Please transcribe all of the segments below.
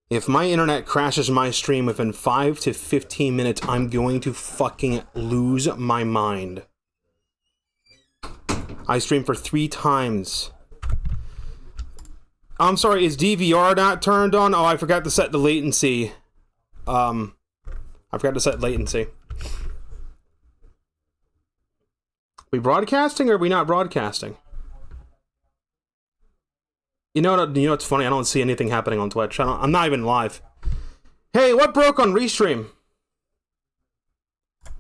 If my internet crashes my stream within 5 to 15 minutes, I'm going to fucking lose my mind. I streamed for 3 times. I'm sorry, is DVR not turned on? Oh, I forgot to set the latency. I forgot to set latency. We broadcasting or are we not broadcasting? You know what's funny? I don't see anything happening on Twitch. I'm not even live. Hey, what broke on Restream?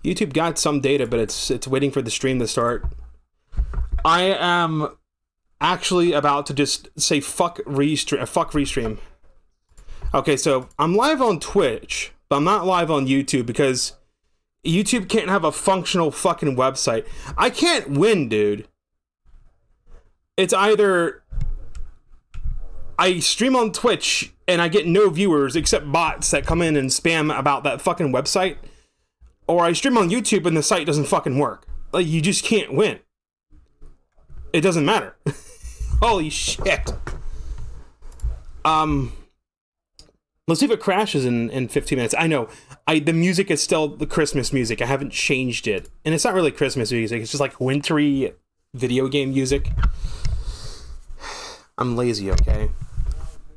YouTube got some data, but it's waiting for the stream to start. I am actually about to just say fuck Restream. Okay, so I'm live on Twitch, but I'm not live on YouTube because YouTube can't have a functional fucking website. I can't win, dude. It's either I stream on Twitch and I get no viewers except bots that come in and spam about that fucking website, or I stream on YouTube and the site doesn't fucking work. Like, you just can't win. It doesn't matter. Holy shit. Let's see if it crashes in 15 minutes. I know. The music is still the Christmas music. I haven't changed it. And it's not really Christmas music. It's just like wintry video game music. I'm lazy, okay?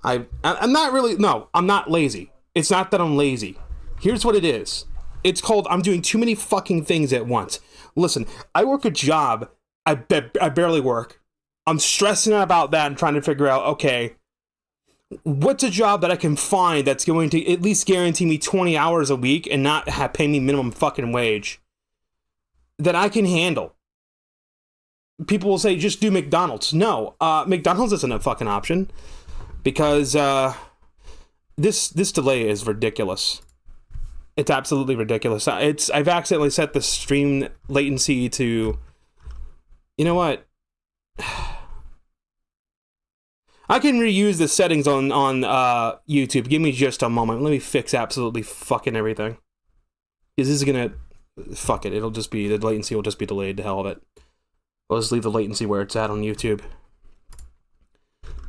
I'm not really... No, I'm not lazy. It's not that I'm lazy. Here's what it is. It's called I'm doing too many fucking things at once. Listen, I work a job. I barely work. I'm stressing out about that and trying to figure out, okay, what's a job that I can find that's going to at least guarantee me 20 hours a week and not pay me minimum fucking wage that I can handle? People will say, just do McDonald's. No, McDonald's isn't a fucking option because this delay is ridiculous. It's absolutely ridiculous. I've accidentally set the stream latency to... You know what? I can reuse the settings on YouTube. Give me just a moment. Let me fix absolutely fucking everything. Because this is gonna... Fuck it. It'll just be... The latency will just be delayed. The hell of it. We'll just leave the latency where it's at on YouTube.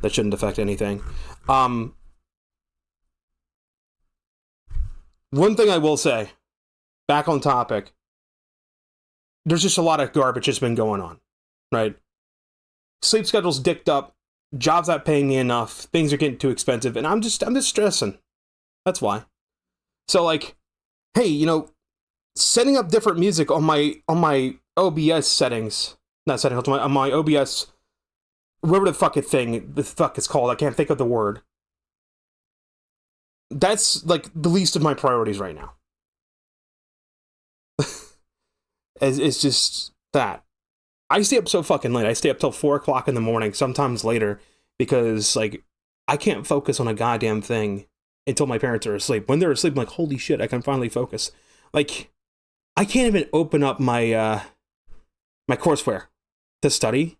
That shouldn't affect anything. One thing I will say, back on topic, there's just a lot of garbage that's been going on, right? Sleep schedule's dicked up, jobs not paying me enough, things are getting too expensive, and I'm just stressing. That's why. So, like, hey, you know, setting up different music on my OBS settings, not settings, on my OBS, whatever the fuck it's called, I can't think of the word. That's, like, the least of my priorities right now. It's just that. I stay up so fucking late. I stay up till 4 o'clock in the morning, sometimes later, because, like, I can't focus on a goddamn thing until my parents are asleep. When they're asleep, I'm like, holy shit, I can finally focus. Like, I can't even open up my, my courseware to study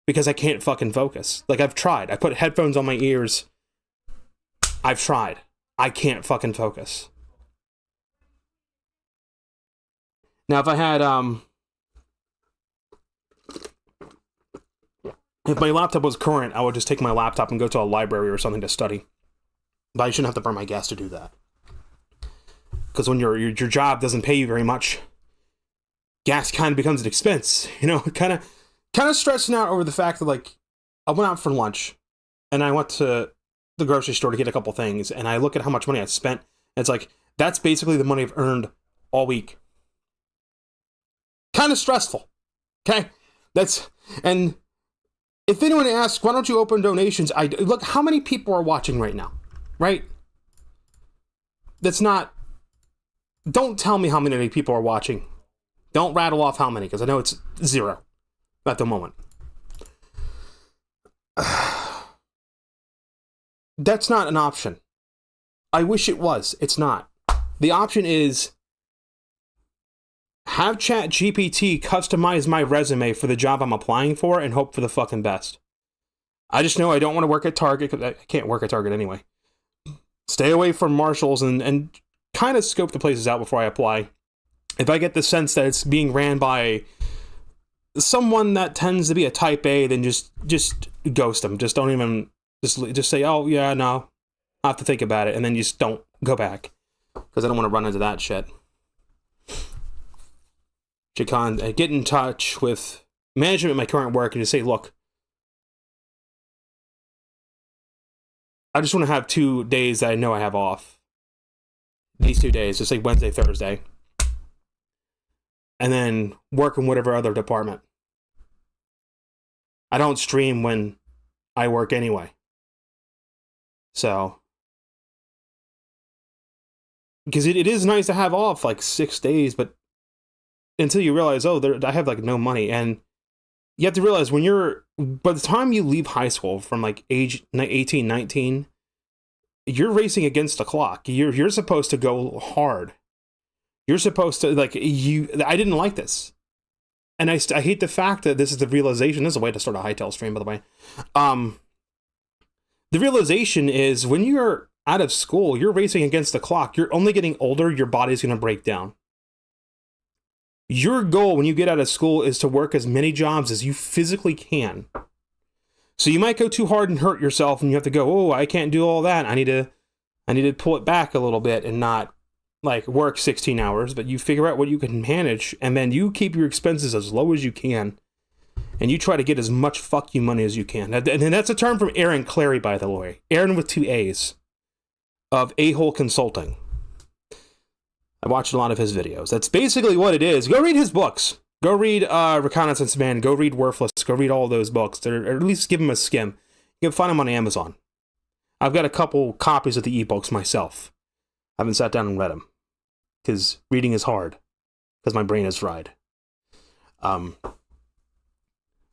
because I can't fucking focus. Like, I've tried. I put headphones on my ears. I've tried. I can't fucking focus. Now, if I had, if my laptop was current, I would just take my laptop and go to a library or something to study. But I shouldn't have to burn my gas to do that. Because when your job doesn't pay you very much, gas kind of becomes an expense. You know, kind of stressing out over the fact that, like, I went out for lunch, and I went to the grocery store to get a couple things, and I look at how much money I spent, and it's like, that's basically the money I've earned all week. Kind of stressful. Okay? And if anyone asks, why don't you open donations? Look, how many people are watching right now? Right? That's not... Don't tell me how many people are watching. Don't rattle off how many, because I know it's 0 at the moment. That's not an option. I wish it was. It's not. The option is have ChatGPT customize my resume for the job I'm applying for and hope for the fucking best. I just know I don't want to work at Target, because I can't work at Target anyway. Stay away from Marshalls and kind of scope the places out before I apply. If I get the sense that it's being ran by someone that tends to be a type A, then just ghost them. Just don't even... Just say, oh, yeah, no. I'll have to think about it, and then you just don't go back. Because I don't want to run into that shit. Get in touch with management at my current work and just say, look, I just want to have 2 days that I know I have off. These 2 days, just like Wednesday, Thursday. And then work in whatever other department. I don't stream when I work anyway. So. Because it is nice to have off like 6 days, but until you realize, oh, I have like no money. And you have to realize by the time you leave high school from like age 18, 19, you're racing against the clock. You're supposed to go hard. You're supposed to, like, I didn't like this. And I hate the fact that this is the realization. This is a way to start a Hytale stream, by the way. The realization is when you're out of school, you're racing against the clock. You're only getting older. Your body's going to break down. Your goal when you get out of school is to work as many jobs as you physically can. So you might go too hard and hurt yourself, and you have to go, oh, I can't do all that. I need to pull it back a little bit and not like work 16 hours, but you figure out what you can manage, and then you keep your expenses as low as you can, and you try to get as much fuck you money as you can. And that's a term from Aaron Clary, by the way. Aaron with 2 A's of A-Hole Consulting. I watched a lot of his videos. That's basically what it is. Go read his books. Go read Reconnaissance Man. Go read Worthless. Go read all those books. Or at least give them a skim. You can find them on Amazon. I've got a couple copies of the ebooks myself. I haven't sat down and read them. Because reading is hard. Because my brain is fried.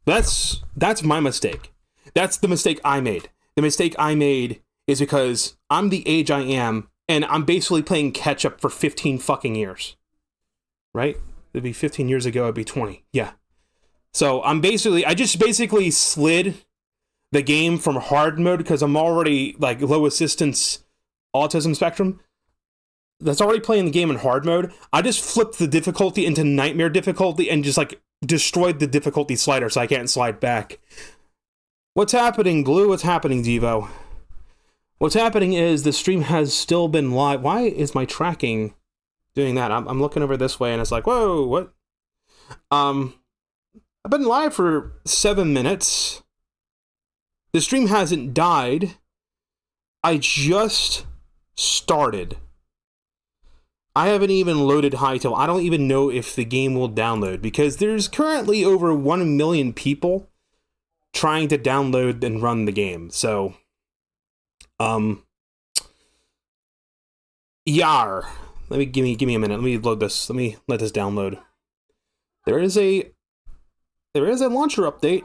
That's my mistake. That's the mistake I made. The mistake I made is because I'm the age I am, and I'm basically playing catch up for 15 fucking years. Right? It'd be 15 years ago, I'd be 20. Yeah. So I just basically slid the game from hard mode because I'm already like low assistance autism spectrum. That's already playing the game in hard mode. I just flipped the difficulty into nightmare difficulty and just like destroyed the difficulty slider so I can't slide back. What's happening, Glue? What's happening, Devo? What's happening is the stream has still been live. Why is my tracking doing that? I'm looking over this way and it's like, whoa, what? I've been live for 7 minutes. The stream hasn't died. I just started. I haven't even loaded Hytale. I don't even know if the game will download because there's currently over 1 million people trying to download and run the game. So, yar. Give me a minute. Let me load this. Let me let this download. There is a launcher update.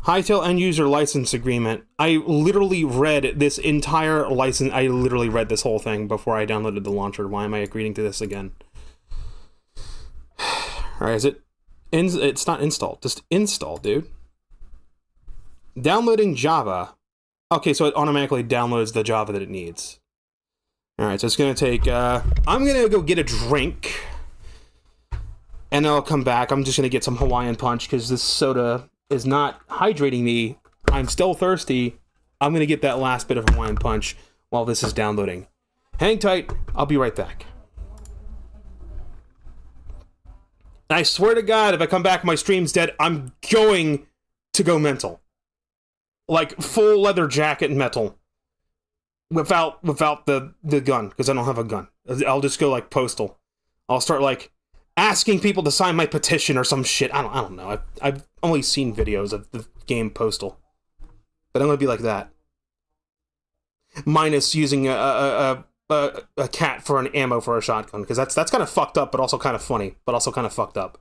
Hytale end user license agreement. I literally read this entire license. I literally read this whole thing before I downloaded the launcher. Why am I agreeing to this again? Alright, it's not installed. Just install, dude. Downloading Java. Okay, so it automatically downloads the Java that it needs. Alright, so it's gonna take, I'm gonna go get a drink. And then I'll come back. I'm just gonna get some Hawaiian Punch, because this soda is not hydrating me. I'm still thirsty. I'm gonna get that last bit of Hawaiian Punch while this is downloading. Hang tight. I'll be right back. I swear to God, if I come back and my stream's dead, I'm going to go mental. Like, full leather jacket metal. Without the gun, because I don't have a gun. I'll just go, like, postal. I'll start, like, asking people to sign my petition or some shit. I don't know. I've only seen videos of the game Postal. But I'm gonna be like that. Minus using a cat for an ammo for a shotgun, because that's kind of fucked up, but also kind of funny, but also kind of fucked up.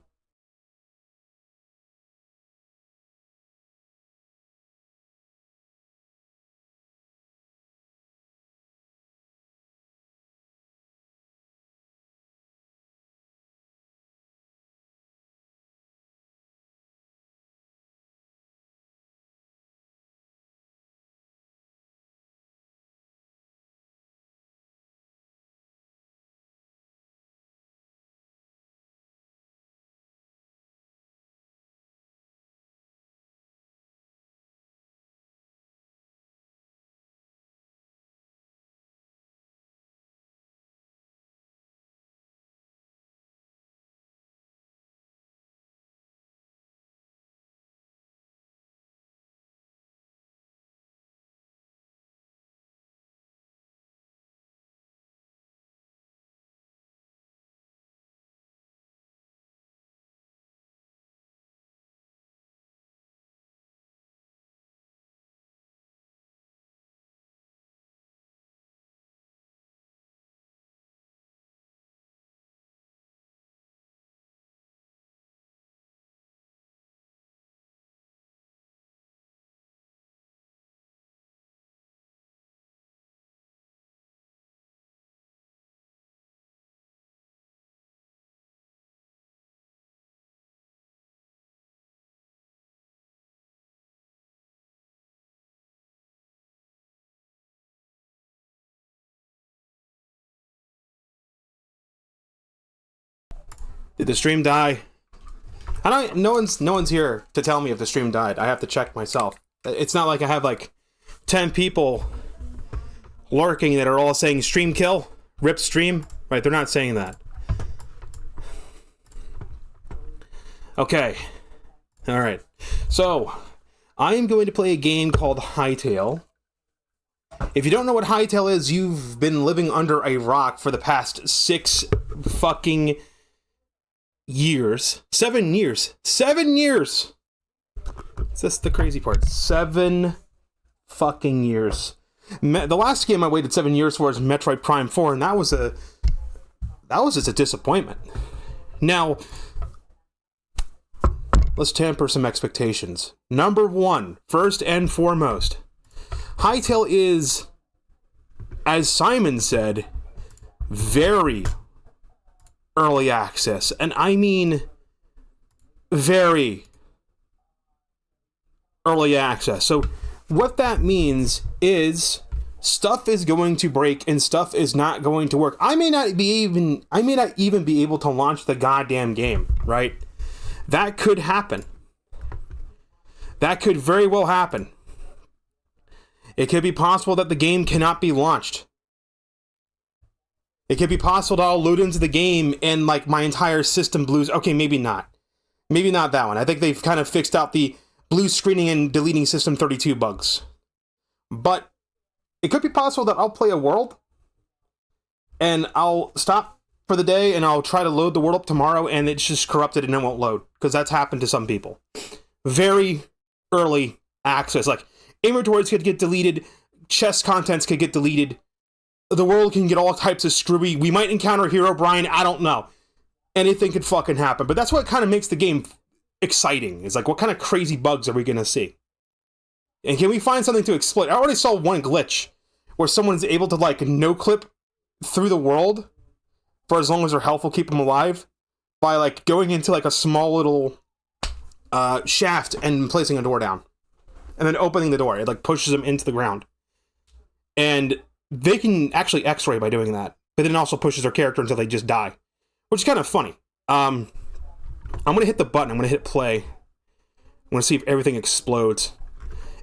Did the stream die? I don't. No one's here to tell me if the stream died. I have to check myself. It's not like I have like 10 people lurking that are all saying stream kill, rip stream. Right? They're not saying that. Okay. All right. So I am going to play a game called Hytale. If you don't know what Hytale is, you've been living under a rock for the past 6 fucking years. 7 years. 7 years! That's the crazy part. 7 fucking years. The last game I waited 7 years for is Metroid Prime 4, and that was just a disappointment. Now, let's temper some expectations. Number 1, first and foremost, Hytale is, as Simon said, very early access. And I mean very early access. So what that means is stuff is going to break and stuff is not going to work. I may not even be able to launch the goddamn game, right? That could happen. That could very well happen. It could be possible that the game cannot be launched. It could be possible that I'll load into the game and like my entire system blues. Okay, maybe not. Maybe not that one. I think they've kind of fixed out the blue screening and deleting system 32 bugs. But it could be possible that I'll play a world and I'll stop for the day and I'll try to load the world up tomorrow and it's just corrupted and it won't load. Because that's happened to some people. Very early access. Like, inventories could get deleted, chest contents could get deleted, the world can get all types of screwy, we might encounter Hero Brian, I don't know. Anything could fucking happen, but that's what kind of makes the game exciting. It's like, what kind of crazy bugs are we gonna see? And can we find something to exploit? I already saw one glitch where someone's able to like no-clip through the world for as long as their health will keep them alive by like going into like a small little shaft and placing a door down. And then opening the door. It like pushes them into the ground. And they can actually x-ray by doing that. But then it also pushes their character until they just die. Which is kind of funny. I'm going to hit the button. I'm going to hit play. I'm going to see if everything explodes.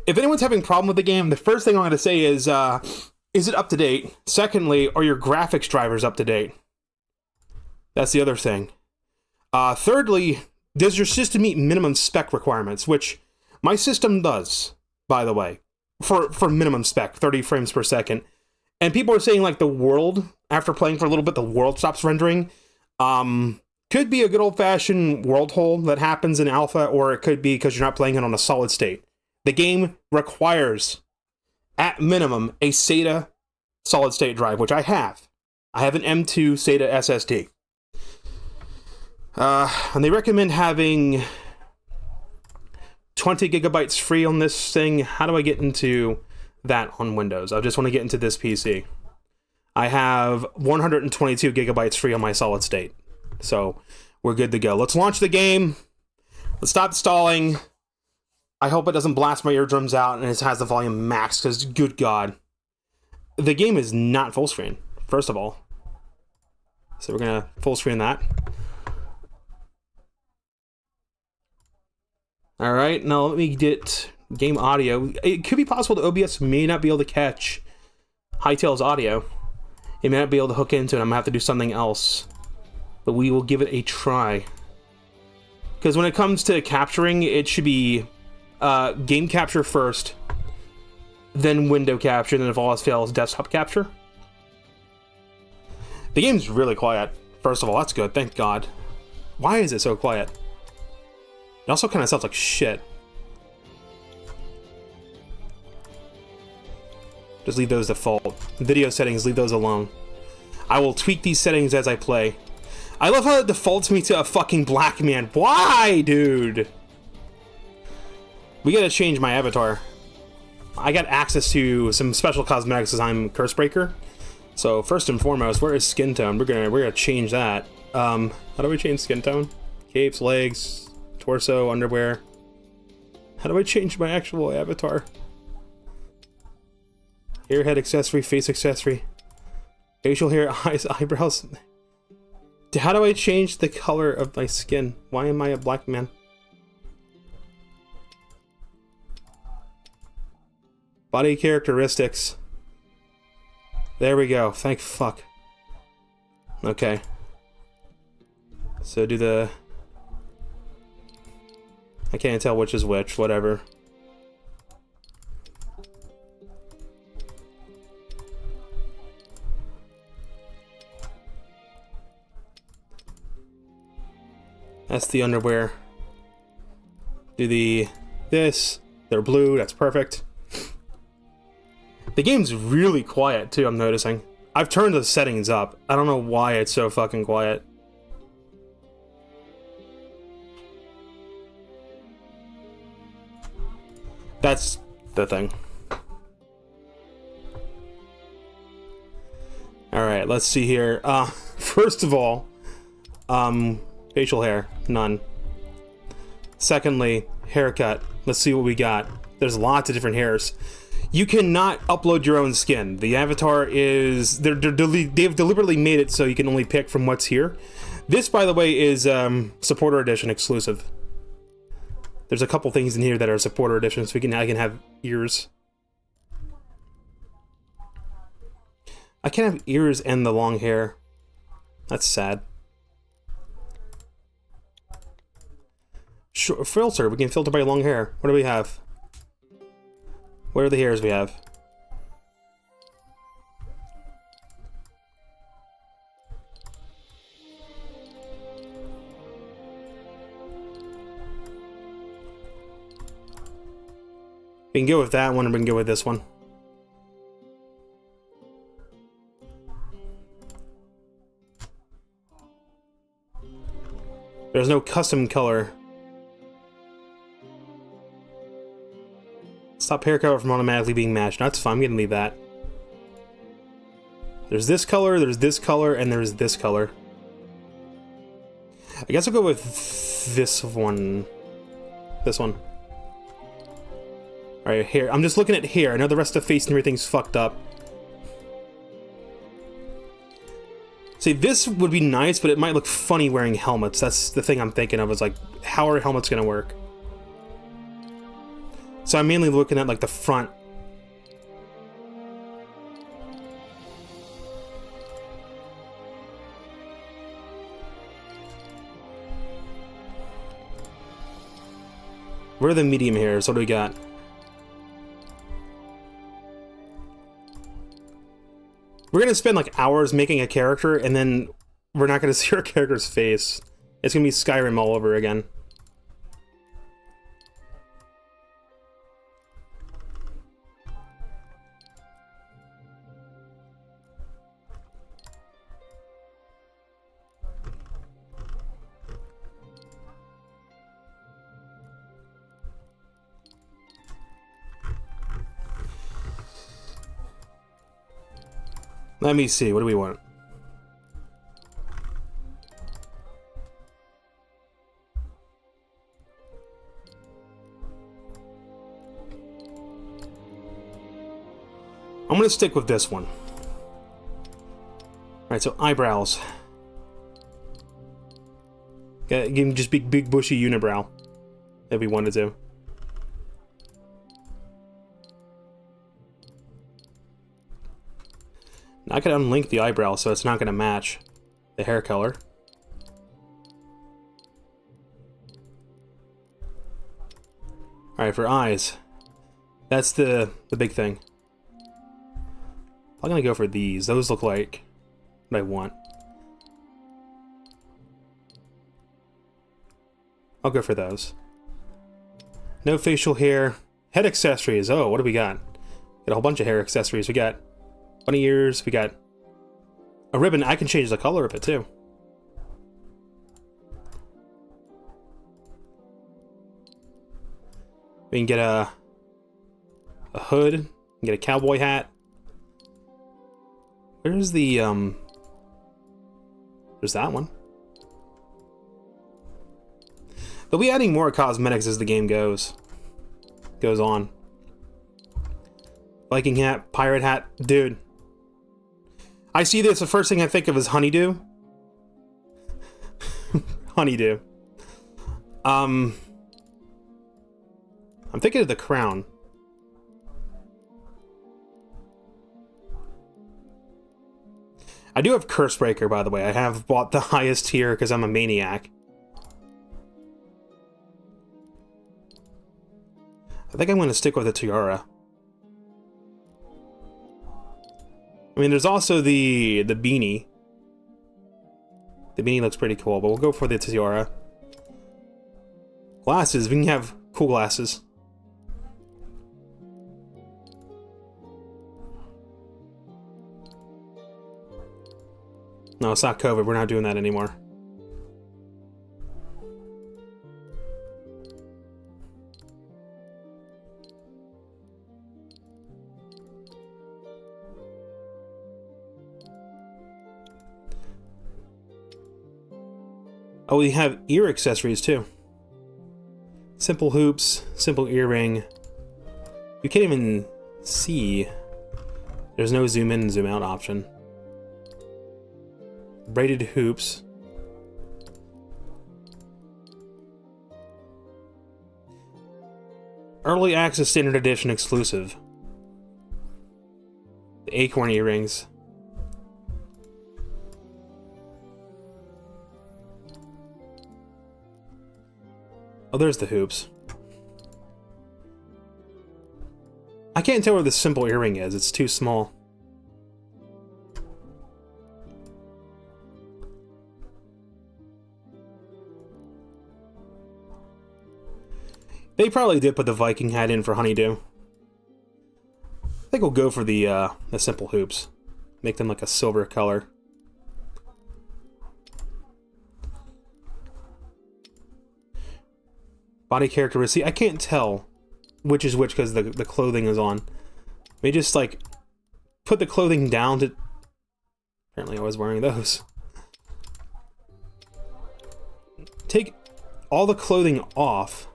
If anyone's having a problem with the game, the first thing I'm going to say is it up to date? Secondly, are your graphics drivers up to date? That's the other thing. Thirdly, does your system meet minimum spec requirements? Which my system does, by the way, for minimum spec, 30 frames per second. And people are saying, like, the world, after playing for a little bit, the world stops rendering. Could be a good old-fashioned world hole that happens in alpha, or it could be because you're not playing it on a solid state. The game requires, at minimum, a SATA solid-state drive, which I have. I have an M2 SATA SSD. And they recommend having 20 gigabytes free on this thing. How do I get into that on Windows? I just want to get into this PC. I have 122 gigabytes free on my solid state. So we're good to go. Let's launch the game. Let's stop stalling. I hope it doesn't blast my eardrums out and it has the volume maxed, because good God. The game is not full screen, first of all. So we're going to full screen that. Alright, now let me get game audio. It could be possible that OBS may not be able to catch Hytale's audio. It may not be able to hook into it. I'm going to have to do something else. But we will give it a try. Because when it comes to capturing, it should be game capture first, then window capture, then if all else fails, desktop capture. The game's really quiet. First of all, that's good. Thank God. Why is it so quiet? It also kind of sounds like shit. Just leave those default. Video settings, leave those alone. I will tweak these settings as I play. I love how it defaults me to a fucking black man. Why, dude? We gotta change my avatar. I got access to some special cosmetics as I'm Cursebreaker. So first and foremost, where is skin tone? We're gonna change that. How do we change skin tone? Capes, legs, torso, underwear. How do I change my actual avatar? Hair, head accessory, face accessory, facial hair, eyes, eyebrows. How do I change the color of my skin? Why am I a black man? Body characteristics. There we go. Thank fuck. Okay. So do the... I can't tell which is which, whatever. That's the underwear. Do the... this. They're blue, that's perfect. The game's really quiet, too, I'm noticing. I've turned the settings up. I don't know why it's so fucking quiet. That's the thing. Alright, let's see here. First of all, facial hair, none. Secondly, haircut. Let's see what we got. There's lots of different hairs. You cannot upload your own skin. The avatar is... they've deliberately made it so you can only pick from what's here. This, by the way, is Supporter Edition exclusive. There's a couple things in here that are Supporter Edition, so I can have ears. I can't have ears and the long hair. That's sad. Sure, filter. We can filter by long hair. What do we have? What are the hairs we have? We can go with that one, and we can go with this one. There's no custom color. Stop hair color from automatically being matched. That's fine, I'm gonna leave that. There's this color, and there's this color. I guess I'll go with this one. This one. Alright, hair. I'm just looking at hair. I know the rest of the face and everything's fucked up. See, this would be nice, but it might look funny wearing helmets. That's the thing I'm thinking of, is like, how are helmets gonna work? So I'm mainly looking at, like, the front. Where are the medium hairs? What do we got? We're gonna spend, like, hours making a character, and then we're not gonna see our character's face. It's gonna be Skyrim all over again. Let me see, what do we want? I'm gonna stick with this one. Alright, so eyebrows. Give him just big bushy unibrow. If we wanted to. I could unlink the eyebrow so it's not going to match the hair color. Alright, for eyes. That's the big thing. I'm going to go for these. Those look like what I want. I'll go for those. No facial hair. Head accessories. Oh, what do we got? Got a whole bunch of hair accessories. We got bunny ears, we got a ribbon. I can change the color of it too. We can get a hood, we can get a cowboy hat. Where's the there's that one. They'll be adding more cosmetics as the game goes on. Viking hat, pirate hat, dude. I see this, the first thing I think of is honeydew. Honeydew. I'm thinking of the crown. I do have Cursebreaker, by the way. I have bought the highest tier because I'm a maniac. I think I'm going to stick with the tiara. I mean, there's also the beanie. The beanie looks pretty cool, but we'll go for the tiara. Glasses. We can have cool glasses. No, it's not COVID. We're not doing that anymore. Oh, we have ear accessories too. Simple hoops, simple earring. You can't even see. There's no zoom in and zoom out option. Braided hoops. Early access standard edition exclusive. The acorn earrings. Oh, there's the hoops. I can't tell where the simple earring is. It's too small. They probably did put the Viking hat in for Honeydew. I think we'll go for the simple hoops. Make them like a silver color. Body characteristic. I can't tell which is which because the clothing is on. Maybe just like put the clothing down to... Apparently I was wearing those. Take all the clothing off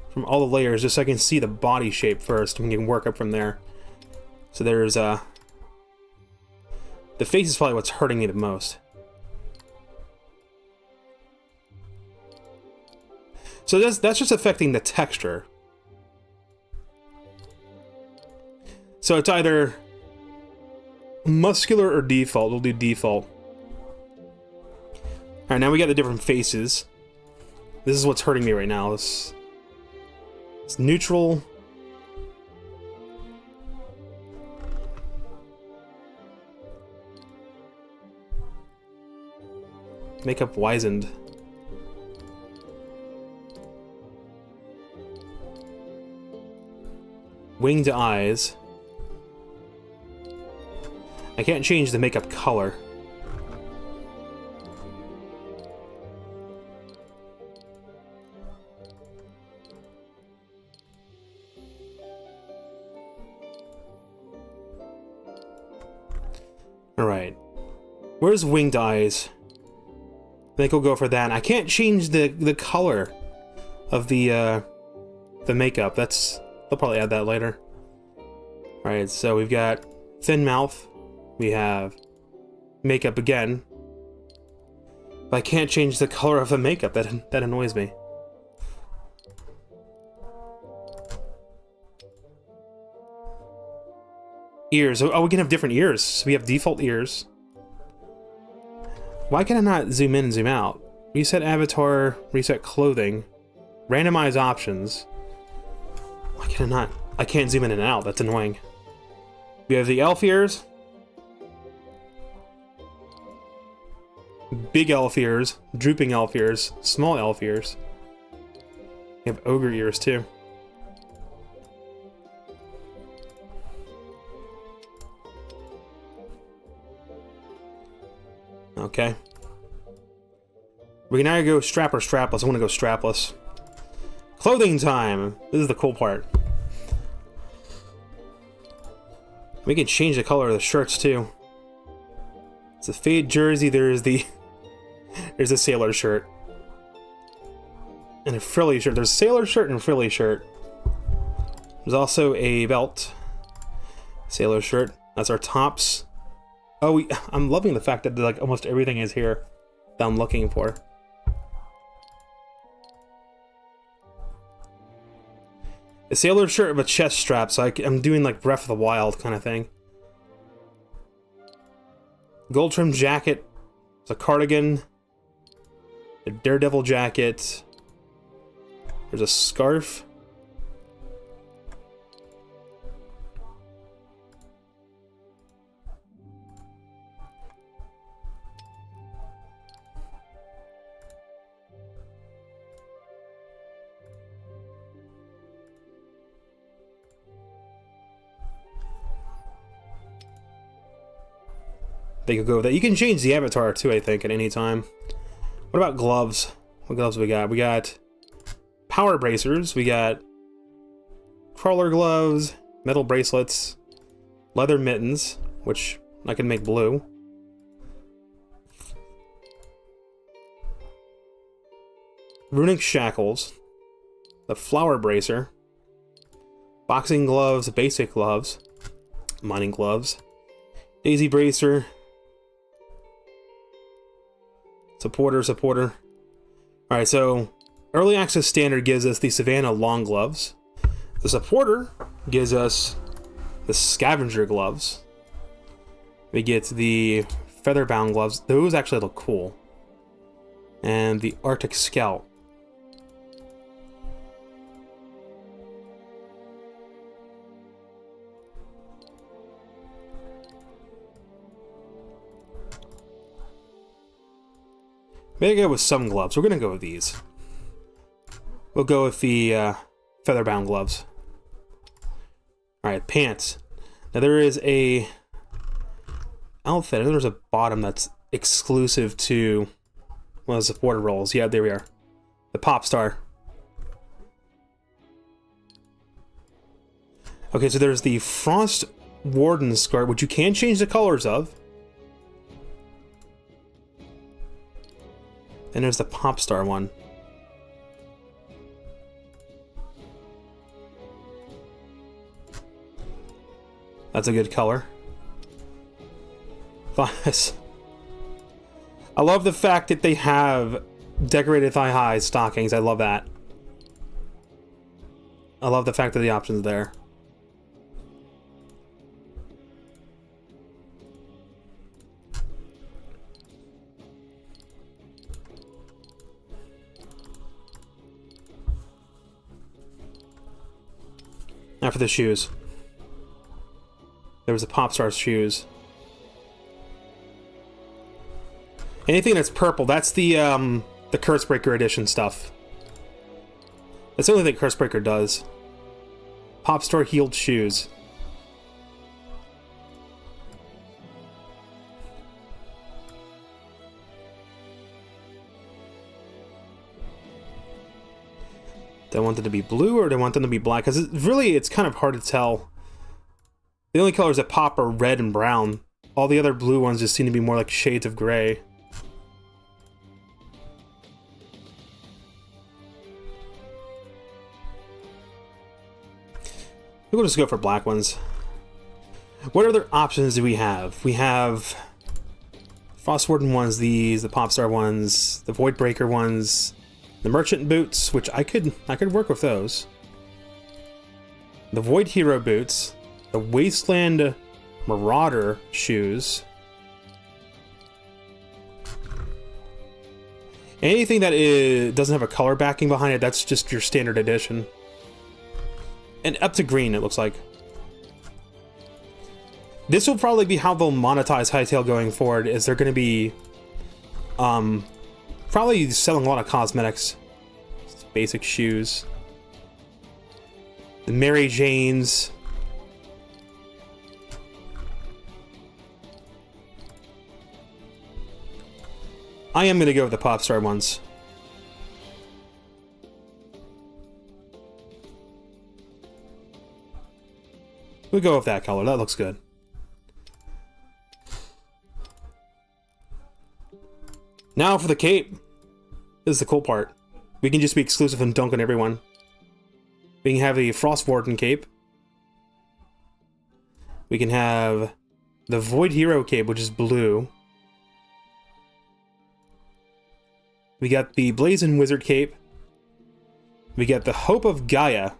from all the layers just so I can see the body shape first and we can work up from there. So there's the face is probably what's hurting me the most. So that's just affecting the texture. So it's either muscular or default. We'll do default. Alright, now we got the different faces. This is what's hurting me right now. It's neutral. Makeup wizened. Winged eyes. I can't change the makeup color. Alright. Where's winged eyes? I think we'll go for that. I can't change the color of the makeup. They'll probably add that later. Alright, so we've got thin mouth. We have makeup again. But I can't change the color of the makeup. That annoys me. Ears. Oh, we can have different ears. So we have default ears. Why can I not zoom in and zoom out? Reset avatar, reset clothing, randomize options. Why can I not? I can't zoom in and out. That's annoying. We have the elf ears. Big elf ears. Drooping elf ears. Small elf ears. We have ogre ears too. Okay. We can either go strap or strapless. I want to go strapless. Clothing time! This is the cool part. We can change the color of the shirts too. It's a fade jersey. There's a sailor shirt. And a frilly shirt. There's a sailor shirt and a frilly shirt. There's also a belt. Sailor shirt. That's our tops. Oh, I'm loving the fact that like almost everything is here that I'm looking for. A sailor shirt with a chest strap, so I'm doing like Breath of the Wild kind of thing. Gold trimmed jacket. It's a cardigan. A daredevil jacket. There's a scarf. They could go with that. You can change the avatar too, I think, at any time. What about gloves? What gloves we got? We got power bracers. We got crawler gloves, metal bracelets, leather mittens, which I can make blue. Runic shackles, the flower bracer, boxing gloves, basic gloves, mining gloves, daisy bracer, supporter. Alright, so early access standard gives us the Savannah long gloves. The supporter gives us the scavenger gloves. We get the feather-bound gloves. Those actually look cool. And the Arctic Scout. Maybe go with some gloves. We're gonna go with these. We'll go with the feather-bound gloves. Alright, pants. Now there is a outfit, and there's a bottom that's exclusive to one of the supporter roles. Yeah, there we are. The pop star. Okay, so there's the Frost Warden skirt, which you can change the colors of. And there's the pop star one. That's a good color. Thighs. I love the fact that they have decorated thigh-high stockings. I love that. I love the fact that the option's there. Now for the shoes. There was the Popstar shoes. Anything that's purple, that's the Cursebreaker edition stuff. That's the only thing Cursebreaker does. Popstar heeled shoes. Do I want them to be blue or do I want them to be black? Because really, it's kind of hard to tell. The only colors that pop are red and brown. All the other blue ones just seem to be more like shades of gray. We'll just go for black ones. What other options do we have? We have Frostwarden ones, these, the Popstar ones, the Voidbreaker ones, the Merchant boots, which I could work with those. The Void Hero boots, the Wasteland Marauder shoes. Anything that doesn't have a color backing behind it, that's just your standard edition. And up to green, it looks like. This will probably be how they'll monetize Hytale going forward, is they're going to be probably selling a lot of cosmetics. Just basic shoes. The Mary Janes. I am going to go with the Popstar ones. We'll go with that color. That looks good. Now for the cape. This is the cool part. We can just be exclusive and dunk on everyone. We can have the Frostwarden cape. We can have the Void Hero cape, which is blue. We got the Blazing Wizard cape. We got the Hope of Gaia,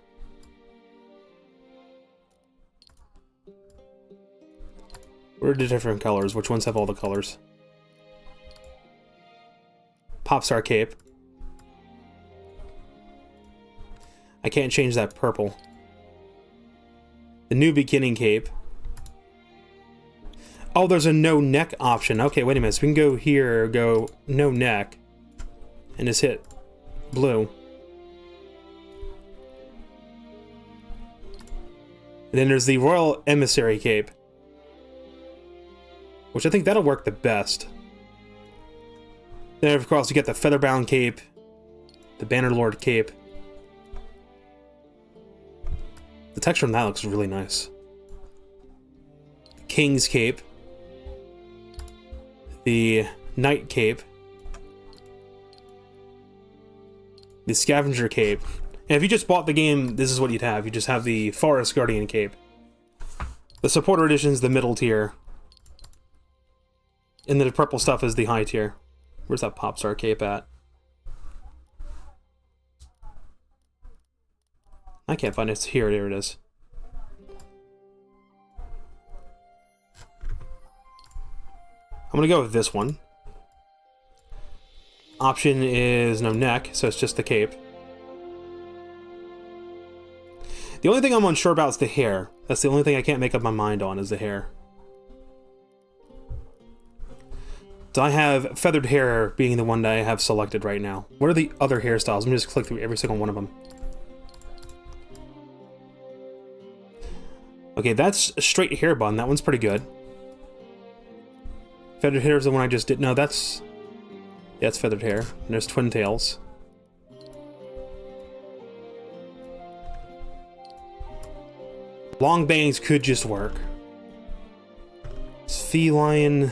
What are the different colors? Which ones have all the colors? Popstar cape. I can't change that purple. The new beginning cape. Oh, there's a no neck option. Okay, wait a minute. So we can go here, go no neck, and just hit blue. And then there's the Royal Emissary cape, which I think that'll work the best. Then, of course, you get the Featherbound cape, the Bannerlord cape. The texture on that looks really nice. King's cape, the Knight cape, the Scavenger cape. And if you just bought the game, this is what you'd have. You just have the Forest Guardian cape. The supporter edition is the middle tier. And then the purple stuff is the high tier. Where's that Popstar cape at? I can't find it. It's here. There it is. I'm gonna go with this one. Option is no neck, so it's just the cape. The only thing I'm unsure about is the hair. That's the only thing I can't make up my mind on, is the hair. So I have feathered hair being the one that I have selected right now. What are the other hairstyles? Let me just click through every single one of them. Okay, that's a straight hair bun. That one's pretty good. Feathered hair is the one I just did. No, that's... yeah, it's feathered hair. And there's twin tails. Long bangs could just work. It's feline.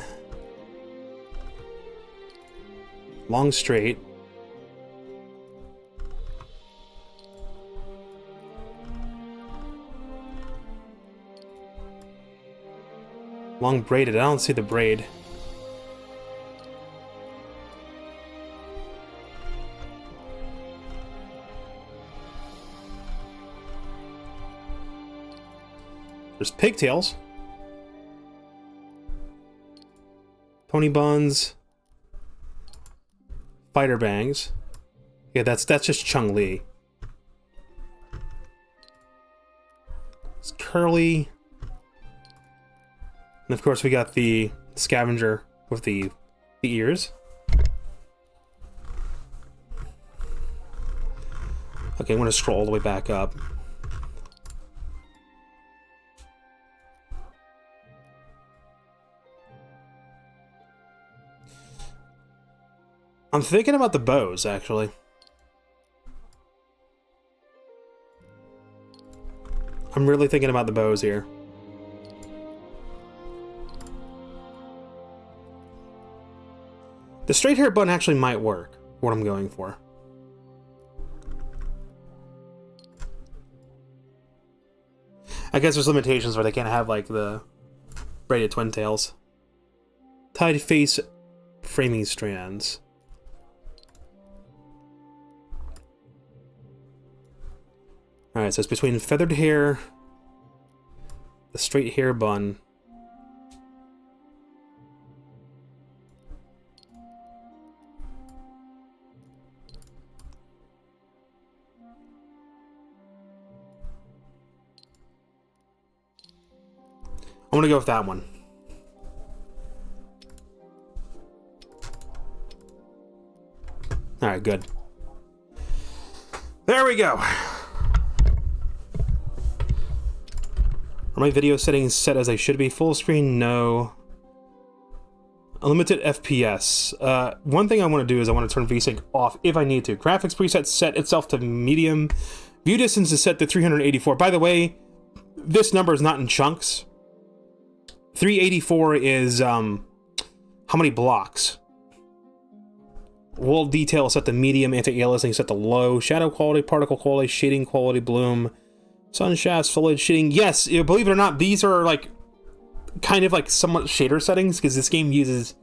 Long straight. Long braided. I don't see the braid. There's pigtails. Pony buns. Fighter bangs. Yeah, that's just Chung-Li. It's curly. And of course we got the Scavenger with the ears. Okay, I'm gonna scroll all the way back up. I'm thinking about the bows, actually. I'm really thinking about the bows here. The straight hair bun actually might work for what I'm going for. I guess there's limitations where they can't have, like, the braided twin tails. Tied face framing strands. Alright, so it's between feathered hair, the straight hair bun, I'm gonna go with that one. Alright, good. There we go. Are my video settings set as they should be? Full screen? No. Unlimited FPS. One thing I want to do is I want to turn VSync off if I need to. Graphics preset set itself to medium. View distance is set to 384. By the way, this number is not in chunks. 384 is, how many blocks? World detail is set to medium. Anti-aliasing set to low. Shadow quality, particle quality, shading quality, bloom. Sun shafts, foliage shading. Yes, believe it or not, these are like kind of like somewhat shader settings because this game uses,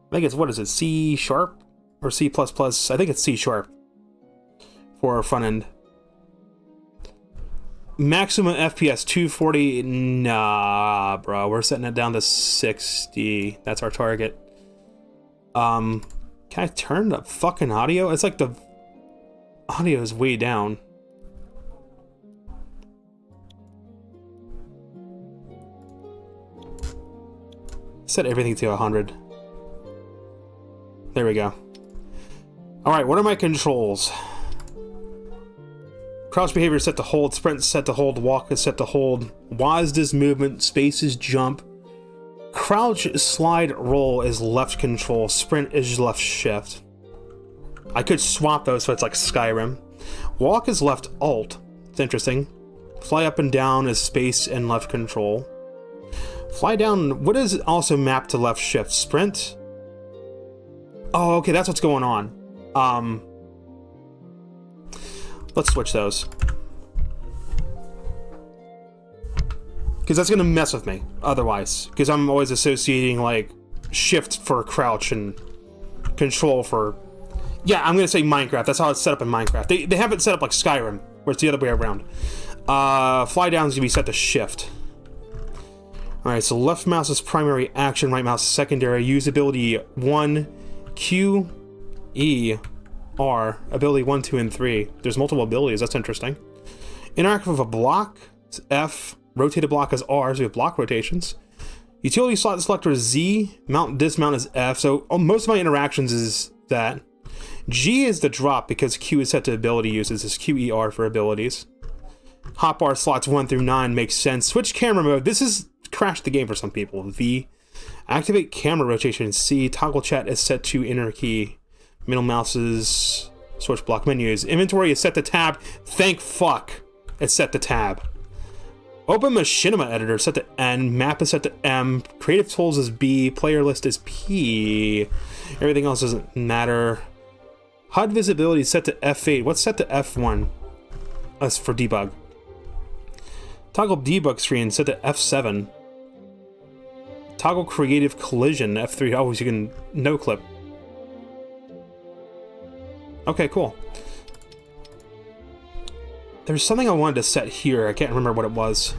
I think it's, what is it, C# or C++? I think it's C# for front end. Maximum FPS 240. Nah, bro. We're setting it down to 60. That's our target. Can I turn the fucking audio? It's like the audio is way down. Set everything to 100. There we go. Alright, what are my controls? Crouch behavior is set to hold, sprint is set to hold, walk is set to hold, WASD is movement, space is jump, crouch, slide, roll is left control, sprint is left shift. I could swap those so it's like Skyrim. Walk is left alt, it's interesting. Fly up and down is space and left control. Fly down, what is also mapped to left shift? Sprint? Oh, okay, that's what's going on. Let's switch those. Because that's gonna mess with me, otherwise. Because I'm always associating, like, shift for crouch and control for... Yeah, I'm gonna say Minecraft. That's how it's set up in Minecraft. They have it set up like Skyrim, where it's the other way around. Fly down is gonna be set to shift. Alright, so left mouse is primary action, right mouse is secondary. Use ability 1, Q, E, R. Ability 1, 2, and 3. There's multiple abilities, that's interesting. Interact with a block, it's F. Rotate a block is R, so we have block rotations. Utility slot selector is Z. Mount dismount is F, so most of my interactions is that. G is the drop because Q is set to ability uses. It's QER for abilities. Hotbar slots 1 through 9 makes sense. Switch camera mode. This is crashed the game for some people. V. Activate camera rotation. C. Toggle chat is set to enter key. Middle mouse is switch block menus. Inventory is set to tab. Thank fuck. It's set to tab. Open Machinima editor set to N. Map is set to M. Creative tools is B. Player list is P. Everything else doesn't matter. HUD visibility is set to F8. What's set to F1? That's for debug. Toggle debug screen set to F7. Toggle creative collision F3. Oh, you can no clip. Okay, cool. There's something I wanted to set here. I can't remember what it was.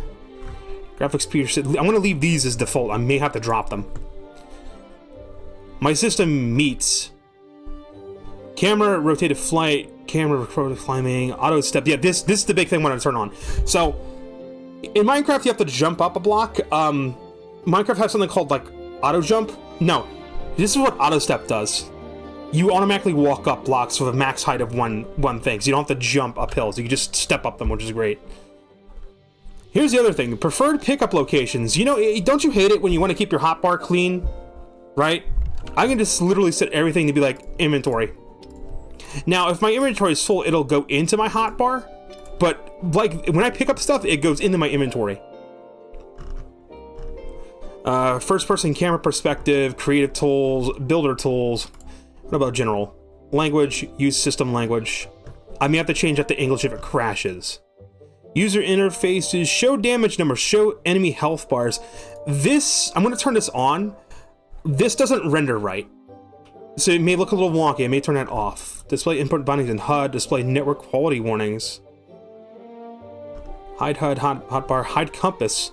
Graphics speed. I'm going to leave these as default. I may have to drop them. My system meets. Camera rotated flight. Camera recorded climbing. Auto step. Yeah, this is the big thing I want to turn on. So, in Minecraft, you have to jump up a block. Minecraft has something called, like, auto jump. No. This is what auto step does. You automatically walk up blocks with a max height of one thing, so you don't have to jump up hills. You can just step up them, which is great. Here's the other thing. Preferred pickup locations. You know, don't you hate it when you want to keep your hotbar clean? Right? I can just literally set everything to be like inventory. Now, if my inventory is full, it'll go into my hotbar. But, like, when I pick up stuff, it goes into my inventory. First-person camera perspective, creative tools, builder tools. What about general? Language, use system language. I may have to change that to English if it crashes. User interfaces, show damage numbers, show enemy health bars. This, I'm going to turn this on. This doesn't render right. So it may look a little wonky. I may turn that off. Display input bindings in HUD, display network quality warnings. Hide HUD, hotbar, hide compass.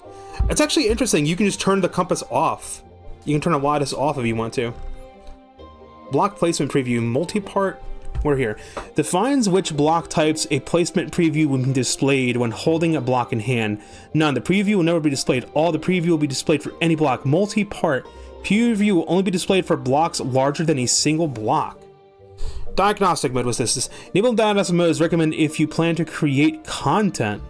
It's actually interesting. You can just turn the compass off. You can turn a lot of this off if you want to. Block placement preview, multi-part, we're here. Defines which block types a placement preview will be displayed when holding a block in hand. None, the preview will never be displayed. All the preview will be displayed for any block. Multi-part, preview will only be displayed for blocks larger than a single block. Diagnostic mode was this. Enable diagnostic mode is recommended if you plan to create content.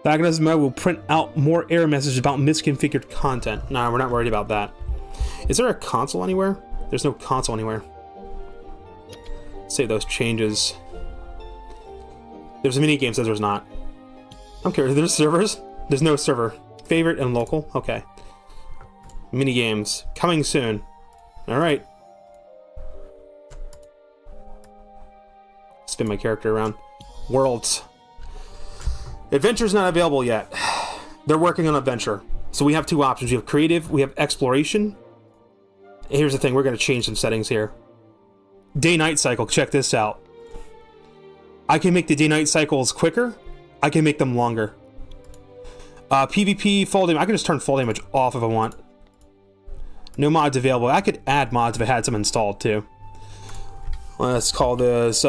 Diagnostic mode will print out more error messages about misconfigured content. Nah, we're not worried about that. Is there a console anywhere? There's no console anywhere. Save those changes. There's a mini game says there's not. I'm curious. There's servers? There's no server. Favorite and local? Okay. Mini games coming soon. Alright. Spin my character around. Worlds. Adventure's not available yet. They're working on adventure. So we have two options. We have creative, we have exploration. Here's the thing, we're going to change some settings here. Day-night cycle, check this out. I can make the day-night cycles quicker. I can make them longer. PvP fall damage. I can just turn fall damage off if I want. No mods available. I could add mods if I had some installed too. Let's call this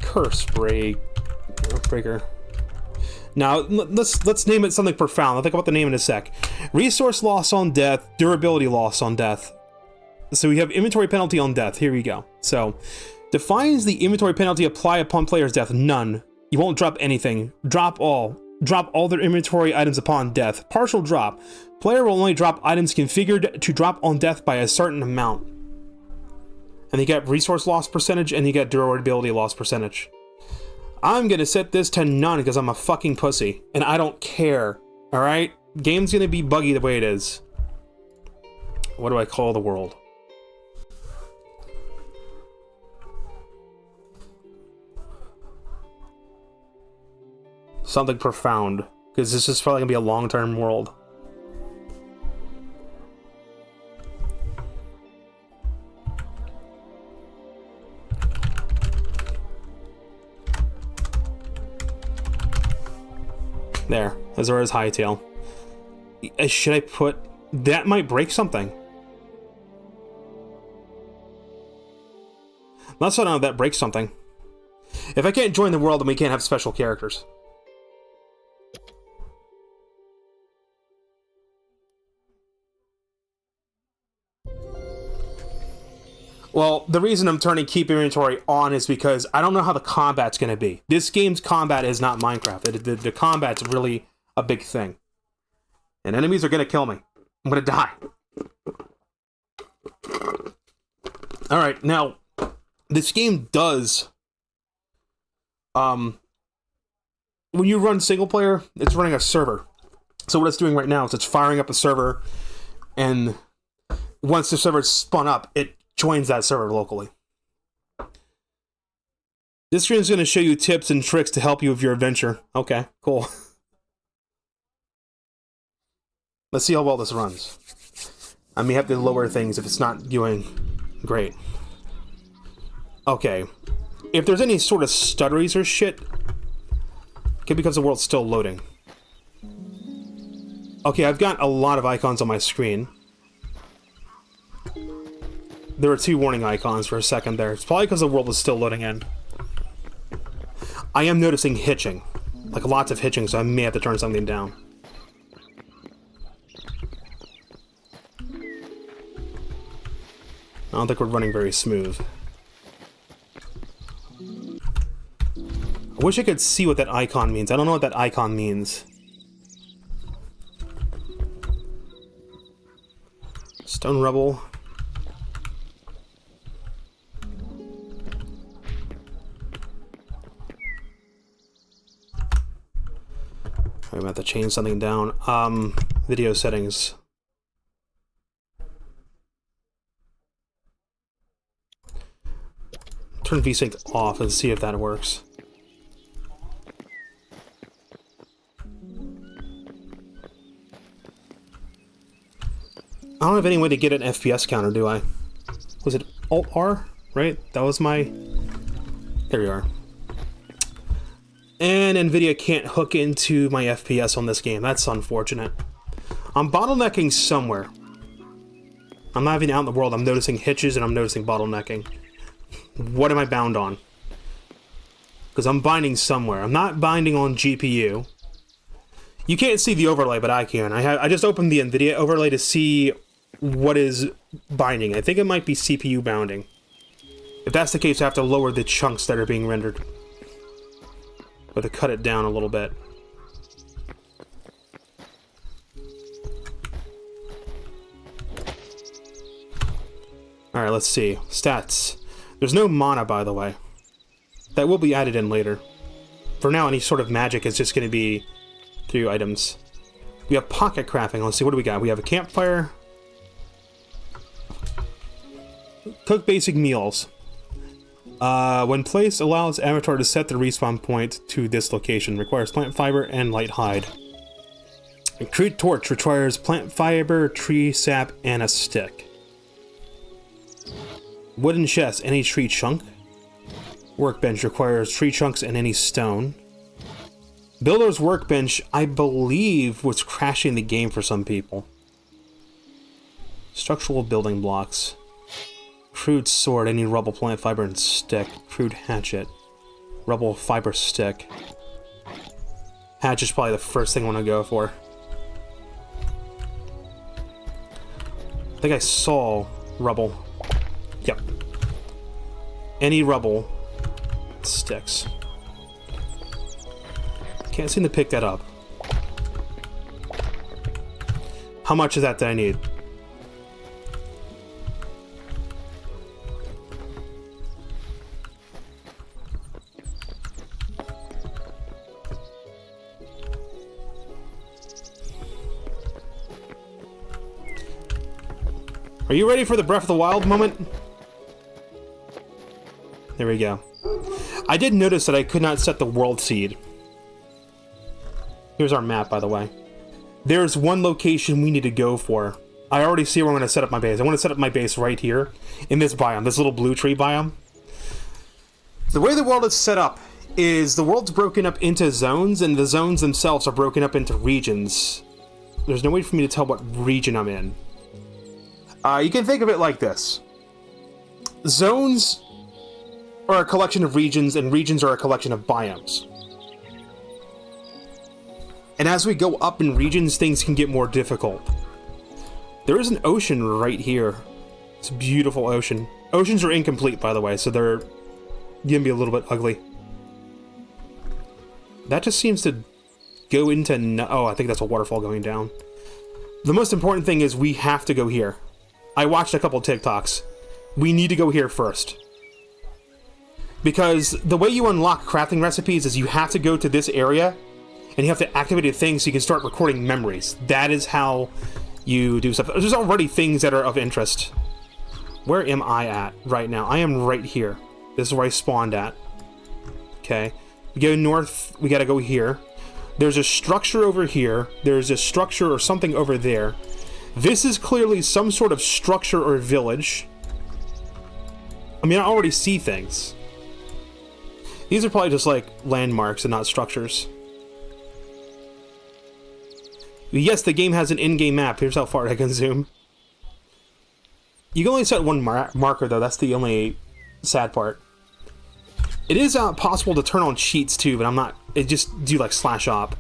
Curse Breaker. Now let's name it something profound. I'll think about the name in a sec. Resource loss on death, durability loss on death. So we have inventory penalty on death. Here we go. So defines the inventory penalty apply upon player's death. None. You won't drop anything. Drop all. Drop all their inventory items upon death. Partial drop. Player will only drop items configured to drop on death by a certain amount. And you get resource loss percentage and you get durability loss percentage. I'm gonna set this to none because I'm a fucking pussy. And I don't care. Alright? Game's gonna be buggy the way it is. What do I call the world? Something profound. Because this is probably gonna be a long-term world. There, Azura's Hytale. Should I put... That might break something. Let's not know if that breaks something. If I can't join the world, then we can't have special characters. Well, the reason I'm turning keep inventory on is because I don't know how the combat's going to be. This game's combat is not Minecraft. The combat's really a big thing. And enemies are going to kill me. I'm going to die. Alright, now, this game does... when you run single player, it's running a server. So what it's doing right now is it's firing up a server, and once the server's spun up, it joins that server locally. This screen is going to show you tips and tricks to help you with your adventure. Okay, cool. Let's see how well this runs. I may have to lower things if it's not doing great. Okay. If there's any sort of stutteries or shit, it could be because the world's still loading. Okay, I've got a lot of icons on my screen. There were 2 warning icons for a second there. It's probably because the world is still loading in. I am noticing hitching. Like, lots of hitching, so I may have to turn something down. I don't think we're running very smooth. I wish I could see what that icon means. I don't know what that icon means. Stone rubble. I'm gonna have to change something down. Video settings. Turn VSync off and see if that works. I don't have any way to get an FPS counter, do I? Was it Alt-R? Right? That was my... There we are. And NVIDIA can't hook into my FPS on this game. That's unfortunate. I'm bottlenecking somewhere. I'm not even out in the world. I'm noticing hitches and I'm noticing bottlenecking. What am I bound on? Because I'm binding somewhere. I'm not binding on GPU. You can't see the overlay, but I can. I just opened the NVIDIA overlay to see what is binding. I think it might be CPU bounding. If that's the case, I have to lower the chunks that are being rendered. Or to cut it down a little bit. Alright, let's see. Stats. There's no mana, by the way. That will be added in later. For now, any sort of magic is just going to be through items. We have pocket crafting. Let's see, what do we got? We have a campfire. Cook basic meals. When placed, allows avatar to set the respawn point to this location. Requires plant fiber and light hide. A crude torch requires plant fiber, tree sap, and a stick. Wooden chest, any tree chunk. Workbench requires tree chunks and any stone. Builder's Workbench, I believe, was crashing the game for some people. Structural building blocks. Crude sword, I need rubble, plant fiber, and stick. Crude hatchet. Rubble, fiber, stick. Hatchet's probably the first thing I want to go for. I think I saw rubble. Yep. Any rubble. Sticks. Can't seem to pick that up. How much is that I need? Are you ready for the Breath of the Wild moment? There we go. I did notice that I could not set the world seed. Here's our map, by the way. There's one location we need to go for. I already see where I'm going to set up my base. I want to set up my base right here in this biome, this little blue tree biome. The way the world is set up is the world's broken up into zones, and the zones themselves are broken up into regions. There's no way for me to tell what region I'm in. You can think of it like this. Zones are a collection of regions, and regions are a collection of biomes. And as we go up in regions, things can get more difficult. There is an ocean right here. It's a beautiful ocean. Oceans are incomplete, by the way, so they're gonna be a little bit ugly. That just seems to go into... Oh, I think that's a waterfall going down. The most important thing is we have to go here. I watched a couple TikToks. We need to go here first. Because the way you unlock crafting recipes is you have to go to this area, and you have to activate a thing so you can start recording memories. That is how you do stuff. There's already things that are of interest. Where am I at right now? I am right here. This is where I spawned at. Okay. We go north, we gotta go here. There's a structure over here. There's a structure or something over there. This is clearly some sort of structure or village. I mean, I already see things. These are probably just like landmarks and not structures. Yes, the game has an in-game map. Here's how far I can zoom. You can only set one marker, though. That's the only sad part. It is possible to turn on cheats, too, but I'm not... It just do, like, /op.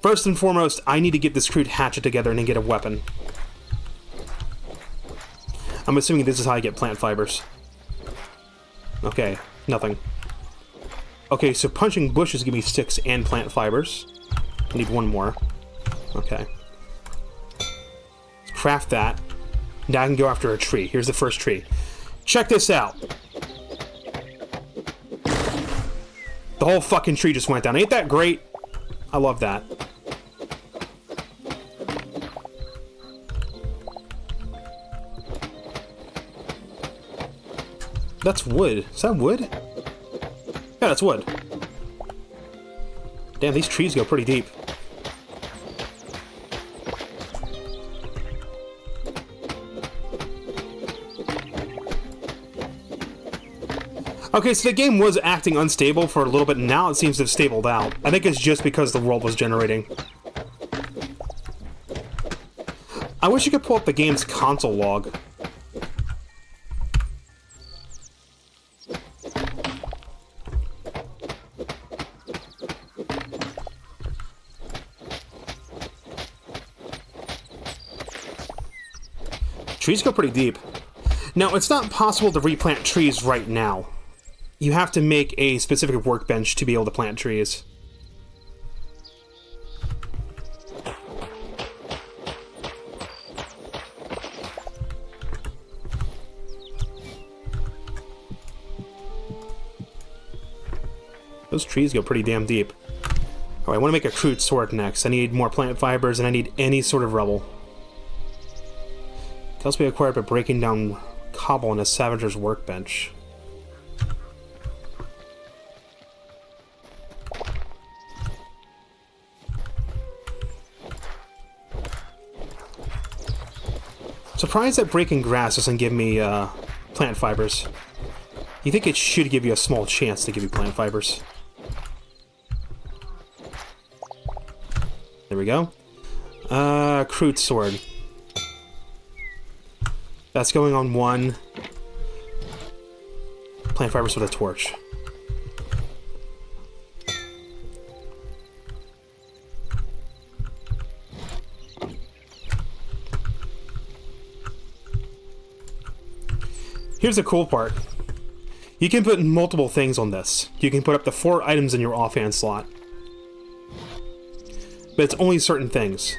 First and foremost, I need to get this crude hatchet together and then get a weapon. I'm assuming this is how I get plant fibers. Okay, nothing. Okay, so punching bushes give me sticks and plant fibers. I need one more. Okay. Craft that. Now I can go after a tree. Here's the first tree. Check this out. The whole fucking tree just went down. Ain't that great? I love that. That's wood. Is that wood? Yeah, that's wood. Damn, these trees go pretty deep. Okay, so the game was acting unstable for a little bit, and now it seems to have stabled out. I think it's just because the world was generating. I wish you could pull up the game's console log. Trees go pretty deep. Now, it's not possible to replant trees right now. You have to make a specific workbench to be able to plant trees. Those trees go pretty damn deep. Oh, I want to make a crude sword next. I need more plant fibers, and I need any sort of rubble. It can also be acquired by breaking down cobble in a savager's workbench. Surprised that breaking grass doesn't give me plant fibers. You think it should give you a small chance to give you plant fibers. There we go. Crude sword. That's going on 1. Plant fibers with a torch. Here's the cool part. You can put multiple things on this. You can put up to 4 items in your offhand slot. But it's only certain things.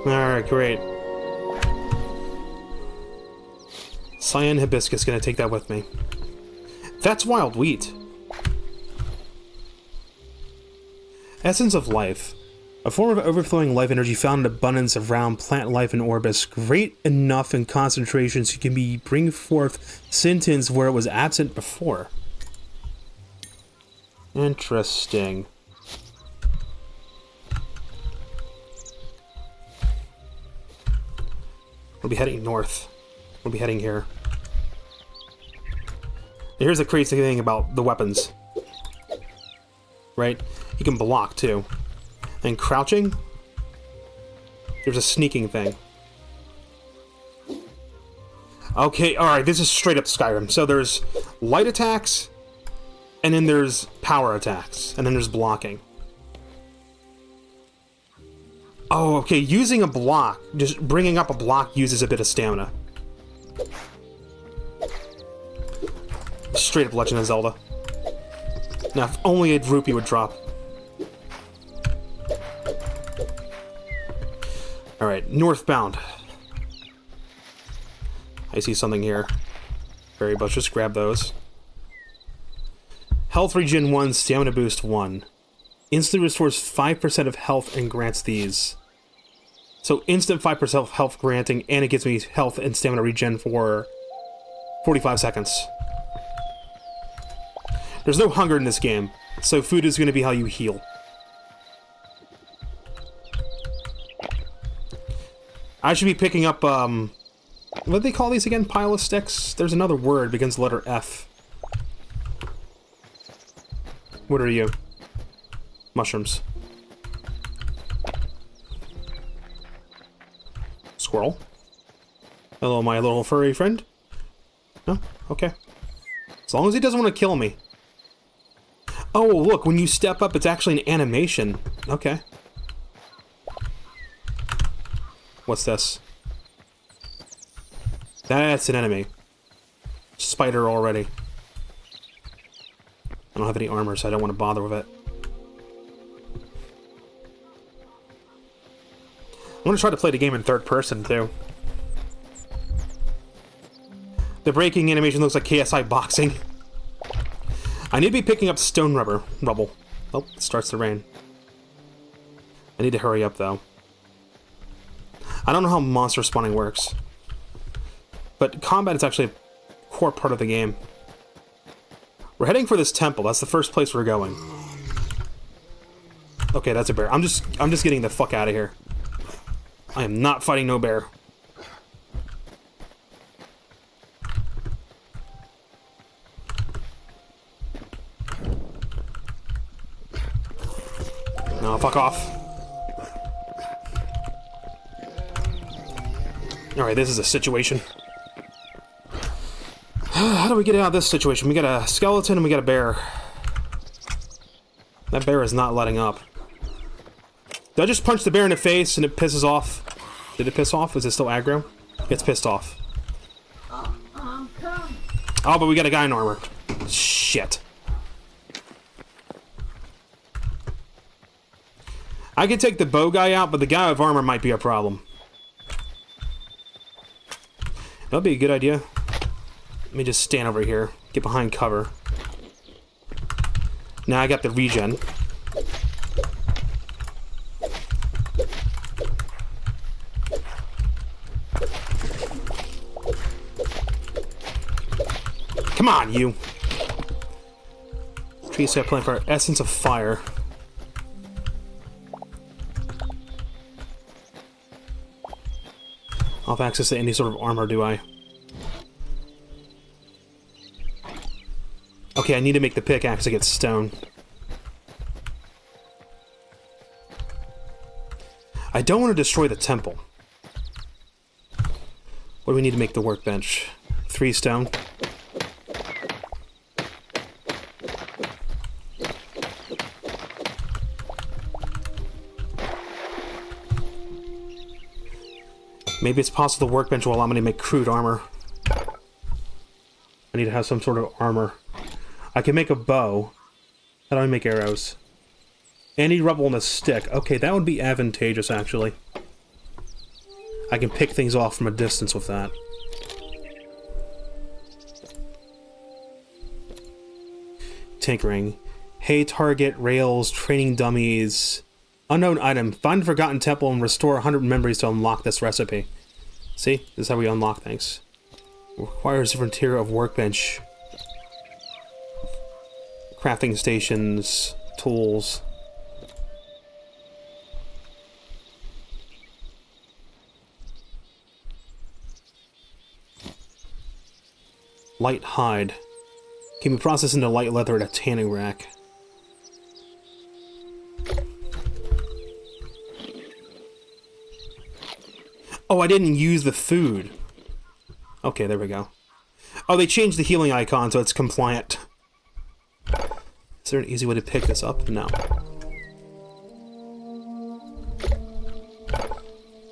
Alright, great. Cyan hibiscus, gonna take that with me. That's wild wheat. Essence of life. A form of overflowing life energy found in abundance around plant life in Orbis. Great enough in concentrations can bring forth sentience where it was absent before. Interesting. We'll be heading north. We'll be heading here. Here's the crazy thing about the weapons. Right? You can block, too. And crouching, there's a sneaking thing. Okay, alright, this is straight up Skyrim. So there's light attacks, and then there's power attacks, and then there's blocking. Oh, okay, using a block, just bringing up a block uses a bit of stamina. Straight up Legend of Zelda. Now, if only a rupee would drop. Alright, northbound. I see something here. Berry bushes, grab those. Health regen 1, stamina boost 1. Instantly restores 5% of health and grants these. So instant 5% of health granting, and it gives me health and stamina regen for 45 seconds. There's no hunger in this game, so food is going to be how you heal. I should be picking up, what do they call these again? Pile of sticks? There's another word, begins with the letter F. What are you? Mushrooms. Squirrel. Hello, my little furry friend. No? Okay. As long as he doesn't want to kill me. Oh, look, when you step up, it's actually an animation. Okay. What's this? That's an enemy. Spider already. I don't have any armor, so I don't want to bother with it. I want to try to play the game in third person, too. The breaking animation looks like KSI boxing. I need to be picking up stone rubble. Oh, it starts to rain. I need to hurry up, though. I don't know how monster spawning works. But combat is actually a core part of the game. We're heading for this temple. That's the first place we're going. Okay, that's a bear. I'm just getting the fuck out of here. I am not fighting no bear. No, fuck off. Alright, this is a situation. How do we get out of this situation? We got a skeleton and we got a bear. That bear is not letting up. Did I just punch the bear in the face and it pisses off? Did it piss off? Is it still aggro? It's pissed off. Oh, but we got a guy in armor. Shit. I could take the bow guy out, but the guy with armor might be a problem. That'd be a good idea. Let me just stand over here. Get behind cover. Now I got the regen. Come on, you. Tree sap plant fire. Essence of fire. I'll have access to any sort of armor, do I? Okay, I need to make the pickaxe to get stone. I don't want to destroy the temple. What do we need to make the workbench? 3 stone. Maybe it's possible the workbench will allow me to make crude armor. I need to have some sort of armor. I can make a bow. How do I make arrows? Any rubble on a stick. Okay, that would be advantageous, actually. I can pick things off from a distance with that. Tinkering. Hay target, rails, training dummies. Unknown item. Find a forgotten temple and restore 100 memories to unlock this recipe. See? This is how we unlock things. Requires different tier of workbench. Crafting stations. Tools. Light hide. Can be processed into light leather at a tanning rack. Oh, I didn't use the food. Okay, there we go. Oh, they changed the healing icon so it's compliant. Is there an easy way to pick this up? No.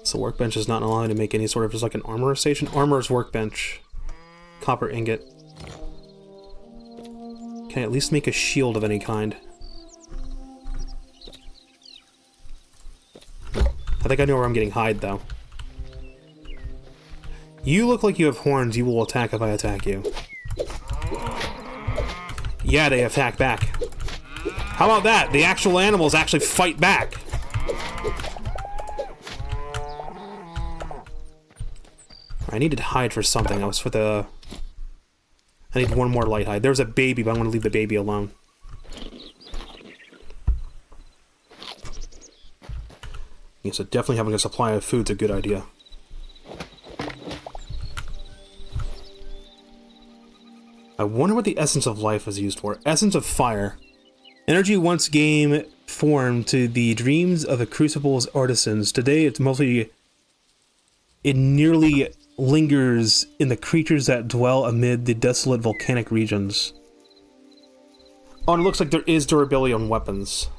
So workbench is not allowing to make any sort of just like an armor station. Armor's workbench. Copper ingot. Can I at least make a shield of any kind? I think I know where I'm getting hide, though. You look like you have horns. You will attack if I attack you. Yeah, they attack back. How about that? The actual animals actually fight back. I needed hide for something. I was for the... I need one more light hide. There's a baby, but I'm going to leave the baby alone. Yeah, so definitely having a supply of food's a good idea. I wonder what the essence of life is used for. Essence of fire. Energy once gave form to the dreams of the Crucible's artisans. Today it's mostly... It nearly lingers in the creatures that dwell amid the desolate volcanic regions. Oh, and it looks like there is durability on weapons.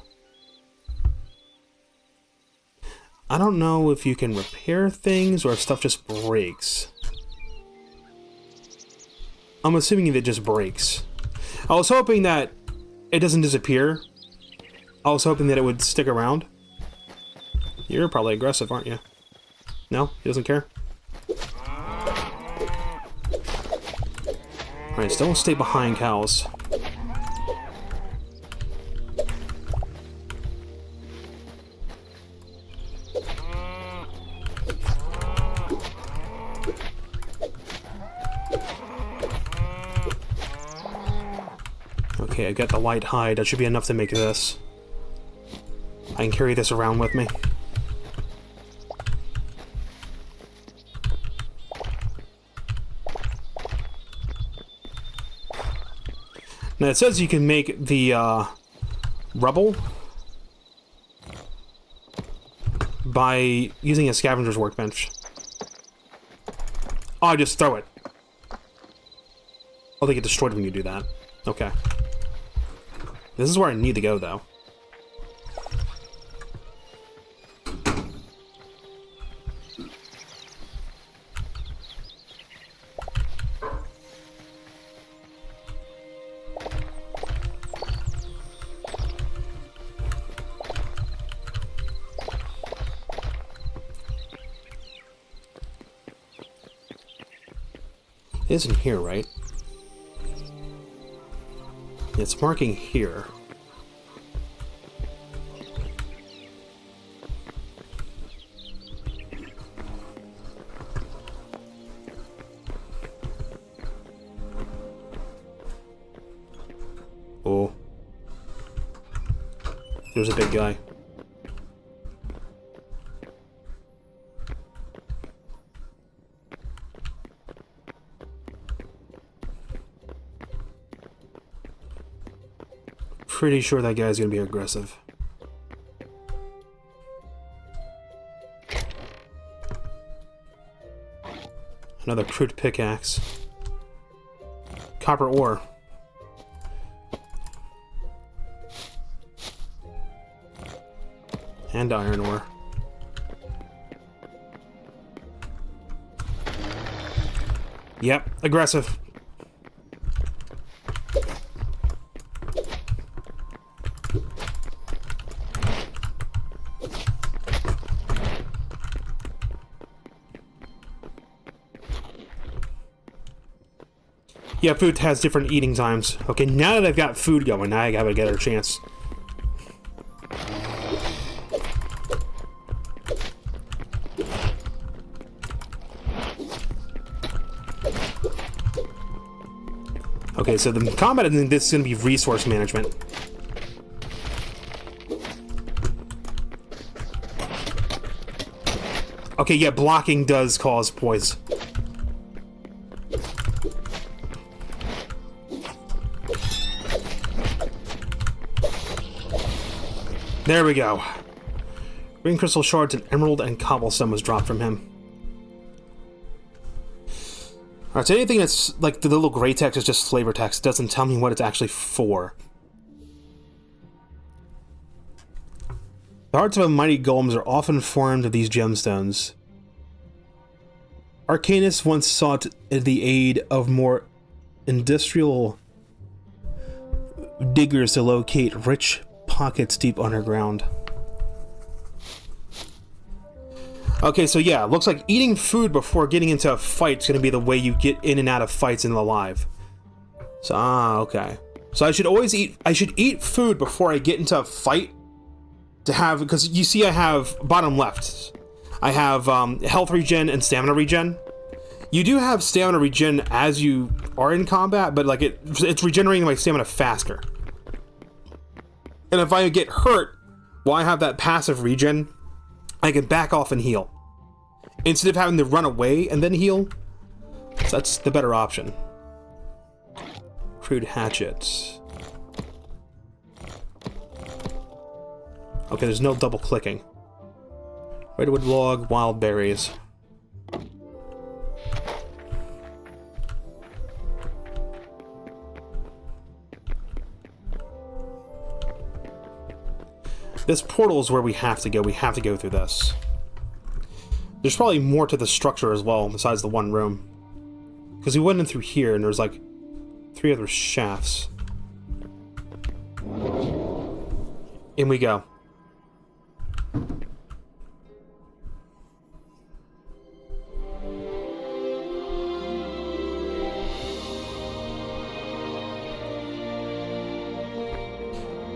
I don't know if you can repair things or if stuff just breaks. I'm assuming that it just breaks. I was hoping that it doesn't disappear. I was hoping that it would stick around. You're probably aggressive, aren't you? No? He doesn't care? Alright, so don't stay behind cows. Okay, I got the light hide. That should be enough to make this. I can carry this around with me. Now it says you can make the rubble by using a scavenger's workbench. Oh, I just throw it. Oh, they get destroyed when you do that. Okay. This is where I need to go, though. It isn't here, right? It's marking here. Oh. There's a big guy. Pretty sure that guy's gonna be aggressive. Another crude pickaxe. Copper ore. And iron ore. Yep, aggressive. Yeah, food has different eating times. Okay, now that I've got food going, now I have a better chance. Okay, so the combat in this is going to be resource management. Okay, yeah, blocking does cause poise. There we go. Green crystal shards and emerald and cobblestone was dropped from him. Alright, so anything that's like the little gray text is just flavor text. It doesn't tell me what it's actually for. The hearts of mighty golems are often formed of these gemstones. Arcanists once sought the aid of more industrial diggers to locate rich pockets deep underground. Okay, so yeah, looks like eating food before getting into a fight is going to be the way you get in and out of fights and alive. So, okay. So I should always eat food before I get into a fight to have, because you see I have, bottom left, I have health regen and stamina regen. You do have stamina regen as you are in combat, but like it's regenerating my stamina faster. And if I get hurt while I have that passive regen, I can back off and heal. Instead of having to run away and then heal. So that's the better option. Crude hatchets. Okay, there's no double clicking. Redwood log, wild berries. This portal is where we have to go. We have to go through this. There's probably more to the structure as well, besides the one room. Because we went in through here, and there's like 3 other shafts. In we go.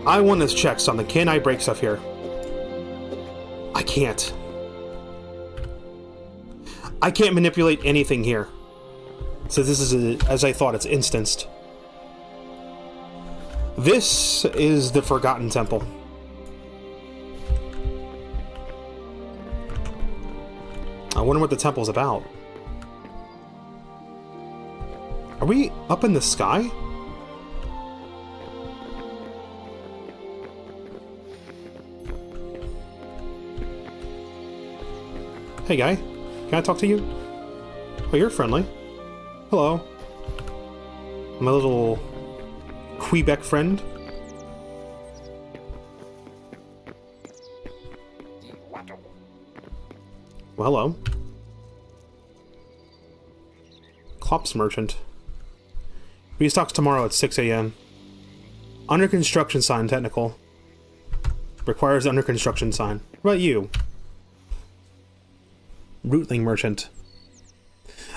I want to check something. Can I break stuff here? I can't. I can't manipulate anything here. So this is, as I thought, it's instanced. This is the Forgotten Temple. I wonder what the temple's about. Are we up in the sky? Hey guy, can I talk to you? Oh, you're friendly. Hello. My little Quebec friend. Well, hello. Klops merchant. Restocks tomorrow at 6 a.m. Under construction sign, technical. Requires under construction sign. What about you? Rootling merchant.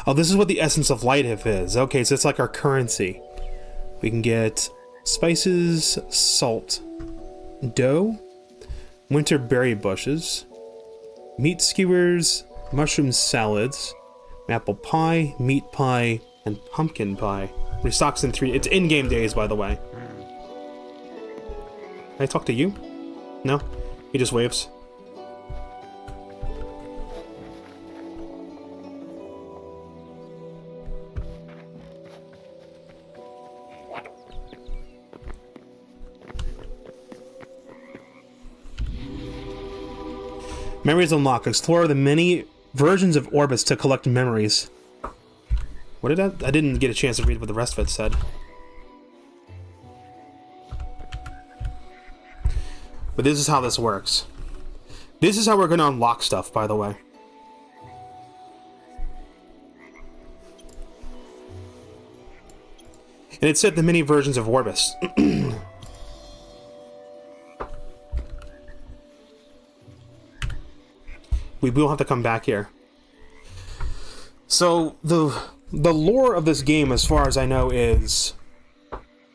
Oh, this is what the essence of light is. Okay, so it's like our currency. We can get spices, salt, dough, winter berry bushes, meat skewers, mushroom salads, apple pie, meat pie, and pumpkin pie. Restocks in 3. It's in-game days, by the way. Can I talk to you? No? He just waves. Memories unlocked. Explore the many versions of orbits to collect memories. What did I didn't get a chance to read what the rest of it said. But this is how this works. This is how we're going to unlock stuff, by the way. And it said the many versions of Orbis. We will have to come back here. So, the lore of this game, as far as I know, is...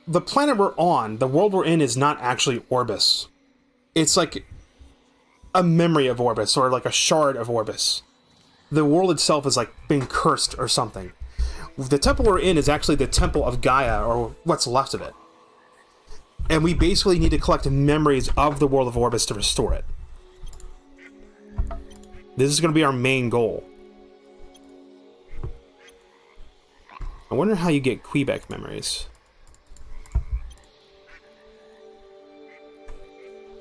the planet we're on, the world we're in, is not actually Orbis. It's like a memory of Orbis, or like a shard of Orbis. The world itself is like being cursed or something. The temple we're in is actually the temple of Gaia, or what's left of it. And we basically need to collect memories of the world of Orbis to restore it. This is going to be our main goal. I wonder how you get Quebec memories.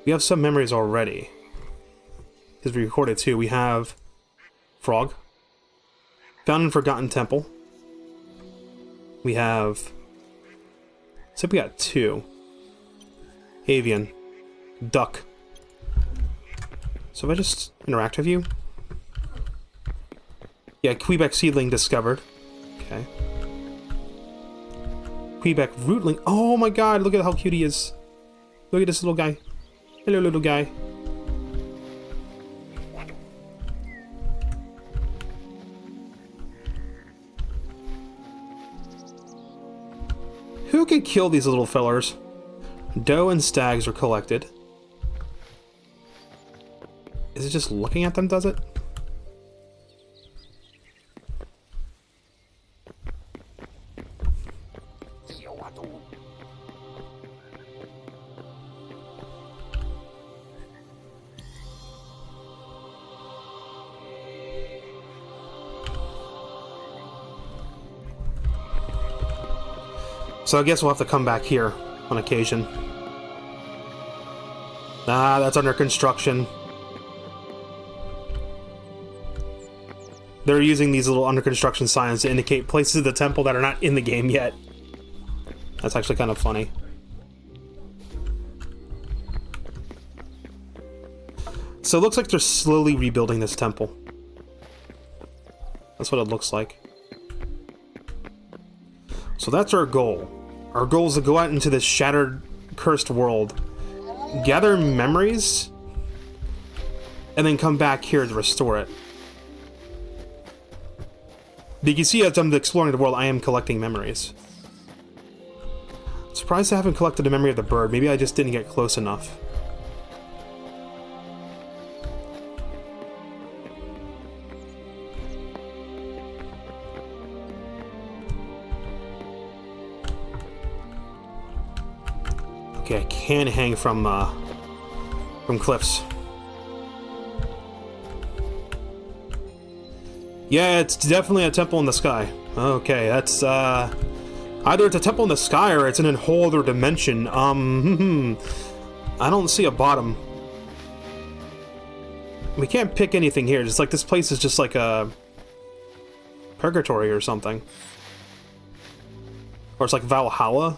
We have some memories already. Because we recorded two. We have Frog. Found and Forgotten Temple. We have... except we got two. Avian. Duck. So if I just interact with you... yeah, Quebec Seedling discovered. Okay. Quebec Rootling. Oh my god, look at how cute he is. Look at this little guy. Hello, little guy. Who can kill these little fellers? Doe and stags are collected. Is it just looking at them, does it? So I guess we'll have to come back here on occasion. Ah, that's under construction. They're using these little under construction signs to indicate places of the temple that are not in the game yet. That's actually kind of funny. So it looks like they're slowly rebuilding this temple. That's what it looks like. So that's our goal. Our goal is to go out into this shattered, cursed world, gather memories, and then come back here to restore it. You can see as I'm exploring the world, I am collecting memories. Surprised I haven't collected a memory of the bird. Maybe I just didn't get close enough. Okay, I can hang from cliffs. Yeah, it's definitely a temple in the sky. Okay, that's either it's a temple in the sky or it's in a whole other dimension. I don't see a bottom. We can't pick anything here. Just like this place is just like a purgatory or something, or it's like Valhalla.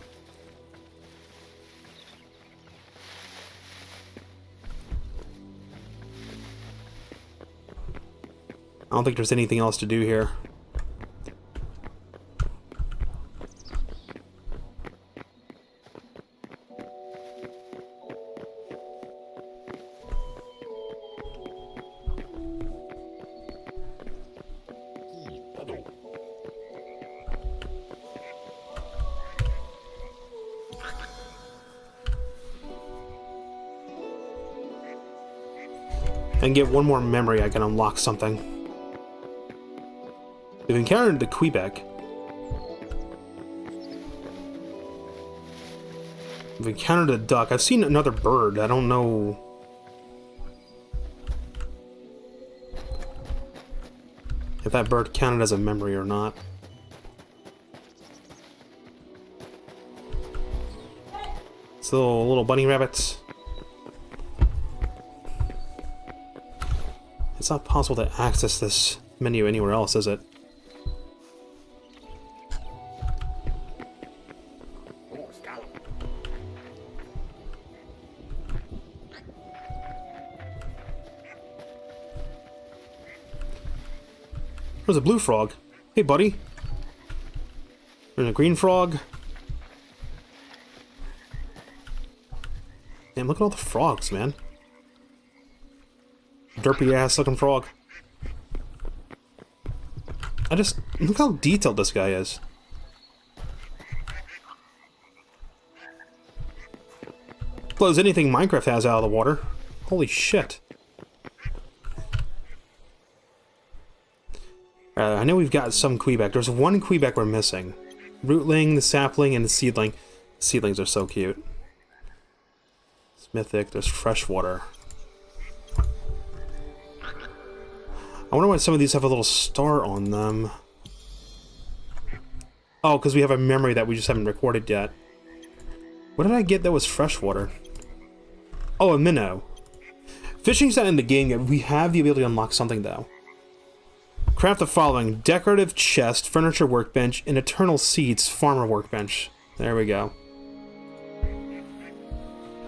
I don't think there's anything else to do here. And get one more memory, I can unlock something. We've encountered the Quebec. We've encountered a duck. I've seen another bird. I don't know If that bird counted as a memory or not. It's little bunny rabbits. It's not possible to access this menu anywhere else, is it? There's a blue frog. Hey, buddy. There's a green frog. Damn, look at all the frogs, man. Derpy ass looking frog. Look how detailed this guy is. Blows anything Minecraft has out of the water. Holy shit. I know we've got some Quebec. There's one Quebec we're missing. Rootling, the sapling, and the seedling. The seedlings are so cute. It's mythic. There's freshwater. I wonder why some of these have a little star on them. Oh, because we have a memory that we just haven't recorded yet. What did I get that was freshwater? Oh, a minnow. Fishing's not in the game yet. We have the ability to unlock something, though. Craft the following: decorative chest, furniture workbench, and eternal seeds, farmer workbench. There we go.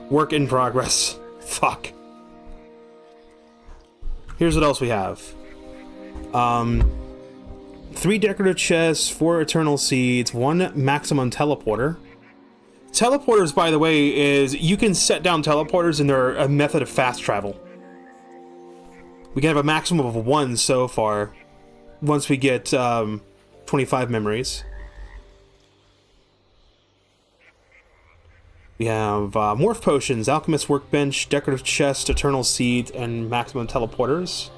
Work in progress. Fuck. Here's what else we have. 3 decorative chests, 4 eternal seeds, 1 maximum teleporter. Teleporters, by the way, is you can set down teleporters and they're a method of fast travel. We can have a maximum of 1 so far. Once we get 25 memories. We have morph potions, alchemist workbench, decorative chest, eternal seed, and maximum teleporters.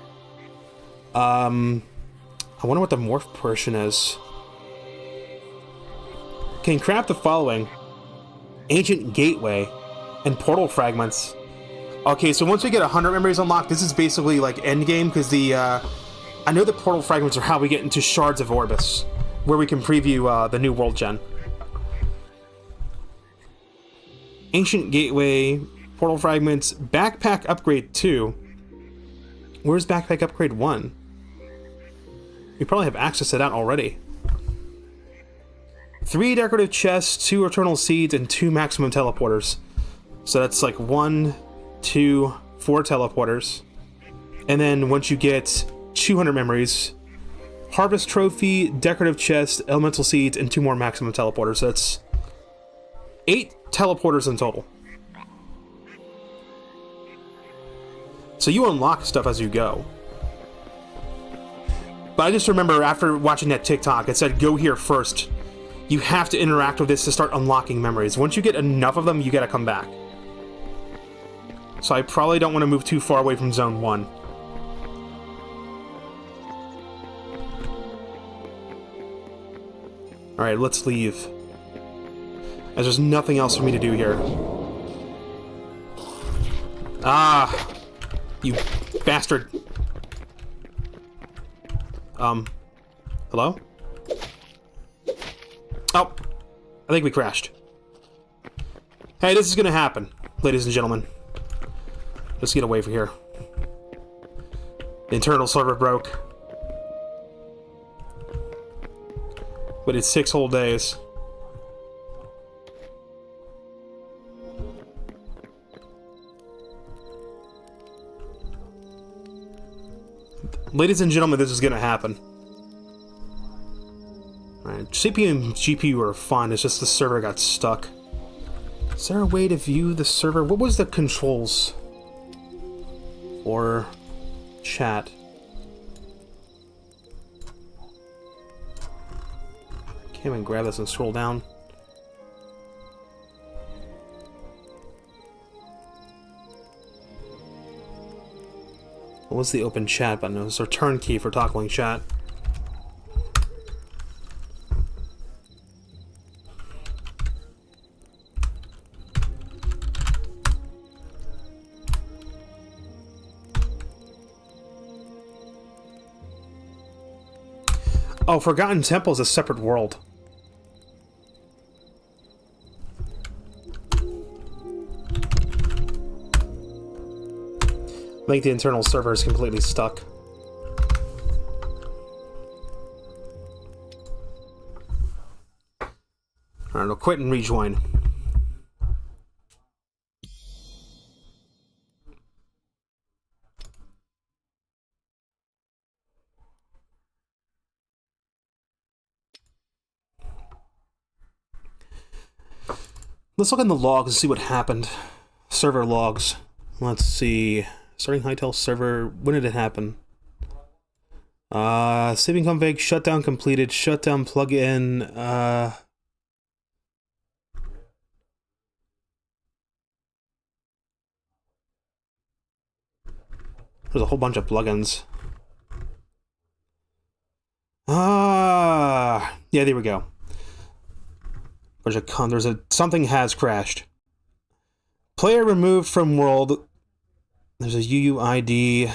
I wonder what the morph portion is. Can craft the following: ancient gateway and portal fragments. Okay, so once we get 100 memories unlocked, this is basically like endgame, because the I know the portal fragments are how we get into Shards of Orbis, where we can preview the new world gen. Ancient Gateway, portal fragments, backpack upgrade 2. Where's backpack upgrade 1? We probably have access to that already. 3 decorative chests, 2 eternal seeds, and 2 maximum teleporters. So that's like 1, 2, 4 teleporters. And then once you get 200 memories, harvest trophy, decorative chest, elemental seeds, and 2 more maximum teleporters. So that's 8 teleporters in total. So you unlock stuff as you go. But I just remember after watching that TikTok, it said go here first. You have to interact with this to start unlocking memories. Once you get enough of them, you gotta come back. So I probably don't want to move too far away from Zone 1. Alright, let's leave. As there's nothing else for me to do here. Ah! You bastard. Hello? Oh! I think we crashed. Hey, this is gonna happen, ladies and gentlemen. Let's get away from here. The internal server broke. But it's 6 whole days. Ladies and gentlemen, this is gonna happen. Alright, CPU and GPU are fine, it's just the server got stuck. Is there a way to view the server? What was the controls for chat? Can't even grab this and scroll down. What was the open chat button? It was a return key for toggling chat. Oh, Forgotten Temple is a separate world. I think the internal server is completely stuck. Alright, we'll quit and rejoin. Let's look in the logs and see what happened. Server logs. Let's see. Starting Hytale server. When did it happen? Saving config, shutdown completed, shutdown plugin, there's a whole bunch of plugins. Yeah, there we go. Something has crashed. Player removed from world. There's a UUID.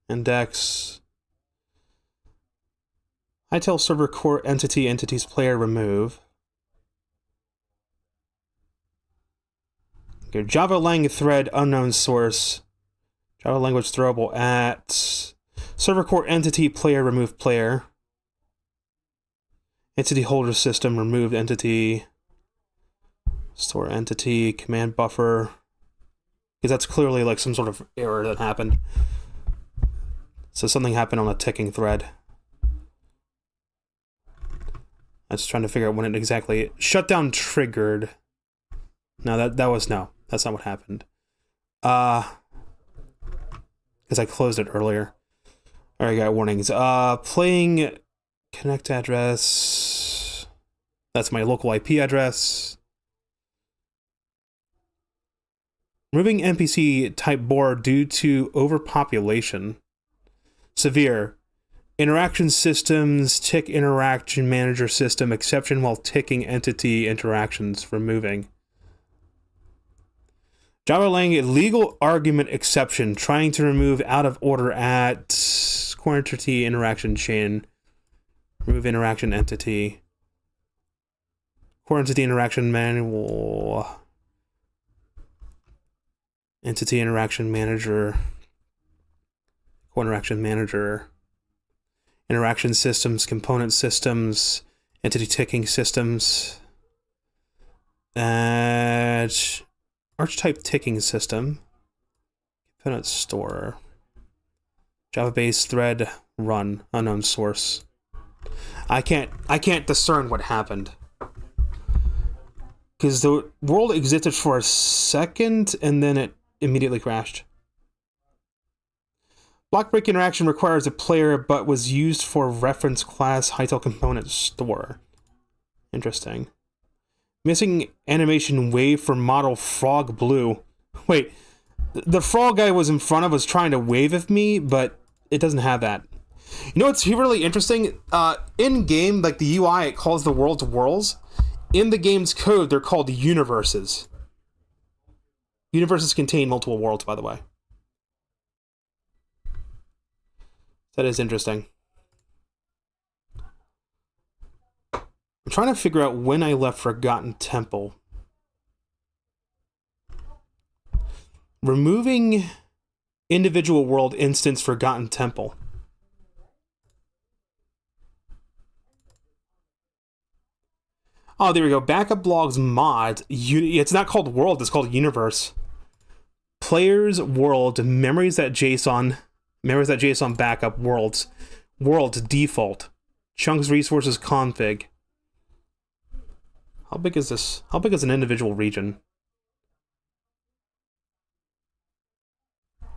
Index. Hytale server core entities player remove. Okay, Java lang thread unknown source. Java language throwable at server core entity player remove player. Entity holder system removed entity. Store entity command buffer. Because that's clearly like some sort of error that happened. So something happened on a ticking thread. I was trying to figure out when it exactly... Shutdown triggered. No, that's not what happened. Because I closed it earlier. Alright, got warnings. Playing connect address. That's my local IP address. Removing NPC type board due to overpopulation. Severe. Interaction systems, tick interaction manager system, exception while ticking entity interactions, removing. Java lang legal argument exception, trying to remove out of order at core entity interaction chain. Remove interaction entity. Core entity interaction manual. Entity interaction manager. Core interaction manager. Interaction systems, component systems, entity ticking systems. Archetype ticking system. Component store. Java-based thread run, unknown source. I can't discern what happened. Because the world existed for a second and then it immediately crashed. Block break interaction requires a player, but was used for reference class Hytale component store. Interesting. Missing animation wave for model frog blue. Wait, the frog guy was in front of us trying to wave at me, but it doesn't have that. You know what's really interesting? In game, like the UI, it calls the worlds worlds. In the game's code, they're called universes. Universes contain multiple worlds, by the way. That is interesting. I'm trying to figure out when I left Forgotten Temple. Removing individual world instance Forgotten Temple. Oh, there we go. Backup logs mod. It's not called world, it's called universe. Players world memories.json. Memories.json backup worlds. Worlds default. Chunks resources config. How big is this? How big is an individual region?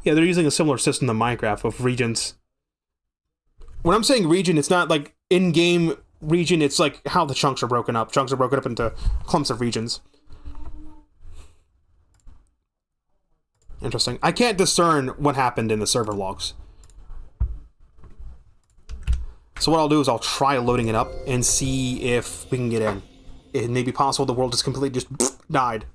Yeah, they're using a similar system to Minecraft of regions. When I'm saying region, it's not like in-game region, it's like how the chunks are broken up. Chunks are broken up into clumps of regions. Interesting. I can't discern what happened in the server logs. So what I'll do is I'll try loading it up and see if we can get in. It may be possible the world just completely just died.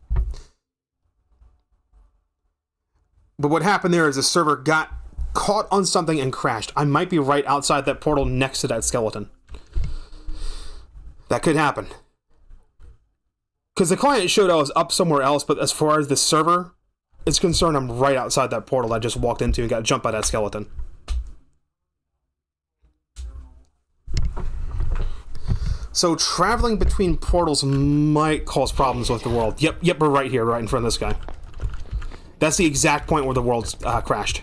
But what happened there is the server got caught on something and crashed. I might be right outside that portal next to that skeleton. That could happen. Because the client showed I was up somewhere else, but as far as the server is concerned, I'm right outside that portal I just walked into and got jumped by that skeleton. So traveling between portals might cause problems with the world. Yep, we're right here, right in front of this guy. That's the exact point where the world's crashed.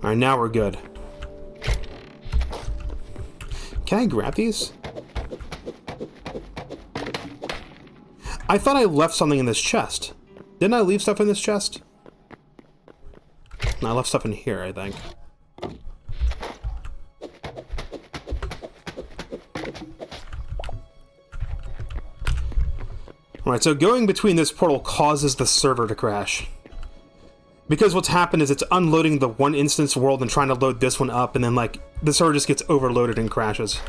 Alright, now we're good. Can I grab these? I thought I left something in this chest. Didn't I leave stuff in this chest? No, I left stuff in here, I think. Alright, so going between this portal causes the server to crash. Because what's happened is it's unloading the one instance world and trying to load this one up, and then, like, the server just gets overloaded and crashes.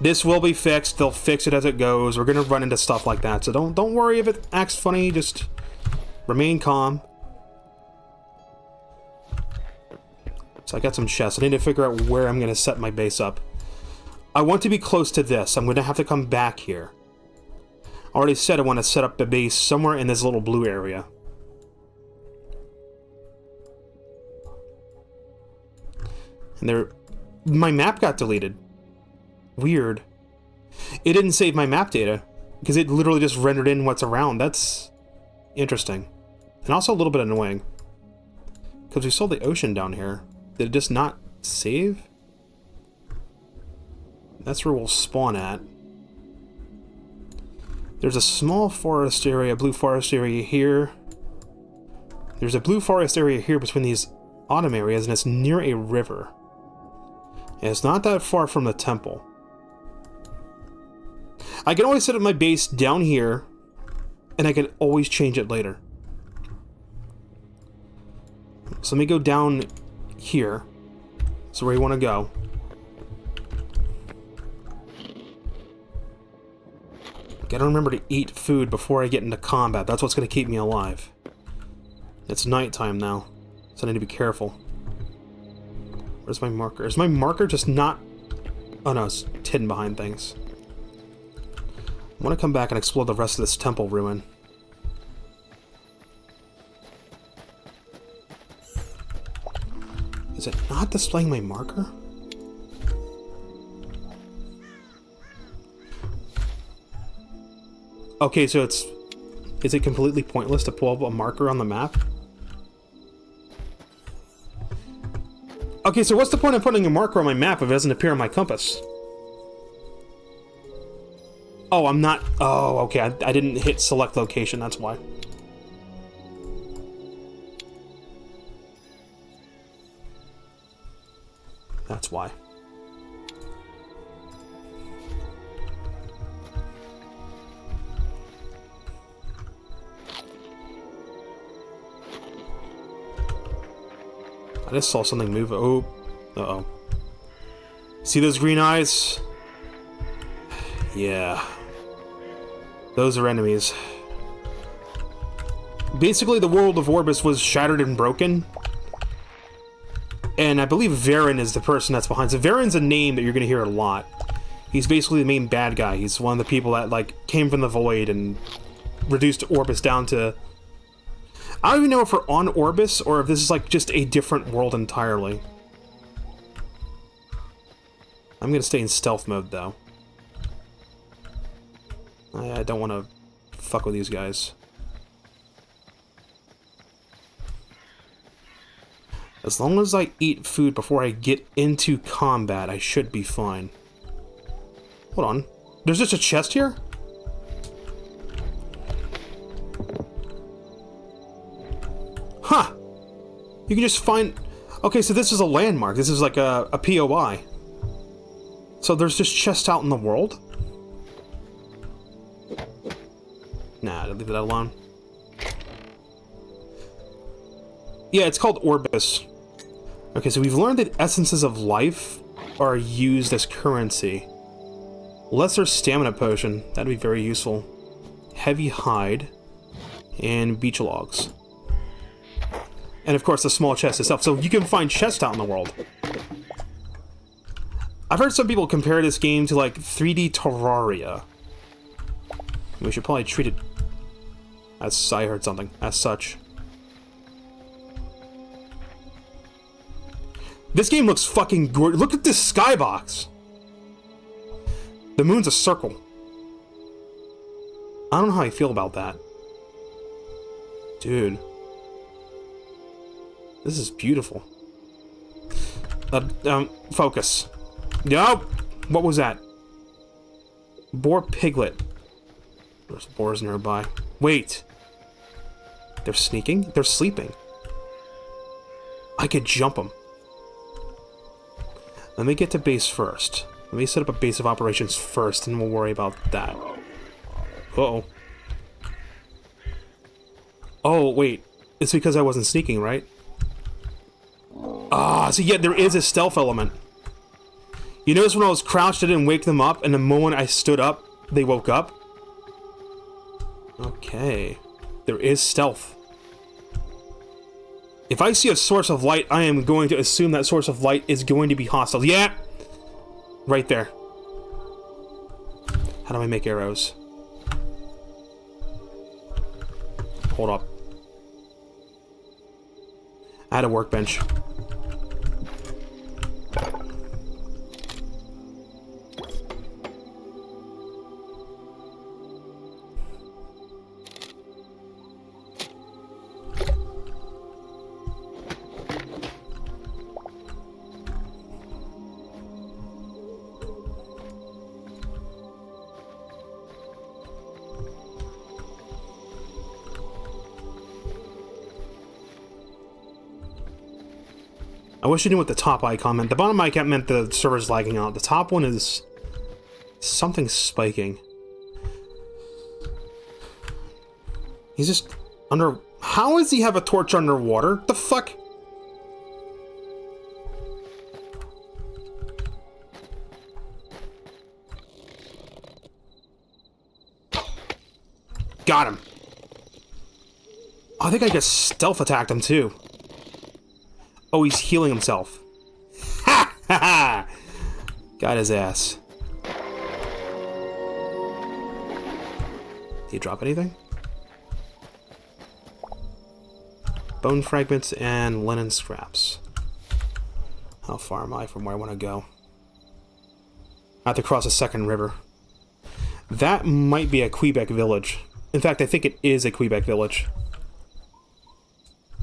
This will be fixed. They'll fix it as it goes. We're gonna run into stuff like that, so don't worry if it acts funny. Just remain calm. So I got some chests. I need to figure out where I'm gonna set my base up. I want to be close to this. I'm gonna have to come back here. I already said I want to set up the base somewhere in this little blue area. And there, my map got deleted. Weird. It didn't save my map data, because it literally just rendered in what's around. That's interesting. And also a little bit annoying. Because we saw the ocean down here. Did it just not save? That's where we'll spawn at. There's a small forest area, blue forest area here. There's a blue forest area here between these autumn areas, and it's near a river. And it's not that far from the temple. I can always set up my base down here, and I can always change it later. So let me go down here. That's where you want to go. Gotta remember to eat food before I get into combat. That's what's gonna keep me alive. It's nighttime now, so I need to be careful. Where's my marker? Is my marker just not... Oh no, it's hidden behind things. I want to come back and explore the rest of this temple ruin. Is it not displaying my marker? Okay, so it's... Is it completely pointless to pull up a marker on the map? Okay, so what's the point of putting a marker on my map if it doesn't appear on my compass? Oh, I'm not... Oh, okay, I didn't hit select location, that's why. That's why. I just saw something move. Oh. Uh-oh. See those green eyes? Yeah. Those are enemies. Basically, the world of Orbis was shattered and broken. And I believe Varen is the person that's behind. So Varen's a name that you're going to hear a lot. He's basically the main bad guy. He's one of the people that, like, came from the void and reduced Orbis down to... I don't even know if we're on Orbis or if this is, like, just a different world entirely. I'm going to stay in stealth mode, though. I don't want to fuck with these guys. As long as I eat food before I get into combat, I should be fine. Hold on. There's just a chest here? Huh! You can just find... Okay, so this is a landmark. This is like a POI. So there's just chests out in the world? Nah, leave that alone. Yeah, it's called Orbis. Okay, so we've learned that essences of life are used as currency. Lesser stamina potion, that'd be very useful. Heavy hide, and beach logs. And of course the small chest itself, so you can find chests out in the world. I've heard some people compare this game to like 3D Terraria. We should probably treat it as, I heard something, as such. This game looks fucking gorgeous. Look at this skybox. The moon's a circle. I don't know how I feel about that. Dude. This is beautiful. Focus. Nope! What was that? Boar piglet. There's boars nearby. Wait. They're sneaking? They're sleeping. I could jump them. Let me get to base first. Let me set up a base of operations first, and we'll worry about that. Uh-oh. Oh, wait. It's because I wasn't sneaking, right? Ah, so yeah, there is a stealth element. You notice when I was crouched, I didn't wake them up, and the moment I stood up, they woke up? Okay. There is stealth. If I see a source of light, I am going to assume that source of light is going to be hostile. Yeah! Right there. How do I make arrows? Hold up. I had a workbench. I wish I knew what the top icon meant. The bottom icon meant the server's lagging out. The top one is something spiking. He's just under... How does he have a torch underwater? The fuck? Got him. I think I just stealth attacked him too. Oh, he's healing himself. Ha! Ha ha! Got his ass. Did he drop anything? Bone fragments and linen scraps. How far am I from where I want to go? I have to cross a second river. That might be a Quebec village. In fact, I think it is a Quebec village.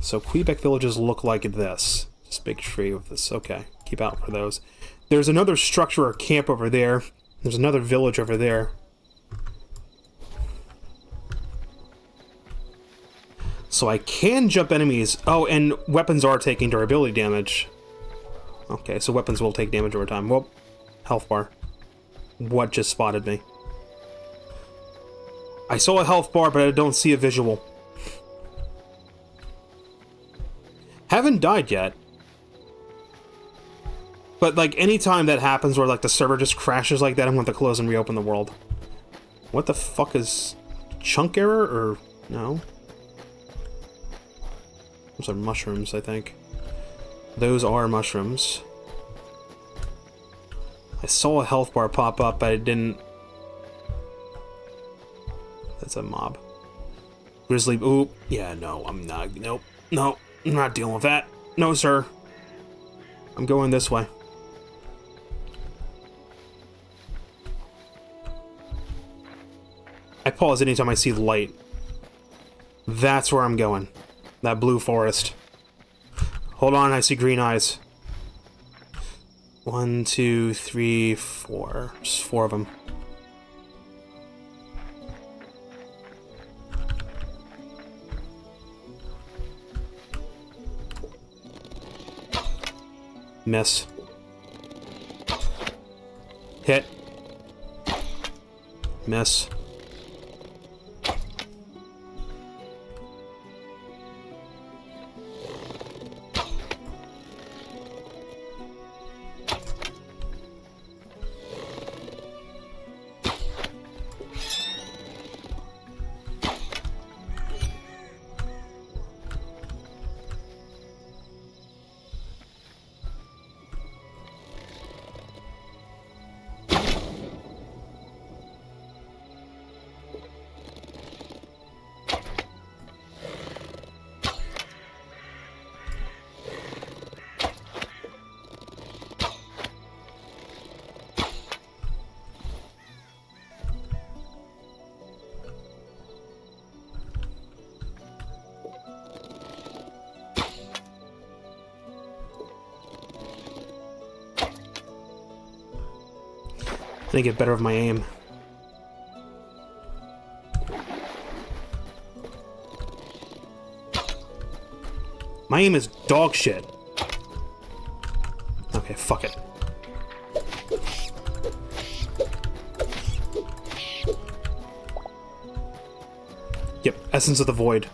So Quebec villages look like this. This big tree with this. Okay, keep out for those. There's another structure or camp over there. There's another village over there. So I can jump enemies. Oh, and weapons are taking durability damage. Okay, so weapons will take damage over time. Well, health bar. What just spotted me? I saw a health bar, but I don't see a visual. Haven't died yet. But, like, anytime that happens where, like, the server just crashes like that, I'm going to close and reopen the world. What the fuck is... Chunk error, or... No? Those are mushrooms, I think. Those are mushrooms. I saw a health bar pop up, but it didn't... That's a mob. Grizzly... Ooh. Yeah, no, I'm not... Nope. No. I'm not dealing with that. No, sir. I'm going this way. I pause anytime I see light. That's where I'm going. That blue forest. Hold on, I see green eyes. 1, 2, 3, 4. Just 4 of them. Miss. Hit. Miss. I need to get better with my aim. My aim is dog shit. Okay, fuck it. Yep, Essence of the Void.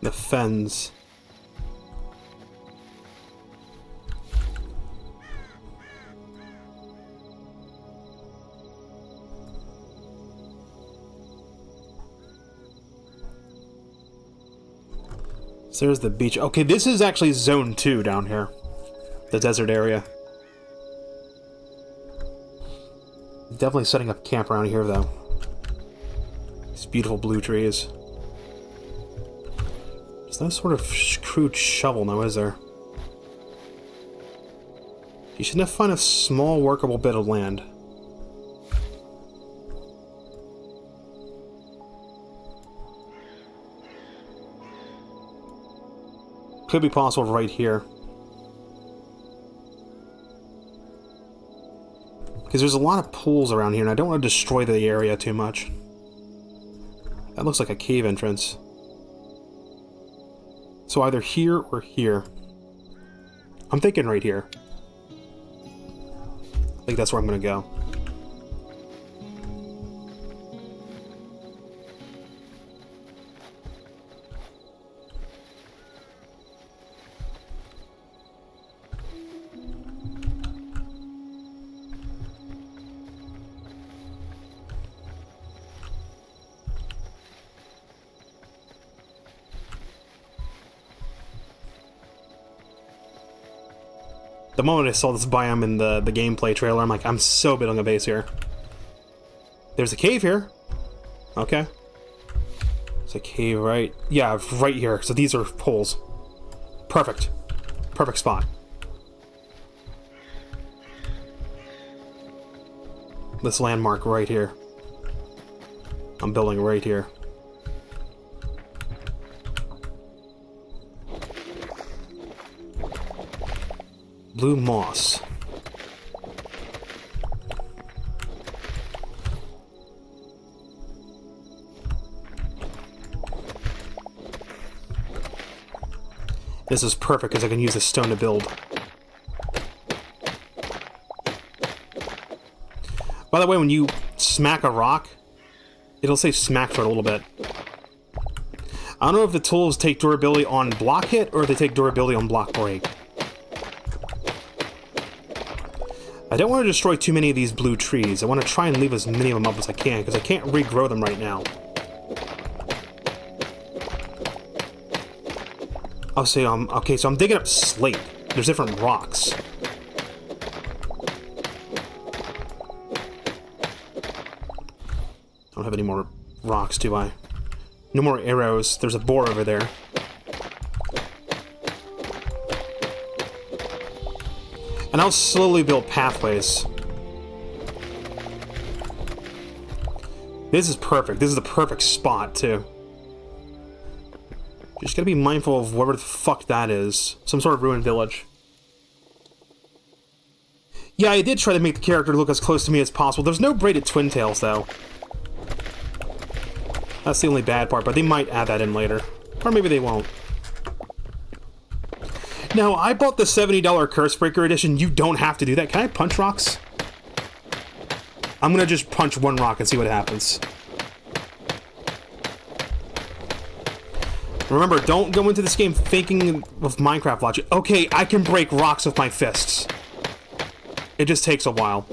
The fens. So there's the beach. Okay, this is actually zone 2 down here. The desert area. Definitely setting up camp around here, though. These beautiful blue trees. There's no sort of crude shovel now, is there? You should have found a small workable bit of land. Could be possible right here. Because there's a lot of pools around here, and I don't want to destroy the area too much. That looks like a cave entrance. So either here or here. I'm thinking right here. I think that's where I'm going to go. The moment I saw this biome in the gameplay trailer, I'm like, I'm so building a base here. There's a cave here. Okay. There's a cave right... Yeah, right here. So these are holes. Perfect. Perfect spot. This landmark right here. I'm building right here. Blue moss. This is perfect because I can use this stone to build. By the way, when you smack a rock, it'll say smack for a little bit. I don't know if the tools take durability on block hit or if they take durability on block break. I don't want to destroy too many of these blue trees. I want to try and leave as many of them up as I can, because I can't regrow them right now. I'll say, okay, so I'm digging up slate. There's different rocks. I don't have any more rocks, do I? No more arrows. There's a boar over there. And I'll slowly build pathways. This is perfect. This is the perfect spot, too. Just gotta be mindful of whatever the fuck that is. Some sort of ruined village. Yeah, I did try to make the character look as close to me as possible. There's no braided twin tails, though. That's the only bad part, but they might add that in later. Or maybe they won't. No, I bought the $70 Curse Breaker edition. You don't have to do that. Can I punch rocks? I'm gonna just punch one rock and see what happens. Remember, don't go into this game thinking of Minecraft logic. Okay, I can break rocks with my fists. It just takes a while.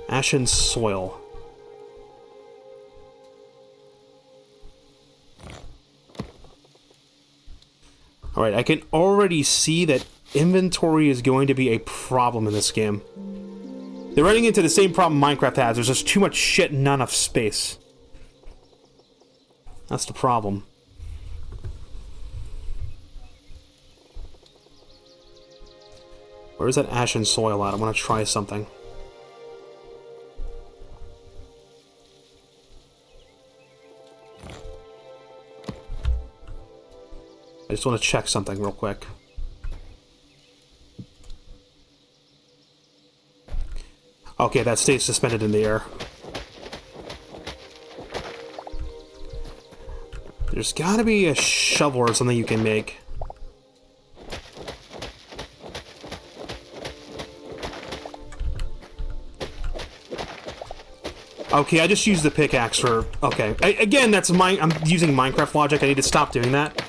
Ashen soil. Alright, I can already see that inventory is going to be a problem in this game. They're running into the same problem Minecraft has. There's just too much shit and not enough space. That's the problem. Where's that ashen soil at? I want to try something. I just want to check something real quick. Okay, that stays suspended in the air. There's gotta be a shovel or something you can make. Okay, I just used the pickaxe for... Okay. Again, that's I'm using Minecraft logic. I need to stop doing that.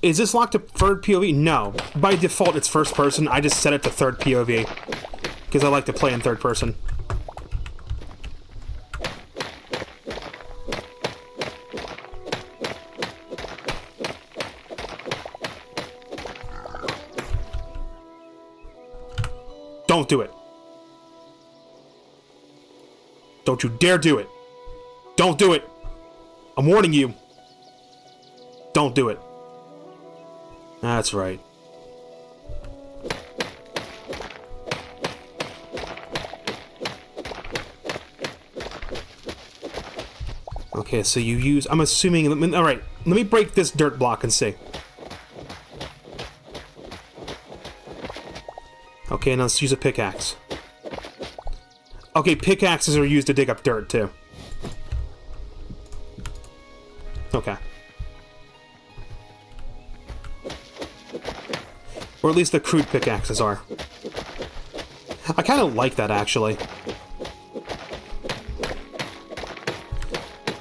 Is this locked to third POV? No. By default, it's first person. I just set it to third POV. Because I like to play in third person. Don't do it. Don't you dare do it. Don't do it. I'm warning you. Don't do it. That's right. Okay, so you use... I'm assuming... Alright, let me break this dirt block and see. Okay, now let's use a pickaxe. Okay, pickaxes are used to dig up dirt, too. Okay. Or at least the crude pickaxes are. I kind of like that, actually.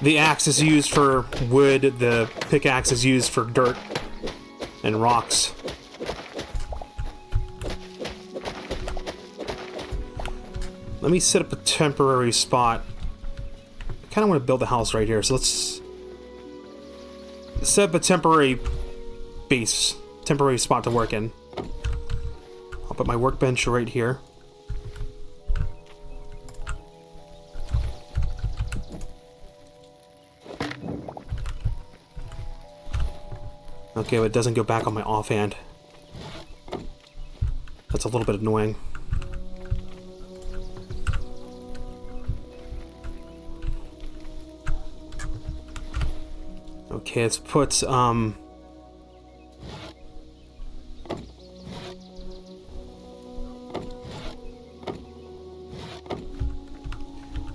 The axe is used for wood, the pickaxe is used for dirt and rocks. Let me set up a temporary spot. I kind of want to build a house right here, so let's set up a temporary base, temporary spot to work in. I'll put my workbench right here. Okay, but it doesn't go back on my offhand. That's a little bit annoying. Okay, let's put,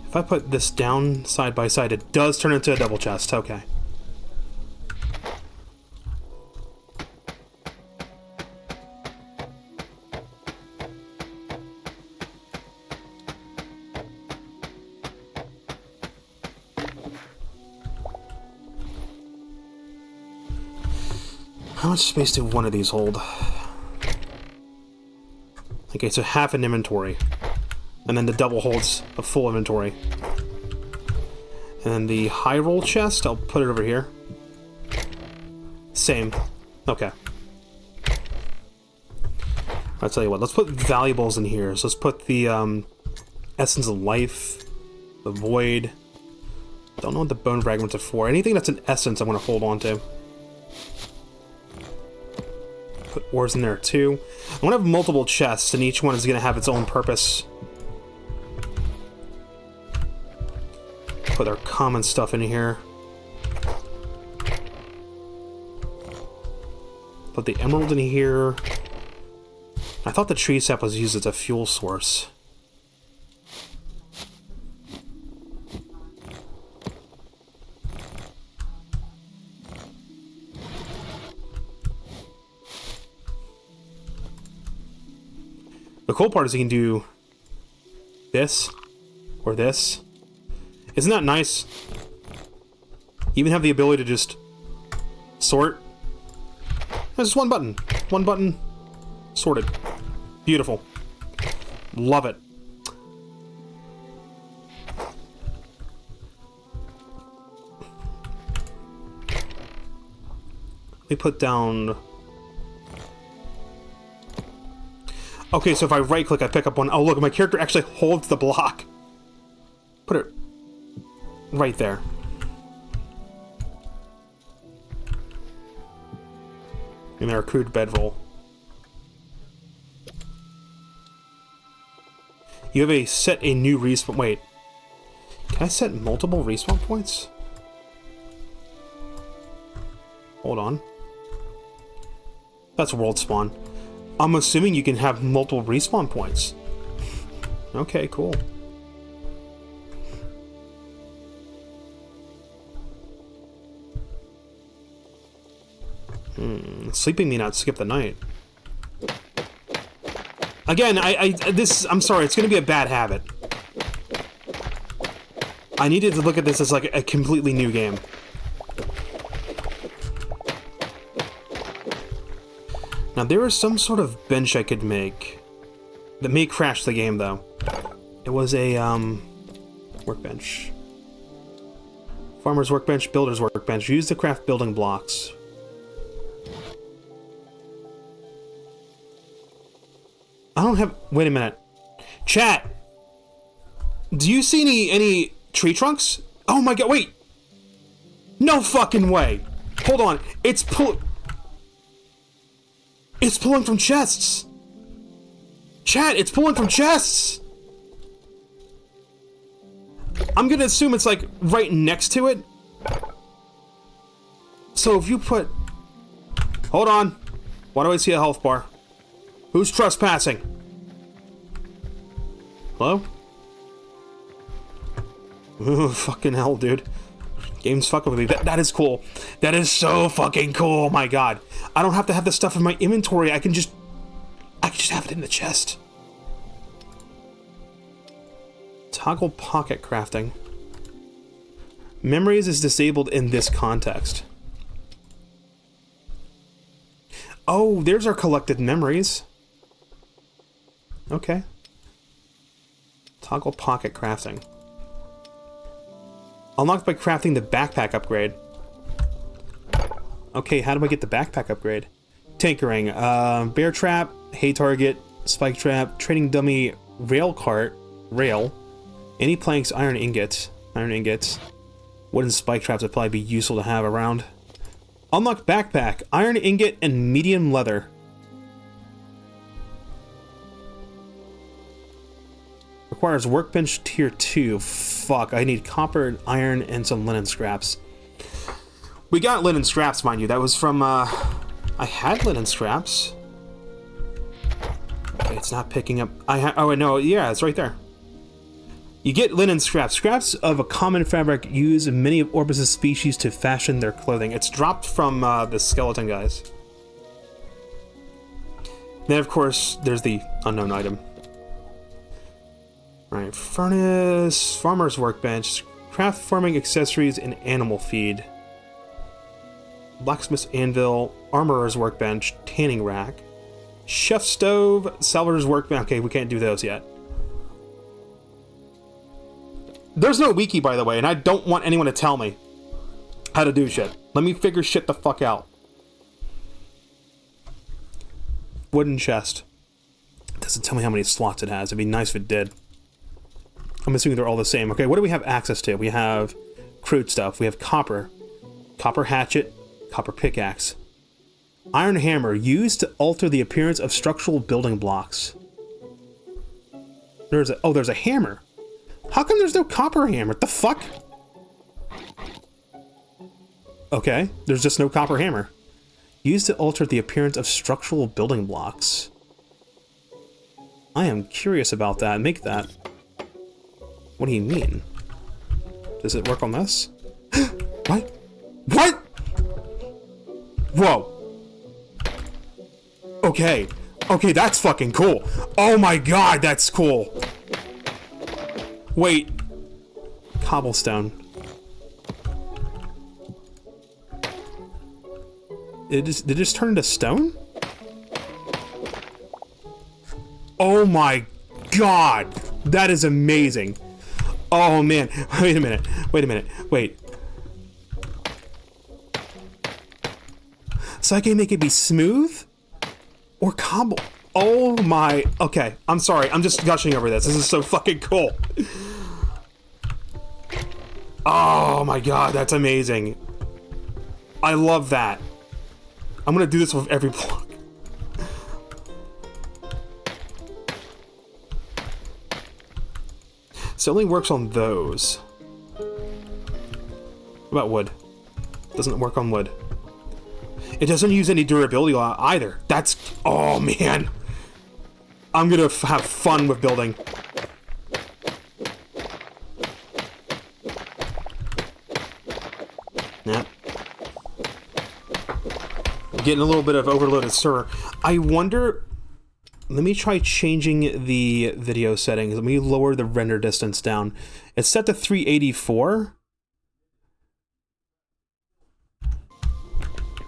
If I put this down side by side, it does turn into a double chest. Okay. How much space do one of these hold? Okay, so half an inventory. And then the double holds a full inventory. And then the high roll chest, I'll put it over here. Same. Okay. I'll tell you what, let's put valuables in here. So let's put the Essence of Life, the Void. Don't know what the Bone Fragments are for. Anything that's an essence I'm going to hold on to. Put ores in there too. I want to have multiple chests, and each one is going to have its own purpose. Put our common stuff in here. Put the emerald in here. I thought the tree sap was used as a fuel source. The cool part is you can do this or this. Isn't that nice? You even have the ability to just sort. There's just one button. One button. Sorted. Beautiful. Love it. Let me put down... Okay, so if I right-click, I pick up one. Oh, look, my character actually holds the block. Put it right there. In our crude bedroll. You have set a new respawn... Wait. Can I set multiple respawn points? Hold on. That's world spawn. I'm assuming you can have multiple respawn points. Okay, cool. Sleeping may not skip the night. Again, I'm sorry, it's gonna be a bad habit. I needed to look at this as like a completely new game. Now there is some sort of bench I could make that may crash the game though. It was a workbench. Farmer's workbench, builder's workbench. Use to craft building blocks. I don't have... Wait a minute. Chat! Do you see any tree trunks? Oh my god, wait! No fucking way! Hold on. It's pulling from chests! Chat, it's pulling from chests! I'm gonna assume it's like right next to it. So if you put... Hold on. Why do I see a health bar? Who's trespassing? Hello? Ooh, fucking hell, dude. Game's fucking with me. That is cool. That is so fucking cool. Oh my god. I don't have to have this stuff in my inventory. I can just have it in the chest. Toggle pocket crafting. Memories is disabled in this context. Oh, there's our collected memories. Okay. Toggle pocket crafting. Unlocked by crafting the backpack upgrade. Okay, how do I get the backpack upgrade? Tinkering. Bear trap, hay target, spike trap, trading dummy, rail cart, rail. Any planks, iron ingots. Wooden spike traps would probably be useful to have around. Unlock backpack, iron ingot, and medium leather. Requires workbench tier 2. Fuck, I need copper, iron, and some linen scraps. We got linen scraps, mind you. That was from, I had linen scraps. Okay, it's not picking up. Oh, no, yeah, it's right there. You get linen scraps. Scraps of a common fabric used in many of Orbis' species to fashion their clothing. It's dropped from the skeleton guys. Then, of course, there's the unknown item. Alright, furnace, farmer's workbench, craft farming accessories, and animal feed. Blacksmith's anvil, armorer's workbench, tanning rack, chef stove, salvager's workbench. Okay, we can't do those yet. There's no wiki, by the way, and I don't want anyone to tell me how to do shit. Let me figure shit the fuck out. Wooden chest. Doesn't tell me how many slots it has. It'd be nice if it did. I'm assuming they're all the same. Okay, what do we have access to? We have crude stuff. We have copper. Copper hatchet. Copper pickaxe. Iron hammer, used to alter the appearance of structural building blocks. There's a hammer. How come there's no copper hammer? What the fuck? Okay, there's just no copper hammer. Used to alter the appearance of structural building blocks. I am curious about that. Make that. What do you mean? Does it work on this? What? What? Whoa. Okay. Okay, that's fucking cool. Oh my god, that's cool. Wait. Cobblestone. Did it just turn into stone? Oh my god. That is amazing. Oh man. Wait a minute. Wait a minute. Wait. So I can make it be smooth? Or cobble? Oh my... Okay, I'm sorry. I'm just gushing over this. This is so fucking cool. Oh my god, that's amazing. I love that. I'm gonna do this with every block. So it only works on those. What about wood? Doesn't work on wood. It doesn't use any durability either. That's... Oh, man. I'm gonna have fun with building. Yeah. Getting a little bit of overloaded server. I wonder... Let me try changing the video settings. Let me lower the render distance down. It's set to 384.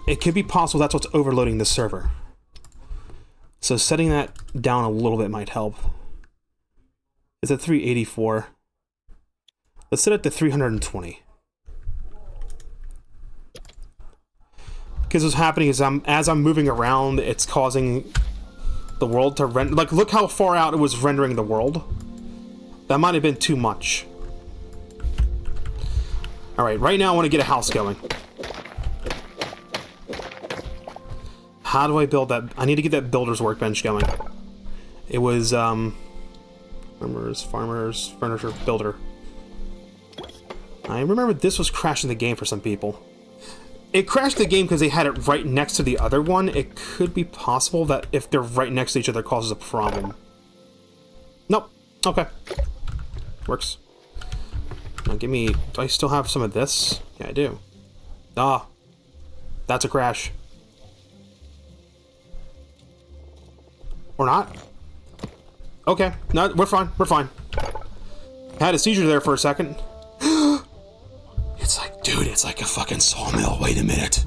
It could be possible that's what's overloading the server. So setting that down a little bit might help. It's at 384. Let's set it to 320. Because what's happening is as I'm moving around, it's causing the world to render. Like, look how far out it was rendering the world. That might have been too much. Alright, right now I want to get a house going. How do I build that? I need to get that builder's workbench going. It was, farmers, furniture, builder. I remember this was crashing the game for some people. It crashed the game because they had it right next to the other one. It could be possible that if they're right next to each other, it causes a problem. Nope. Okay. Works. Now give me... Do I still have some of this? Yeah, I do. Ah. That's a crash. Or not? Okay. No, we're fine. We're fine. I had a seizure there for a second. It's like, dude, it's like a fucking sawmill. Wait a minute.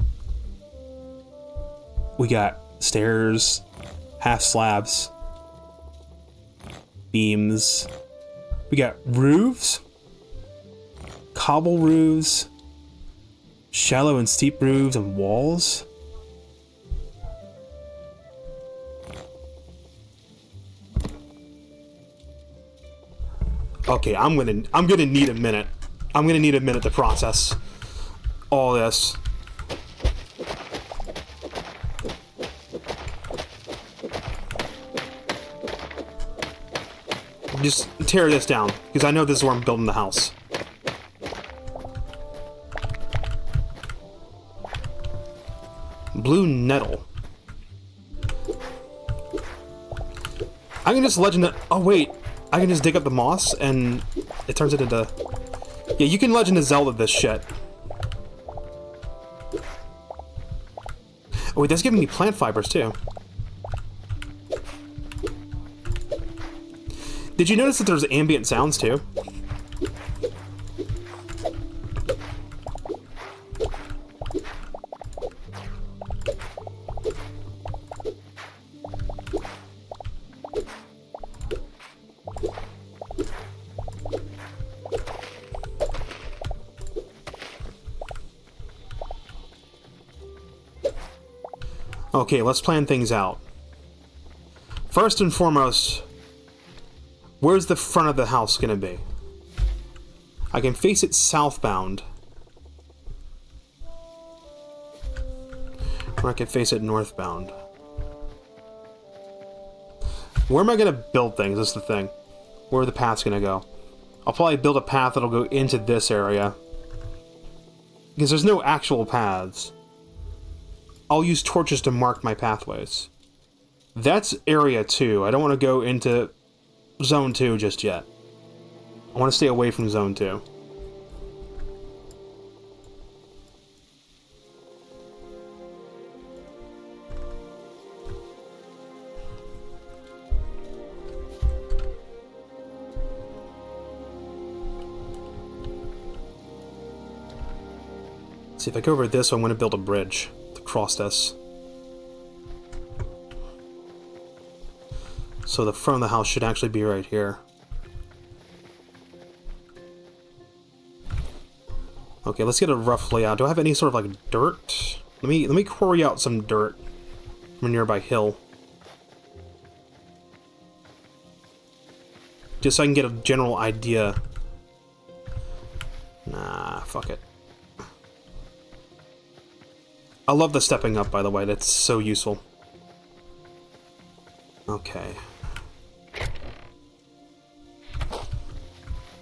We got stairs, half slabs, beams. We got roofs, cobble roofs, shallow and steep roofs, and walls. Okay, I'm gonna need a minute. I'm gonna need a minute to process all this. Just tear this down, because I know this is where I'm building the house. Blue nettle. I can just legend it. Oh wait, I can just dig up the moss and it turns it into... Yeah, you can Legend of Zelda this shit. Oh wait, that's giving me plant fibers too. Did you notice that there's ambient sounds too? Okay, let's plan things out. First and foremost, where's the front of the house gonna be? I can face it southbound. Or I can face it northbound. Where am I gonna build things? That's the thing. Where are the paths gonna go? I'll probably build a path that'll go into this area. Because there's no actual paths. I'll use torches to mark my pathways. That's area 2. I don't want to go into zone 2 just yet. I want to stay away from zone 2. See, if I go over this, I'm going to build a bridge to cross this. So the front of the house should actually be right here. Okay, let's get a rough layout. Do I have any sort of like dirt? Let me quarry out some dirt from a nearby hill. Just so I can get a general idea. Nah, fuck it. I love the stepping up, by the way. That's so useful. Okay.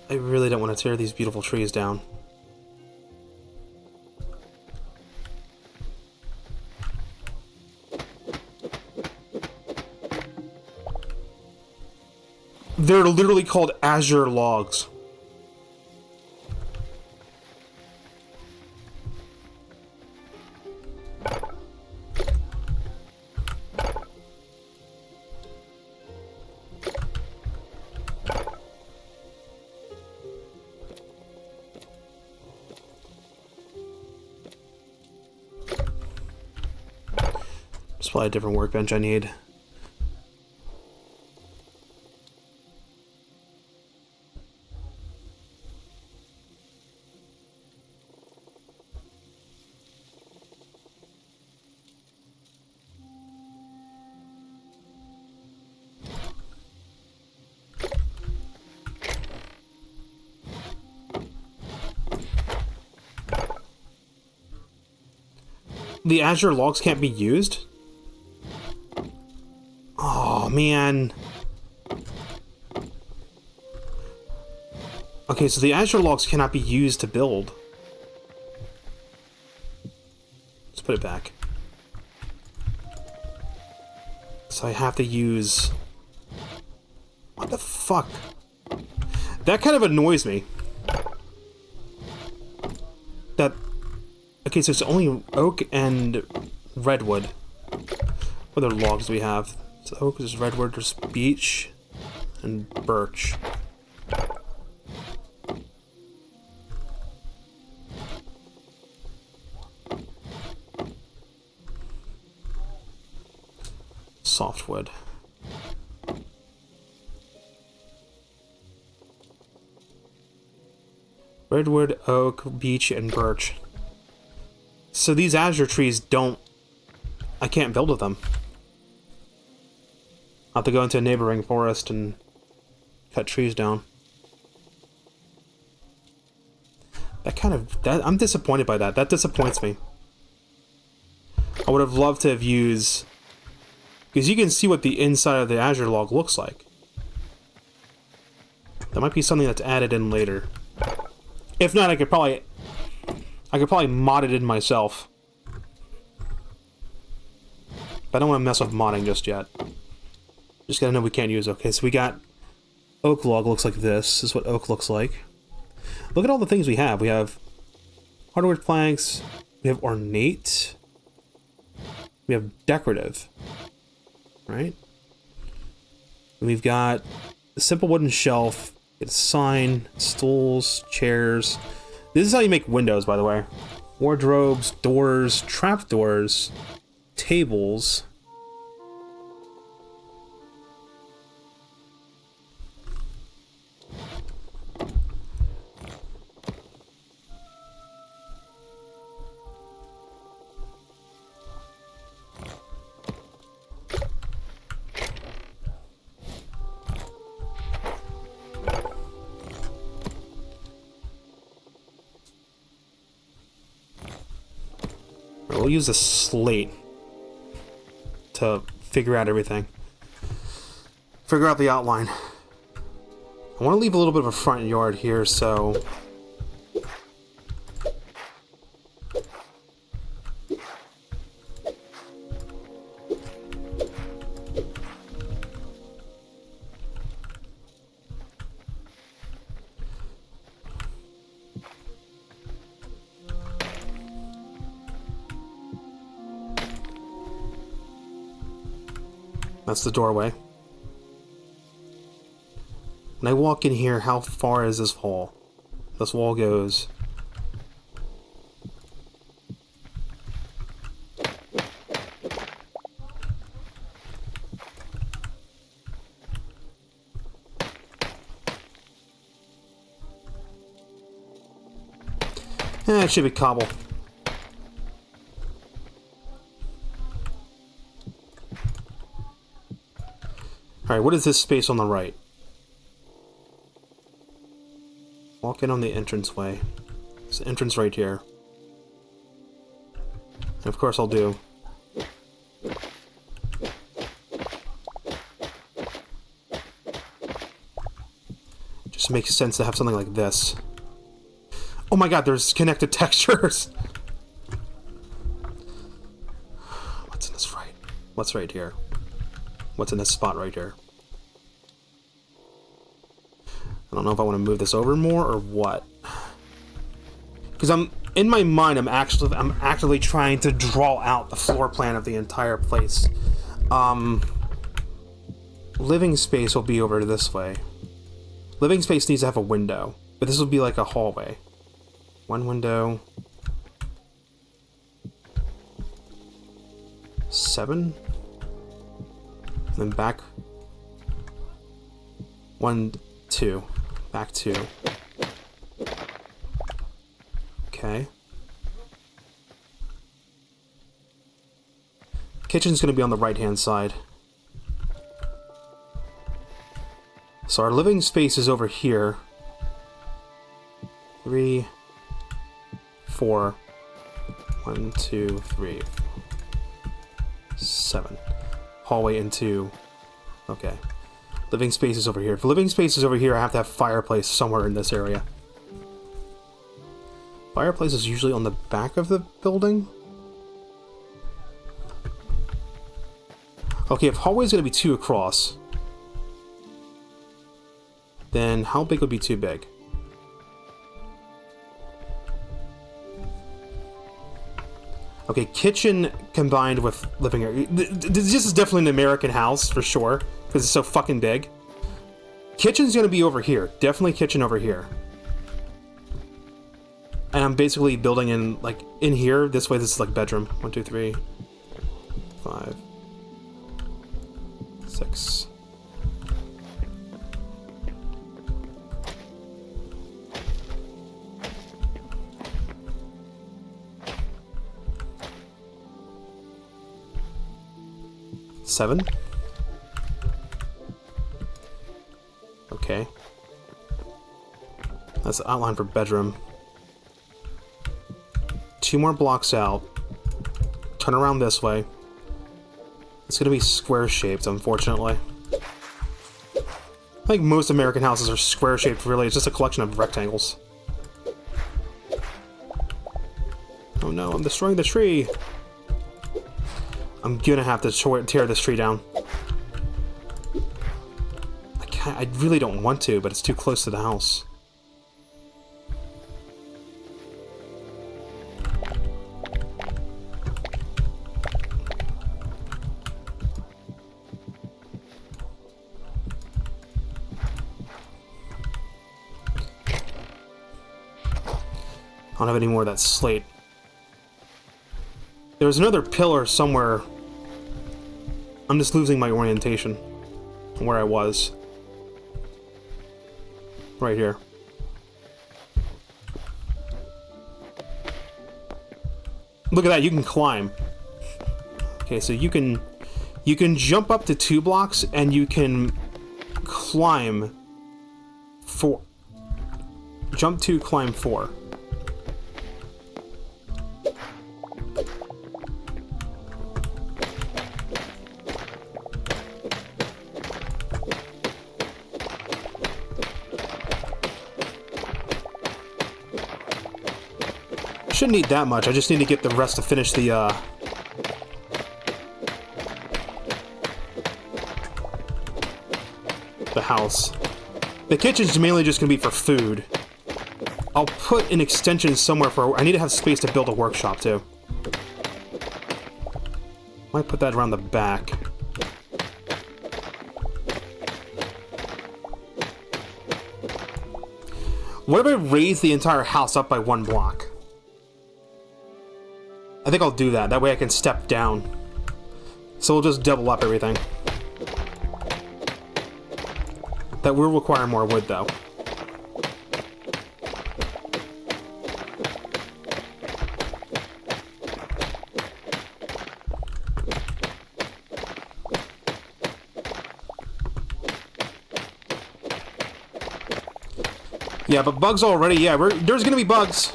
I really don't want to tear these beautiful trees down. They're literally called Azure logs. There's probably a different workbench I need. The Azure logs can't be used? Oh, man. Okay, so the Azure logs cannot be used to build. Let's put it back. So I have to use... What the fuck? That kind of annoys me. That... Okay, so it's only oak and redwood. What other logs do we have? So oak, there's redwood, there's beech, and birch. Softwood. Redwood, oak, beech, and birch. So these azure trees don't... I can't build with them. I'll have to go into a neighboring forest and cut trees down. That kind of... I'm disappointed by that. That disappoints me. I would have loved to have used... Because you can see what the inside of the azure log looks like. That might be something that's added in later. If not, I could probably mod it in myself. But I don't want to mess with modding just yet. Just gotta know we can't use. Okay, so we got oak log looks like this. This is what oak looks like. Look at all the things we have. We have hardwood planks. We have ornate. We have decorative. Right? And we've got a simple wooden shelf. It's a sign, stools, chairs. This is how you make windows, by the way. Wardrobes, doors, trapdoors, tables. We'll use a slate to figure out everything. Figure out the outline. I want to leave a little bit of a front yard here, so... That's the doorway. When I walk in here, how far is this hall? This wall goes It should be cobble. Alright, what is this space on the right? Walk in on the entranceway. There's an entrance right here. And of course I'll do. Just makes sense to have something like this. Oh my god, there's connected textures! What's in this right? What's right here? What's in this spot right here? I don't know if I want to move this over more or what. Because in my mind, I'm actively trying to draw out the floor plan of the entire place. Living space will be over this way. Living space needs to have a window, but this will be like a hallway. One window. 7. And then back. 1, 2. Back 2. Okay. Kitchen's going to be on the right-hand side. So our living space is over here. 3, 4. 1, 2, 3. 7. Hallway into... Okay. Living space is over here. If living space is over here, I have to have fireplace somewhere in this area. Fireplace is usually on the back of the building. Okay, if hallway is going to be 2 across, then how big would be too big? Okay, kitchen combined with living area. This is definitely an American house, for sure, because it's so fucking big. Kitchen's going to be over here. Definitely kitchen over here. And I'm basically building in, like, in here. This way, this is like bedroom. 1, 2, 3, 5, 6. Seven. Okay. That's the outline for bedroom. 2 more blocks out. Turn around this way. It's gonna be square shaped, unfortunately. I think most American houses are square shaped, really. It's just a collection of rectangles. Oh no, I'm destroying the tree. I'm gonna have to tear this tree down. I really don't want to, but it's too close to the house. I don't have any more of that slate. There's another pillar somewhere. I'm just losing my orientation from where I was. Right here. Look at that, you can climb. Okay, so you can jump up to 2 blocks and you can climb 4. Jump 2, climb 4. Shouldn't need that much, I just need to get the rest to finish the house. The kitchen's mainly just gonna be for food. I'll put an extension somewhere for... I need to have space to build a workshop, too. Might put that around the back. What if I raise the entire house up by 1 block? I think I'll do that. That way I can step down. So we'll just double up everything. That will require more wood, though. Yeah, but bugs already. Yeah, there's gonna be bugs.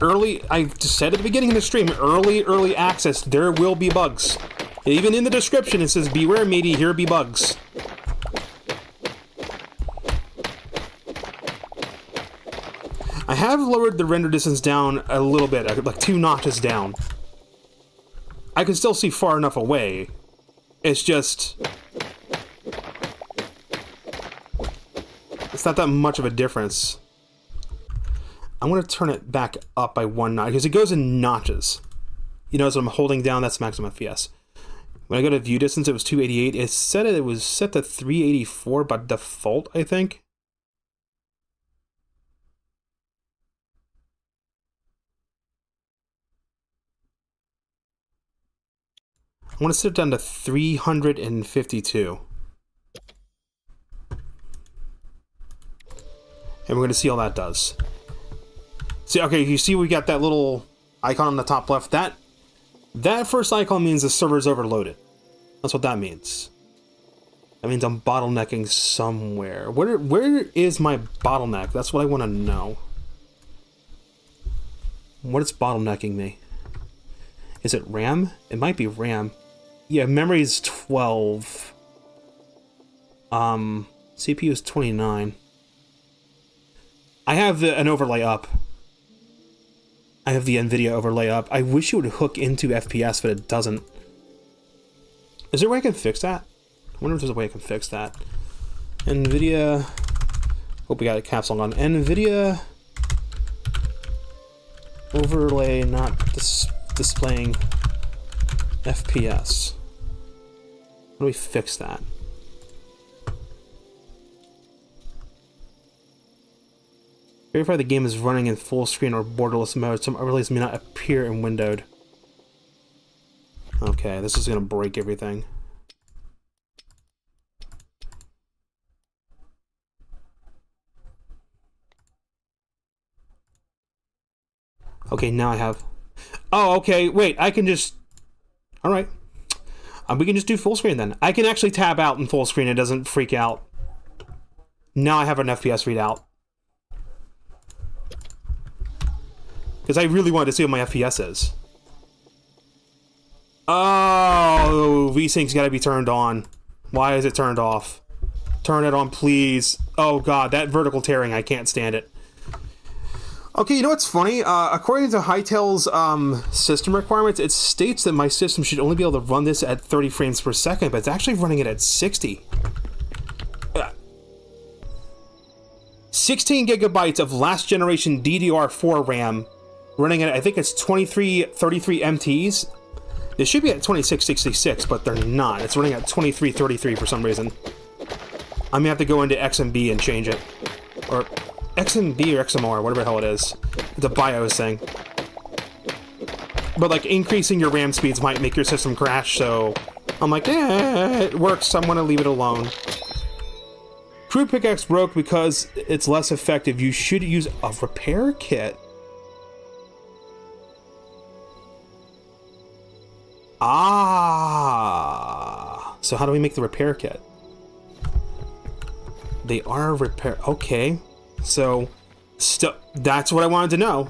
Early, I just said at the beginning of the stream, early access, there will be bugs. Even in the description, it says, beware matey, here be bugs. I have lowered the render distance down a little bit, like 2 notches down. I can still see far enough away. It's just... it's not that much of a difference. I'm going to turn it back up by 1 notch, because it goes in notches. You know, so I'm holding down, that's maximum FPS. When I go to view distance, it was 288. It said it was set to 384 by default, I think. I want to set it down to 352. And we're going to see all that does. See, okay, you see we got that little icon on the top left? That first icon means the server's overloaded. That's what that means. That means I'm bottlenecking somewhere. Where is my bottleneck? That's what I want to know. What is bottlenecking me? Is it RAM? It might be RAM. Yeah, memory is 12. CPU is 29. I have an overlay up. I have the NVIDIA overlay up. I wish it would hook into FPS, but it doesn't. Is there a way I can fix that? I wonder if there's a way I can fix that. NVIDIA... hope we got a capsule on. NVIDIA... overlay not displaying FPS. How do we fix that? Verify the game is running in full screen or borderless mode. Some overlays may not appear in windowed. Okay, this is gonna break everything. Okay, now I have... oh, okay, wait, I can just... alright. We can just do full screen then. I can actually tab out in full screen, it doesn't freak out. Now I have an FPS readout. Because I really wanted to see what my FPS is. Oh, VSync's gotta be turned on. Why is it turned off? Turn it on, please. Oh god, that vertical tearing, I can't stand it. Okay, you know what's funny? According to Hytale's system requirements, it states that my system should only be able to run this at 30 frames per second, but it's actually running it at 60. 16 gigabytes of last generation DDR4 RAM, running at, I think it's 2333 MTs. They should be at 2666, but they're not. It's running at 2333 for some reason. I'm gonna have to go into XMB and change it. Or XMB or XMR, whatever the hell it is. It's a BIOS thing. But like increasing your RAM speeds might make your system crash, so I'm like, it works, so I'm gonna leave it alone. Crude pickaxe broke because it's less effective. You should use a repair kit. Ah, so how do we make the repair kit? They are repair. Okay, so that's what I wanted to know.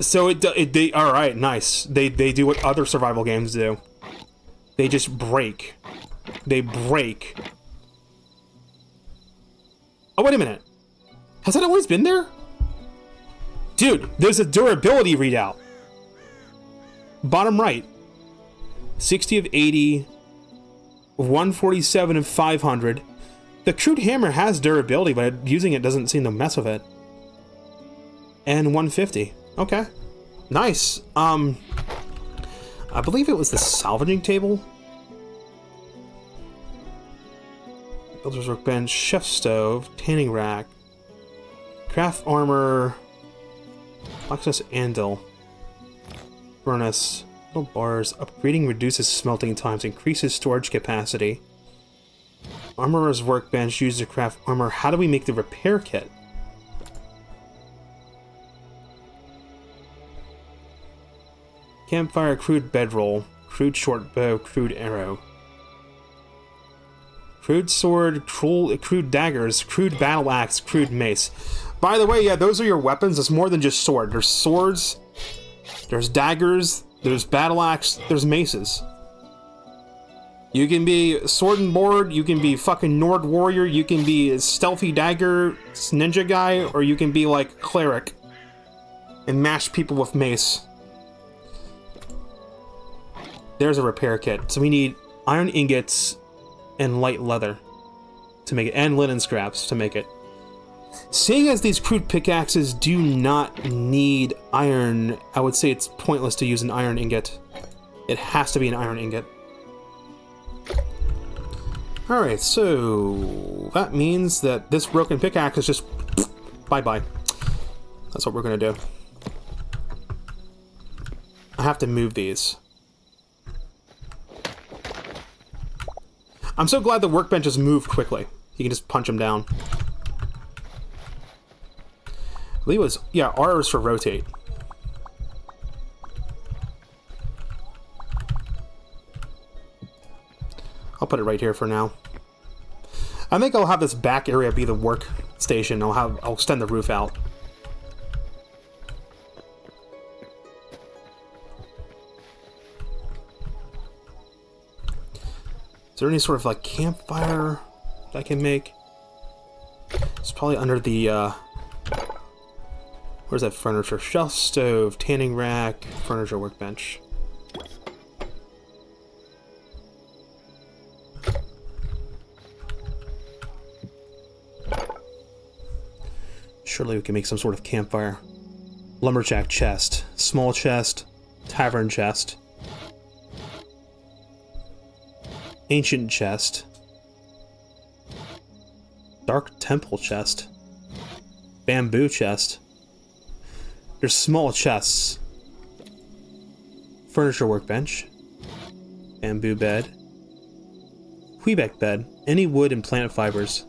So they all right, nice. They do what other survival games do. They just break. They break. Oh wait a minute. Has that always been there? Dude, there's a durability readout. Bottom right. 60 of 80, 147 of 500. The crude hammer has durability, but using it doesn't seem to mess with it. And 150. Okay. Nice. I believe it was the salvaging table. Builder's workbench, chef stove, tanning rack, craft armor, access anvil, furnace, little bars. Upgrading reduces smelting times, increases storage capacity. Armorer's workbench, used to craft armor. How do we make the repair kit? Campfire, crude bedroll, crude short bow, crude arrow. Crude sword, crude daggers, crude battle axe, crude mace. By the way, yeah, those are your weapons. It's more than just sword. There's swords, there's daggers, there's battle axe, there's maces. You can be sword and board, you can be fucking Nord warrior, you can be a stealthy dagger ninja guy, or you can be like cleric and mash people with mace. There's a repair kit. So we need iron ingots and light leather to make it, and linen scraps to make it. Seeing as these crude pickaxes do not need iron, I would say it's pointless to use an iron ingot. It has to be an iron ingot. Alright, so that means that this broken pickaxe is just bye-bye. That's what we're gonna do. I have to move these. I'm so glad the workbenches move quickly. You can just punch them down. I believe it was, yeah, R is for rotate. I'll put it right here for now. I think I'll have this back area be the work station. I'll extend the roof out. Is there any sort of like campfire that I can make? It's probably under the where's that furniture? Shelf, stove, tanning rack, furniture, workbench. Surely we can make some sort of campfire. Lumberjack chest, small chest, tavern chest, ancient chest, dark temple chest, bamboo chest. There's small chests, furniture workbench, bamboo bed, Quebec bed, any wood and plant fibers.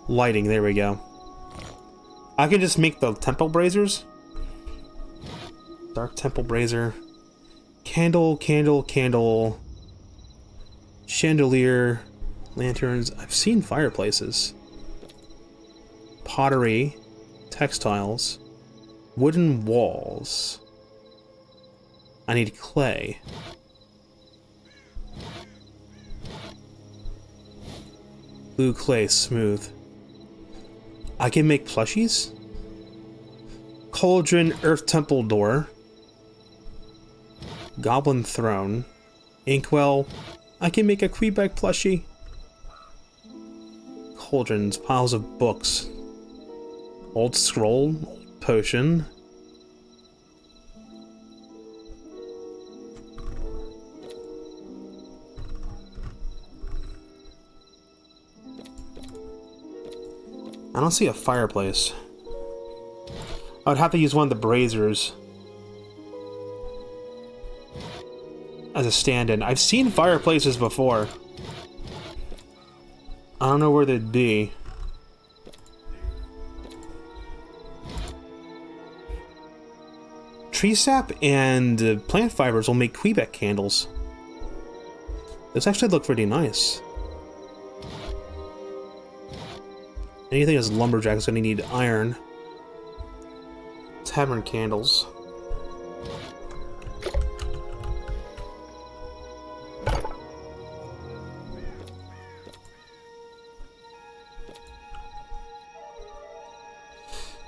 Lighting, there we go. I can just make the temple braziers. Dark temple brazier. Candle, candle, candle. Chandelier. Lanterns. I've seen fireplaces. Pottery. Textiles. Wooden walls. I need clay. Blue clay, smooth. I can make plushies? Cauldron, Earth Temple door. Goblin throne. Inkwell. I can make a Quebec plushie. Cauldrons, piles of books. Old scroll, old potion. I don't see a fireplace. I would have to use one of the braziers as a stand-in. I've seen fireplaces before. I don't know where they'd be. Tree sap and plant fibers will make Quebec candles. Those actually look pretty nice. Anything that's lumberjack is going to need iron. Tavern candles.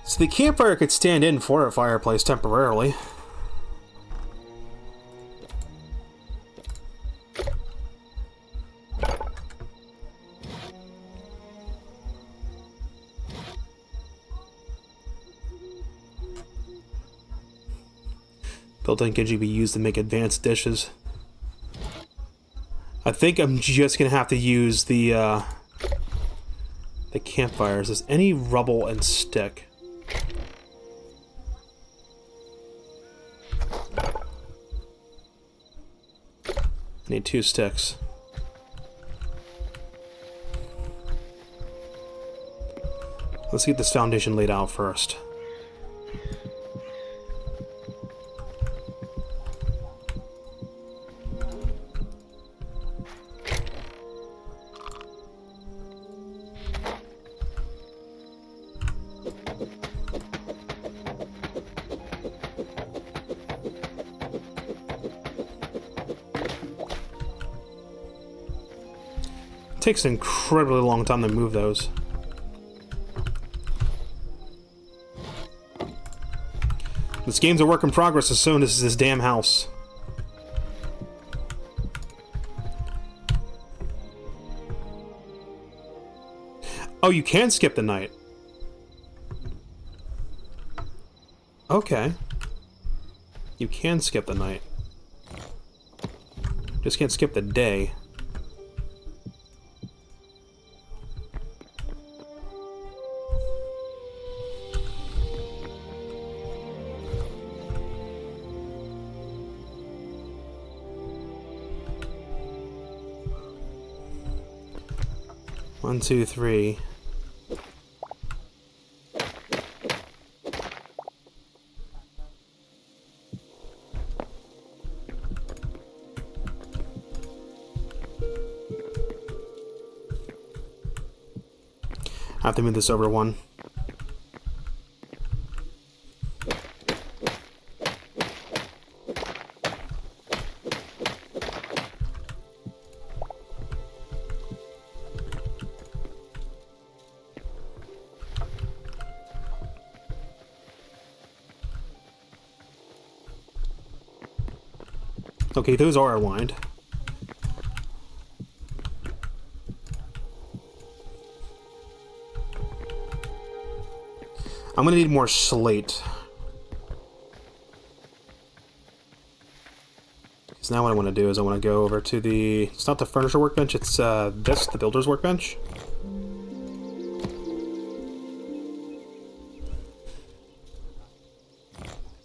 So the campfire could stand in for a fireplace temporarily. Built-in can be used to make advanced dishes. I think I'm just gonna have to use the campfires. Is any rubble and stick? I need 2 sticks. Let's get this foundation laid out first. Takes an incredibly long time to move those. This game's a work in progress as soon as this damn house. Oh, you can skip the night. Okay. You can skip the night. Just can't skip the day. One, two, three. I have to move this over one. Okay, those are aligned. I'm gonna need more slate. Because now what I want to do is I want to go over to the... It's not the furniture workbench, it's this, the builder's workbench.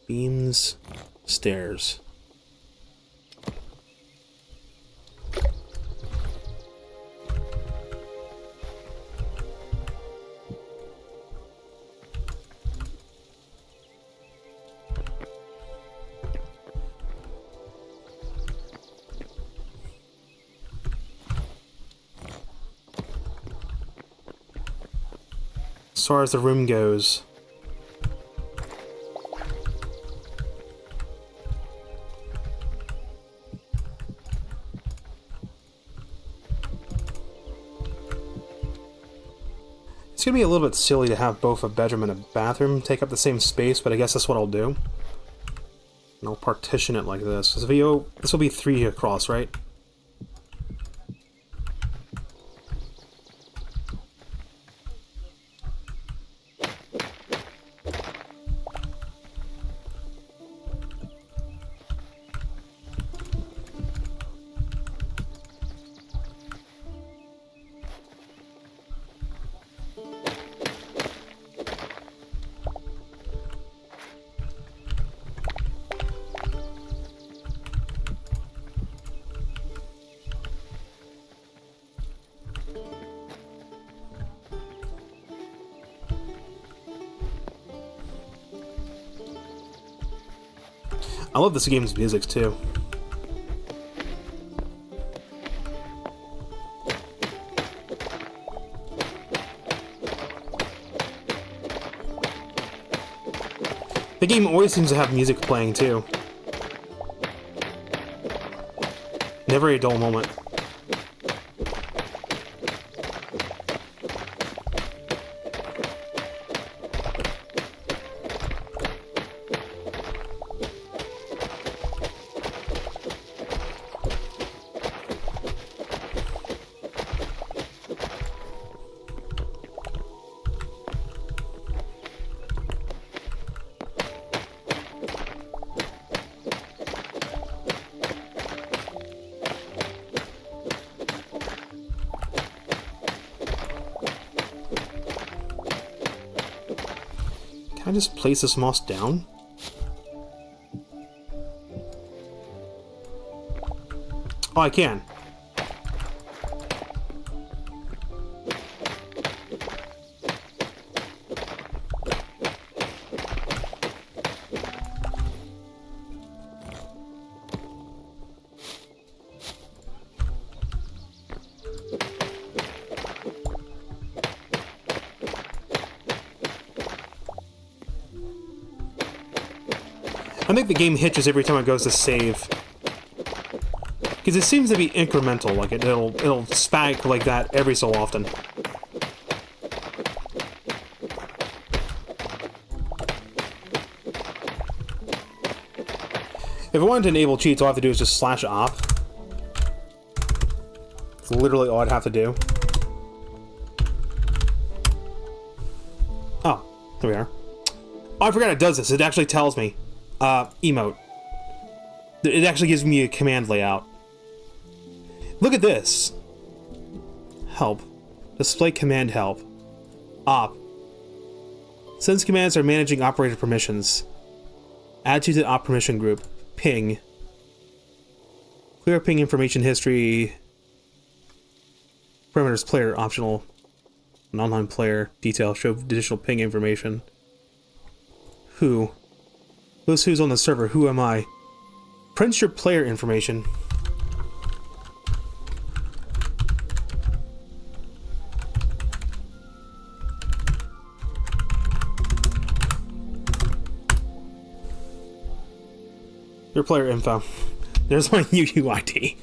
Beams, stairs. As far as the room goes, it's gonna be a little bit silly to have both a bedroom and a bathroom take up the same space, but I guess that's what I'll do. And I'll partition it like this. This will be 3 across, right? I love this game's music too. The game always seems to have music playing too. Never a dull moment. Can I just place this moss down? Oh, I can. I think the game hitches every time it goes to save. Because it seems to be incremental, like it'll spike like that every so often. If I wanted to enable cheats, all I have to do is just /op. It's literally all I'd have to do. Oh, here we are. Oh, I forgot it does this. It actually tells me. Emote. It actually gives me a command layout. Look at this. Help. Display command help. Op. Sends commands are managing operator permissions. Add to the op permission group. Ping. Clear ping information history. Parameters player optional. An online player. Detail. Show additional ping information. Who? List who's on the server. Who am I? Print your player information. Your player info. There's my UUID.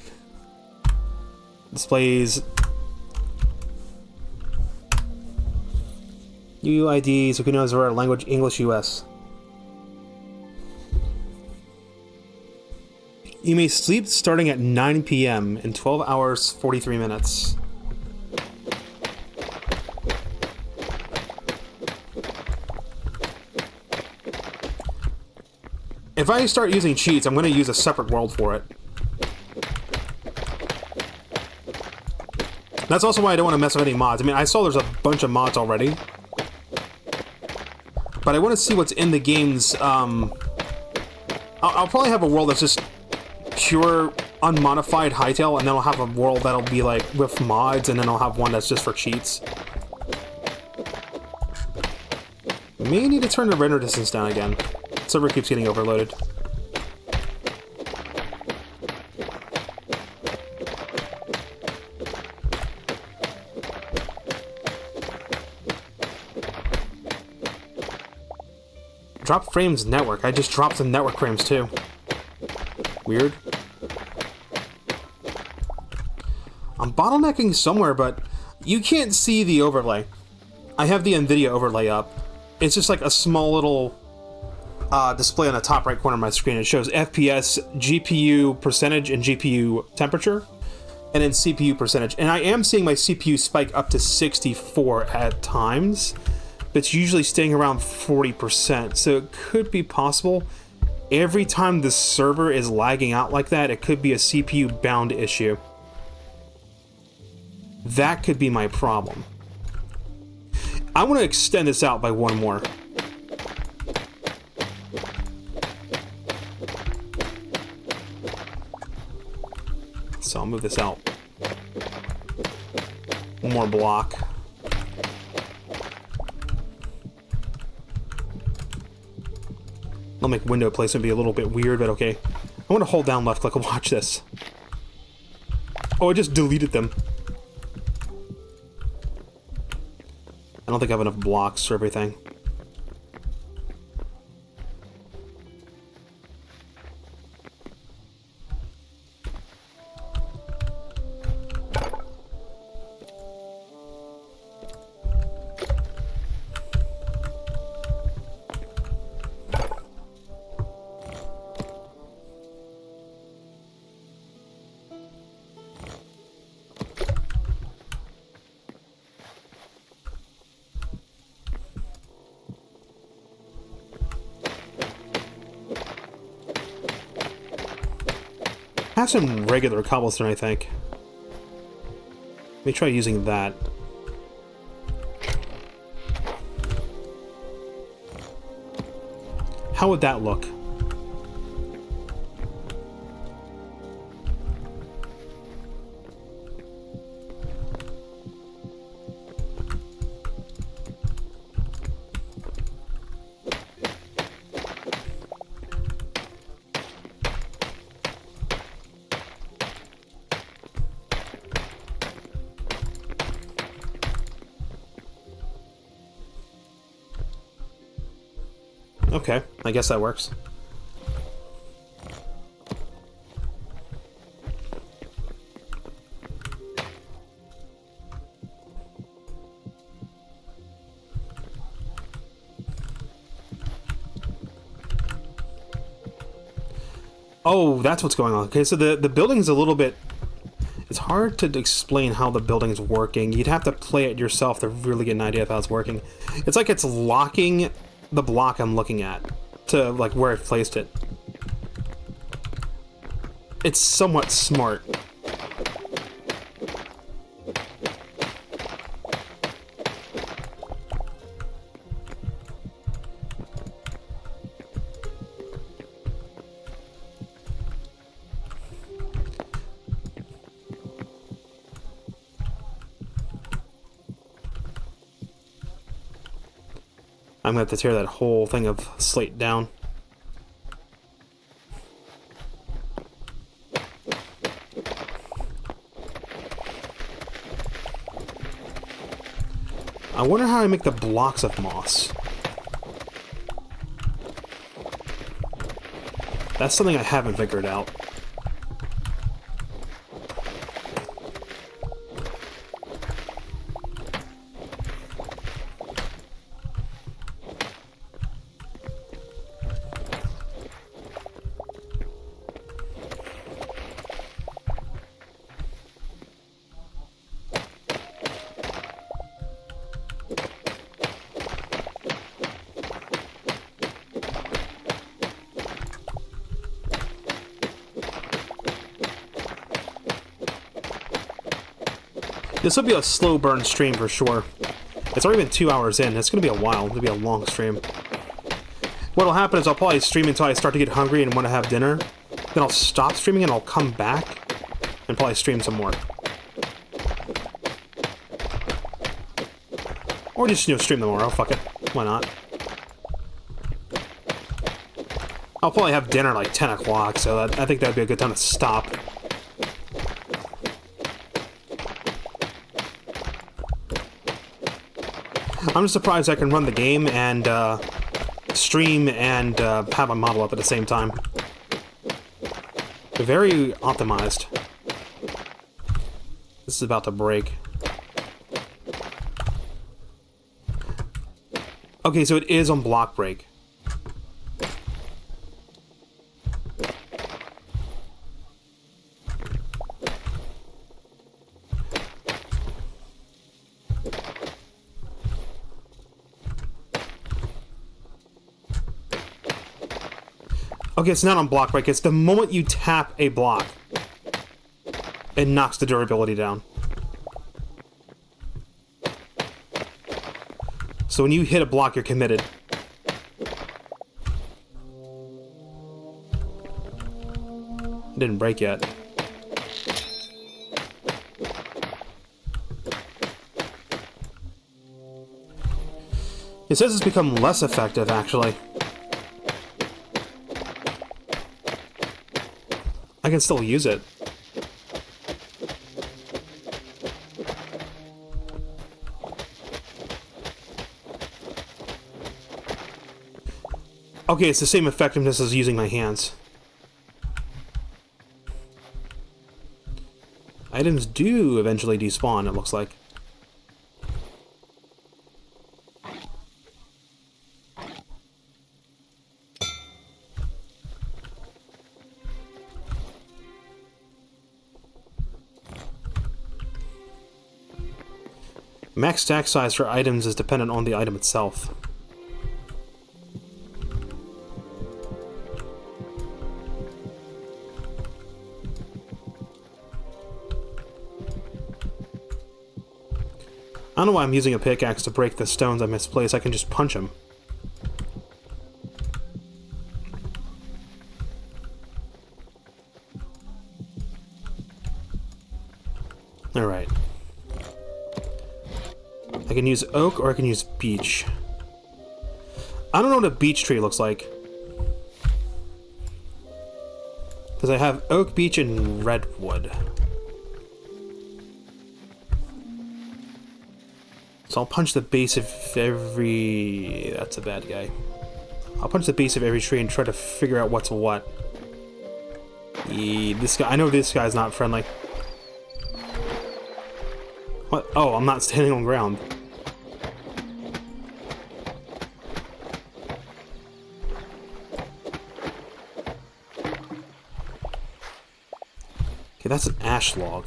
Displays UUID, Tsukino, Azura, language English US. You may sleep starting at 9 p.m. in 12 hours, 43 minutes. If I start using cheats, I'm going to use a separate world for it. That's also why I don't want to mess with any mods. I mean, I saw there's a bunch of mods already. But I want to see what's in the game's, I'll probably have a world that's just pure, unmodified Hytale, and then I'll have a world that'll be, like, with mods, and then I'll have one that's just for cheats. May need to turn the render distance down again. Server keeps getting overloaded. Drop frames network. I just dropped some network frames too. Weird. I'm bottlenecking somewhere, but you can't see the overlay. I have the NVIDIA overlay up. It's just like a small little display on the top right corner of my screen. It shows FPS, GPU percentage, and GPU temperature, and then CPU percentage. And I am seeing my CPU spike up to 64 at times, but it's usually staying around 40%. So it could be possible. Every time the server is lagging out like that, it could be a CPU bound issue. That could be my problem. I want to extend this out by one more. So I'll move this out. One more block. I'll make window placement be a little bit weird, but okay. I want to hold down left click and watch this. Oh, I just deleted them. I don't think I have enough blocks for everything. I have some regular cobblestone, I think. Let me try using that. How would that look? Okay, I guess that works. Oh, that's what's going on. Okay, so the building's a little bit... It's hard to explain how the building's working. You'd have to play it yourself to really get an idea of how it's working. It's like it's locking the block I'm looking at to, like, where I've placed it. It's somewhat smart. I'm gonna have to tear that whole thing of slate down. I wonder how I make the blocks of moss. That's something I haven't figured out. This will be a slow burn stream for sure. It's already been 2 hours in. It's going to be a while. It'll be a long stream. What'll happen is I'll probably stream until I start to get hungry and want to have dinner. Then I'll stop streaming and I'll come back and probably stream some more. Or just, you know, stream tomorrow. Fuck it. Why not? I'll probably have dinner like 10 o'clock, so I think that'd be a good time to stop. I'm just surprised I can run the game and stream and have my model up at the same time. Very optimized. This is about to break. Okay, so it is on block break. Okay, it's not on block break. It's the moment you tap a block, it knocks the durability down. So when you hit a block, you're committed. It didn't break yet. It says it's become less effective, actually. I can still use it. Okay, it's the same effectiveness as using my hands. Items do eventually despawn, it looks like. Max stack size for items is dependent on the item itself. I don't know why I'm using a pickaxe to break the stones I misplaced. I can just punch them. Alright. I can use oak or I can use beech. I don't know what a beech tree looks like. Because I have oak, beech, and redwood. So I'll punch the base of every... That's a bad guy. I'll punch the base of every tree and try to figure out what's what. This guy... I know this guy's not friendly. What? Oh, I'm not standing on ground. Okay, that's an ash log.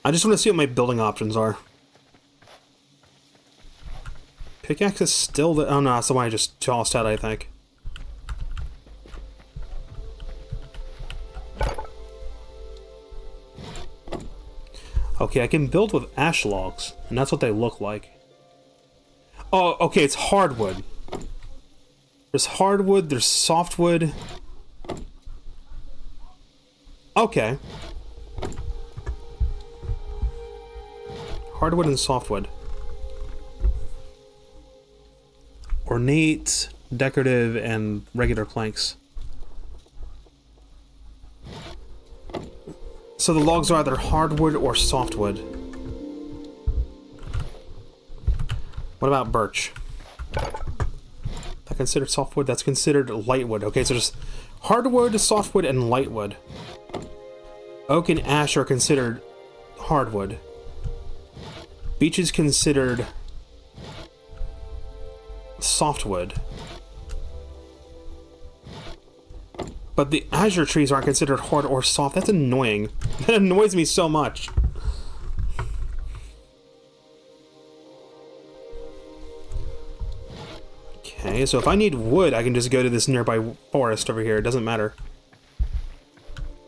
I just want to see what my building options are. Pickaxe is still the... Oh no, that's the one I just tossed out, I think. Okay, I can build with ash logs, and that's what they look like. Oh, okay, it's hardwood. There's hardwood, there's softwood. Okay. Hardwood and softwood. Ornate, decorative, and regular planks. So the logs are either hardwood or softwood. What about birch? That's considered softwood? That's considered lightwood. Okay, so just hardwood, softwood, and lightwood. Oak and ash are considered hardwood. Beech is considered softwood. But the azure trees aren't considered hard or soft. That's annoying. That annoys me so much. Okay, so if I need wood, I can just go to this nearby forest over here. It doesn't matter.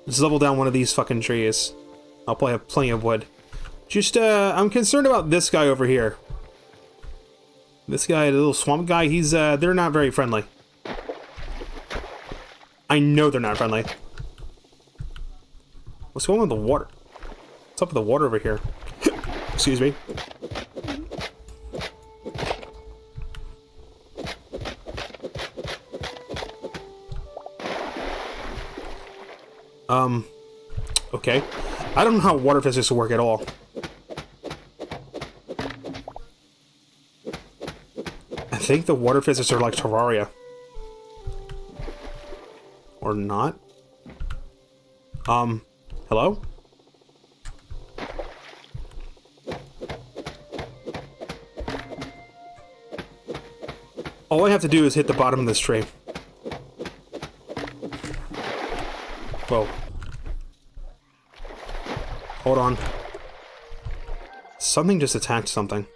Just level down one of these fucking trees. I'll probably have plenty of wood. Just, I'm concerned about this guy over here. This guy, the little swamp guy, he's, they're not very friendly. I know they're not friendly. What's going on with the water? What's up with the water over here? Excuse me. Okay. I don't know how water physics work at all. I think the water physics are like Terraria. Or not? Hello? All I have to do is hit the bottom of this tree. Whoa. Hold on. Something just attacked something.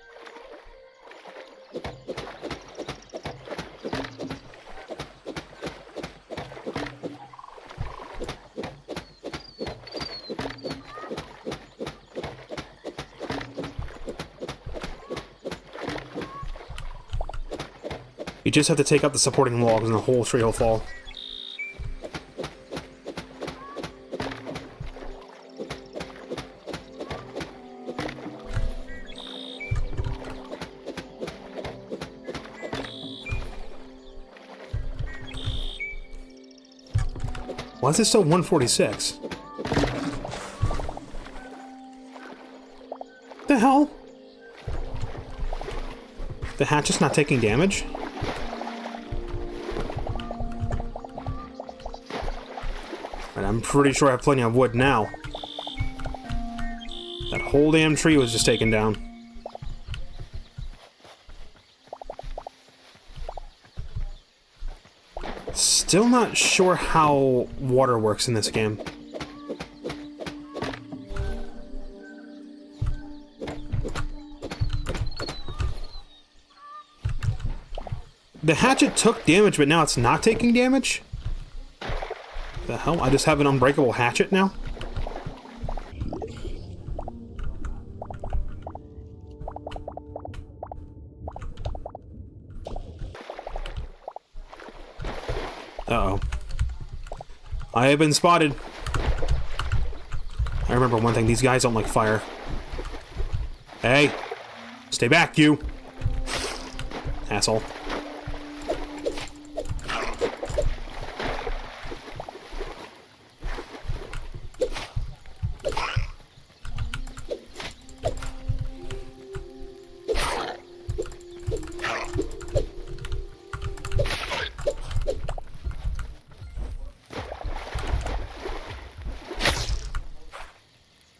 You just have to take out the supporting logs and the whole tree will fall. Why is it still 146? The hell? The hatch is not taking damage? Right, I'm pretty sure I have plenty of wood now. That whole damn tree was just taken down. Still not sure how water works in this game. The hatchet took damage, but now it's not taking damage? The hell? I just have an unbreakable hatchet now? Uh-oh. I have been spotted. I remember one thing, these guys don't like fire. Hey! Stay back, you! Asshole.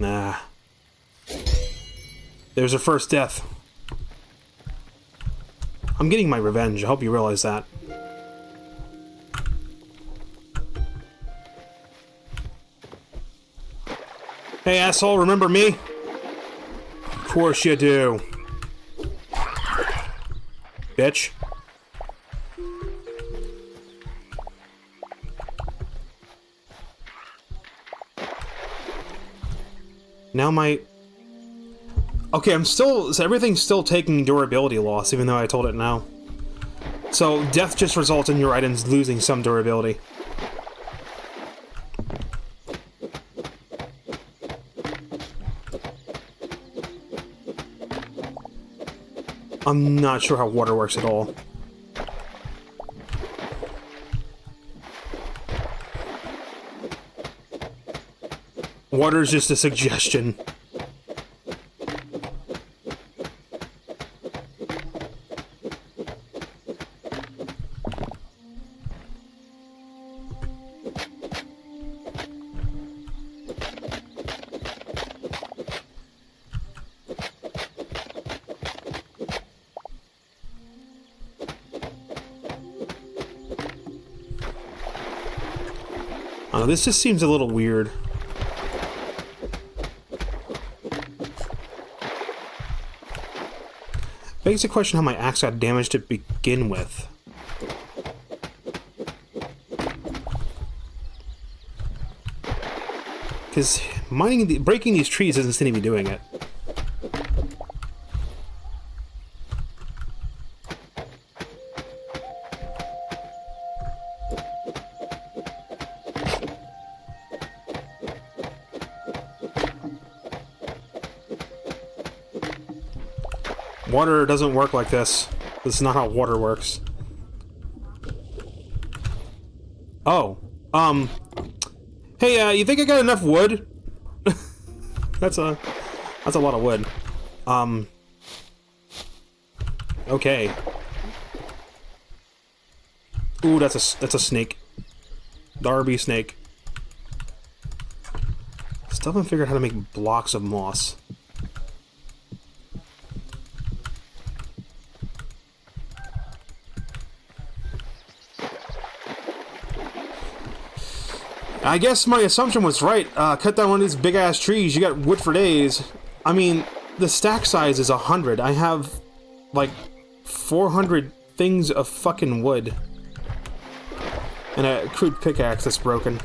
Nah. There's her first death. I'm getting my revenge. I hope you realize that. Hey, asshole, remember me? Of course you do. Bitch. Now my... Okay, so everything's still taking durability loss, even though I told it now. So, death just results in your items losing some durability. I'm not sure how water works at all. Water is just a suggestion. This just seems a little weird. Begs the question how my axe got damaged to begin with. Because breaking these trees doesn't seem to be doing it. Water doesn't work like this. This is not how water works. Oh. Hey, you think I got enough wood? That's a lot of wood. Okay. Ooh, that's a snake. Darby snake. Still haven't figured out how to make blocks of moss. I guess my assumption was right. Cut down one of these big-ass trees, you got wood for days. I mean, the stack size is 100. I have, like, 400 things of fucking wood. And a crude pickaxe that's broken.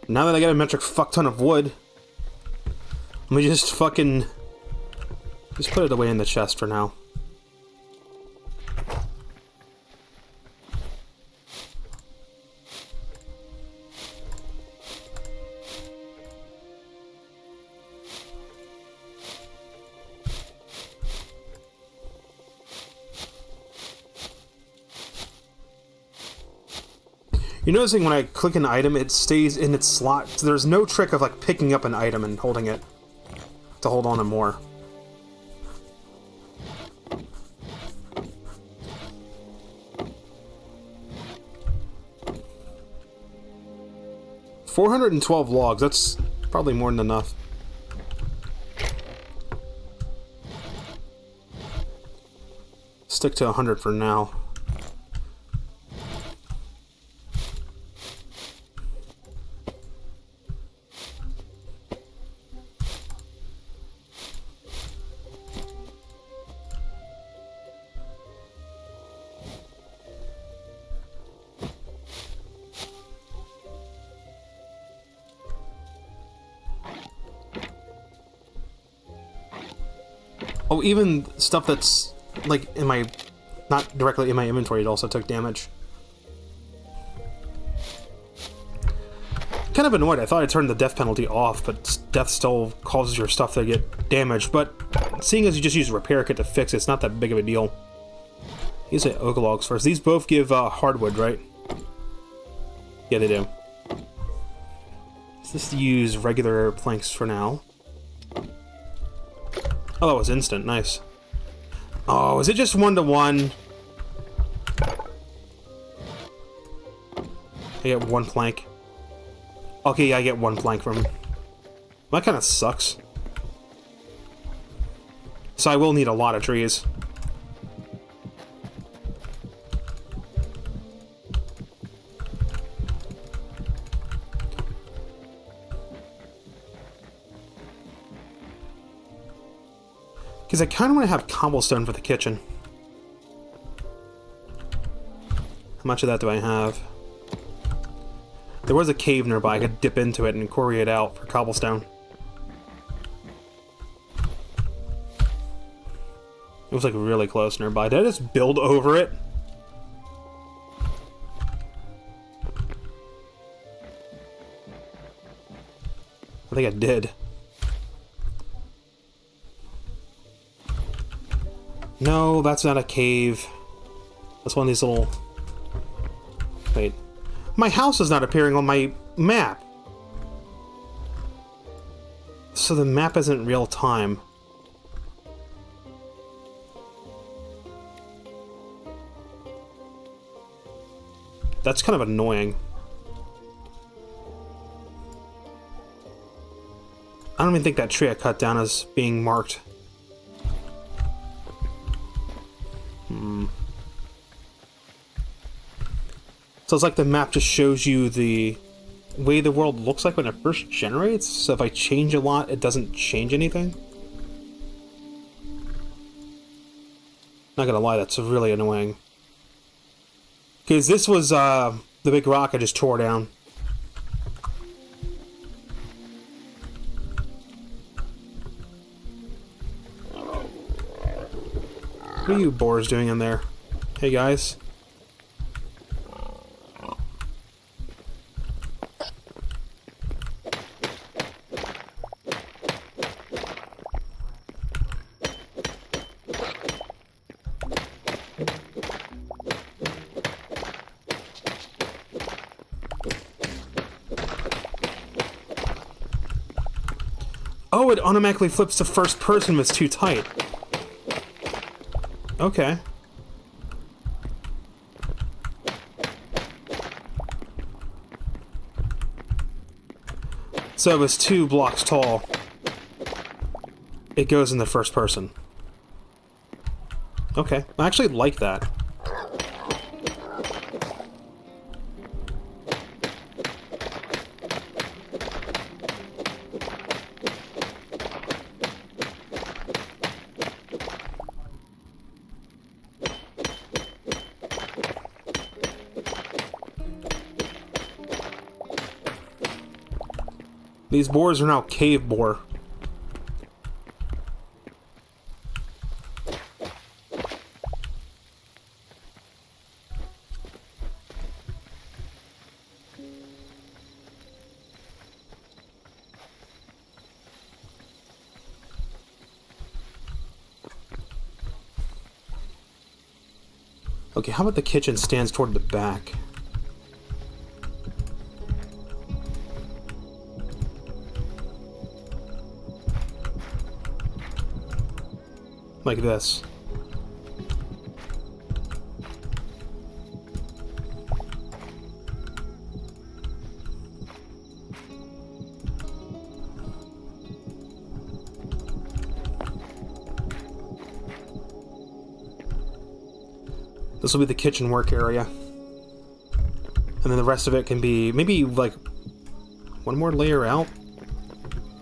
Now that I got a metric fuck ton of wood, let me just fucking... just put it away in the chest for now. You're noticing when I click an item, it stays in its slot. So there's no trick of like picking up an item and holding it to hold on to more. $412 logs, that's probably more than enough. Stick to 100 for now. Oh, even stuff that's, like, in my... not directly in my inventory, it also took damage. Kind of annoyed. I thought I turned the death penalty off, but death still causes your stuff to get damaged. But seeing as you just use a repair kit to fix it, it's not that big of a deal. These are oak logs first. These both give hardwood, right? Yeah, they do. Let's just use regular planks for now. Oh, that was instant. Nice. Oh, is it just 1-to-1? I get 1 plank. Okay, yeah, I get 1 plank from him. That kind of sucks. So I will need a lot of trees. Because I kind of want to have cobblestone for the kitchen. How much of that do I have? There was a cave nearby. I could dip into it and quarry it out for cobblestone. It was like really close nearby. Did I just build over it? I think I did. No, that's not a cave. That's one of these little... Wait. My house is not appearing on my map. So the map isn't real time. That's kind of annoying. I don't even think that tree I cut down is being marked. So it's like the map just shows you the way the world looks like when it first generates. So if I change a lot, it doesn't change anything. Not gonna lie, that's really annoying. Because this was the big rock I just tore down. What are you boars doing in there? Hey guys. Oh, it automatically flips to first person if it's too tight. Okay. So if it's 2 blocks tall, it goes in the first person. Okay, I actually like that. These boars are now cave boar. Okay, how about the kitchen stands toward the back? Like this. This will be the kitchen work area. And then the rest of it can be maybe like 1 more layer out.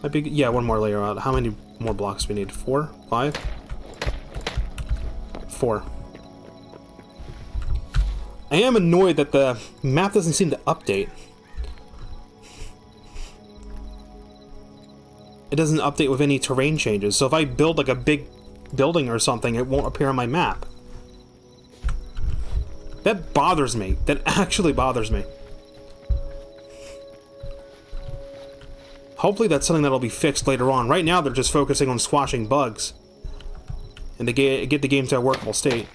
Might be, yeah, 1 more layer out. How many more blocks do we need? 4? 5? 4. I am annoyed that the map doesn't seem to update. It doesn't update with any terrain changes. So if I build like a big building or something, it won't appear on my map. That bothers me. That actually bothers me. Hopefully that's something that'll be fixed later on. Right now they're just focusing on squashing bugs. And they get the game to a workable state.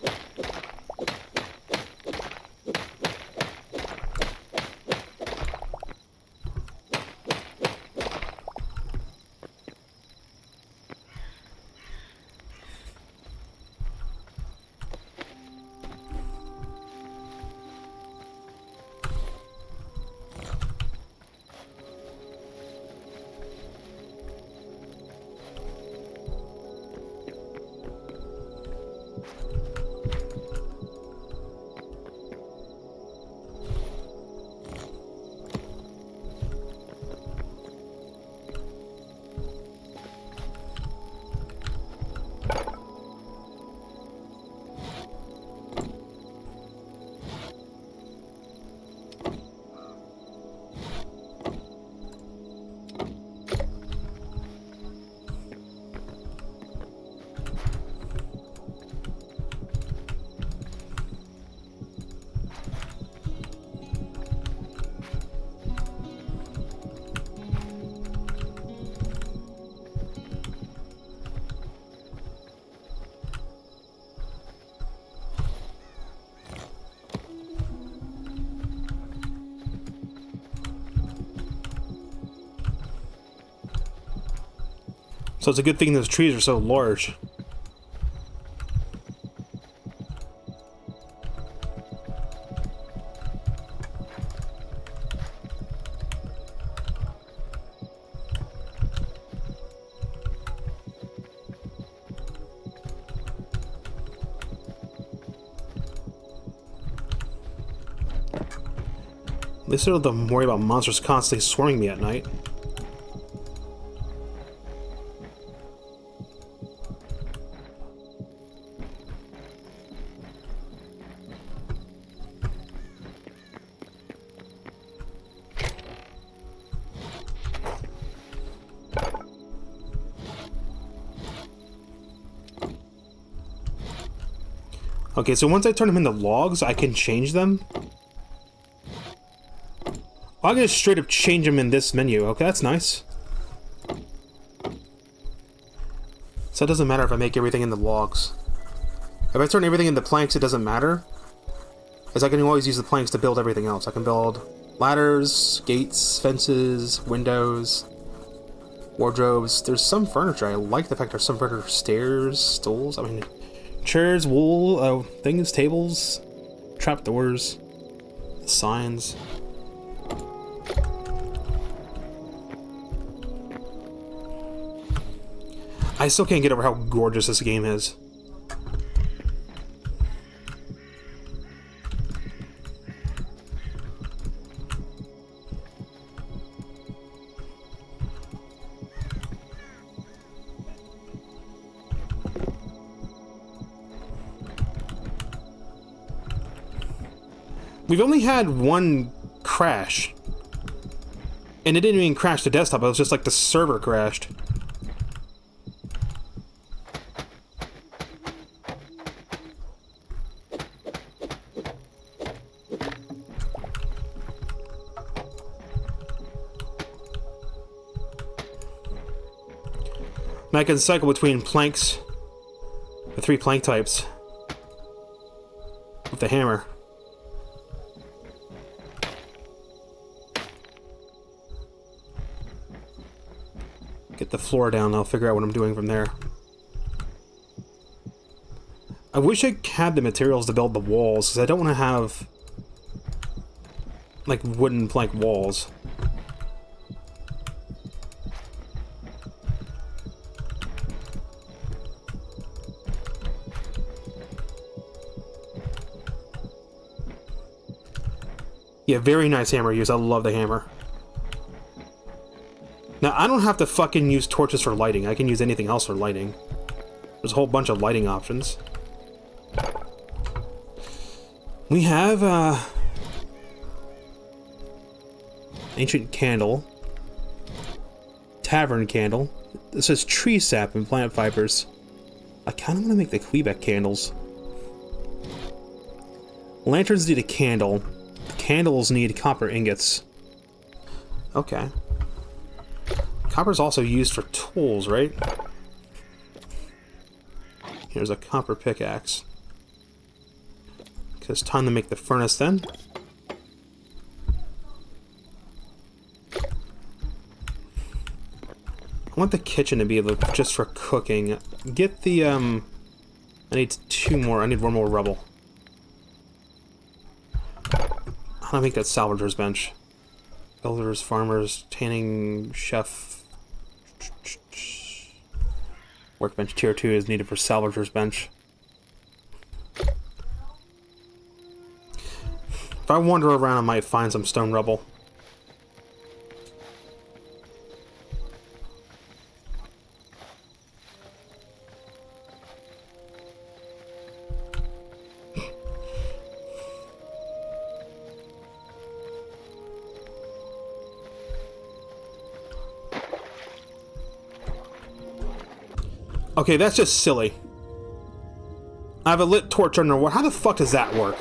So it's a good thing those trees are so large. At least I don't have to worry about monsters constantly swarming me at night. Okay, so once I turn them into logs, I can change them. I can just straight up change them in this menu. Okay, that's nice. So it doesn't matter if I make everything into logs. If I turn everything into planks, it doesn't matter. Because I can always use the planks to build everything else. I can build ladders, gates, fences, windows, wardrobes. There's some furniture. I like the fact there's some furniture. Stairs, stools, I mean... chairs, wool, things, tables, trapdoors, signs. I still can't get over how gorgeous this game is. We've only had one crash. And it didn't even crash the desktop, it was just like the server crashed. And I can cycle between planks, the 3 plank types, with the hammer. Get the floor down, and I'll figure out what I'm doing from there. I wish I had the materials to build the walls, because I don't want to have, like, wooden plank walls. Yeah, very nice hammer use. I love the hammer. Now, I don't have to fucking use torches for lighting. I can use anything else for lighting. There's a whole bunch of lighting options. We have, ancient candle. Tavern candle. This says tree sap and plant fibers. I kind of want to make the Quebec candles. Lanterns need a candle. Candles need copper ingots. Okay. Copper's also used for tools, right? Here's a copper pickaxe. Okay, it's time to make the furnace then. I want the kitchen to be able to, just for cooking. Get the, I need 2 more. I need 1 more rubble. How do I make that salvager's bench? Builders, farmers, tanning, chef. Workbench tier 2 is needed for salvager's bench. If I wander around, I might find some stone rubble. Okay, that's just silly. I have a lit torch underwater. How the fuck does that work?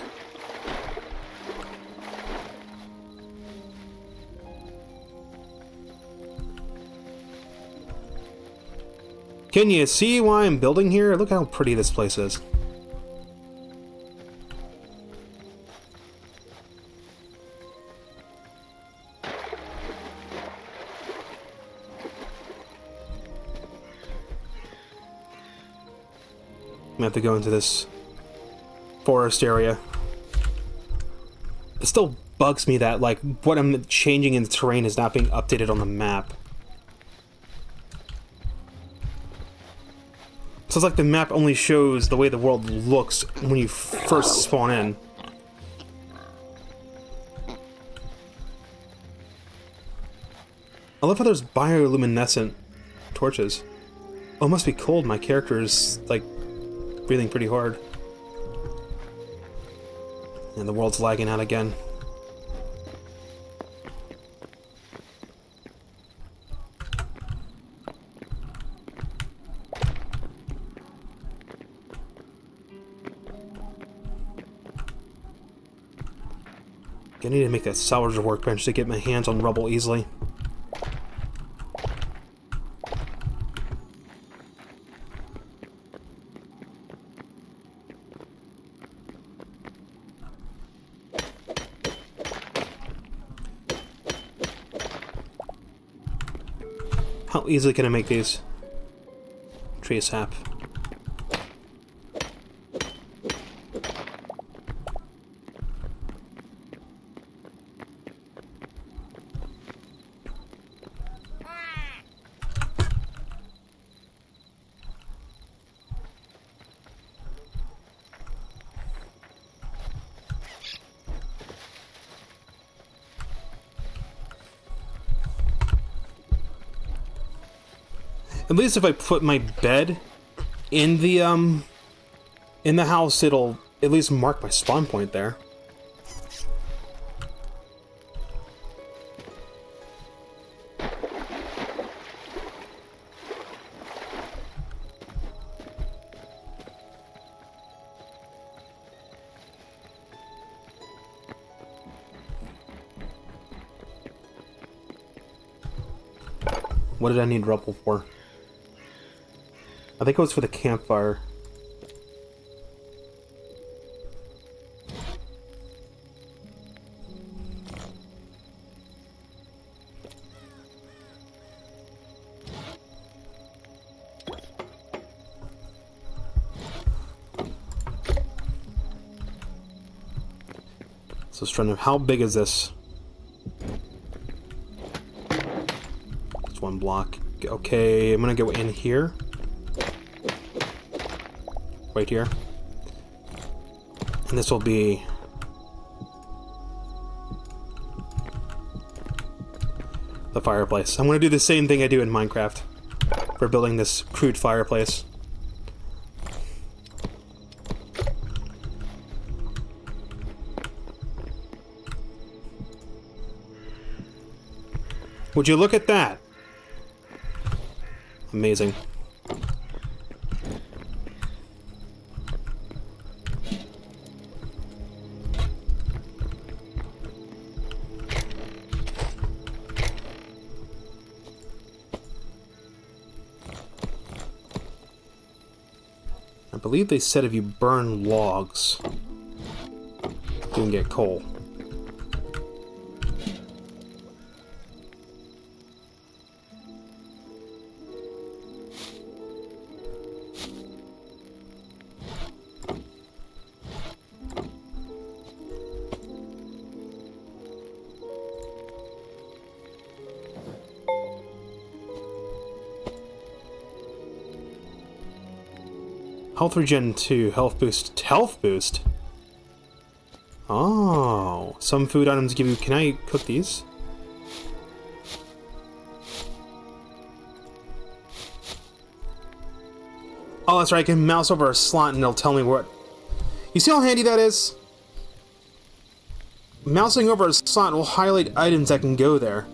Can you see why I'm building here? Look how pretty this place is. gonna have to go into this forest area. It still bugs me that, like, what I'm changing in the terrain is not being updated on the map. So it's like the map only shows the way the world looks when you first spawn in. I love how there's bioluminescent torches. Oh, it must be cold. My character is, like, breathing pretty hard. And the world's lagging out again. I need to make that salvager workbench to get my hands on rubble easily. How easily can I make these? Tree sap. At least if I put my bed in the house, it'll at least mark my spawn point there. What did I need rubble for? I think it was for the campfire. So it's trying to, how big is this? It's one block. Okay, I'm gonna go in here. Right here. And this will be the fireplace. I'm going to do the same thing I do in Minecraft for building this crude fireplace. Would you look at that? Amazing. I believe they said if you burn logs, you can get coal. Health regen 2, health boost. Health boost? Oh, some food items give you... Can I cook these? Oh, that's right, I can mouse over a slot and it'll tell me what... You see how handy that is? Mousing over a slot will highlight items that can go there.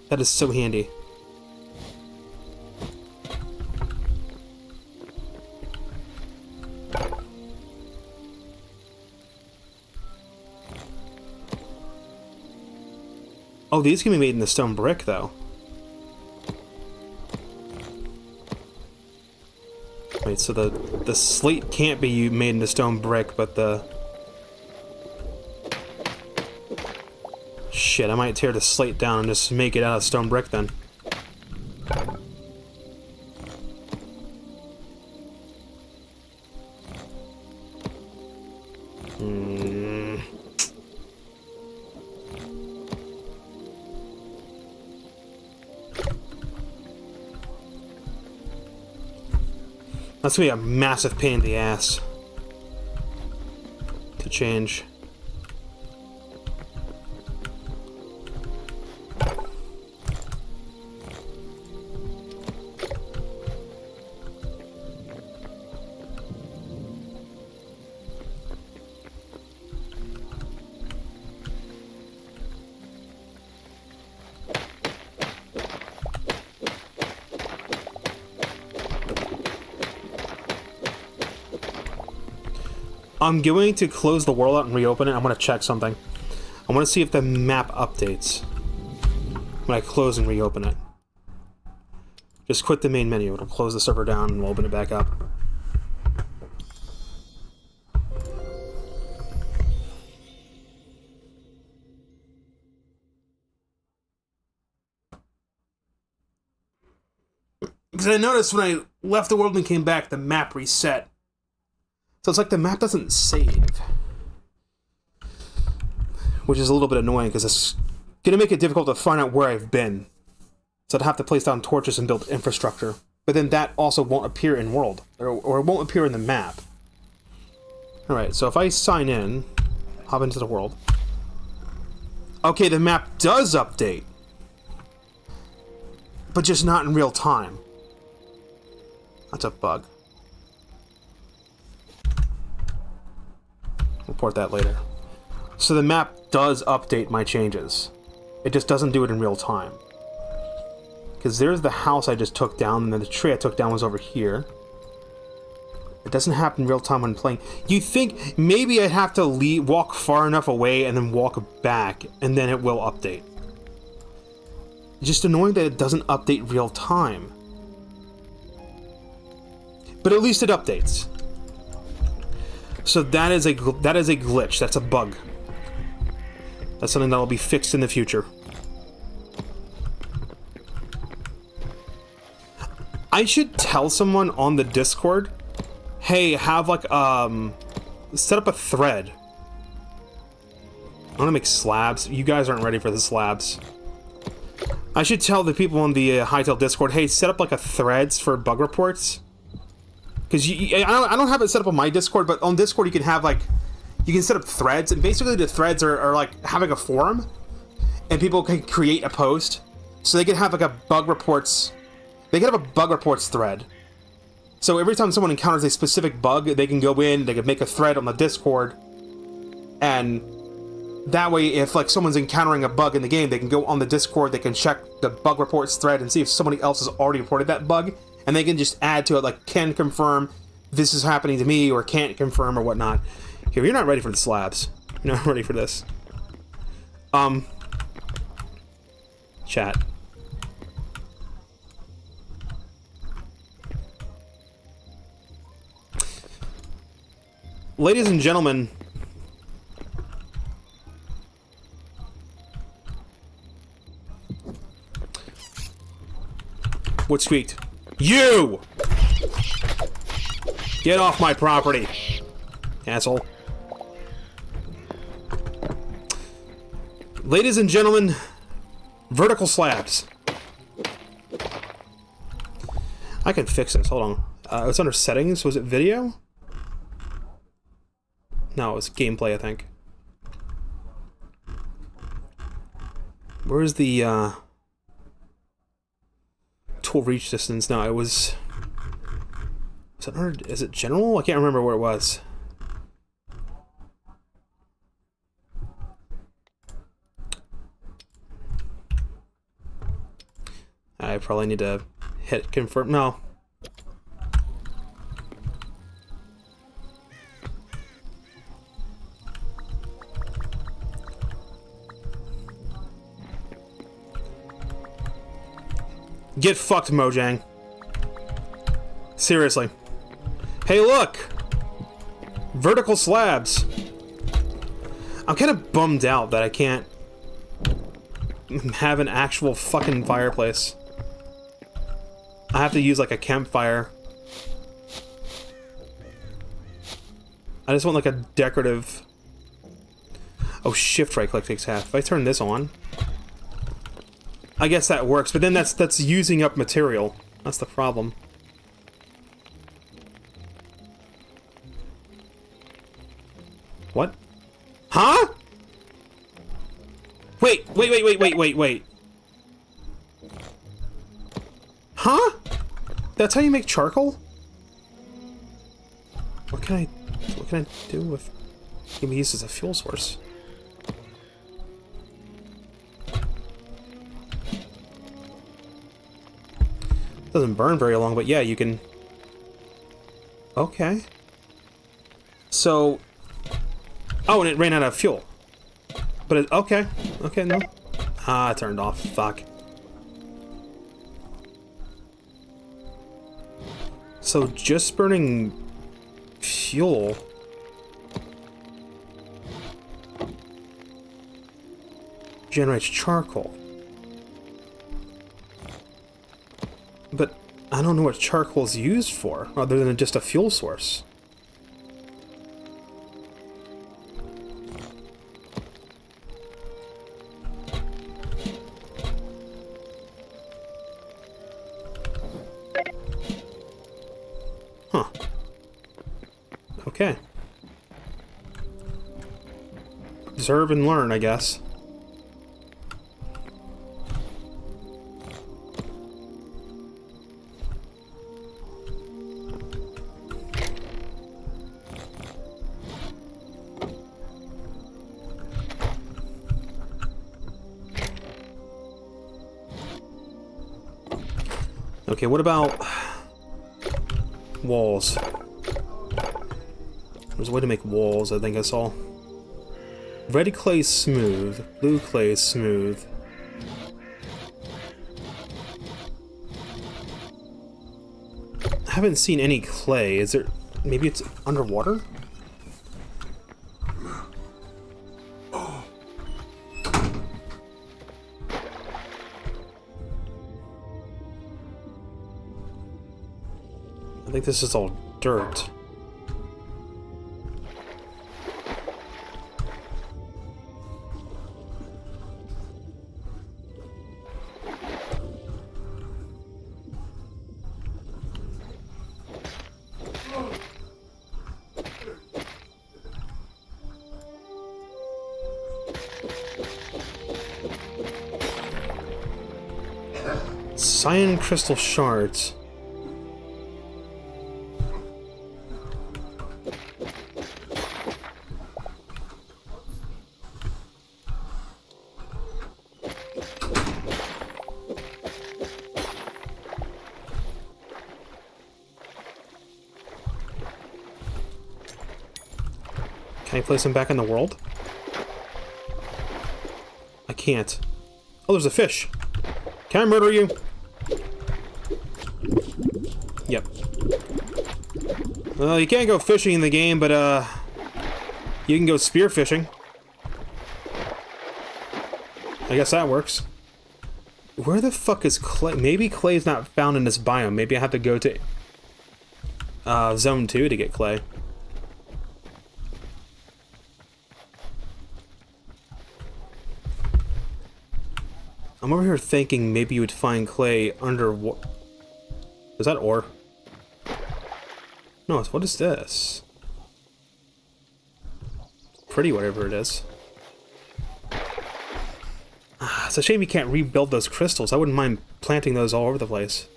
That is so handy. Oh, these can be made in the stone brick, though. Wait, so the slate can't be made into stone brick, but the... Shit, I might tear the slate down and just make it out of stone brick then. That's gonna be a massive pain in the ass to change. I'm going to close the world out and reopen it. I'm going to check something. I want to see if the map updates when I close and reopen it. Just quit the main menu. It'll close the server down and we'll open it back up. Because I noticed when I left the world and came back, the map reset. So it's like the map doesn't save. Which is a little bit annoying because it's going to make it difficult to find out where I've been. So I'd have to place down torches and build infrastructure. But then that also won't appear in world. Or it won't appear in the map. Alright, so if I sign in, hop into the world. Okay, the map does update. But just not in real time. That's a bug. Report that later. So the map does update my changes. It just doesn't do it in real time. Because there's the house I just took down, and then the tree I took down was over here. It doesn't happen in real time when playing. You think maybe I'd have to walk far enough away and then walk back, and then it will update. It's just annoying that it doesn't update real time. But at least it updates. So that is a glitch. That's a bug. That's something that'll be fixed in the future. I should tell someone on the Discord, hey, have like set up a thread. I want to make slabs. You guys aren't ready for the slabs. I should tell the people on the Hytale Discord, hey, set up like a threads for bug reports. Because I don't have it set up on my Discord, but on Discord you can have like, you can set up threads, and basically the threads are like having a forum, and people can create a post, so they can have like a bug reports, they can have a bug reports thread. So every time someone encounters a specific bug, they can go in, they can make a thread on the Discord, and that way if like someone's encountering a bug in the game, they can go on the Discord, they can check the bug reports thread and see if somebody else has already reported that bug, and they can just add to it, like, can confirm this is happening to me, or can't confirm, or whatnot. Here, you're not ready for the slabs. You're not ready for this. Chat. Ladies and gentlemen, what squeaked? You! Get off my property, asshole. Ladies and gentlemen, vertical slabs. I can fix this, hold on. It's under settings, was it video? No, it was gameplay, I think. Where's the, tool reach distance? No, it was... Is it general? I can't remember where it was. I probably need to hit confirm. No. Get fucked, Mojang. Seriously. Hey, look! Vertical slabs. I'm kind of bummed out that I can't have an actual fucking fireplace. I have to use like a campfire. I just want like a decorative... Oh, shift right click takes half. If I turn this on, I guess that works, but then that's using up material. That's the problem. Wait. Huh? That's how you make charcoal? What can I do with... It can be used as a fuel source. Doesn't burn very long, but yeah, you can... Okay. So... Oh, and it ran out of fuel. But it... Okay. Okay, no. Ah, it turned off. Fuck. So just burning fuel... generates charcoal. But I don't know what charcoal is used for, other than just a fuel source. Huh. Okay. Observe and learn, I guess. Okay, what about walls? There's a way to make walls, I think I saw. Red clay is smooth, blue clay is smooth. I haven't seen any clay. Is there... Maybe it's underwater? I think this is all dirt. Cyan crystal shards. Can I place him back in the world? I can't. Oh, there's a fish. Can I murder you? Yep. Well, you can't go fishing in the game, but, you can go spear fishing. I guess that works. Where the fuck is clay? Maybe clay is not found in this biome. Maybe I have to go to, Zone 2 to get clay. I'm over here thinking maybe you would find clay under what? Is that ore? No, what is this? Pretty, whatever it is. Ah, it's a shame you can't rebuild those crystals. I wouldn't mind planting those all over the place.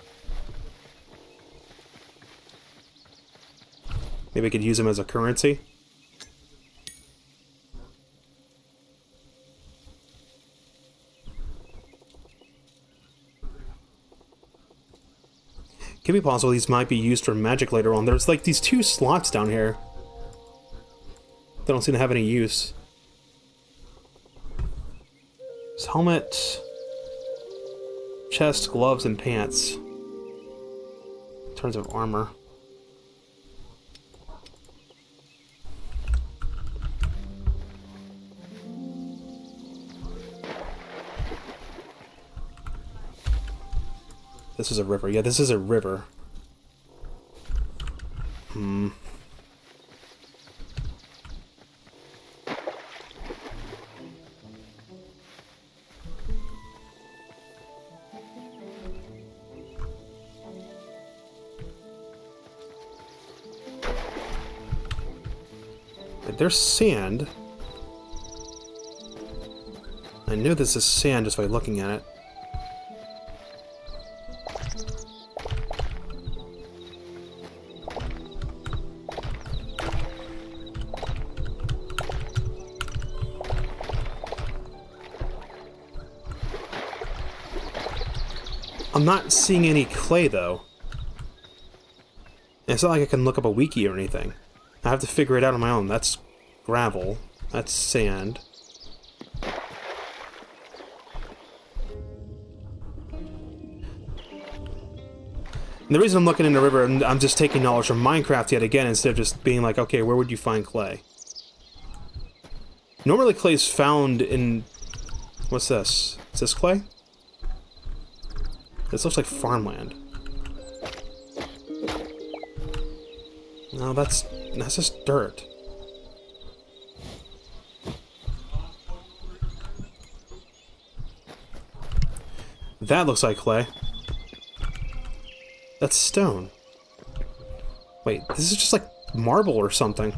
Maybe I could use them as a currency. Could be possible these might be used for magic later on. There's like these two slots down here that don't seem to have any use. It's helmet, chest, gloves, and pants. In terms of armor. This is a river. Yeah, this is a river. But there's sand. I knew this is sand just by looking at it. I'm not seeing any clay, though. It's not like I can look up a wiki or anything. I have to figure it out on my own. That's gravel. That's sand. And the reason I'm looking in the river, I'm just taking knowledge from Minecraft yet again, instead of just being like, okay, where would you find clay? Normally clay's found in... What's this? Is this clay? This looks like farmland. No, that's just dirt. That looks like clay. That's stone. Wait, this is just like marble or something.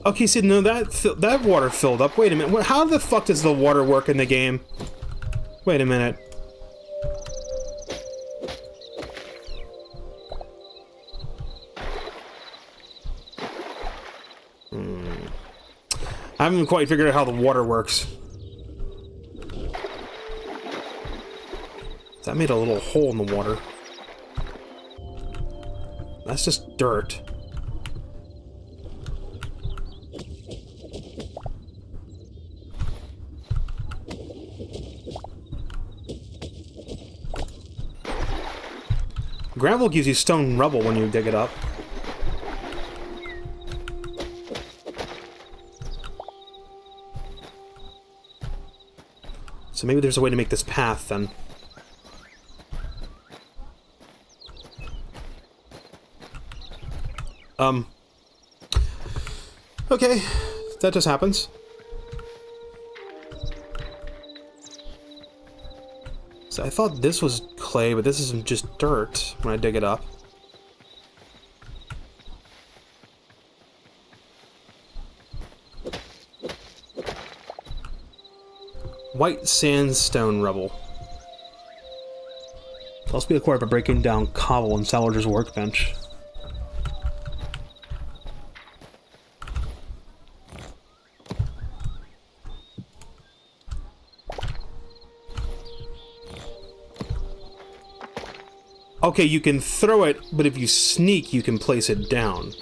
Okay, see, no, that water filled up. Wait a minute. How the fuck does the water work in the game? Wait a minute. I haven't quite figured out how the water works. That made a little hole in the water. That's just dirt. Gravel gives you stone rubble when you dig it up. So maybe there's a way to make this path, then. Okay. That just happens. So I thought this was clay, but this is just dirt when I dig it up. White sandstone rubble. Also be acquired by breaking down cobble and Salvager's workbench. Okay, you can throw it, but if you sneak, you can place it down.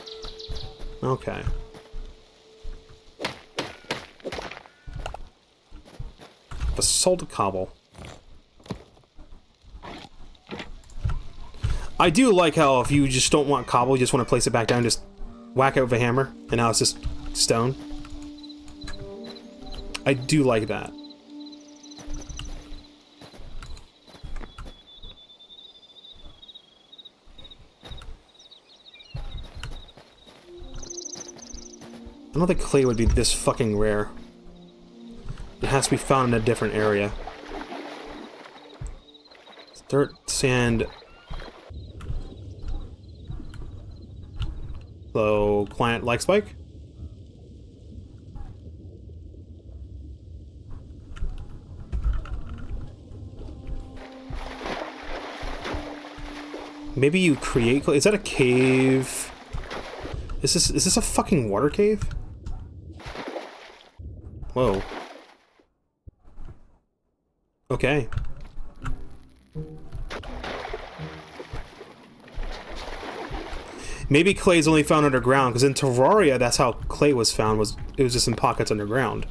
Okay. Basalt cobble. I do like how if you just don't want cobble, you just want to place it back down, just whack it with a hammer, and now it's just stone. I do like that. I don't think clay would be this fucking rare. It has to be found in a different area. Dirt, sand. Hello, client like Spike? Maybe you create clay. Is that a cave? Is this a fucking water cave? Whoa. Okay. Maybe clay's only found underground, because in Terraria, that's how clay was found, it was just in pockets underground.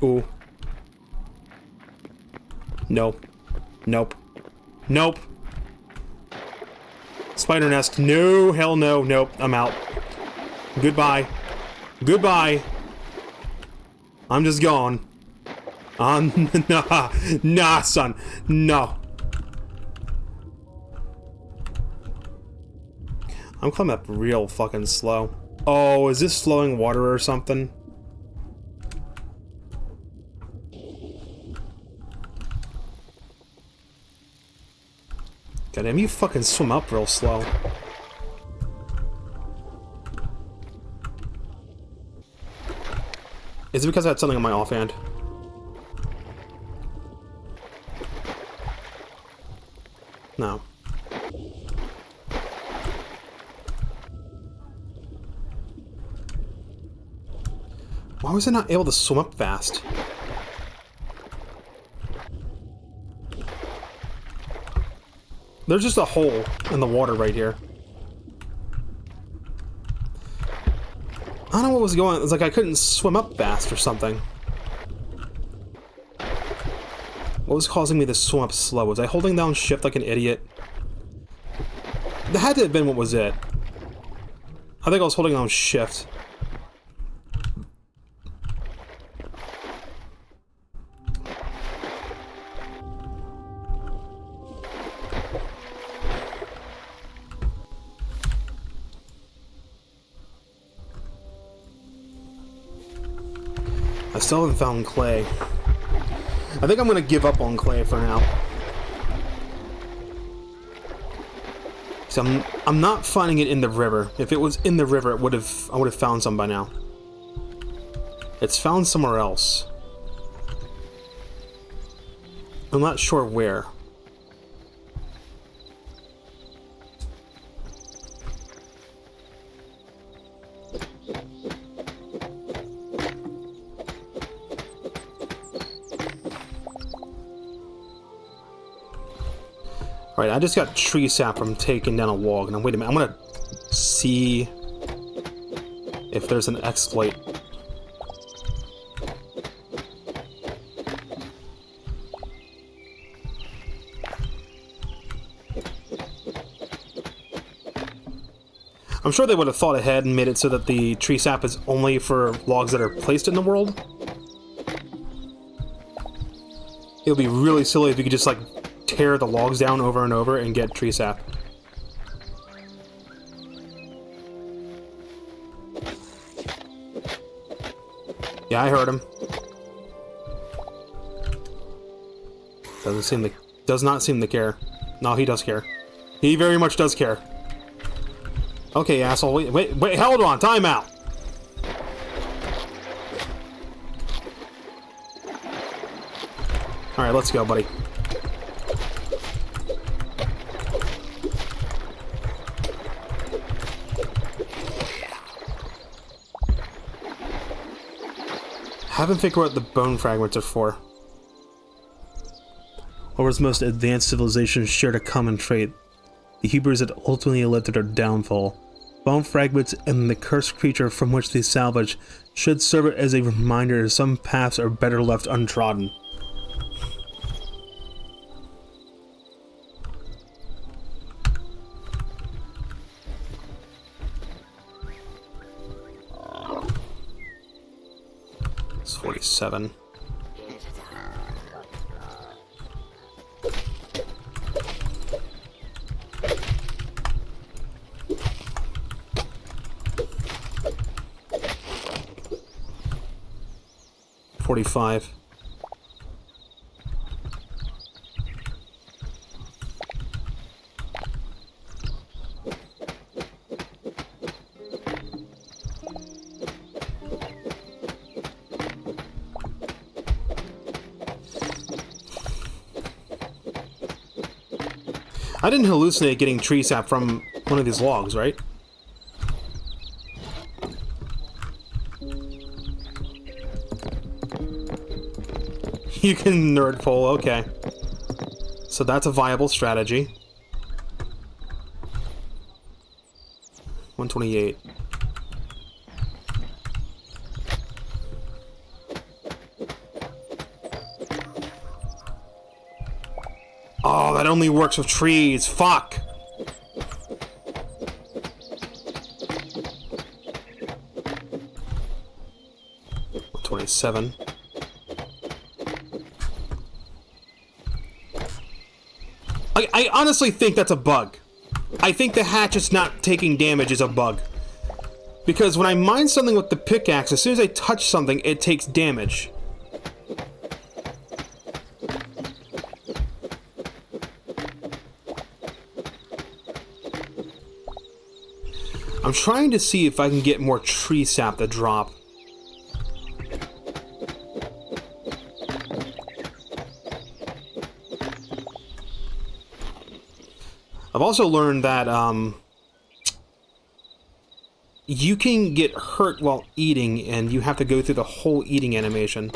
Ooh. Nope. Nope. Nope. Spider nest. No, hell no. Nope. I'm out. Goodbye. Goodbye. I'm just gone. Nah. Nah, son. No. I'm climbing up real fucking slow. Oh, is this flowing water or something? Goddamn, you fucking swim up real slow. Is it because I had something on my offhand? No. Why was I not able to swim up fast? There's just a hole in the water right here. I don't know what was going on. It's like I couldn't swim up fast or something. What was causing me to swim up slow? Was I holding down shift like an idiot? That had to have been what was it. I think I was holding down shift. I still haven't found clay. I think I'm gonna give up on clay for now. So I'm not finding it in the river. If it was in the river, I would have found some by now. It's found somewhere else. I'm not sure where. Alright, I just got tree sap from taking down a log. Now, wait a minute. I'm gonna see if there's an exploit. I'm sure they would have thought ahead and made it so that the tree sap is only for logs that are placed in the world. It would be really silly if you could just, like, tear the logs down over and over and get tree sap. Yeah, I heard him. Does not seem to care. No, he does care. He very much does care. Okay, asshole. Wait, hold on. Time out. Alright, let's go, buddy. Haven't figured out what the bone fragments are for. Over's most advanced civilizations shared a common trait. The Hebrews had ultimately led to their downfall. Bone fragments and the cursed creature from which they salvage should serve as a reminder that some paths are better left untrodden. It's 47. $45. I didn't hallucinate getting tree sap from one of these logs, right? You can nerd pull, okay. So that's a viable strategy. 128. Oh, that only works with trees. Fuck. $27. I honestly think that's a bug. I think the hatch is not taking damage is a bug. Because when I mine something with the pickaxe, as soon as I touch something, it takes damage. I'm trying to see if I can get more tree sap to drop. I've also learned that, you can get hurt while eating, and you have to go through the whole eating animation.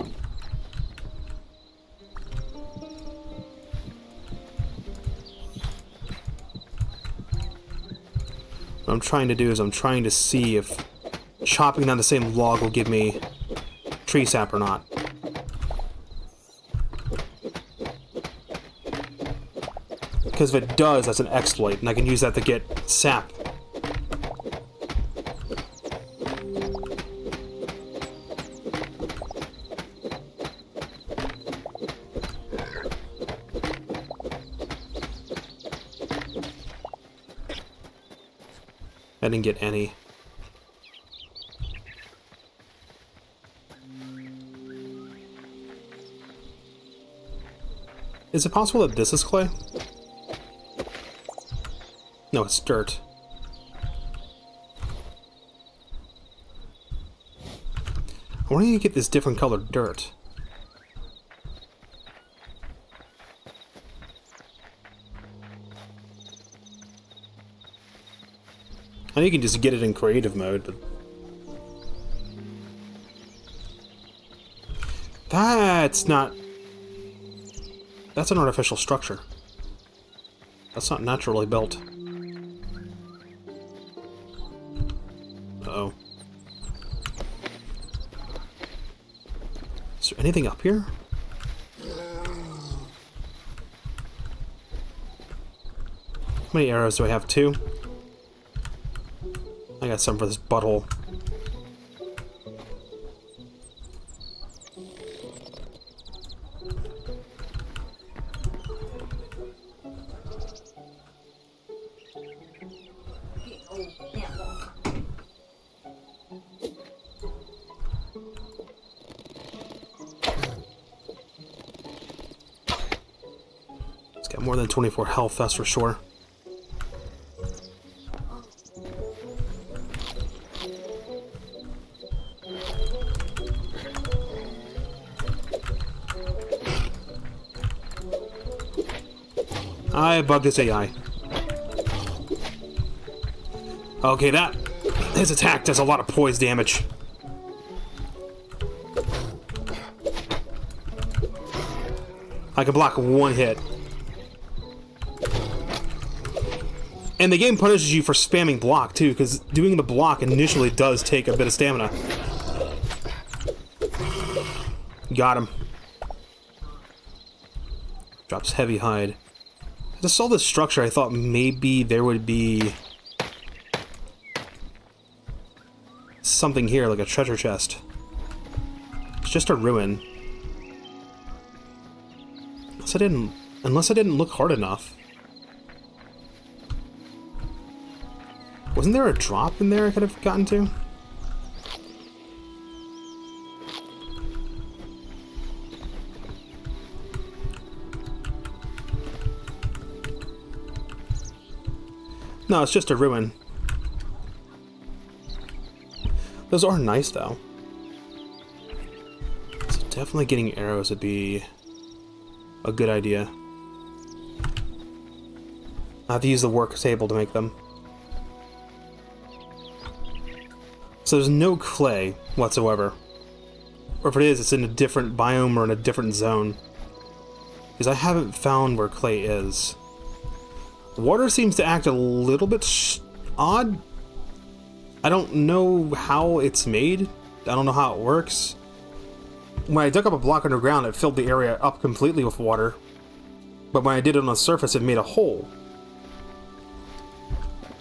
What I'm trying to do is I'm trying to see if chopping down the same log will give me tree sap or not. Because if it does, that's an exploit, and I can use that to get sap. I didn't get any. Is it possible that this is clay? No, it's dirt. Where do you get this different colored dirt? I know you can just get it in creative mode, but... That's not... That's an artificial structure. That's not naturally built. Uh-oh. Is there anything up here? How many arrows do I have? 2? I got some for this butthole. It's got more than 24 health, that's for sure. I bugged this AI. Okay, that... His attack does a lot of poise damage. I can block one hit. And the game punishes you for spamming block, too, because doing the block initially does take a bit of stamina. Got him. Drops heavy hide. I just saw this structure, I thought maybe there would be something here, like a treasure chest. It's just a ruin. Unless I didn't look hard enough. Wasn't there a drop in there I could have gotten to? No, it's just a ruin. Those are nice, though. So definitely getting arrows would be a good idea. I have to use the work table to make them. So there's no clay whatsoever. Or if it is, it's in a different biome or in a different zone. Because I haven't found where clay is. Water seems to act a little bit odd. I don't know how it's made. I don't know how it works. When I dug up a block underground, it filled the area up completely with water. But when I did it on the surface, it made a hole.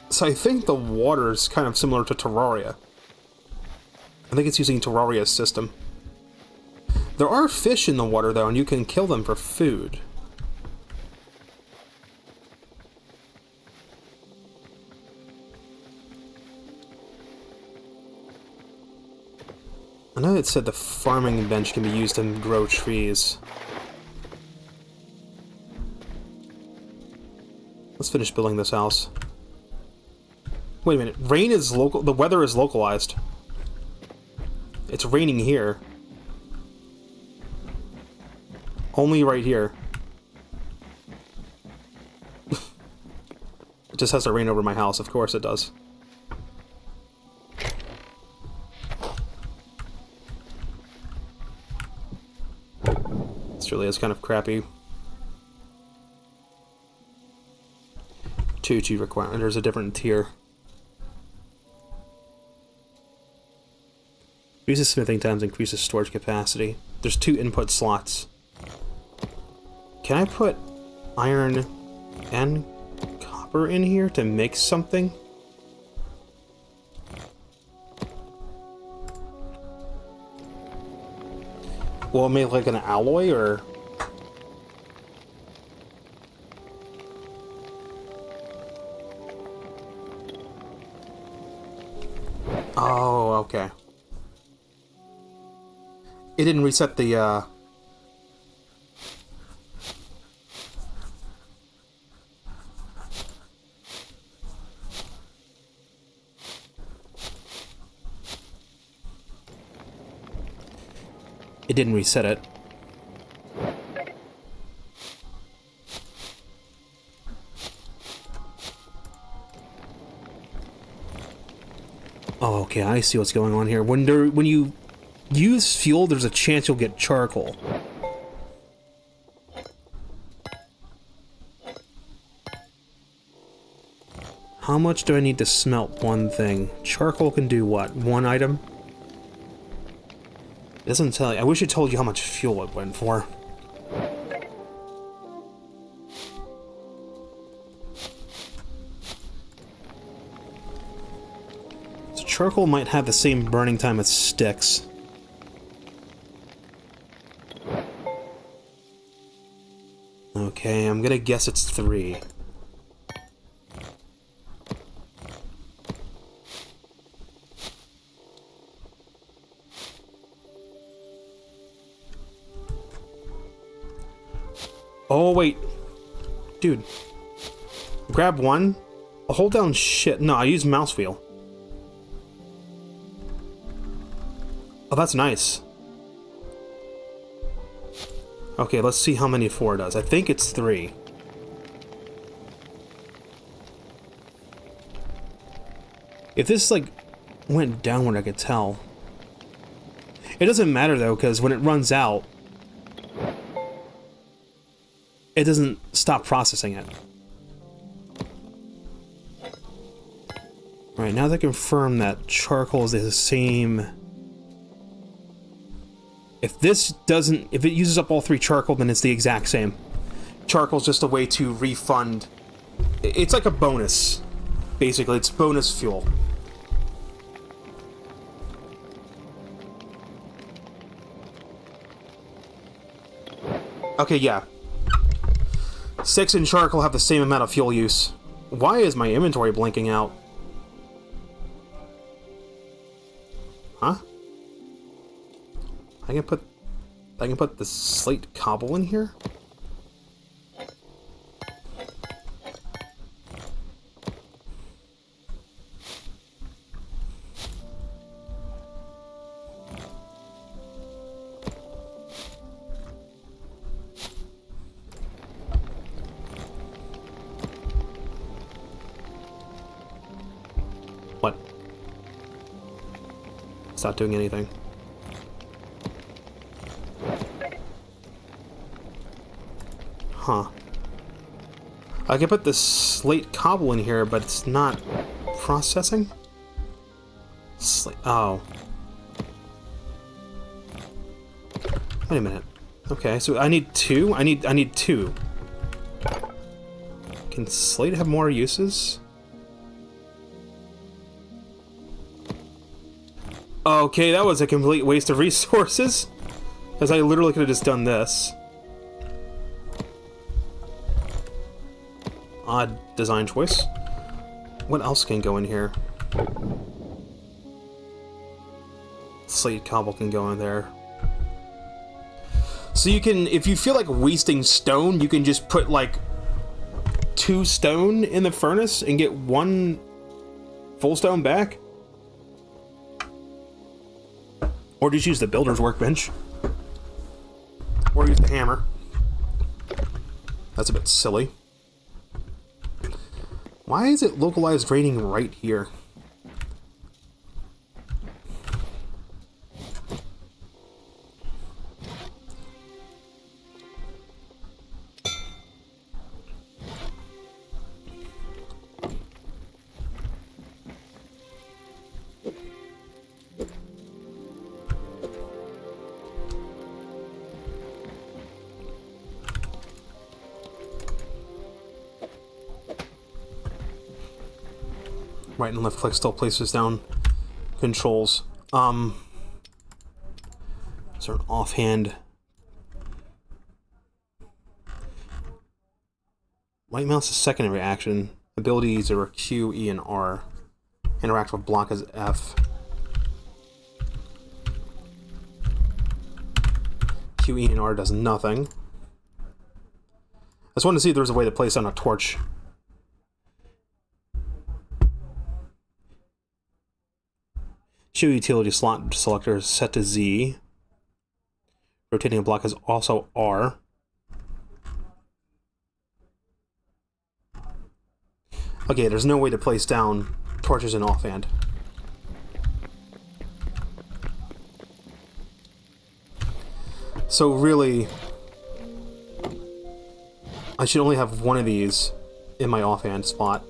So I think the water is kind of similar to Terraria. I think it's using Terraria's system. There are fish in the water, though, and you can kill them for food. I know it said the farming bench can be used to grow trees. Let's finish building this house. Wait a minute, rain is local. The weather is localized. It's raining here. Only right here. It just has to rain over my house, of course it does. This really is kind of crappy. 2 requirement. There's a different tier. Increases smithing times, increases storage capacity. There's 2 input slots. Can I put iron and copper in here to make something? Will it make like an alloy or? Oh, okay. It didn't reset the, It didn't reset it. Oh, okay, I see what's going on here. When you use fuel, there's a chance you'll get charcoal. How much do I need to smelt one thing? Charcoal can do what? 1 item? It doesn't tell you. I wish it told you how much fuel it went for. So charcoal might have the same burning time as sticks. Okay, I'm gonna guess it's 3. Oh, wait. Dude. Grab 1. Hold down shit. No, I use mouse wheel. Oh, that's nice. Okay, let's see how many 4 does. I think it's 3. If this, like, went downward, I could tell. It doesn't matter, though, because when it runs out, it doesn't stop processing it. Alright, now they confirm that charcoal is the same. If it uses up all 3 charcoal, then it's the exact same. Charcoal's just a way to refund. It's like a bonus. Basically, it's bonus fuel. Okay, yeah. 6 and charcoal have the same amount of fuel use. Why is my inventory blinking out? Huh? I can put the slate cobble in here? What? It's not doing anything. Huh. I can put the slate cobble in here, but it's not processing? Oh. Wait a minute. Okay, so I need 2? I need 2. Can slate have more uses? Okay, that was a complete waste of resources. Because I literally could have just done this. Odd design choice. What else can go in here? Slate cobble can go in there. So you can, if you feel like wasting stone, you can just put like 2 stone in the furnace and get 1 full stone back. Or just use the builder's workbench. Or use the hammer. That's a bit silly. Why is it localized rating right here? Right and left click still places down controls. Is there an offhand? Right mouse is secondary action. Abilities are Q, E, and R. Interact with block as F. Q, E, and R does nothing. I just wanted to see if there was a way to place down a torch. Show utility slot selector is set to Z. Rotating a block is also R. Okay, there's no way to place down torches in offhand. So really, I should only have 1 of these in my offhand spot.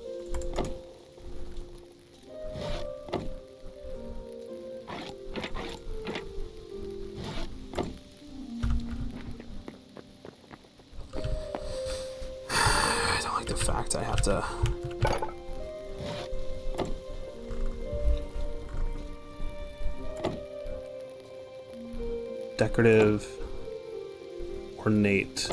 I have to... Decorative, ornate.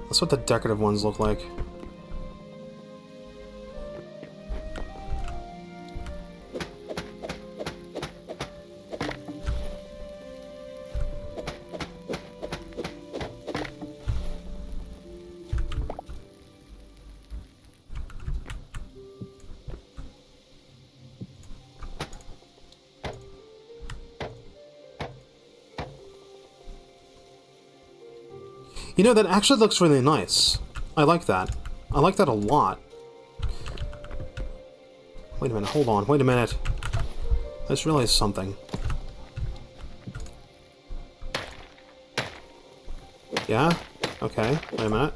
That's what the decorative ones look like. You know, that actually looks really nice. I like that. I like that a lot. Wait a minute, hold on, wait a minute. I just realized something. Yeah? Okay, wait a minute.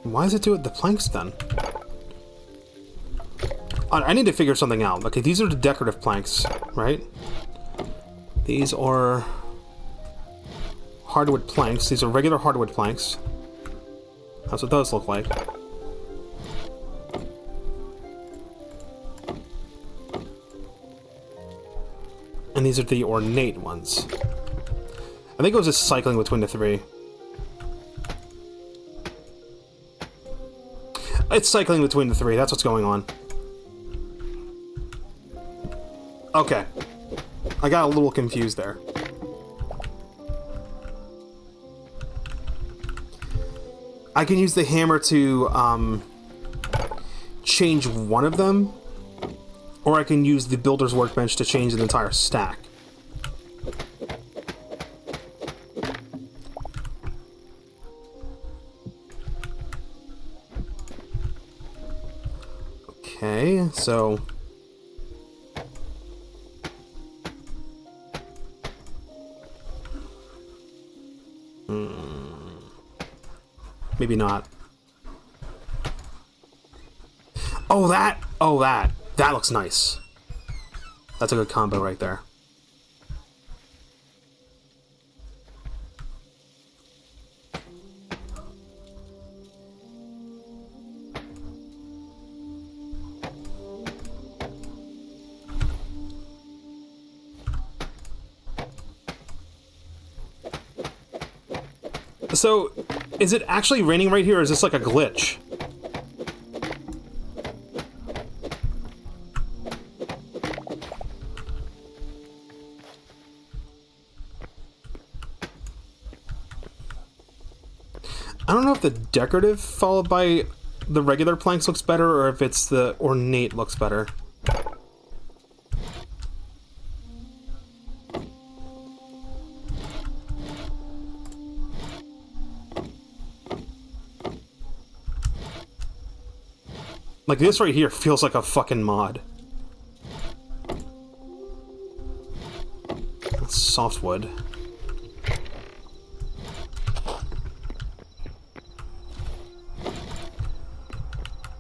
Why does it do it the planks then? I need to figure something out. Okay, these are the decorative planks, right? These are hardwood planks. These are regular hardwood planks. That's what those look like. And these are the ornate ones. I think it was just cycling between the 3. It's cycling between the 3, that's what's going on. Okay. I got a little confused there. I can use the hammer to change one of them, or I can use the builder's workbench to change an entire stack. Okay, so Maybe not. Oh, that! Oh, that! That looks nice. That's a good combo right there. So, is it actually raining right here, or is this like a glitch? I don't know if the decorative followed by the regular planks looks better, or if it's the ornate looks better. Like, this right here feels like a fucking mod. That's softwood.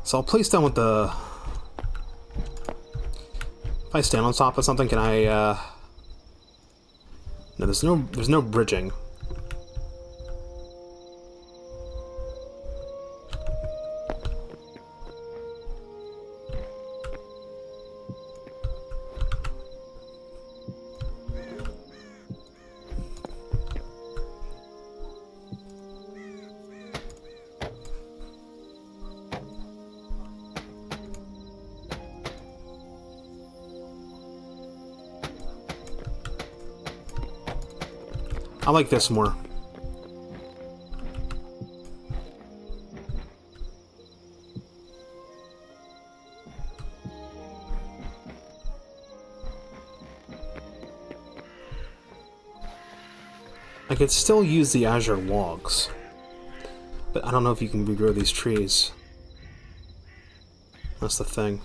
So I'll place down with the... If I stand on top of something, can I, No, there's no bridging. I like this more. I could still use the azure logs, but I don't know if you can regrow these trees. That's the thing.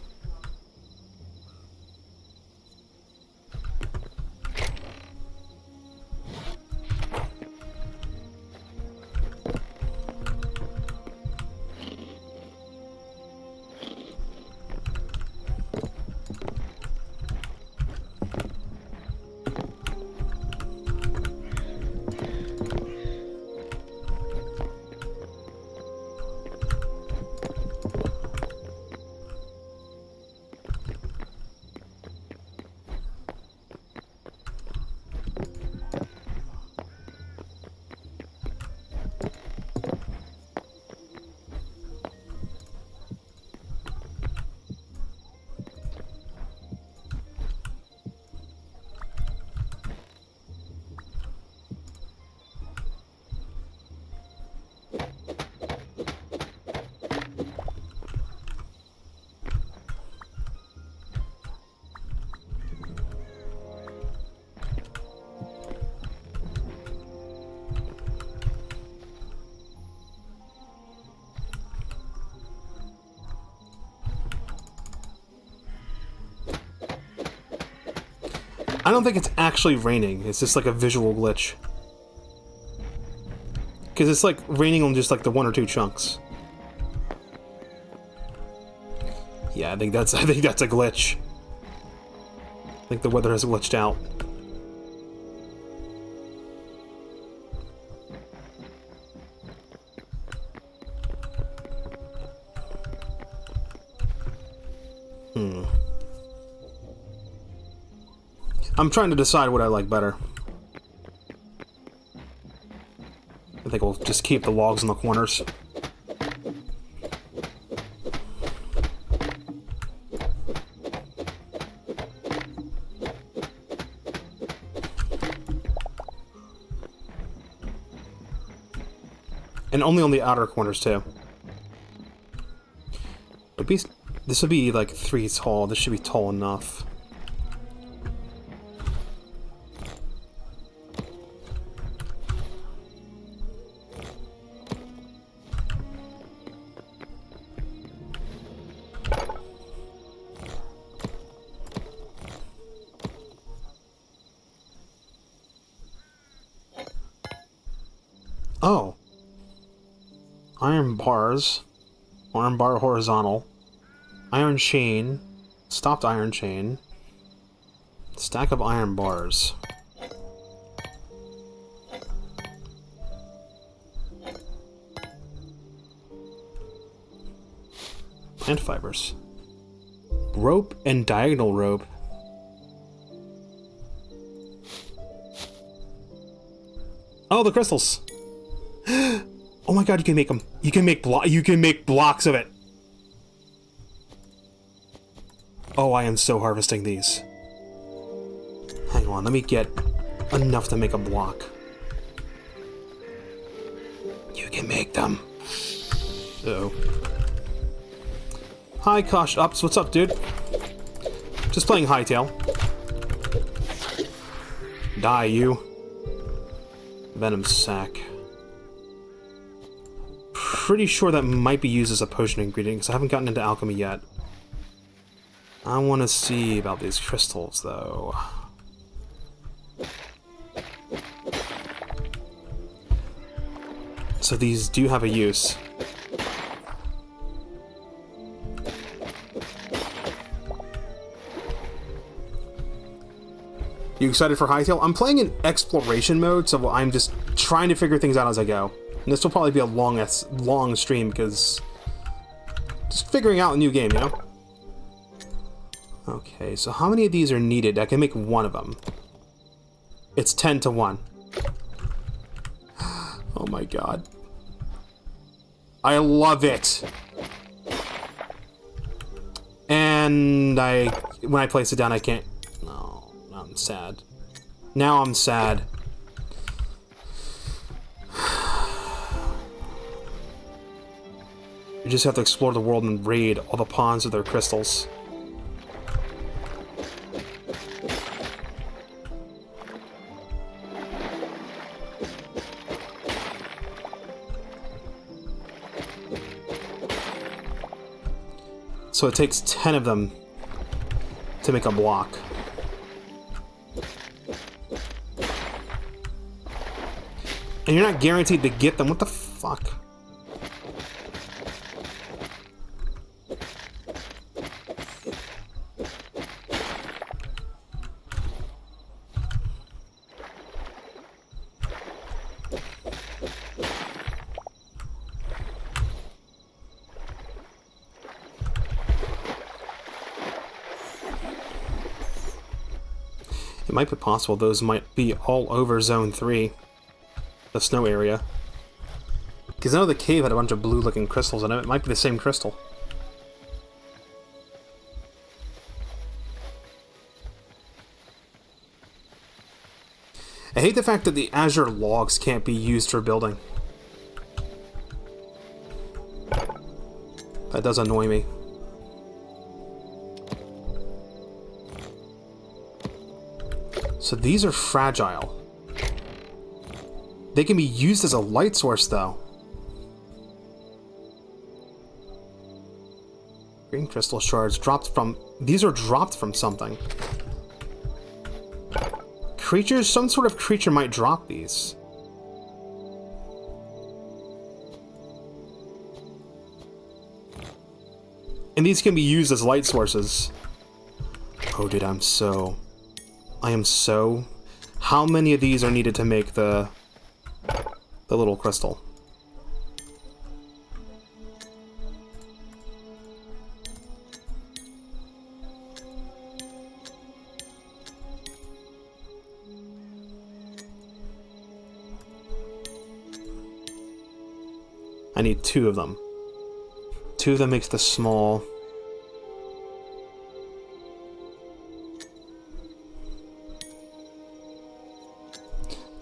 I don't think it's actually raining, it's just like a visual glitch. Because it's like raining on just like the one or two chunks. Yeah, I think that's a glitch. I think the weather has glitched out. I'm trying to decide what I like better. I think we'll just keep the logs in the corners. And only on the outer corners, too. This would be like 3 tall. This should be tall enough. Iron bars. Iron bar horizontal. Iron chain. Stopped iron chain. Stack of iron bars. Plant fibers. Rope and diagonal rope. Oh, the crystals. Oh my god, you can make them. You can make blocks of it. Oh, I am so harvesting these. Hang on, let me get enough to make a block. You can make them. Uh-oh. Hi, Kosh Ups. What's up, dude? Just playing Hytale. Die, you. Venom sac. Pretty sure that might be used as a potion ingredient, because I haven't gotten into alchemy yet. I want to see about these crystals, though. So these do have a use. You excited for Hytale? I'm playing in exploration mode, so I'm just trying to figure things out as I go. And this will probably be a long stream, because just figuring out a new game, you know? Okay, so how many of these are needed? I can make one of them. It's 10 to 1. Oh my god. I love it! And when I place it down, I can't... No, I'm sad. Now I'm sad. You just have to explore the world and raid all the pawns with their crystals. So it takes 10 of them to make a block. And you're not guaranteed to get them. What the fuck? It might be possible those might be all over Zone 3. The snow area. Because I know the cave had a bunch of blue-looking crystals in it. It might be the same crystal. I hate the fact that the azure logs can't be used for building. That does annoy me. So these are fragile. They can be used as a light source, though. Green crystal shards dropped from... These are dropped from something. Creatures? Some sort of creature might drop these. And these can be used as light sources. Oh, dude, I am so... How many of these are needed to make the little crystal? I need 2 of them. 2 of them makes the small...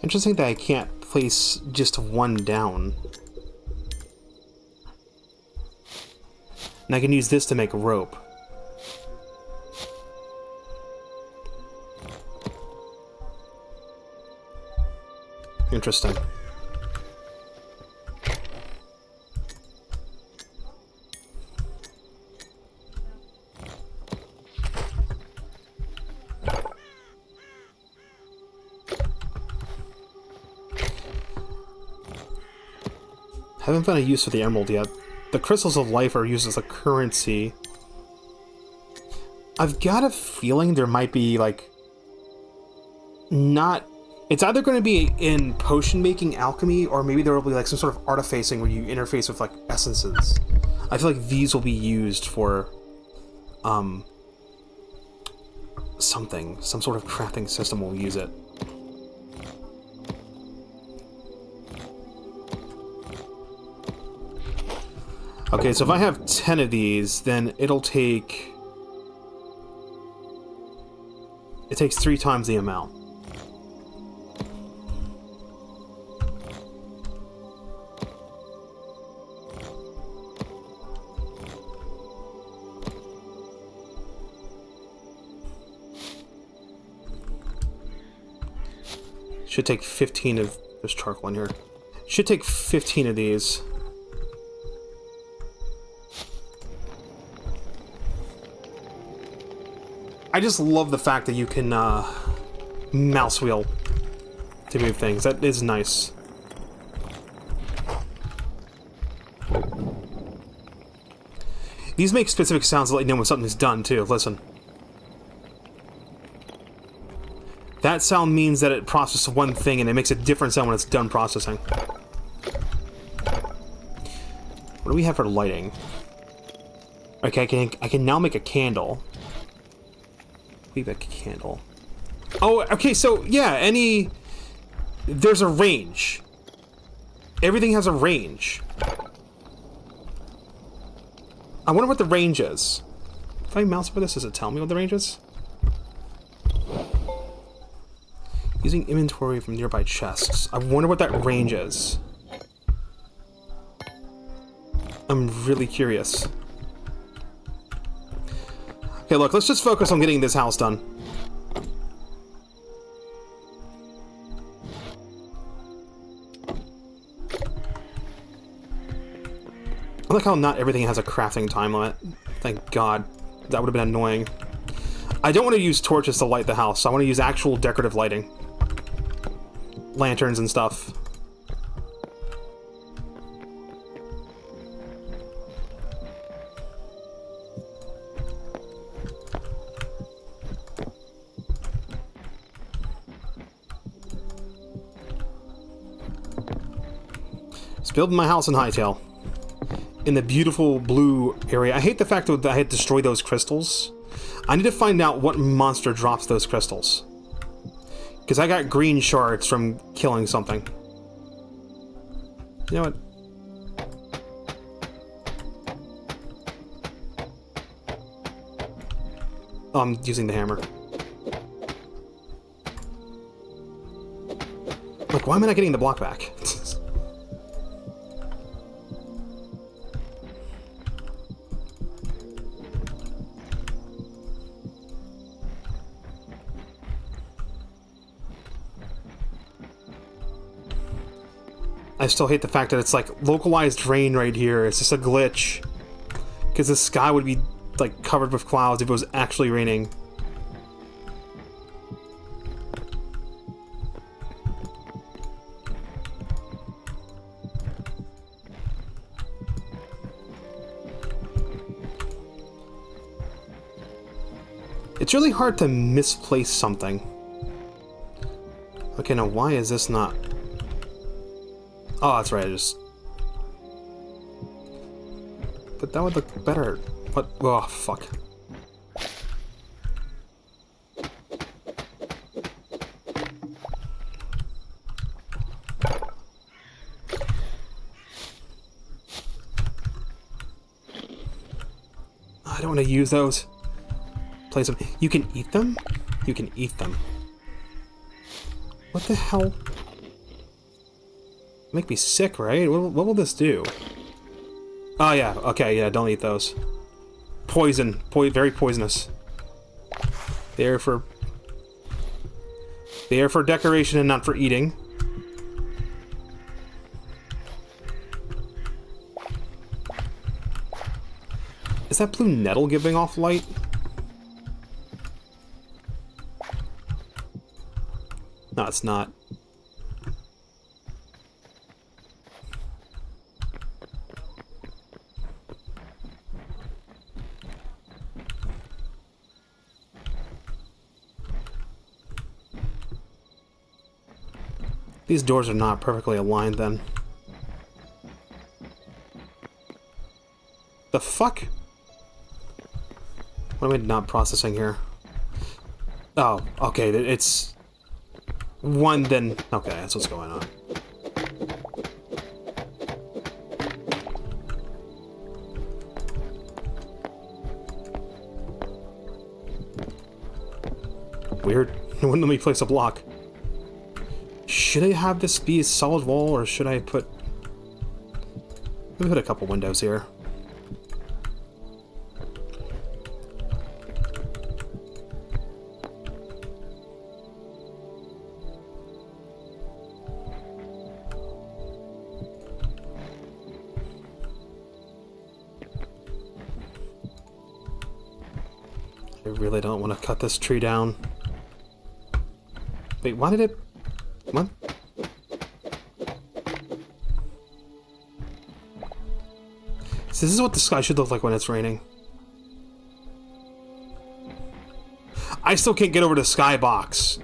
Interesting that I can't place just one down. And I can use this to make rope. Interesting. Haven't found a use for the emerald yet. The crystals of life are used as a currency. I've got a feeling there might be, like... Not... It's either going to be in potion-making alchemy, or maybe there will be, like, some sort of artifacing where you interface with, like, essences. I feel like these will be used for... something. Some sort of crafting system will use it. Okay, so if I have 10 of these, then it'll take... It takes 3 times the amount. Should take 15 of... There's charcoal in here. Should take 15 of these. I just love the fact that you can mouse wheel to move things. That is nice. These make specific sounds to let you know when something's done, too. Listen. That sound means that it processes one thing, and it makes a different sound when it's done processing. What do we have for lighting? Okay, I can now make a candle. Leave a candle. Oh, okay, so, yeah, there's a range. Everything has a range. I wonder what the range is. If I mouse over this, does it tell me what the range is? Using inventory from nearby chests. I wonder what that range is. I'm really curious. Okay, look, let's just focus on getting this house done. I like how not everything has a crafting time limit. Thank God. That would have been annoying. I don't want to use torches to light the house. I want to use actual decorative lighting. Lanterns and stuff. Just building my house in Hytale. In the beautiful blue area. I hate the fact that I had to destroy those crystals. I need to find out what monster drops those crystals. Because I got green shards from killing something. You know what? Oh, I'm using the hammer. Like, why am I not getting the block back? I still hate the fact that it's like localized rain right here. It's just a glitch. Because the sky would be like covered with clouds if it was actually raining. It's really hard to misplace something. Okay, now why is this not... Oh, that's right, I just... But that would look better. What? Oh, fuck. I don't want to use those. Place them. You can eat them? You can eat them. What the hell? Make me sick, right? What will this do? Oh, yeah. Okay, yeah, don't eat those. Poison. Very poisonous. They're for decoration and not for eating. Is that blue nettle giving off light? No, it's not. These doors are not perfectly aligned then. The fuck? What am I not processing here? Oh, okay, it's... one, then... Okay, that's what's going on. Weird. It wouldn't let me place a block. Should I have this be a solid wall, or should I put... Let me put a couple windows here. I really don't want to cut this tree down. Wait, why did it... What? So this is what the sky should look like when it's raining. I still can't get over to Skybox.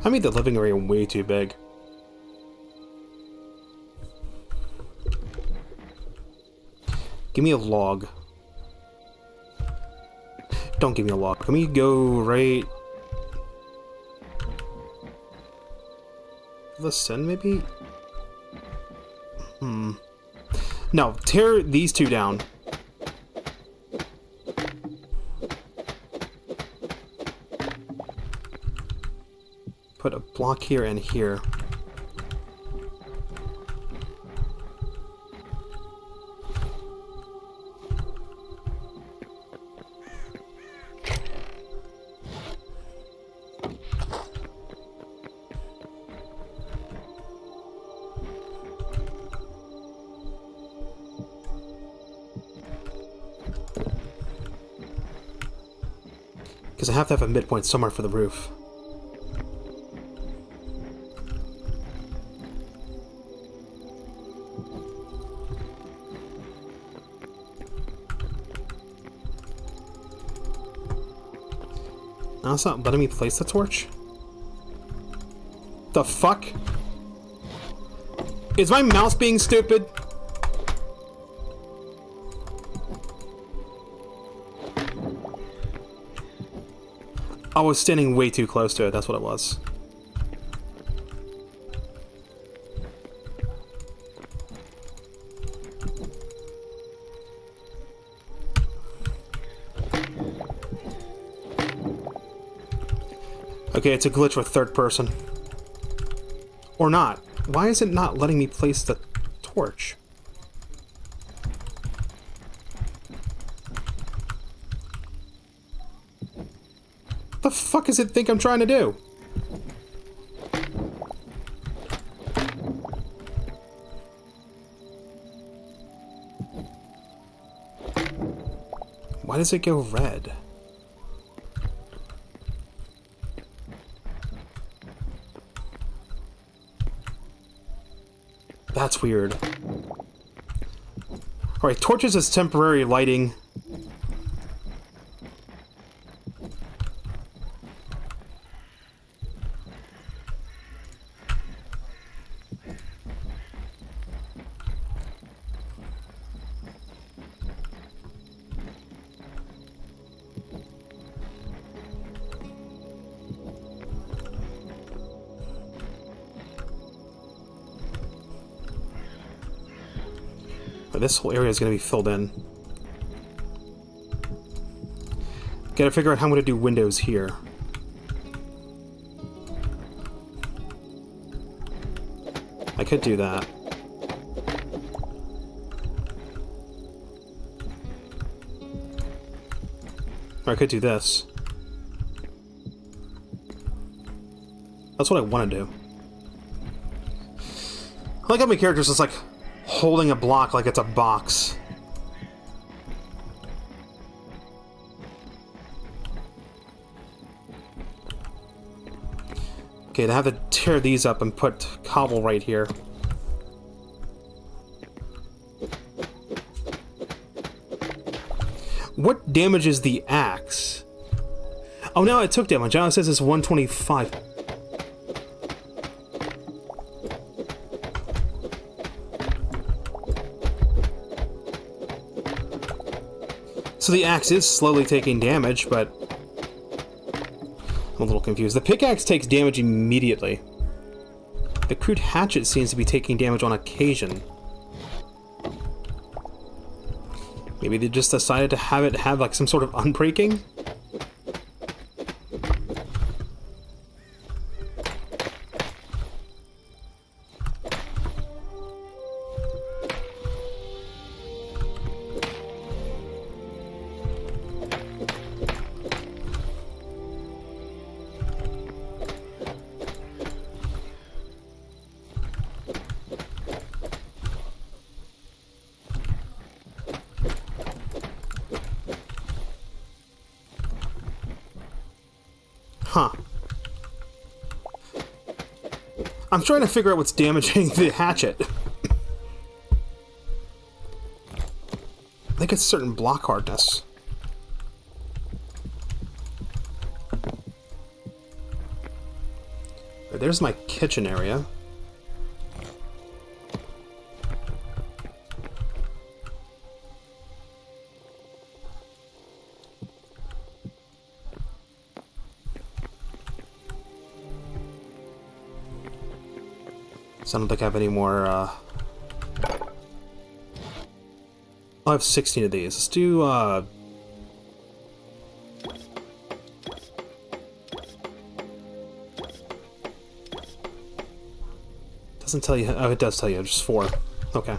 I made the living area way too big. Give me a log. Don't give me a log. Let me go right... Listen, maybe? No, tear these two down. Put a block here and here. Because I have to have a midpoint somewhere for the roof. Now it's not letting me place the torch? The fuck? Is my mouse being stupid? I was standing way too close to it, that's what it was. Okay, it's a glitch with third person. Or not. Why is it not letting me place the torch? What the fuck does it think I'm trying to do? Why does it go red? That's weird. Alright, torches is temporary lighting. This whole area is going to be filled in. Gotta figure out how I'm going to do windows here. I could do that. Or I could do this. That's what I want to do. I like how my character's just like holding a block like it's a box. Okay, to have to tear these up and put cobble right here. What damages the axe? Oh, now it took damage. Now it says it's 125. So the axe is slowly taking damage, but I'm a little confused. The pickaxe takes damage immediately. The crude hatchet seems to be taking damage on occasion. Maybe they just decided to have it have like some sort of unbreaking? Huh. I'm trying to figure out what's damaging the hatchet. I think it's certain block hardness. There's my kitchen area. So I don't think I have any more, I'll have 16 of these. Let's do, doesn't tell you, oh, it does tell you, just 4. Okay.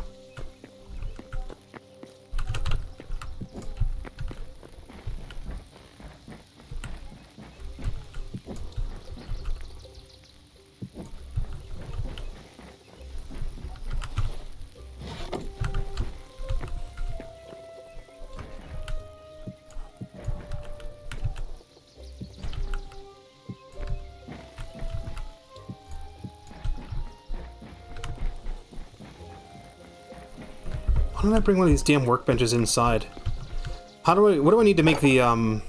Why don't I bring one of these damn workbenches inside? What do I need to make the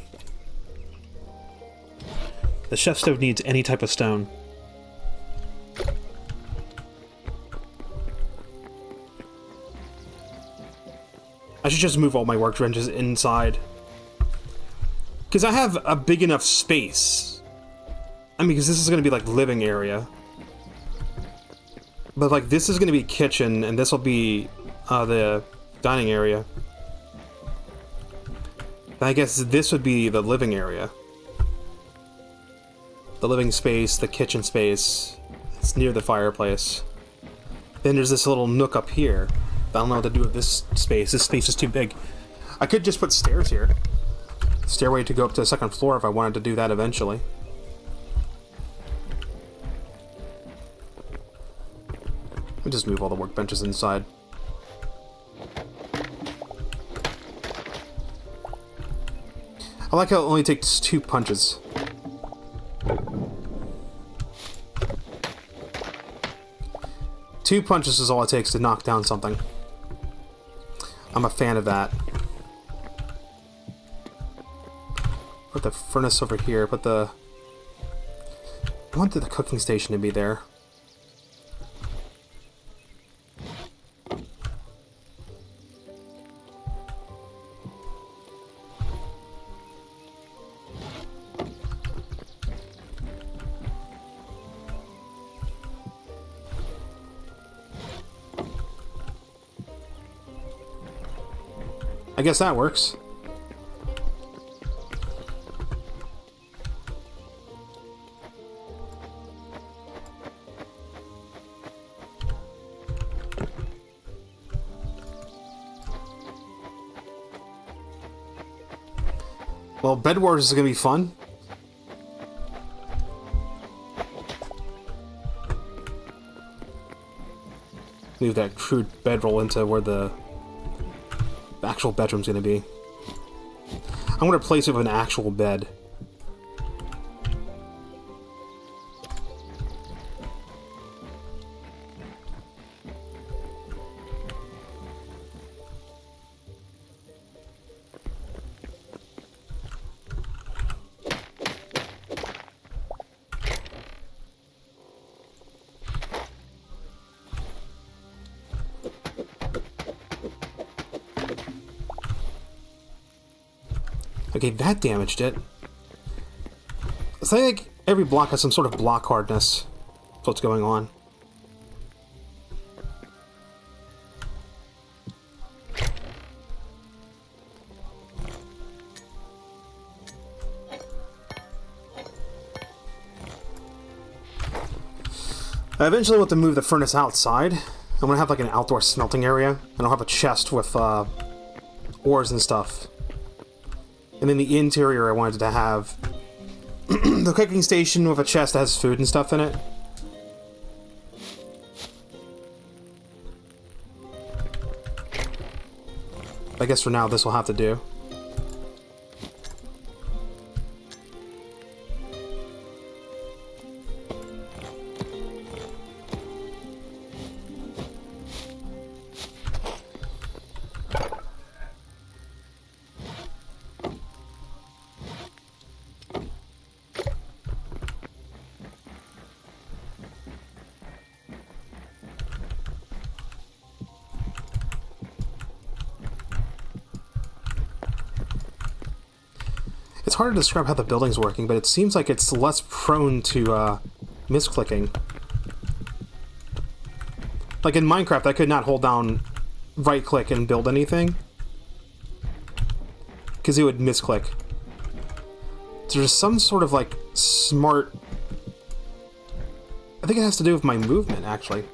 chef stove needs any type of stone. I should just move all my workbenches inside. Because I have a big enough space. I mean, because this is going to be like living area. But like this is going to be kitchen, and this will be the dining area. I guess this would be the living area. The living space, the kitchen space. It's near the fireplace. Then there's this little nook up here. I don't know what to do with this space. This space is too big. I could just put stairs here. Stairway to go up to the second floor if I wanted to do that eventually. Let me just move all the workbenches inside. I like how it only takes 2 punches. Two punches is all it takes to knock down something. I'm a fan of that. Put the furnace over here, I wanted the cooking station to be there. I guess that works. Well, Bed Wars is gonna be fun. Move that crude bedroll into where the actual bedroom's gonna be. I'm gonna replace it with an actual bed. Okay, that damaged it. So I think every block has some sort of block hardness. That's what's going on. I eventually want to move the furnace outside. I'm gonna have like an outdoor smelting area, and I'll have a chest with ores and stuff. And in the interior, I wanted to have the cooking station with a chest that has food and stuff in it. I guess for now, this will have to do. It's hard to describe how the building's working, but it seems like it's less prone to misclicking. Like in Minecraft, I could not hold down right-click and build anything, because it would misclick. So there's some sort of like smart... I think it has to do with my movement, actually.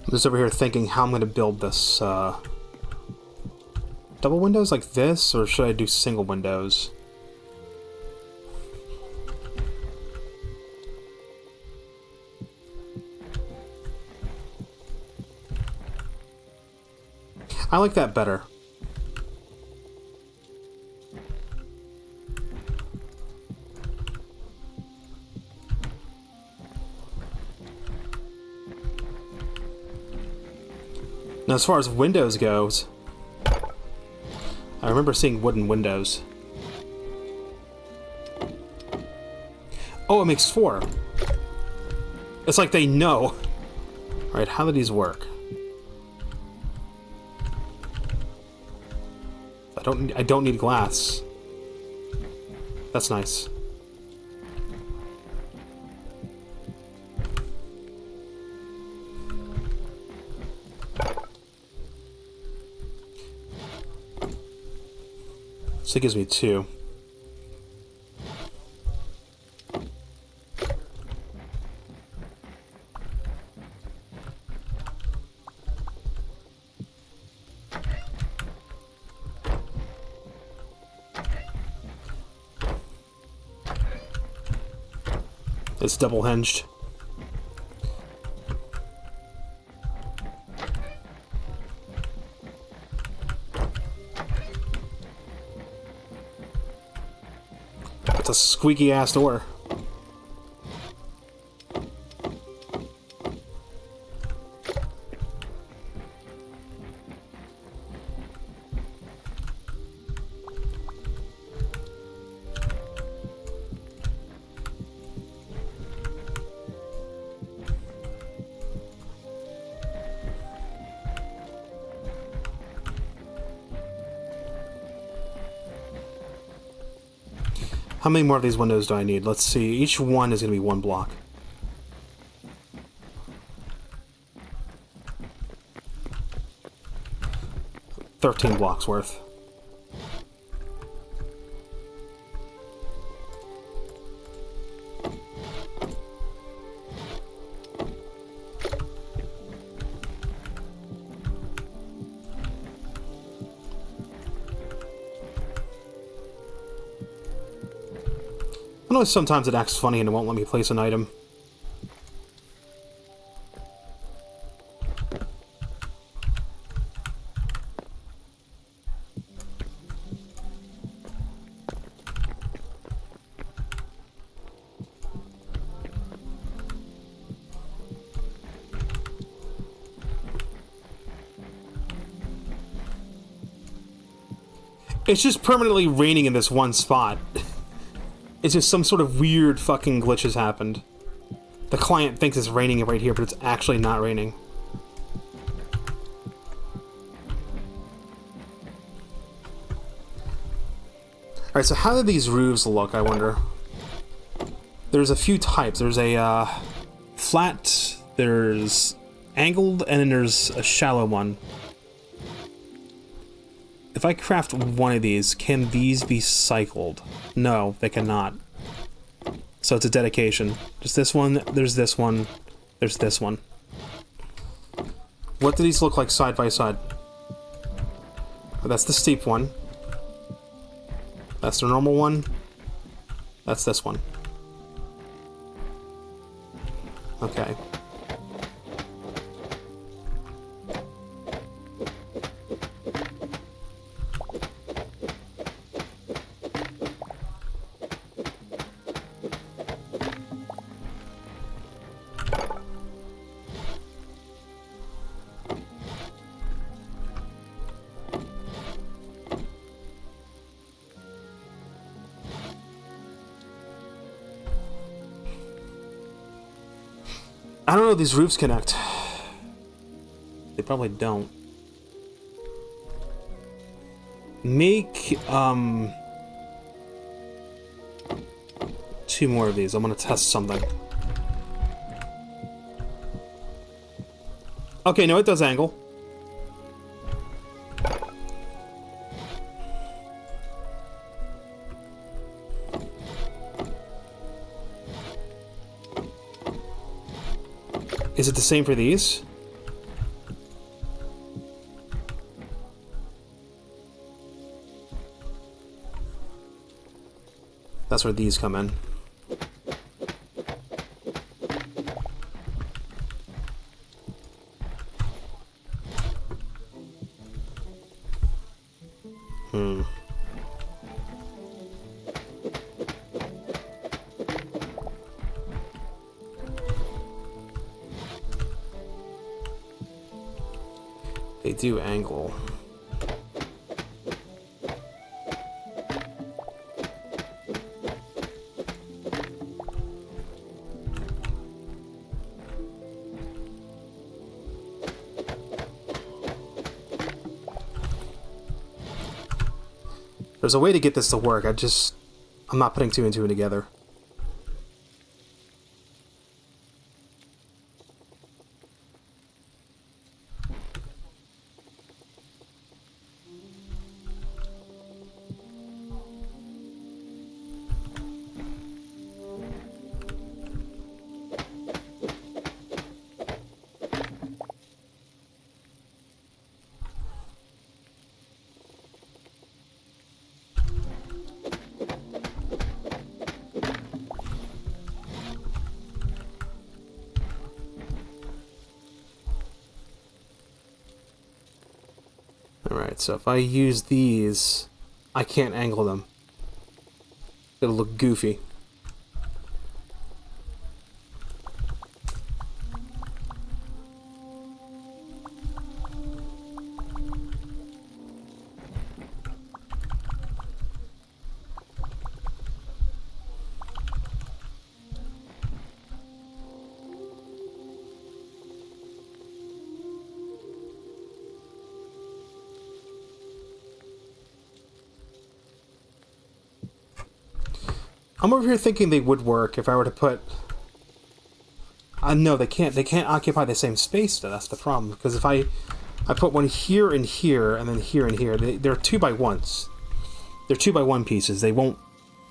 I'm just over here thinking how I'm going to build this. Double windows like this, or should I do single windows? I like that better. Now, as far as windows goes, I remember seeing wooden windows. Oh, it makes 4. It's like they know. Alright, how do these work? I don't need glass. That's nice. So it gives me 2. It's double hinged. It's a squeaky ass door. How many more of these windows do I need? Let's see. Each one is going to be 1 block. $13 blocks worth. I know sometimes it acts funny and it won't let me place an item. It's just permanently raining in this one spot. It's just some sort of weird fucking glitch has happened. The client thinks it's raining right here, but it's actually not raining. Alright, so how do these roofs look, I wonder? There's a few types. There's a flat, there's angled, and then there's a shallow one. If I craft one of these, can these be cycled? No, they cannot. So it's a dedication. Just this one, there's this one, there's this one. What do these look like side by side? That's the steep one. That's the normal one. That's this one. Okay. I don't know if these roofs connect. They probably don't. Make, 2 more of these. I'm gonna test something. Okay, no, it does angle. Is it the same for these? That's where these come in. They do angle. There's a way to get this to work. I'm not putting 2 and 2 together. Alright, so if I use these, I can't angle them. It'll look goofy. I'm over here thinking they would work if I were to put... no, they can't. They can't occupy the same space, though. That's the problem. Because if I put one here and here, and then here and here, they're 2x1s. They're 2x1 pieces. It won't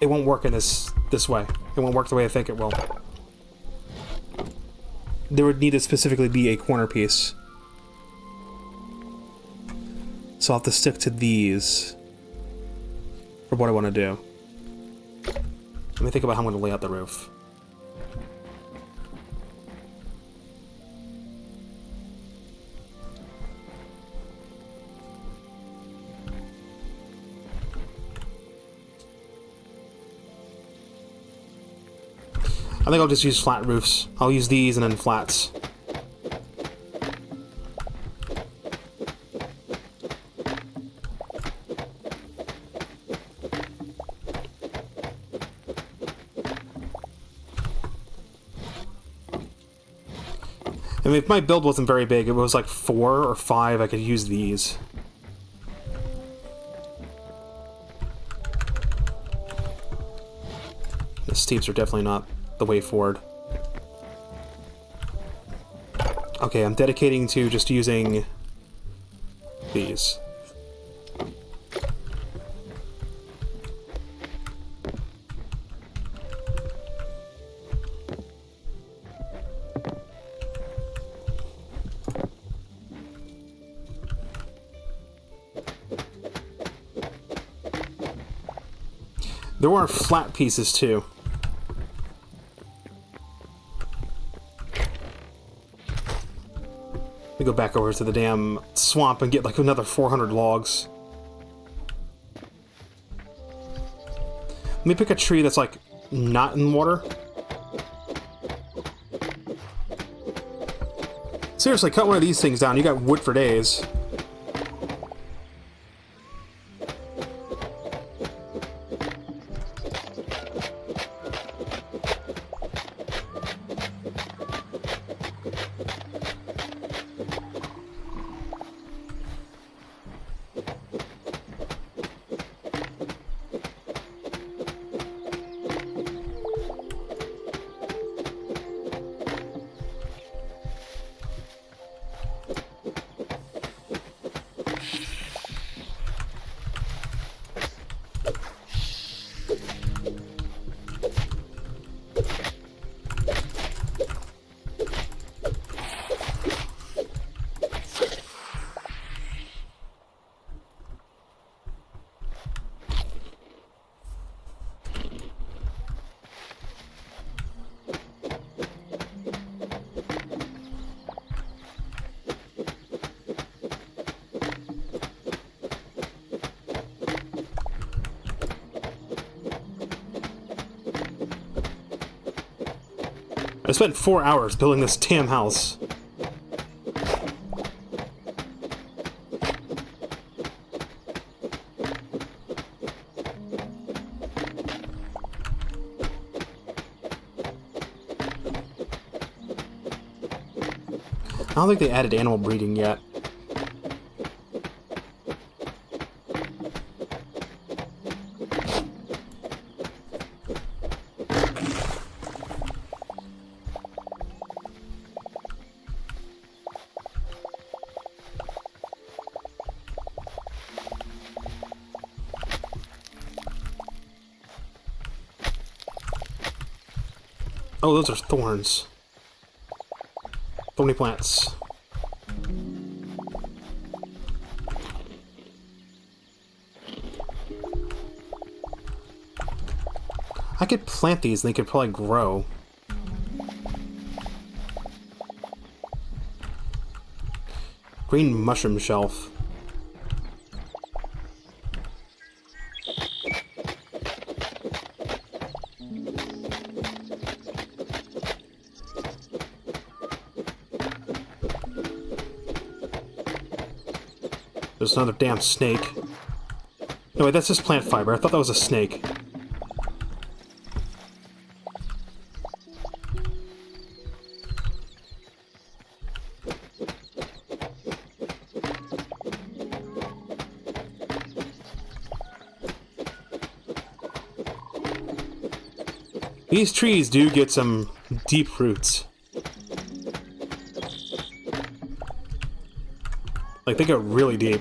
work in this way. It won't work the way I think it will. There would need to specifically be a corner piece. So I'll have to stick to these for what I want to do. Let me think about how I'm going to lay out the roof. I think I'll just use flat roofs. I'll use these and then flats. mean, if my build wasn't very big, if it was like 4 or 5, I could use these. The steeps are definitely not the way forward. Okay, I'm dedicating to just using these. There were flat pieces too. Let me go back over to the damn swamp and get like another 400 logs. Let me pick a tree that's like not in water. Seriously, cut one of these things down. You got wood for days. I spent 4 hours building this damn house. I don't think they added animal breeding yet. Oh, those are thorns. Thorny plants. I could plant these and they could probably grow. Green mushroom shelf. There's another damn snake. No, wait, that's just plant fiber. I thought that was a snake. These trees do get some deep roots. Like, they go really deep.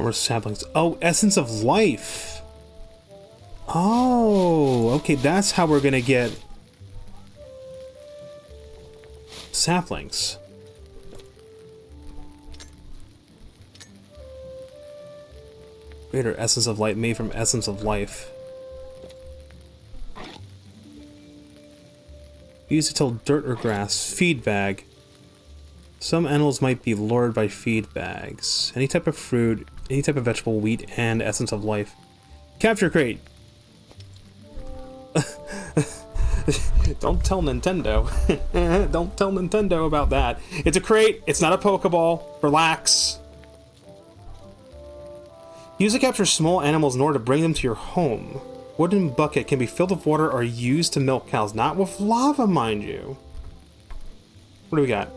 Farmer saplings. Oh, essence of life. Oh, okay, that's how we're gonna get saplings. Greater essence of light made from essence of life. Use to till dirt or grass. Feed bag. Some animals might be lured by feed bags. Any type of fruit, any type of vegetable, wheat, and essence of life. Capture crate. Don't tell Nintendo. Don't tell Nintendo about that. It's a crate. It's not a Pokeball. Relax. Use to capture small animals in order to bring them to your home. Wooden bucket can be filled with water or used to milk cows. Not with lava, mind you. What do we got?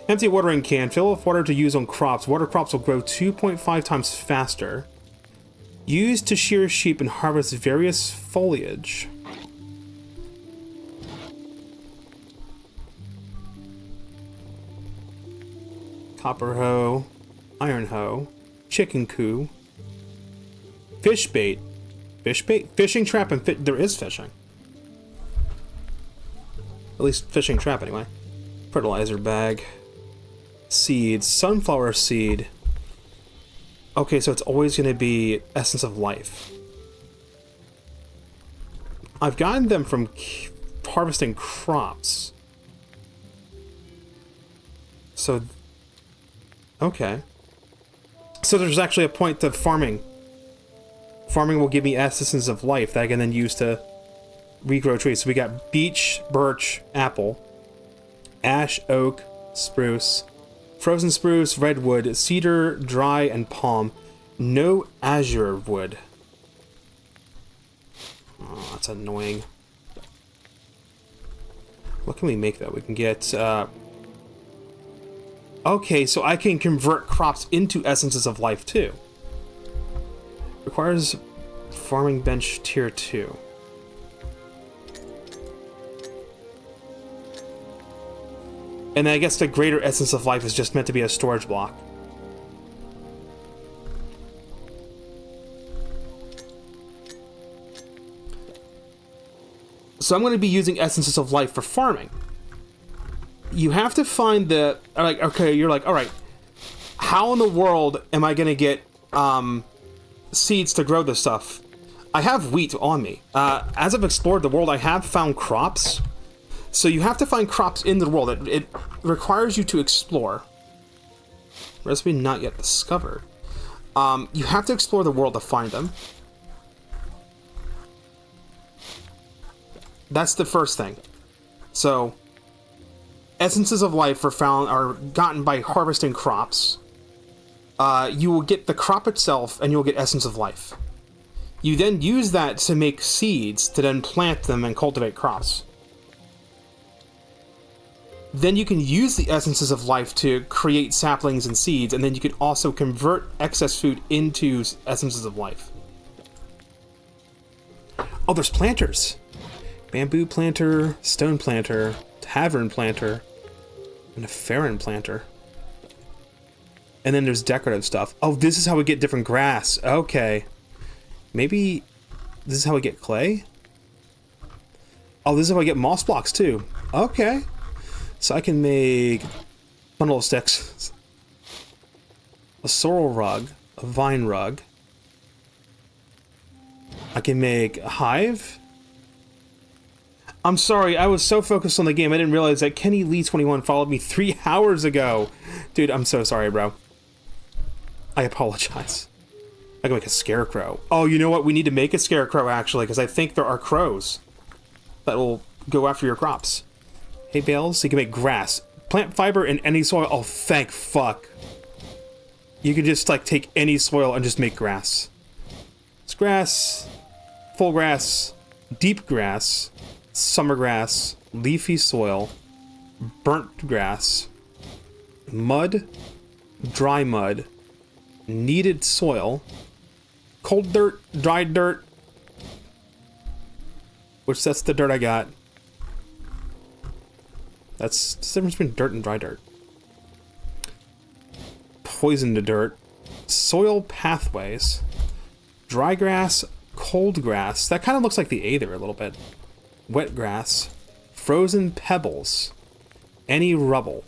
Empty watering can. Fill with water to use on crops. Water crops will grow 2.5 times faster. Used to shear sheep and harvest various foliage. Copper hoe. Iron hoe. Chicken coop. Fish bait. Fish bait? Fishing trap and there is fishing. At least fishing trap anyway. Fertilizer bag. Seeds. Sunflower seed. Okay, so it's always going to be essence of life. I've gotten them from harvesting crops. So, okay. So there's actually a point to farming. Farming will give me essence of life that I can then use to regrow trees. So we got beech, birch, apple, ash, oak, spruce, frozen spruce, redwood, cedar, dry, and palm. No azure wood. Oh, that's annoying. What can we make though? We can get, okay, so I can convert crops into essences of life too. Requires farming bench tier 2. And I guess the greater essence of life is just meant to be a storage block. So I'm going to be using essences of life for farming. You have to find the, like, okay, you're like, all right, how in the world am I going to get seeds to grow this stuff? I have wheat on me. As I've explored the world, I have found crops. So you have to find crops in the world. It requires you to explore. Recipe not yet discovered. You have to explore the world to find them. That's the first thing. So, essences of life are gotten by harvesting crops. You will get the crop itself, and you will get essence of life. You then use that to make seeds, to then plant them and cultivate crops. Then you can use the essences of life to create saplings and seeds, and then you can also convert excess food into essences of life. Oh, there's planters. Bamboo planter, stone planter, tavern planter, and a farron planter. And then there's decorative stuff. Oh, this is how we get different grass. Okay. Maybe this is how we get clay? Oh, this is how I get moss blocks too. Okay. So I can make a bundle of sticks, a sorrel rug, a vine rug. I can make a hive. I'm sorry, I was so focused on the game, I didn't realize that Kenny Lee 21 followed me 3 hours ago. Dude, I'm so sorry, bro. I apologize. I can make a scarecrow. Oh, you know what? We need to make a scarecrow, actually, because I think there are crows that will go after your crops. Hay bales, so you can make grass. Plant fiber in any soil. Oh, thank fuck. You can just, like, take any soil and just make grass. It's grass, full grass, deep grass, summer grass, leafy soil, burnt grass, mud, dry mud, kneaded soil, cold dirt, dry dirt, which that's the dirt I got. That's the difference between dirt and dry dirt. Poisoned dirt, soil pathways, dry grass, cold grass. That kind of looks like the Aether a little bit. Wet grass, frozen pebbles, any rubble,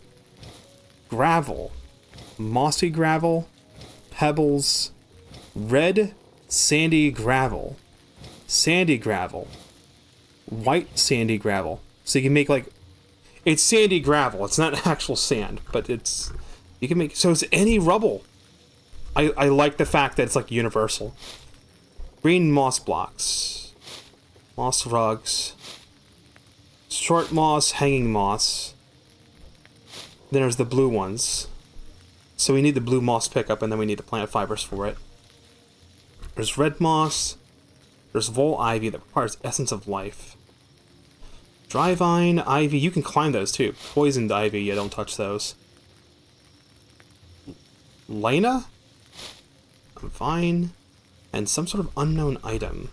gravel, mossy gravel, pebbles, red sandy gravel, white sandy gravel. So you can make like, it's sandy gravel. It's not actual sand, but it's, you can make, so it's any rubble. I like the fact that it's like universal. Green moss blocks, moss rugs, short moss, hanging moss. Then there's the blue ones. So we need the blue moss pickup, and then we need the plant fibers for it. There's red moss. There's vole ivy that requires essence of life. Dry vine, ivy, you can climb those too. Poisoned ivy, yeah, don't touch those. Lena? A vine. And some sort of unknown item.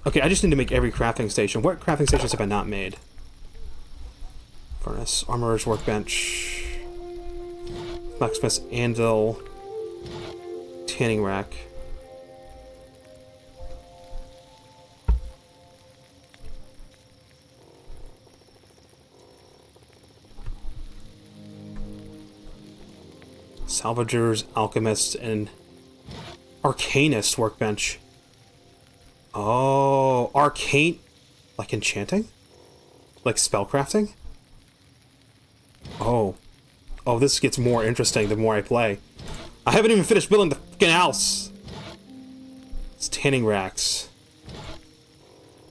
Okay, I just need to make every crafting station. What crafting stations have I not made? Furnace, armorer's workbench, blacksmith's anvil, tanning rack. Salvagers, alchemists, and arcanist workbench. Oh, arcane, like enchanting? Like spellcrafting? Oh. Oh, this gets more interesting the more I play. I haven't even finished building the fucking house! It's tanning racks.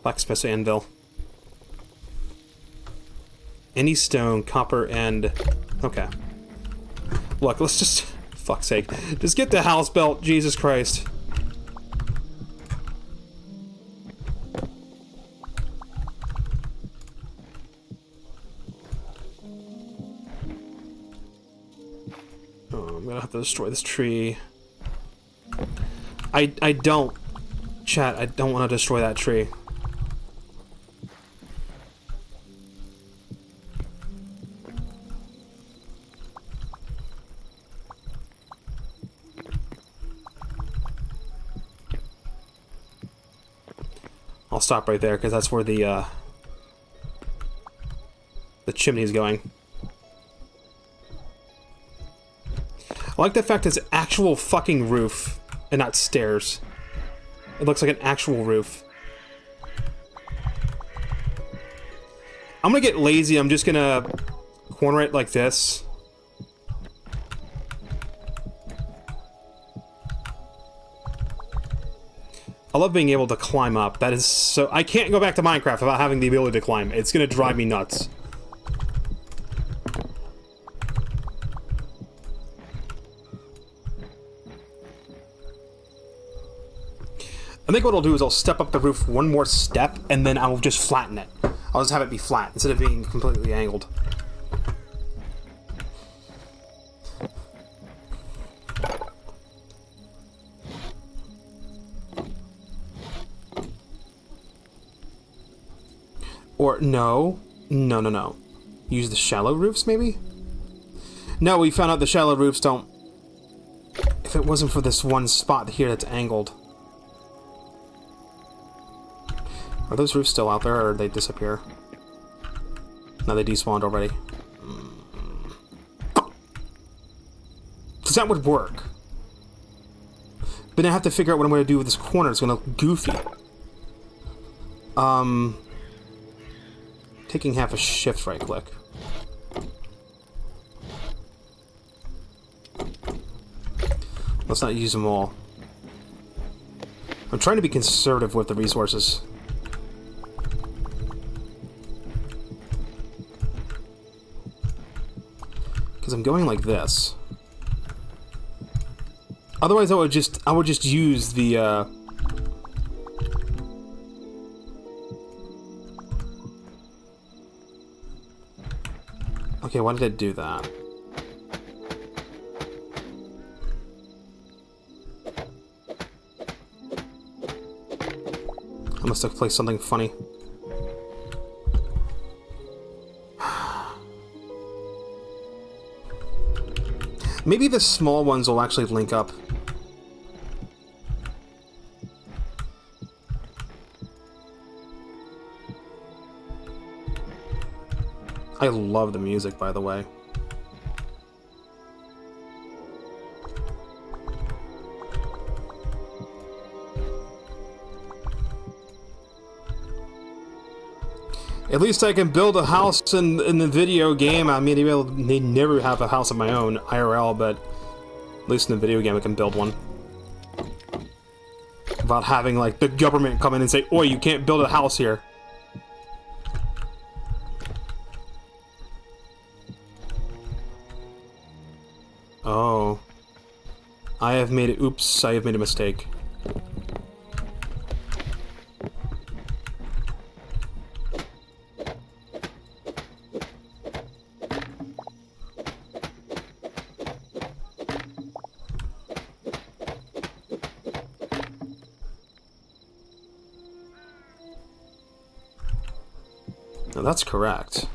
Blacksmith's anvil. Any stone, copper, and... Okay. Look, let's just... Fuck's sake. Just get the house built, Jesus Christ. Oh, I'm gonna have to destroy this tree. I don't... Chat, I don't want to destroy that tree. I'll stop right there, because that's where the chimney is going. I like the fact it's actual fucking roof, and not stairs. It looks like an actual roof. I'm gonna get lazy, I'm just gonna corner it like this. I love being able to climb up. That is so... I can't go back to Minecraft without having the ability to climb. It's gonna drive me nuts. I think what I'll do is I'll step up the roof one more step, and then I'll just flatten it. I'll just have it be flat, instead of being completely angled. Or, no. No. Use the shallow roofs, maybe? No, we found out the shallow roofs don't... If it wasn't for this one spot here that's angled. Are those roofs still out there, or did they disappear? No, they despawned already. Because that would work. But I have to figure out what I'm going to do with this corner. It's going to look goofy. Taking half a shift right click. Let's not use them all. I'm trying to be conservative with the resources. Because I'm going like this. Otherwise I would just use the Okay, why did it do that? I must have placed something funny. Maybe the small ones will actually link up. I love the music, by the way. At least I can build a house in the video game. I mean, they never have a house of my own, IRL, but at least in the video game I can build one. Without having, like, the government come in and say, "Oi, you can't build a house here." Oh. I have made it. Oops, I have made a mistake. No, that's correct.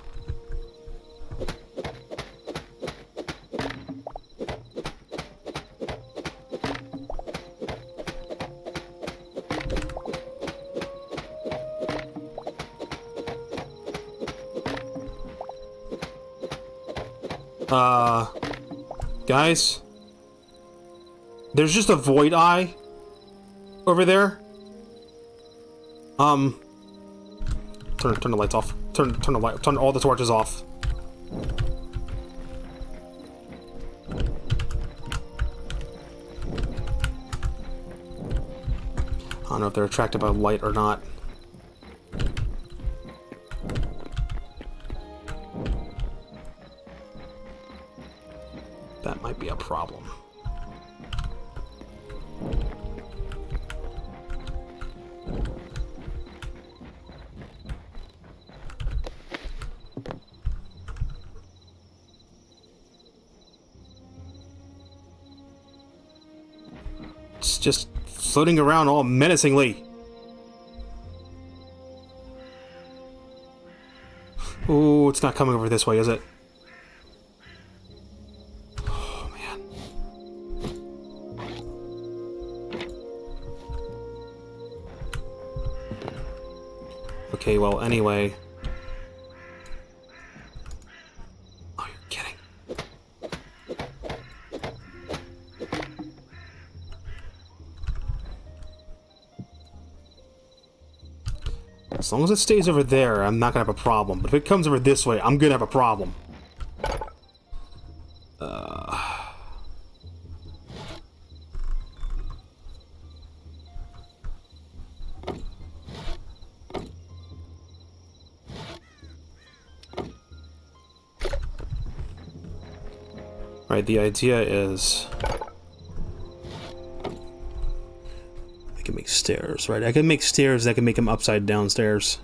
Guys? There's just a void eye over there. Turn the lights off. Turn all the torches off. I don't know if they're attracted by light or not. That might be a problem. It's just floating around all menacingly. Ooh, it's not coming over this way, is it? Oh, man. Okay, well, anyway. Oh, you're kidding. As long as it stays over there, I'm not gonna have a problem. But if it comes over this way, I'm gonna have a problem. Right, the idea is I can make stairs, right? I can make stairs that can make them upside down stairs.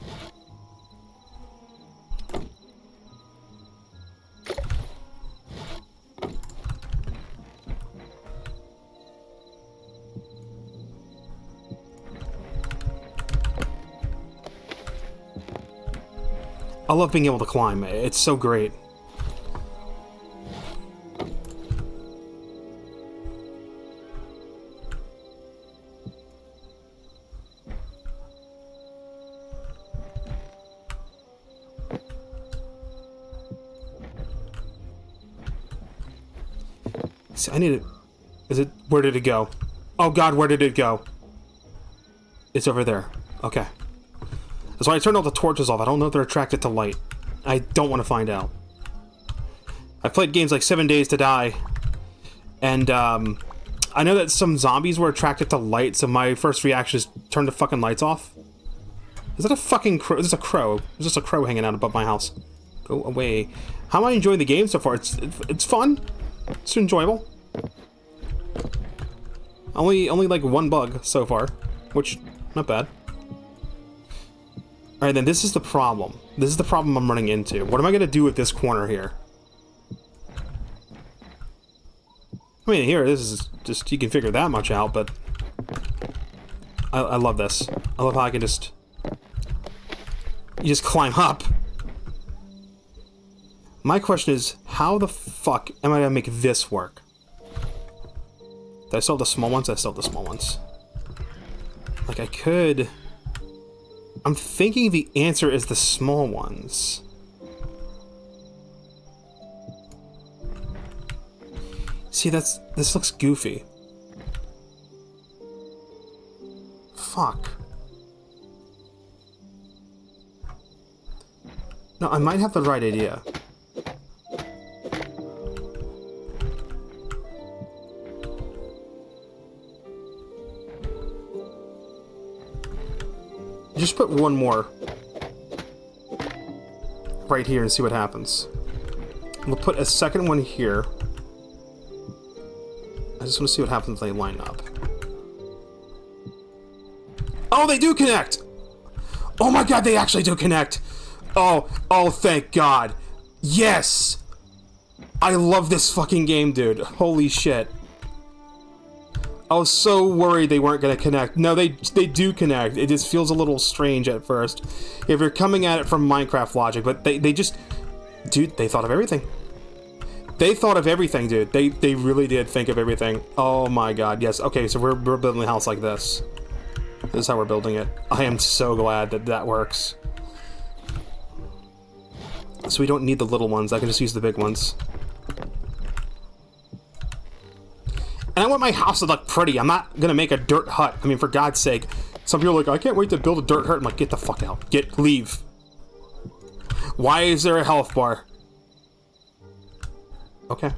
I love being able to climb. It's so great. See, I need it. Is it? Where did it go? Oh God, where did it go? It's over there. Okay. That's why I turned all the torches off. I don't know if they're attracted to light. I don't want to find out. I've played games like 7 Days to Die, and I know that some zombies were attracted to light, so my first reaction is turn the fucking lights off. Is that a fucking crow? Is this a crow? Is this a crow hanging out above my house? Go away. How am I enjoying the game so far? It's fun. It's enjoyable. Only like one bug so far, which not bad. Alright, then this is the problem. This is the problem I'm running into. What am I gonna do with this corner here? I mean, here, this is just, you can figure that much out, but I love this. I love how I can just, you just climb up. My question is, how the fuck am I gonna make this work? Do I still have the small ones? I still have the small ones. Like, I could... I'm thinking the answer is the small ones. See, this looks goofy. Fuck. No, I might have the right idea. Just put one more right here and see what happens. We'll put a second one here. I just want to see what happens when they line up. Oh, they do connect! Oh my god, they actually do connect! Oh, thank god. Yes! I love this fucking game, dude. Holy shit. I was so worried they weren't going to connect. No, they do connect. It just feels a little strange at first. If you're coming at it from Minecraft logic, but they just... Dude, they thought of everything. They thought of everything, dude. They really did think of everything. Oh my god, yes. Okay, so we're building a house like this. This is how we're building it. I am so glad that that works. So we don't need the little ones. I can just use the big ones. And I want my house to look pretty. I'm not gonna make a dirt hut. I mean, for God's sake. Some people are like, I can't wait to build a dirt hut. I'm like, get the fuck out. Leave. Why is there a health bar? Okay.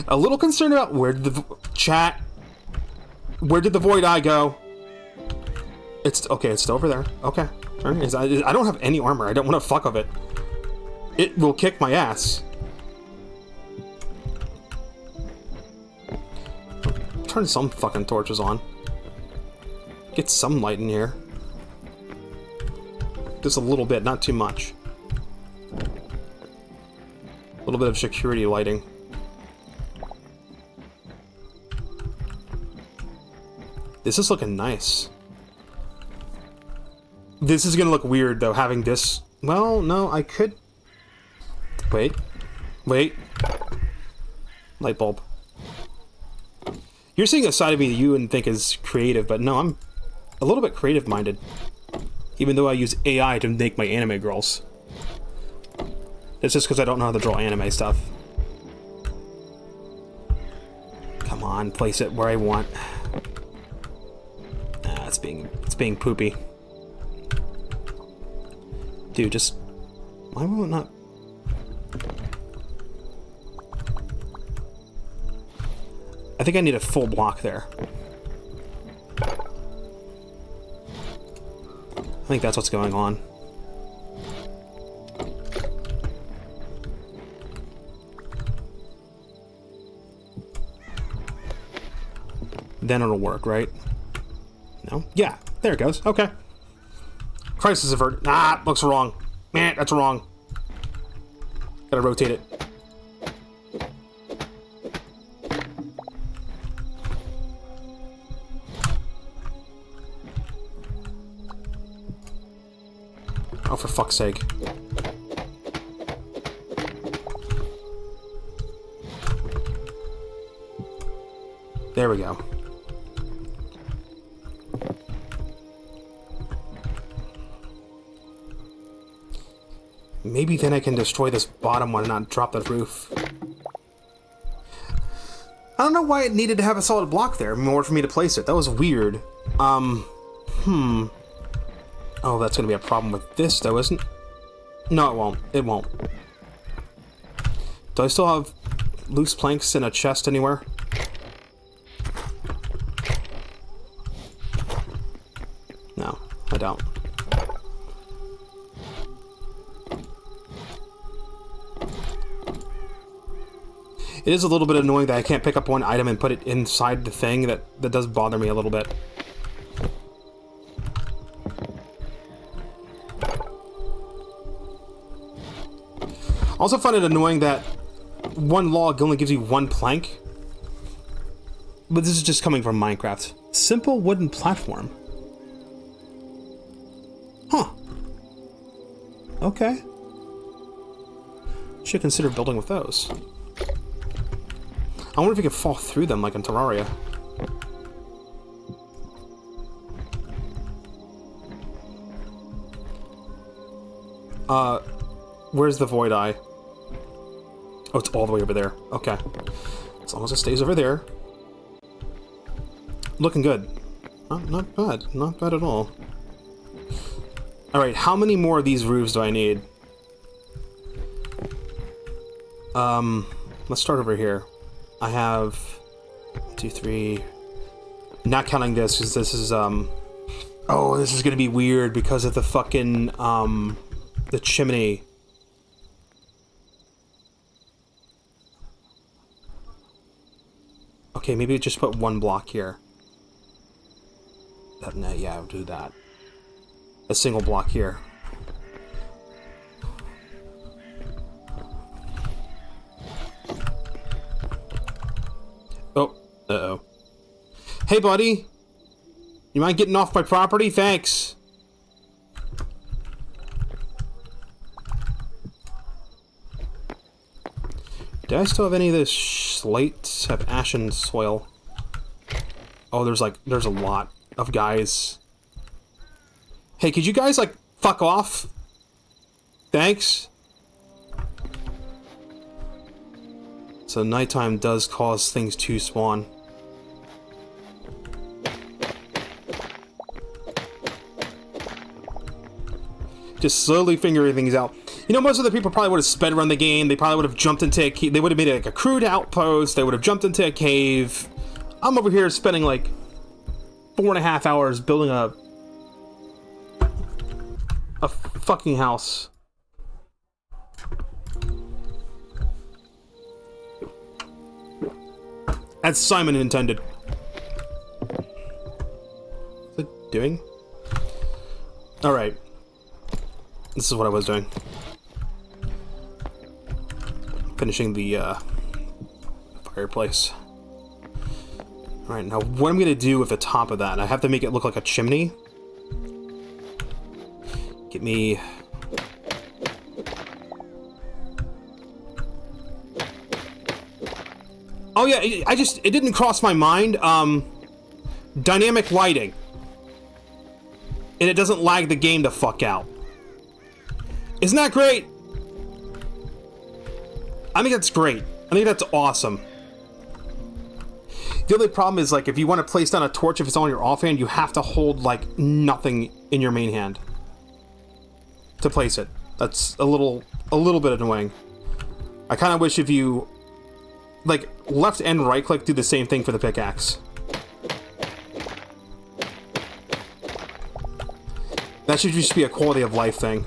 A little concerned about where did the chat. Where did the void eye go? It's okay. It's still over there. Okay. All right. I don't have any armor. I don't want to fuck with it. It will kick my ass. Turn some fucking torches on. Get some light in here. Just a little bit, not too much. A little bit of security lighting. This is looking nice. This is gonna look weird though, having this... Well, no, I could... Wait. Light bulb. You're seeing a side of me that you wouldn't think is creative, but no, I'm a little bit creative-minded. Even though I use AI to make my anime girls. It's just because I don't know how to draw anime stuff. Come on, place it where I want. Ah, it's being poopy. Dude, just... Why will it not... I think I need a full block there. I think that's what's going on. Then it'll work, right? No? Yeah, there it goes. Okay. Crisis averted. Ah, looks wrong. Man, that's wrong. Gotta rotate it. Oh, for fuck's sake. There we go. Maybe then I can destroy this bottom one and not drop the roof. I don't know why it needed to have a solid block there in order for me to place it. That was weird. Oh, that's gonna be a problem with this, though, isn't it? No, it won't. It won't. Do I still have loose planks in a chest anywhere? No, I don't. It is a little bit annoying that I can't pick up one item and put it inside the thing. That does bother me a little bit. Also find it annoying that one log only gives you one plank. But this is just coming from Minecraft. Simple wooden platform. Huh. Okay. Should consider building with those. I wonder if you can fall through them like in Terraria. Where's the void eye? Oh, it's all the way over there. Okay. As long as it stays over there. Looking good. Not bad. Not bad at all. Alright, how many more of these roofs do I need? Let's start over here. I have 2, 3... Not counting this, because this is, oh, this is gonna be weird because of the fucking, the chimney. Okay, maybe just put one block here. Yeah, I'll do that. A single block here. Oh, uh-oh. Hey, buddy! You mind getting off my property? Thanks! Do I still have any of this slate? Have ashen soil? Oh, there's a lot of guys. Hey, could you guys, like, fuck off? Thanks. So nighttime does cause things to spawn. Just slowly figuring things out. You know, most of the people probably would have sped around the game. They probably would have jumped into a cave. They would have made like a crude outpost. They would have jumped into a cave. I'm over here spending like 4.5 hours building a fucking house. As Simon intended. What's it doing? Alright. This is what I was doing. Finishing the fireplace. Alright, now what I'm gonna do with the top of that, I have to make it look like a chimney. Get me... Oh yeah, it didn't cross my mind. Dynamic lighting. And it doesn't lag the game the fuck out. Isn't that great? I think that's great. I think that's awesome. The only problem is, like, if you want to place down a torch, if it's on your offhand, you have to hold, like, nothing in your main hand to place it. That's a little bit annoying. I kind of wish if you, like, left and right click do the same thing for the pickaxe. That should just be a quality of life thing.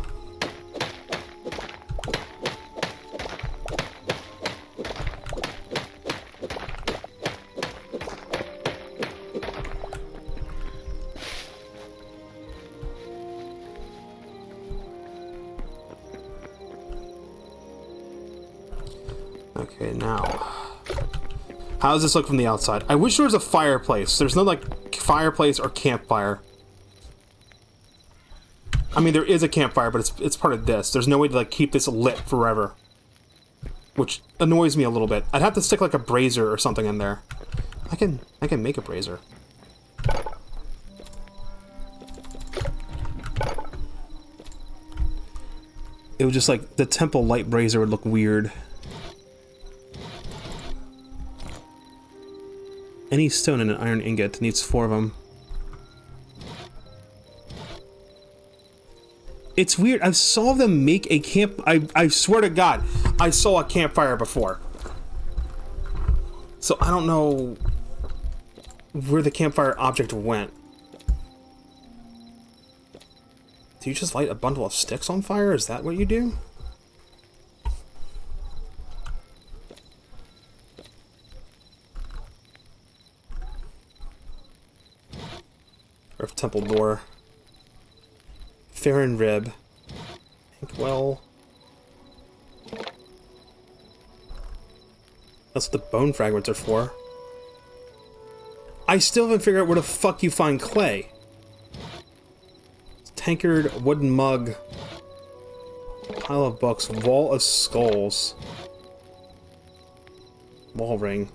Okay, now... How does this look from the outside? I wish there was a fireplace. There's no, like, fireplace or campfire. I mean, there is a campfire, but it's part of this. There's no way to, like, keep this lit forever. Which annoys me a little bit. I'd have to stick, like, a brazier or something in there. I can make a brazier. It would just, like, the temple light brazier would look weird. Any stone in an iron ingot needs 4 of them. It's weird. I saw them make a camp... I swear to God, I saw a campfire before. So I don't know where the campfire object went. Do you just light a bundle of sticks on fire? Is that what you do? Earth Temple Door. Farron Rib. Inkwell. That's what the bone fragments are for. I still haven't figured out where the fuck you find clay. Tankard, wooden mug. Pile of books. Wall of skulls. Wall ring.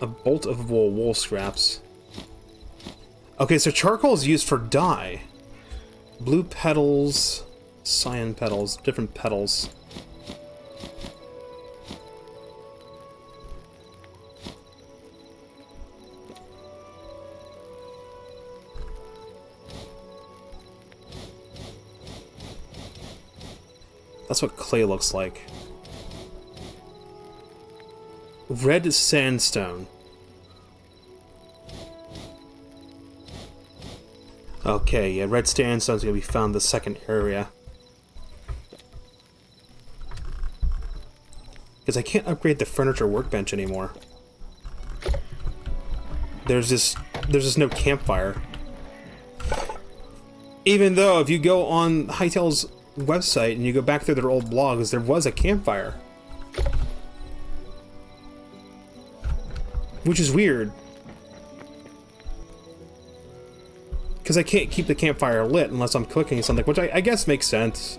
A bolt of wool scraps. Okay, so charcoal is used for dye. Blue petals, cyan petals, different petals. That's what clay looks like. Red sandstone. Okay, yeah, red sandstone's gonna be found in the second area. Because I can't upgrade the furniture workbench anymore. There's just no campfire. Even though if you go on Hytale's website and you go back through their old blogs, there was a campfire. Which is weird. Because I can't keep the campfire lit unless I'm cooking something, which I guess makes sense.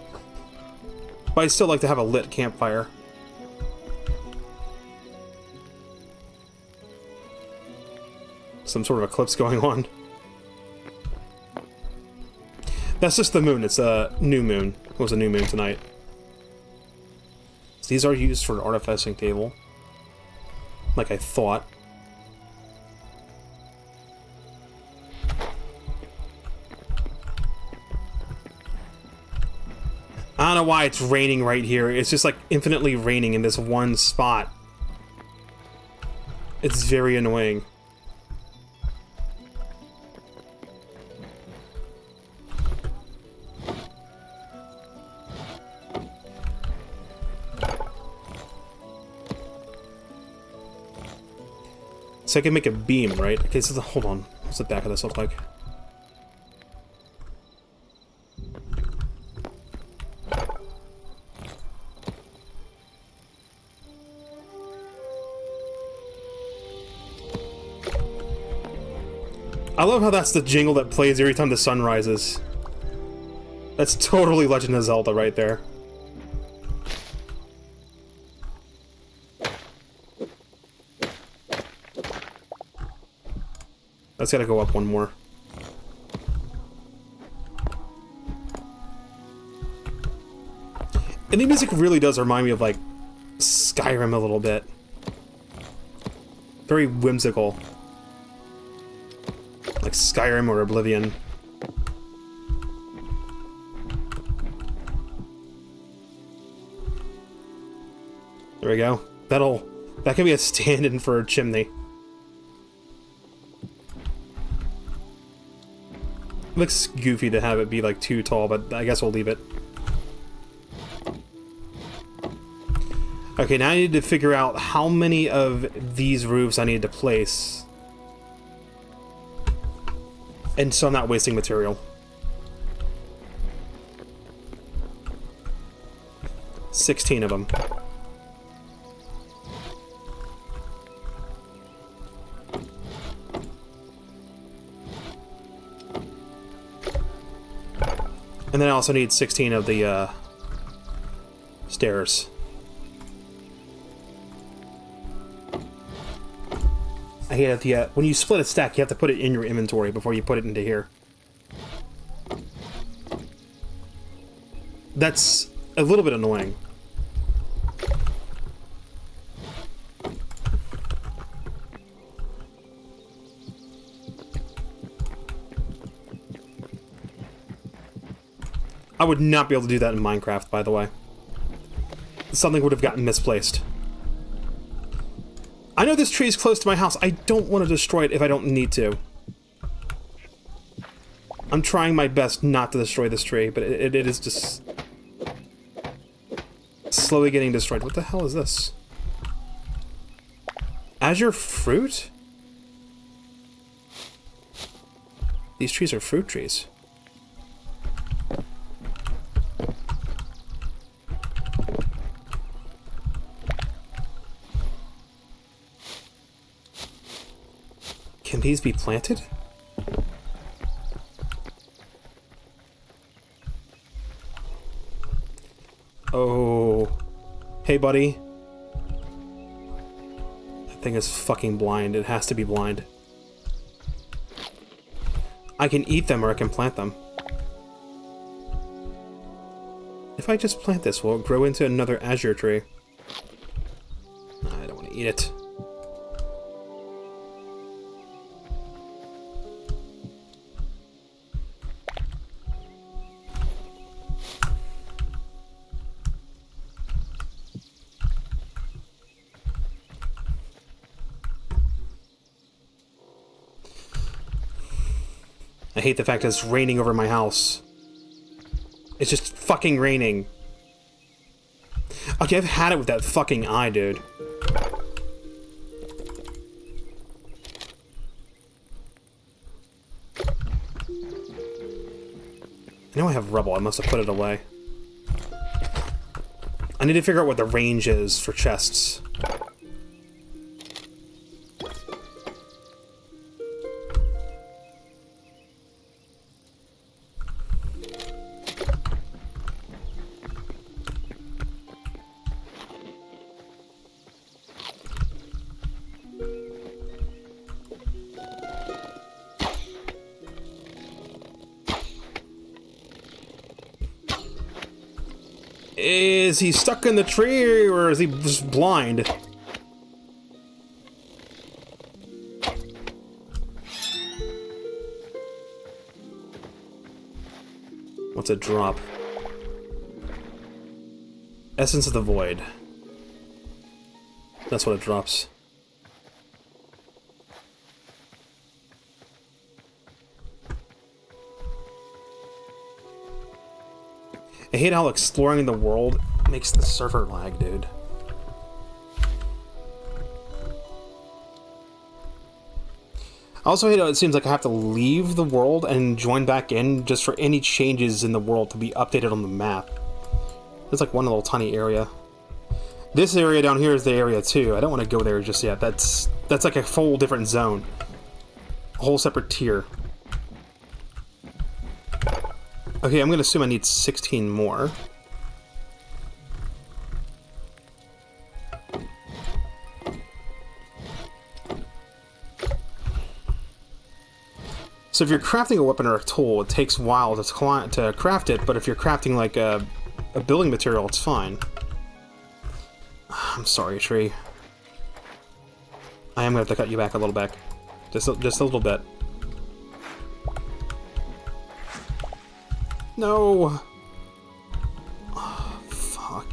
But I still like to have a lit campfire. Some sort of eclipse going on. That's just the moon. It's a new moon. It was a new moon tonight. So these are used for an artificing table. Like I thought. I don't know why it's raining right here. It's just like infinitely raining in this one spot. It's very annoying. So I can make a beam, right? Okay, so hold on. What's the back of this look like? I love how that's the jingle that plays every time the sun rises. That's totally Legend of Zelda right there. That's gotta go up one more. And the music really does remind me of, like, Skyrim a little bit. Very whimsical. Like Skyrim or Oblivion. There we go. That can be a stand-in for a chimney. Looks goofy to have it be like too tall, but I guess we'll leave it. Okay, now I need to figure out how many of these roofs I need to place. And so I'm not wasting material. 16 of them. And then I also need 16 of the stairs. I hate it. When you split a stack, you have to put it in your inventory before you put it into here. That's a little bit annoying. I would not be able to do that in Minecraft, by the way. Something would have gotten misplaced. I know this tree is close to my house. I don't want to destroy it if I don't need to. I'm trying my best not to destroy this tree, but it is just slowly getting destroyed. What the hell is this? Azure fruit? These trees are fruit trees. Can these be planted? Oh. Hey, buddy. That thing is fucking blind. It has to be blind. I can eat them or I can plant them. If I just plant this, will it grow into another Azure tree? I don't want to eat it. I hate the fact that it's raining over my house. It's just fucking raining. Okay, I've had it with that fucking eye, dude. I know I have rubble. I must have put it away. I need to figure out what the range is for chests. Is he stuck in the tree, or is he just blind? What's a drop? Essence of the Void. That's what it drops. I hate how exploring the world makes the server lag, dude. I also hate how it seems like I have to leave the world and join back in just for any changes in the world to be updated on the map. It's like one little tiny area. This area down here is the area too. I don't want to go there just yet. That's like a full different zone. A whole separate tier. Okay, I'm gonna assume I need 16 more. So if you're crafting a weapon or a tool, it takes a while to craft it, but if you're crafting like a building material, it's fine. I'm sorry, tree. I am gonna have to cut you back a little bit. Just a little bit. No! Oh, fuck.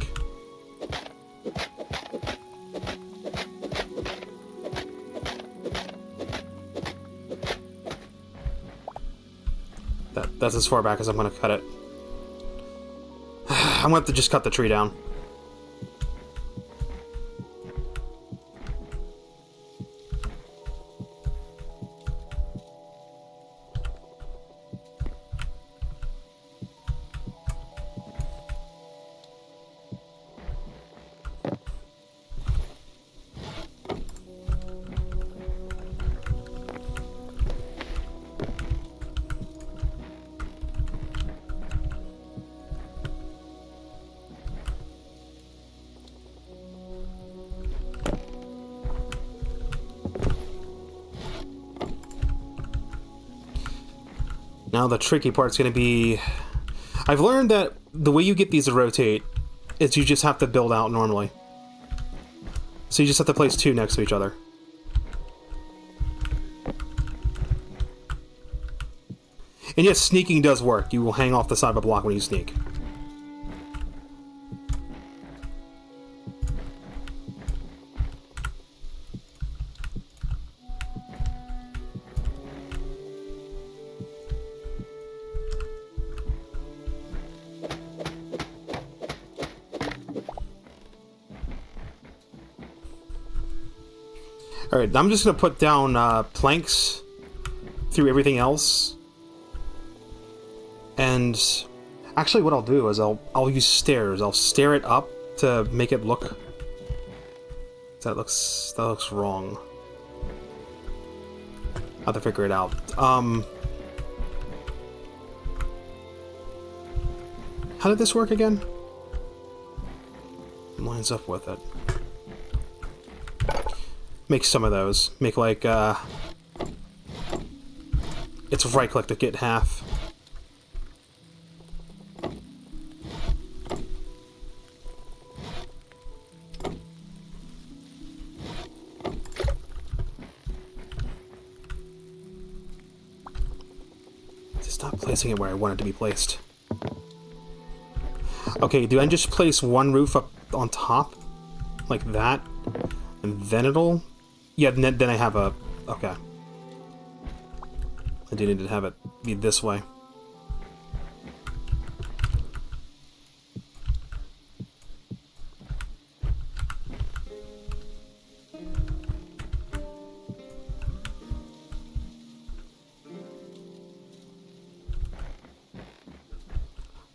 That's as far back as I'm gonna cut it. I'm gonna have to just cut the tree down. Now the tricky part's gonna be... I've learned that the way you get these to rotate is you just have to build out normally. So you just have to place two next to each other. And yes, sneaking does work. You will hang off the side of a block when you sneak. Alright, I'm just going to put down planks through everything else. And actually what I'll do is I'll use stairs. I'll stair it up to make it look... That looks wrong. I'll have to figure it out. How did this work again? It lines up with it. Make some of those. Make like, It's It's right click to get half. Stop placing it where I want it to be placed. Okay, do I just place one roof up on top? Like that? And then it'll... Yeah, then I have a... Okay. I do need to have it be this way.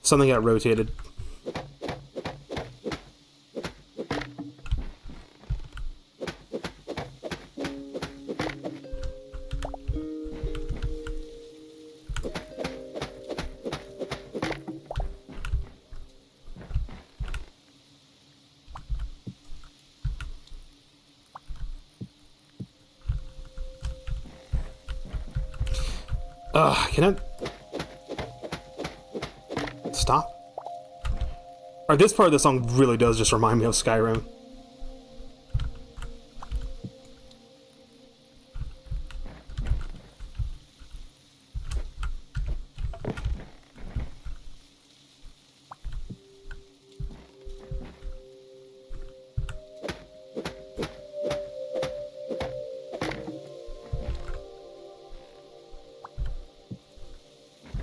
Something got rotated. Can I... Stop? Or this part of the song really does just remind me of Skyrim.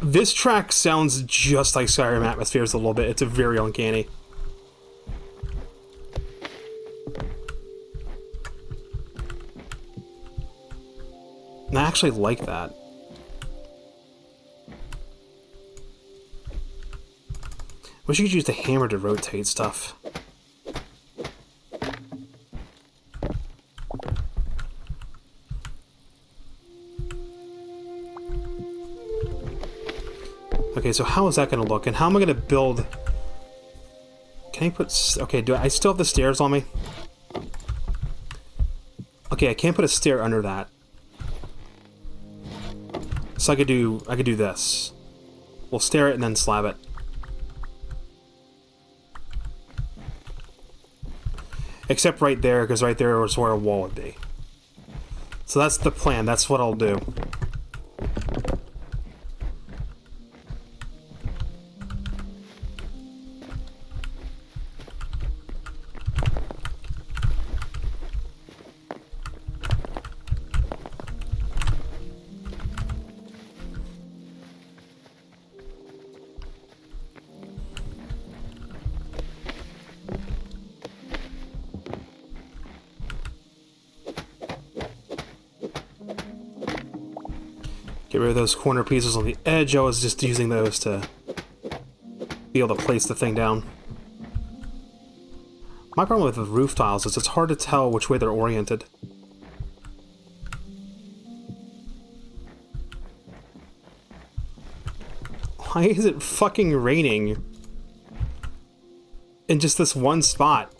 This track sounds just like Skyrim atmospheres a little bit. It's a very uncanny. And I actually like that. Wish you could use the hammer to rotate stuff. Okay, so how is that going to look? And how am I going to build... Can I put... Okay, do I still have the stairs on me? Okay, I can't put a stair under that. So I could do this. We'll stair it and then slab it. Except right there, because right there is where a wall would be. So that's the plan. That's what I'll do. Get rid of those corner pieces on the edge. I was just using those to be able to place the thing down. My problem with the roof tiles is it's hard to tell which way they're oriented. Why is it fucking raining in just this one spot?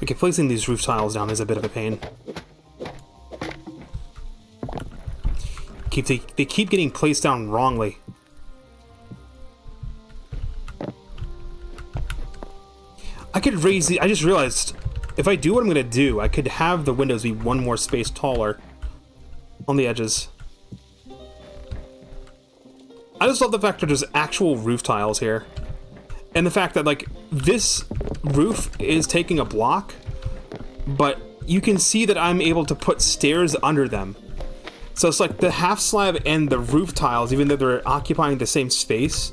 Okay, placing these roof tiles down is a bit of a pain. They keep getting placed down wrongly. I could raise the... I just realized, if I do what I'm going to do, I could have the windows be one more space taller on the edges. I just love the fact that there's actual roof tiles here. And the fact that, like, this roof is taking a block, but you can see that I'm able to put stairs under them. So it's like the half slab and the roof tiles, even though they're occupying the same space,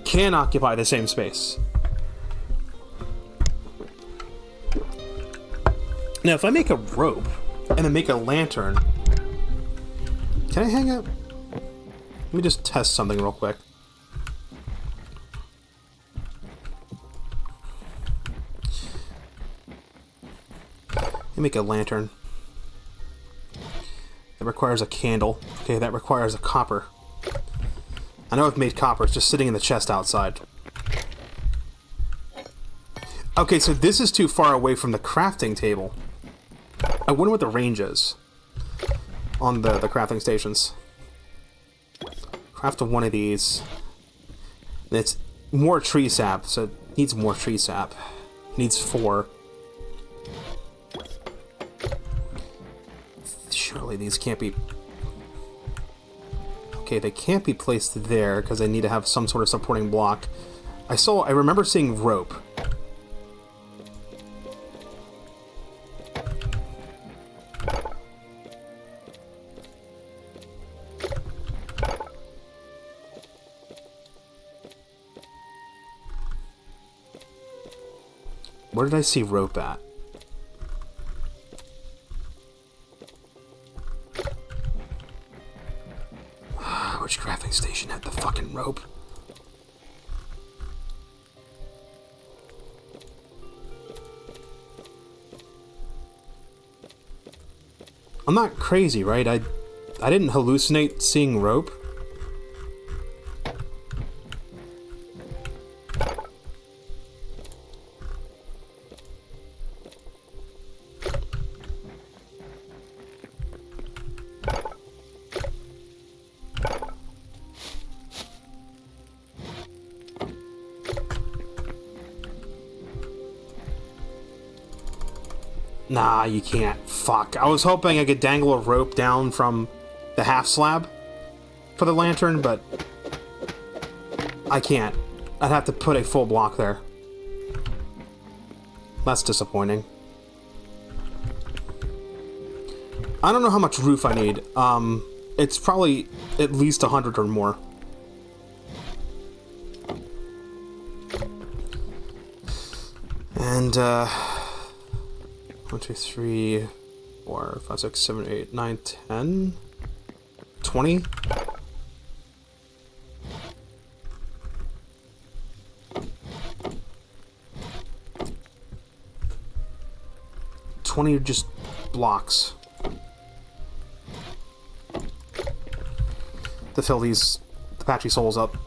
can occupy the same space. Now, if I make a rope and then make a lantern, can I hang up? Let me just test something real quick. me make a lantern. That requires a candle. Okay, that requires a copper. I know I've made copper. It's just sitting in the chest outside. Okay, so this is too far away from the crafting table. I wonder what the range is on the crafting stations. Craft one of these. It's more tree sap, so it needs more tree sap. It needs 4. Surely these can't be... Okay, they can't be placed there because they need to have some sort of supporting block. I remember seeing rope. Where did I see rope at? Which crafting station had the fucking rope? I'm not crazy, right? I didn't hallucinate seeing rope. Nah, you can't. Fuck. I was hoping I could dangle a rope down from the half slab for the lantern, but I can't. I'd have to put a full block there. That's disappointing. I don't know how much roof I need. It's probably at least 100 or more. And, 1, 2, 3, 4, 5, 6, 7, 8, 9, 10, 20. Just blocks to fill these Apache souls up.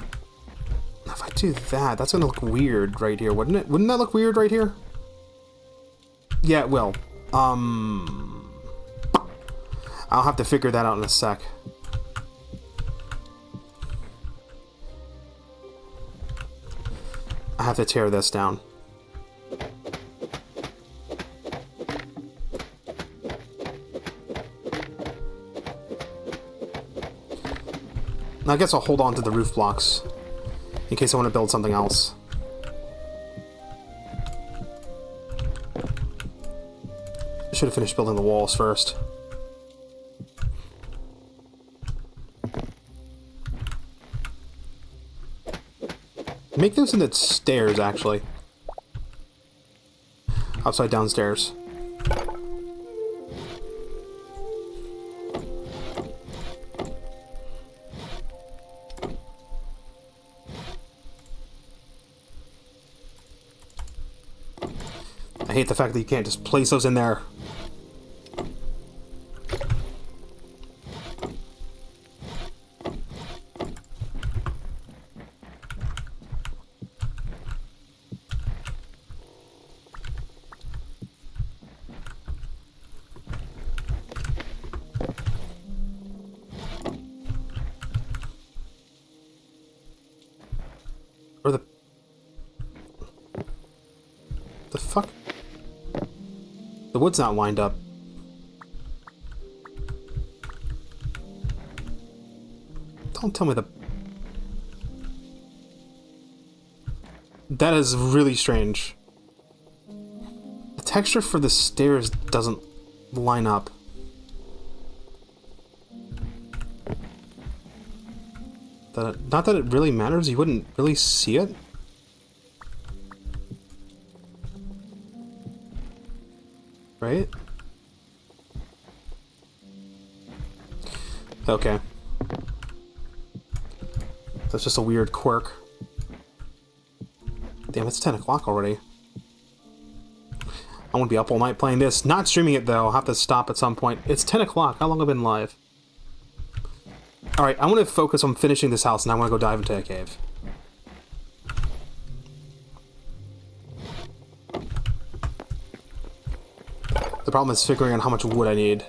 If I do that, that's gonna look weird right here, wouldn't it? Wouldn't that look weird right here? Yeah, it will. I'll have to figure that out in a sec. I have to tear this down. I guess I'll hold on to the roof blocks in case I want to build something else. I should have finished building the walls first. Make those into stairs, actually. Upside down stairs. I hate the fact that you can't just place those in there. Or the fuck? The wood's not lined up. Don't tell me the... That is really strange. The texture for the stairs doesn't line up. Not that it really matters, you wouldn't really see it. Right? Okay. That's just a weird quirk. Damn, it's 10 o'clock already. I I'm gonna be up all night playing this. Not streaming it though. I'll have to stop at some point. It's 10 o'clock. How long have I been live? Alright, I'm gonna focus on finishing this house and I wanna go dive into a cave. The problem is figuring out how much wood I need.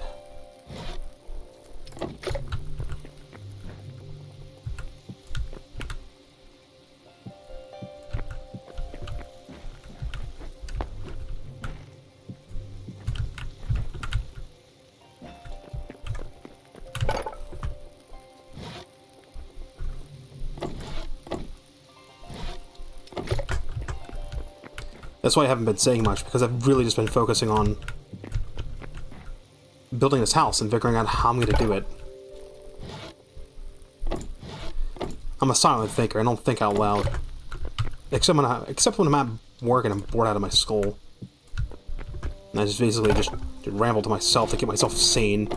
That's why I haven't been saying much, because I've really just been focusing on building this house and figuring out how I'm going to do it. I'm a silent thinker. I don't think out loud. Except when I'm at work and I'm bored out of my skull. And I just basically just ramble to myself to keep myself sane.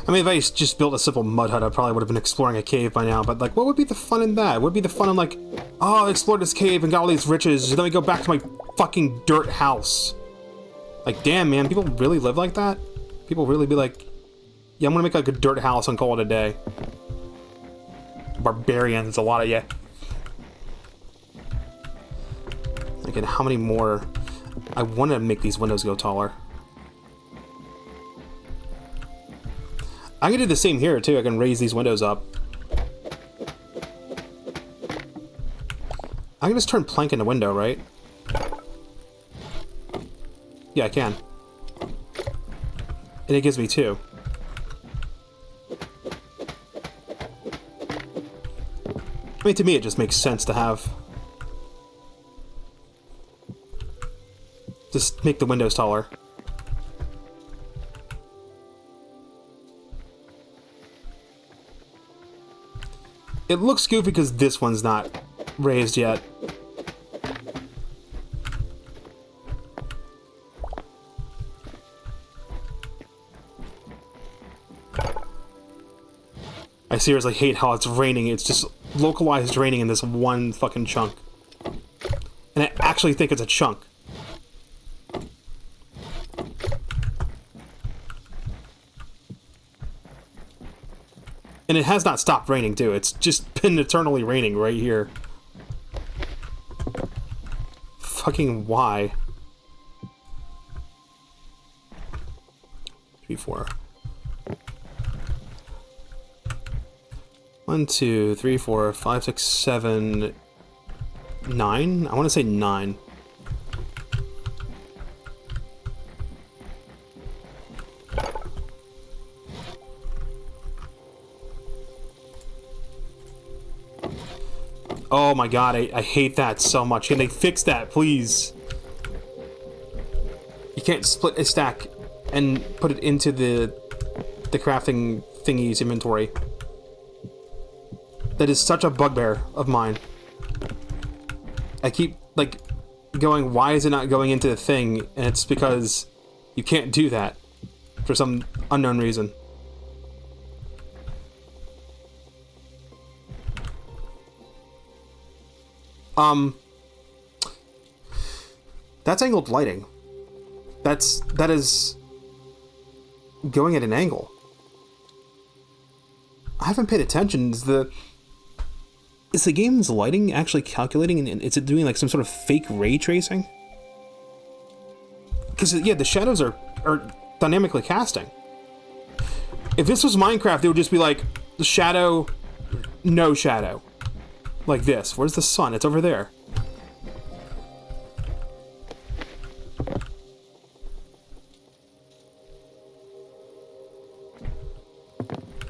I mean, if I just built a simple mud hut, I probably would have been exploring a cave by now, but, like, what would be the fun in that? What would be the fun in, like, oh, I explored this cave and got all these riches, and then we go back to my fucking dirt house. Like, damn, man, people really live like that? People really be like, yeah, I'm gonna make, like, a dirt house and call it a day. Barbarians, it's a lot of you. Again, how many more? I want to make these windows go taller. I can do the same here, too. I can raise these windows up. I can just turn plank into window, right? Yeah, I can. And it gives me 2. I mean, to me, it just makes sense to have. Just make the windows taller. It looks goofy because this one's not raised yet. I seriously hate how it's raining. It's just localized raining in this one fucking chunk. And I actually think it's a chunk. And it has not stopped raining, too. It's just been eternally raining right here. Fucking why? 3, 4. 1, 2, 3, 4, 5, 6, 7, 9? I want to say 9. Oh my god, I hate that so much. Can they fix that, please? You can't split a stack and put it into the crafting thingy's inventory. That is such a bugbear of mine. I keep, like, going, why is it not going into the thing? And it's because you can't do that for some unknown reason. That's angled lighting. That is going at an angle. I haven't paid attention. Is Is the game's lighting actually calculating, and is it doing like some sort of fake ray tracing? Because, yeah, the shadows are dynamically casting. If this was Minecraft, it would just be like, the shadow, no shadow. Like this. Where's the sun? It's over there.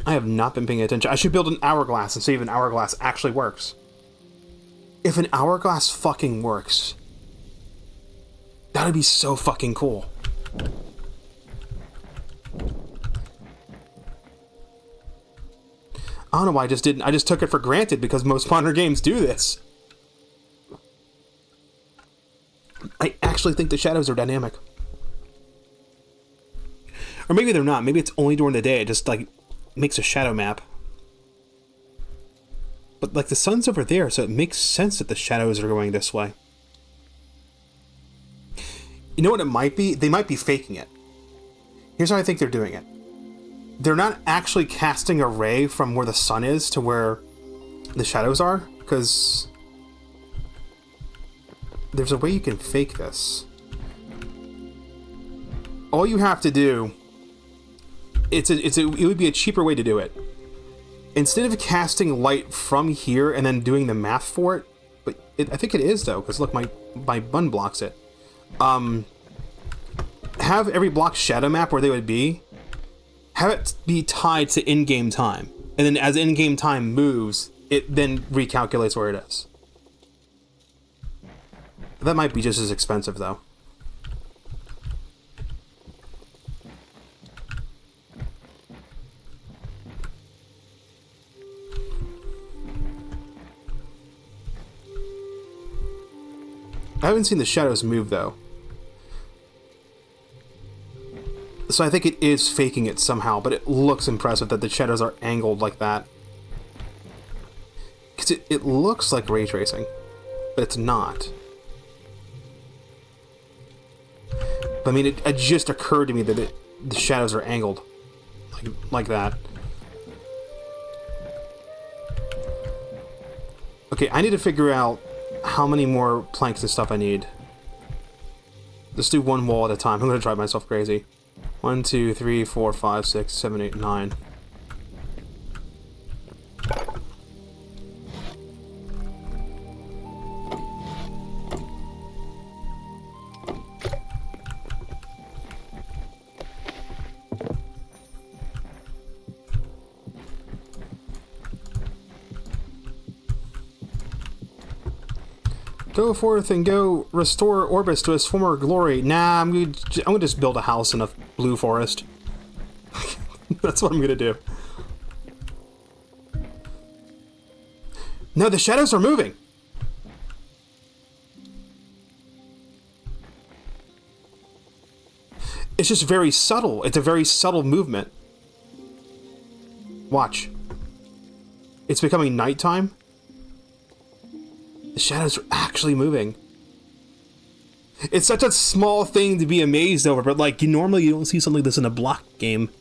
I have not been paying attention. I should build an hourglass and see if an hourglass actually works. If an hourglass fucking works, that would be so fucking cool. I don't know why I just didn't. I just took it for granted because most modern games do this. I actually think the shadows are dynamic. Or maybe they're not. Maybe it's only during the day. It just, like, makes a shadow map. But, like, the sun's over there, so it makes sense that the shadows are going this way. You know what it might be? They might be faking it. Here's how I think they're doing it. They're not actually casting a ray from where the sun is to where the shadows are, because there's a way you can fake this. All you have to do, it would be a cheaper way to do it. Instead of casting light from here and then doing the math for it, but I think it is though, because look, my bun blocks it. Have every block shadow map where they would be. Have it be tied to in-game time, and then as in-game time moves, it then recalculates where it is. That might be just as expensive though. I haven't seen the shadows move though. So I think it is faking it somehow, but it looks impressive that the shadows are angled like that. Because it looks like ray tracing, but it's not. But I mean, it just occurred to me that the shadows are angled like that. Okay, I need to figure out how many more planks and stuff I need. Let's do one wall at a time. I'm going to drive myself crazy. 1, 2, 3, 4, 5, 6, 7, 8, 9. Go forth and go restore Orbis to his former glory. Nah, I'm gonna just build a house in a blue forest. That's what I'm gonna do. No, the shadows are moving. It's just very subtle. It's a very subtle movement. Watch. It's becoming nighttime. The shadows are actually moving. It's such a small thing to be amazed over, but like, normally you don't see something like this in a block game.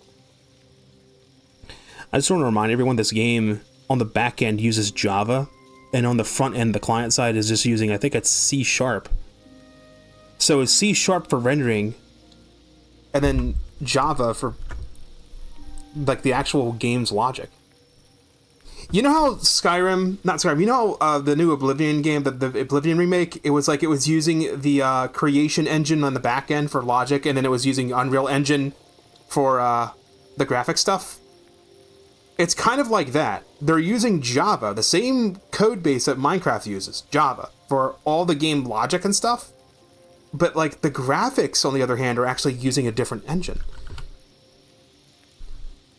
I just want to remind everyone this game on the back end uses Java, and on the front end, the client side is just using, I think it's C#. So it's C# for rendering, and then Java for like the actual game's logic. You know how you know how the new Oblivion game, the Oblivion remake, it was using the creation engine on the back end for logic, and then it was using Unreal Engine for the graphic stuff? It's kind of like that. They're using Java, the same code base that Minecraft uses, Java, for all the game logic and stuff. But like the graphics, on the other hand, are actually using a different engine.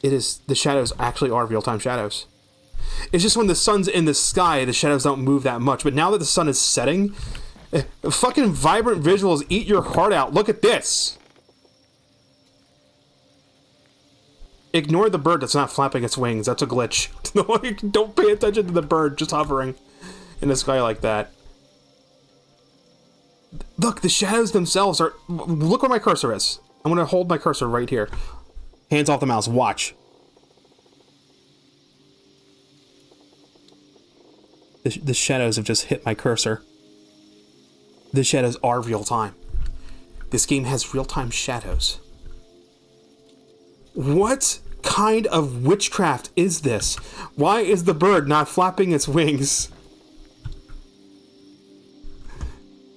The shadows actually are real-time shadows. It's just when the sun's in the sky, the shadows don't move that much. But now that the sun is setting, fucking vibrant visuals eat your heart out. Look at this. Ignore the bird that's not flapping its wings. That's a glitch. Don't pay attention to the bird just hovering in the sky like that. Look, the shadows themselves are... Look where my cursor is. I'm going to hold my cursor right here. Hands off the mouse. Watch. The shadows have just hit my cursor. The shadows are real time. This game has real-time shadows. What kind of witchcraft is this? Why is the bird not flapping its wings?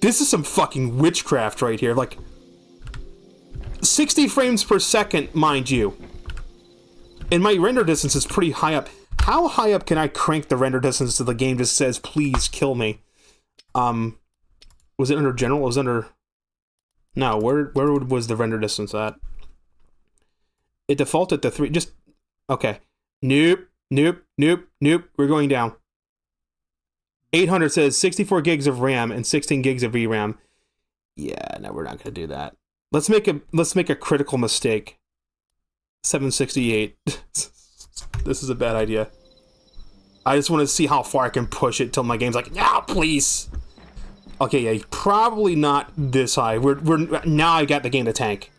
This is some fucking witchcraft right here. Like, 60 frames per second, mind you. And my render distance is pretty high up. How high up can I crank the render distance so the game just says, please kill me? Was it under general? It was under... No, where was the render distance at? It defaulted to 3. Just... Okay. Nope. Nope. Nope. Nope. We're going down. 800 says 64 gigs of RAM and 16 gigs of VRAM. Yeah, no, we're not going to do that. Let's make a critical mistake. 768. This is a bad idea. I just want to see how far I can push it till my game's like, no, please. Okay, yeah, probably not this high. We're now I got the game to tank.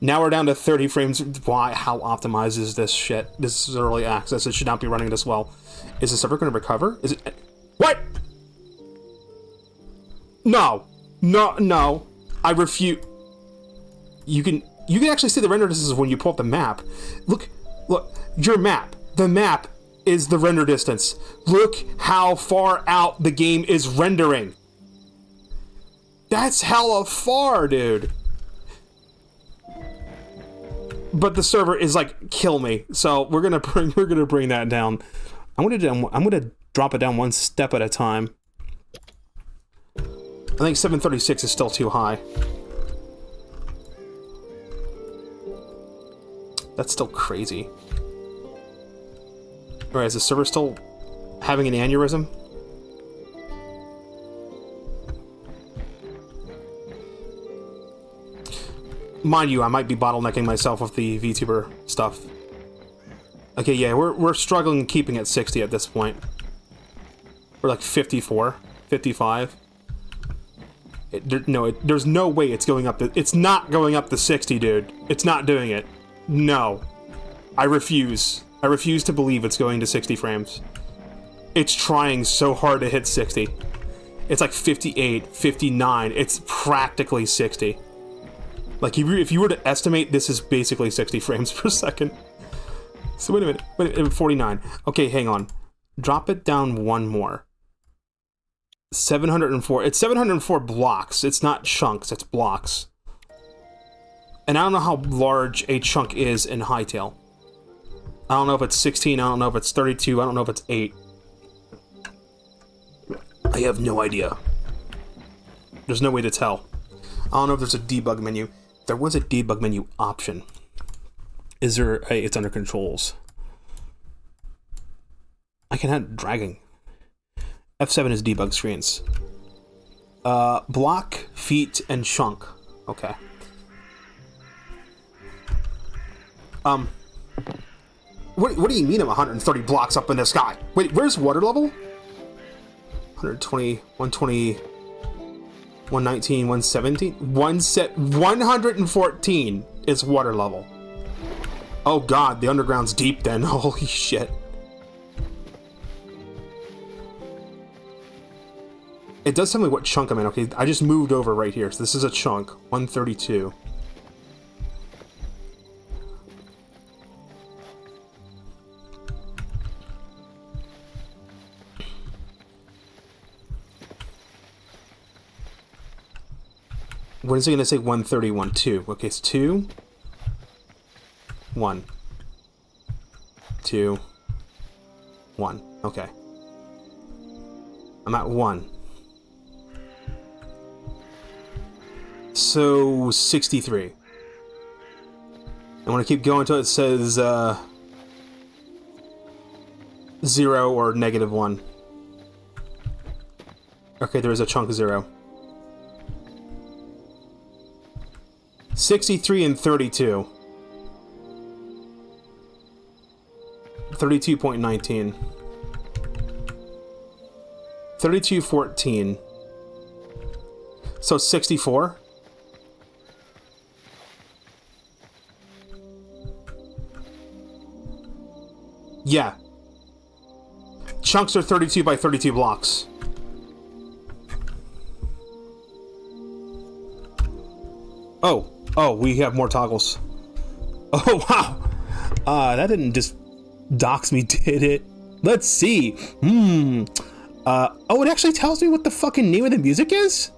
Now we're down to 30 frames. Why? How optimized is this shit? This is early access. It should not be running this well. Is this ever going to recover? Is it? What? No, no, no. I refuse. You can actually see the render distance when you pull up the map. Look, your map. The map is the render distance. Look how far out the game is rendering. That's hella far, dude. But the server is like, kill me. So we're gonna bring that down. I'm gonna drop it down one step at a time. I think 736 is still too high. That's still crazy. Alright, is the server still having an aneurysm? Mind you, I might be bottlenecking myself with the VTuber stuff. Okay, yeah, we're struggling keeping it 60 at this point. We're like 54, 55. There's no way it's going up to... It's not going up to 60, dude. It's not doing it. No. I refuse. I refuse to believe it's going to 60 frames. It's trying so hard to hit 60. It's like 58, 59. It's practically 60. Like, if you were to estimate, this is basically 60 frames per second. So wait a minute, 49. Okay, hang on. Drop it down one more. 704. It's 704 blocks. It's not chunks, it's blocks. And I don't know how large a chunk is in Hytale. I don't know if it's 16, I don't know if it's 32, I don't know if it's 8. I have no idea. There's no way to tell. I don't know if there's a debug menu. There was a debug menu option. Is there? It's under controls. I can have dragging. F7 is debug screens. Block, feet, and chunk. Okay. What do you mean I'm 130 blocks up in the sky? Wait, where's water level? 120, 120, 119, 117? 114 is water level. Oh god, the underground's deep then. Holy shit. It does tell me what chunk I'm in. Okay, I just moved over right here. So this is a chunk. 132. When is it going to say 131? 2. Okay, it's 2. 1. 2. 1. Okay. I'm at 1. So, 63. I want to keep going until it says, 0 or negative 1. Okay, there is a chunk of 0. 63 and 32. 32.19. 32.14. So 64? Yeah. chunks are 32 by 32 blocks. Oh, we have more toggles. Oh, wow. That didn't just dox me, did it? Let's see. Oh, it actually tells me what the fucking name of the music is?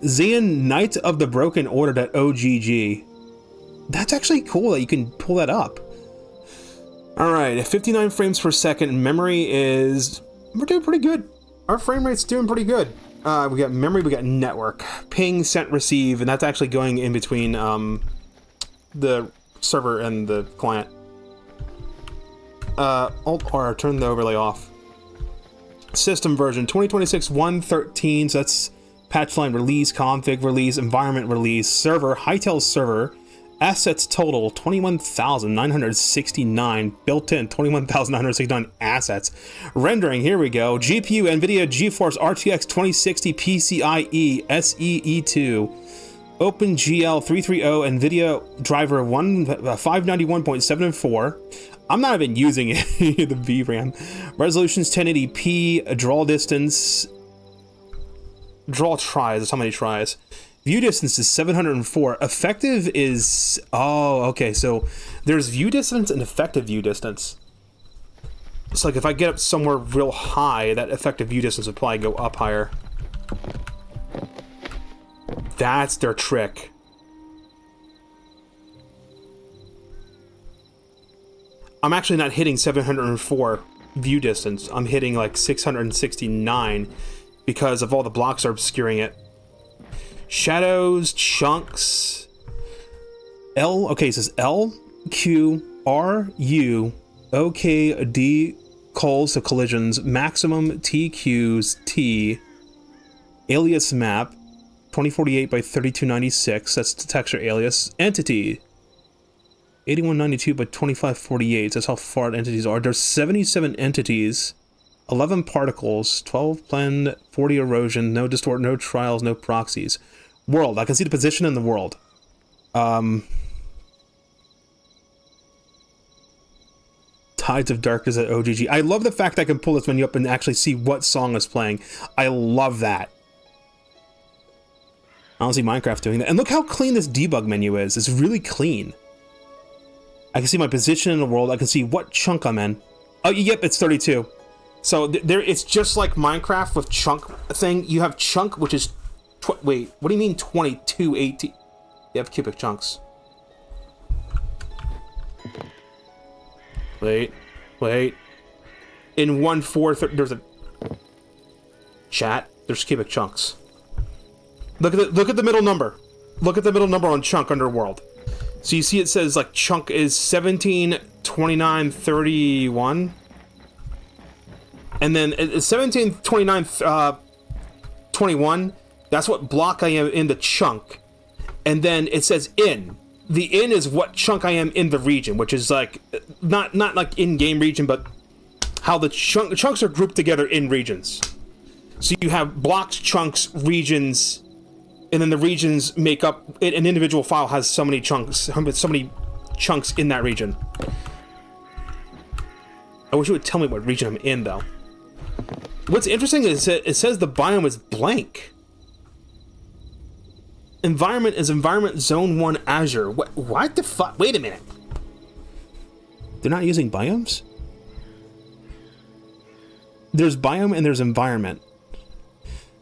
Xian Knight of the Broken Order.ogg. That's actually cool that you can pull that up. Alright, at 59 frames per second, memory is... We're doing pretty good. Our frame rate's doing pretty good. We got memory, we got network. Ping, sent, receive, and that's actually going in between the server and the client. Alt-R, turn the overlay off. System version 2026-1.13, so that's patch line release, config release, environment release, server, Hytale server, assets total 21,969, built-in 21,969 assets. Rendering, here we go. GPU NVIDIA GeForce RTX 2060 PCIe SEE2. OpenGL 330 NVIDIA driver 591.74. I'm not even using it, the VRAM. Resolution's 1080p, draw distance, draw tries, that's how many tries. View distance is 704. Effective is, oh, okay, so there's view distance and effective view distance. It's like if I get up somewhere real high, that effective view distance would probably go up higher. That's their trick. I'm actually not hitting 704 view distance. I'm hitting like 669 because of all the blocks are obscuring it. Shadows, chunks, L, okay, it says L, Q, R, U, OK, D, calls, so collisions, maximum, TQs, T, alias map, 2048 by 3296, that's the texture alias, entity, 8192 by 2548, that's how far entities are. There's 77 entities, 11 particles, 12 blend, 40 erosion, no distort, no trials, no proxies. World, I can see the position in the world. Tides of Darkness at OGG. I love the fact I can pull this menu up and actually see what song is playing. I love that. I don't see Minecraft doing that. And look how clean this debug menu is. It's really clean. I can see my position in the world. I can see what chunk I'm in. Oh, yep, it's 32. So there, it's just like Minecraft with chunk thing. You have chunk, which is... wait, what do you mean 2218? You have cubic chunks. Wait. In 1/4, there's a... Chat, there's cubic chunks. Look at the middle number. Look at the middle number on chunk underworld. So you see it says like chunk is 17, 29, 31. And then it's 17, 29, 21. That's what block I am in the chunk. And then it says in. The in is what chunk I am in the region, which is like, not like in-game region, but how the chunks are grouped together in regions. So you have blocks, chunks, regions, and then the regions make up, an individual file has so many chunks in that region. I wish you would tell me what region I'm in, though. What's interesting is that it says the biome is blank. Environment is Environment Zone 1 Azure. What the fuck? Wait a minute. They're not using biomes? There's biome and there's environment.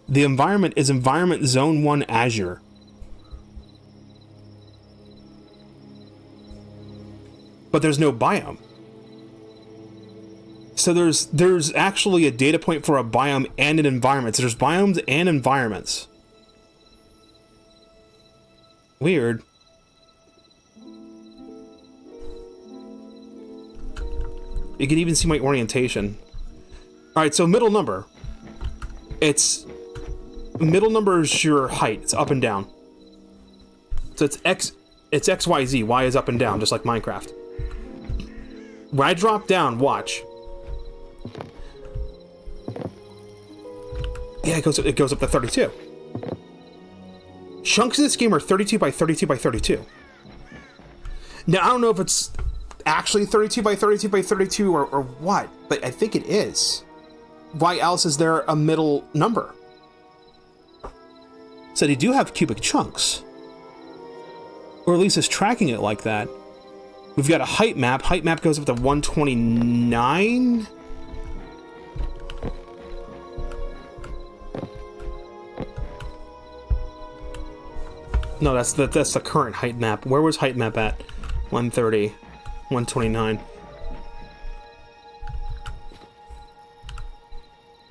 The environment is Environment Zone 1 Azure. But there's no biome. So there's actually a data point for a biome and an environment. So there's biomes and environments. Weird. You can even see my orientation. Alright, so middle number. Middle number is your height. It's up and down. So it's X, Y, Z. Y is up and down, just like Minecraft. When I drop down, watch. Yeah, it goes up to 32. Chunks of this game are 32 by 32 by 32. Now, I don't know if it's actually 32 by 32 by 32 or what? But I think it is. Why else is there a middle number? So they do have cubic chunks. Or at least it's tracking it like that. We've got a height map. Height map goes up to 129. No, that's the current height map. Where was height map at? 130, 129.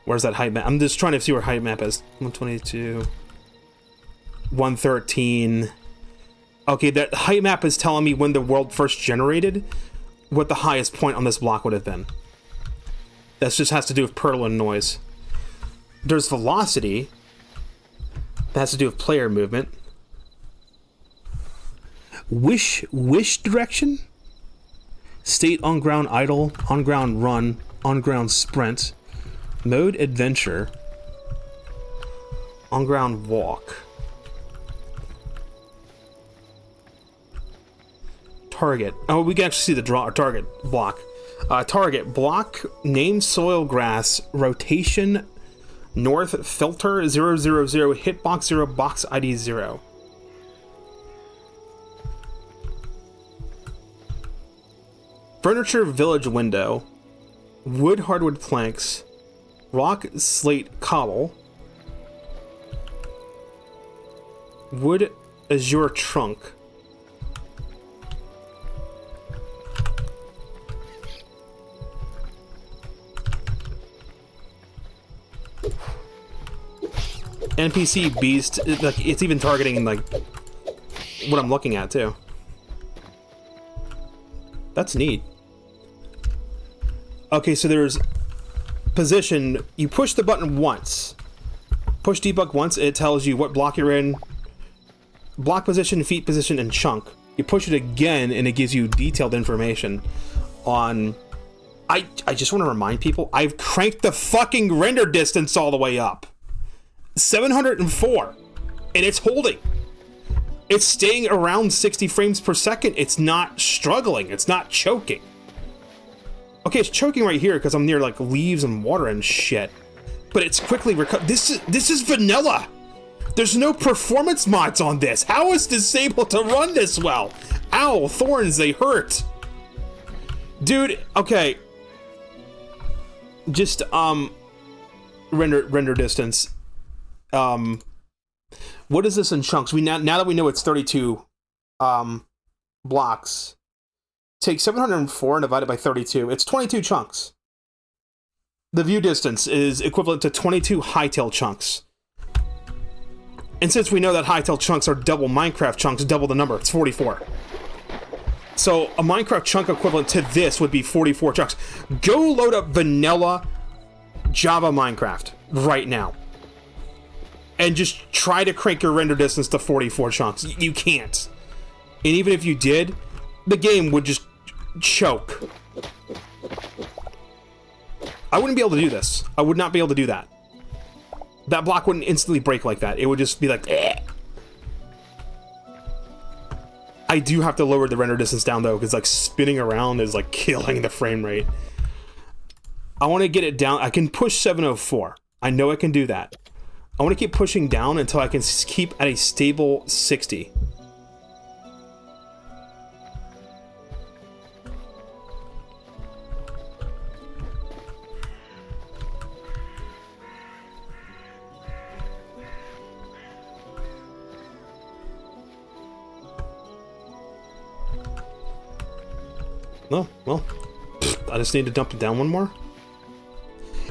Where's that height map? I'm just trying to see where height map is. 122, 113. Okay, that height map is telling me when the world first generated, what the highest point on this block would have been. That just has to do with purloin noise. There's velocity. That has to do with player movement. Wish direction? State on ground idle, on ground run, on ground sprint, mode adventure, on ground walk. Target. Oh, we can actually see the target block. Target block, name soil grass, rotation, north filter 000, hitbox 0, box ID 0. Furniture village window, wood hardwood planks, rock slate cobble, wood azure trunk. NPC beast, like it's even targeting like what I'm looking at too. That's neat. Okay, so there's position. You push the button once. Push debug once, it tells you what block you're in. Block position, feet position, and chunk. You push it again, and it gives you detailed information on... I just want to remind people, I've cranked the fucking render distance all the way up. 704. And it's holding. It's staying around 60 frames per second. It's not struggling. It's not choking. Okay, it's choking right here because I'm near like leaves and water and shit. But it's quickly this is vanilla. There's no performance mods on this. How is this able to run this well? Ow, thorns, they hurt. Dude, okay. Just render distance. What is this in chunks? Now that we know it's 32 blocks, take 704 and divide it by 32. It's 22 chunks. The view distance is equivalent to 22 Hytale chunks. And since we know that Hytale chunks are double Minecraft chunks, double the number, it's 44. So a Minecraft chunk equivalent to this would be 44 chunks. Go load up vanilla Java Minecraft right now. And just try to crank your render distance to 44 chunks. You can't. And even if you did, the game would just choke. I wouldn't be able to do this. I would not be able to do that. That block wouldn't instantly break like that. It would just be like, eh. I do have to lower the render distance down though, because like spinning around is like killing the frame rate. I want to get it down. I can push 704. I know I can do that. I want to keep pushing down until I can keep at a stable 60. No, well, I just need to dump it down one more.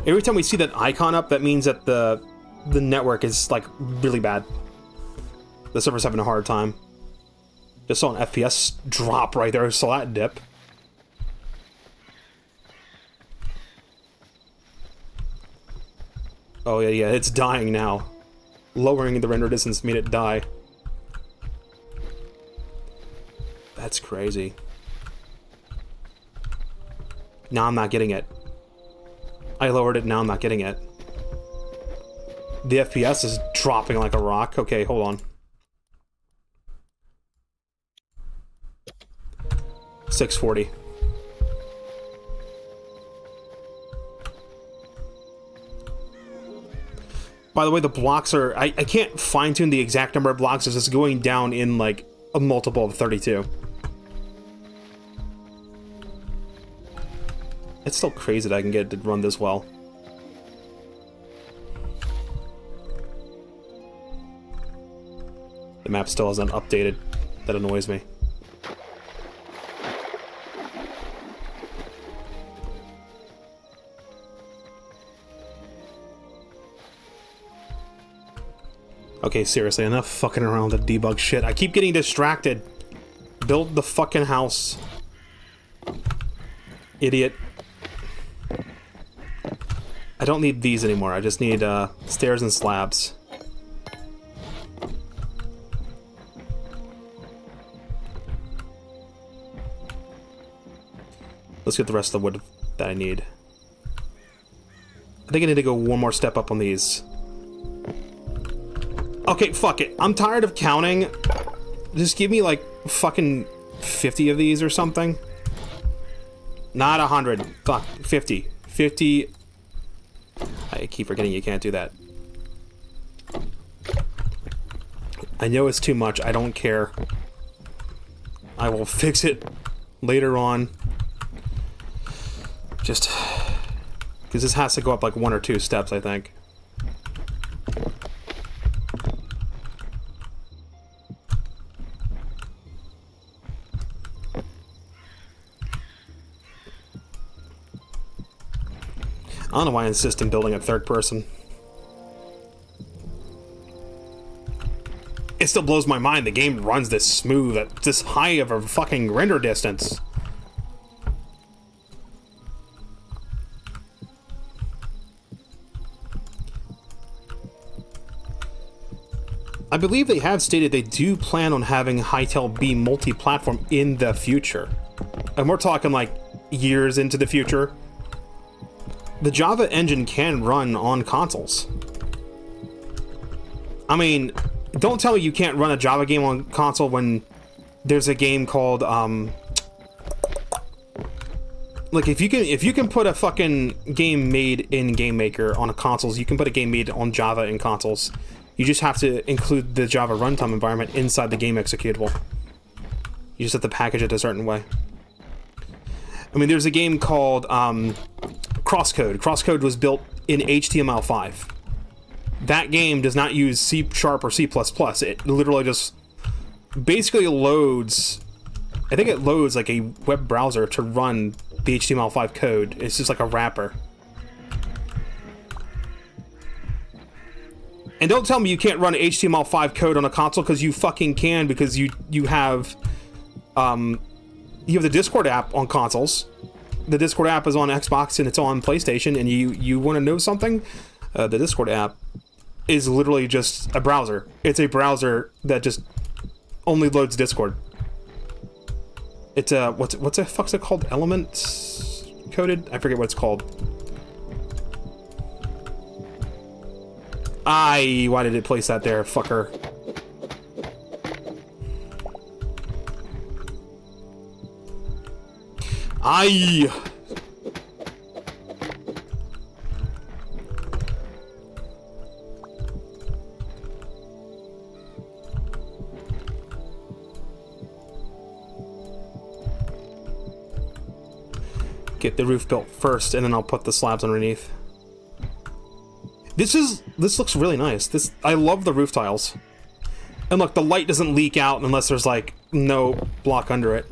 Every time we see that icon up, that means that the network is like really bad. The server's having a hard time. Just saw an FPS drop right there. Saw that dip. Oh yeah, it's dying now. Lowering the render distance made it die. That's crazy. Now I'm not getting it. I lowered it, now I'm not getting it. The FPS is dropping like a rock. Okay, hold on. 640. By the way, the blocks are... I can't fine-tune the exact number of blocks. It's just going down in, like, a multiple of 32. It's still crazy that I can get it to run this well. The map still hasn't updated. That annoys me. Okay, seriously, enough fucking around with the debug shit. I keep getting distracted. Build the fucking house. Idiot. I don't need these anymore. I just need stairs and slabs. Let's get the rest of the wood that I need. I think I need to go one more step up on these. Okay, fuck it. I'm tired of counting. Just give me like fucking 50 of these or something. Not 100. Fuck, 50. 50. I keep forgetting you can't do that. I know it's too much. I don't care. I will fix it later on. Just... because this has to go up like 1 or 2 steps, I think. I don't know why I insist on building a third person. It still blows my mind the game runs this smooth at this high of a fucking render distance. I believe they have stated they do plan on having Hytale be multi-platform in the future. And we're talking like years into the future. The Java engine can run on consoles. I mean, don't tell me you can't run a Java game on console when there's a game called, like if you can put a fucking game made in Game Maker on a consoles, you can put a game made on Java in consoles. You just have to include the Java runtime environment inside the game executable. You just have to package it a certain way. I mean, there's a game called Crosscode. Crosscode was built in HTML5. That game does not use C# or C++. It literally just basically loads... I think it loads like a web browser to run the HTML5 code. It's just like a wrapper. And don't tell me you can't run HTML5 code on a console, because you fucking can, because you have the Discord app on consoles. The Discord app is on Xbox and it's on PlayStation, and you want to know something? The Discord app is literally just a browser. It's a browser that just only loads Discord. It's a what's the fuck's it called? Element coded? I forget what it's called. Why did it place that there, fucker? Get the roof built first, and then I'll put the slabs underneath. This looks really nice. I love the roof tiles. And look, the light doesn't leak out unless there's like no block under it.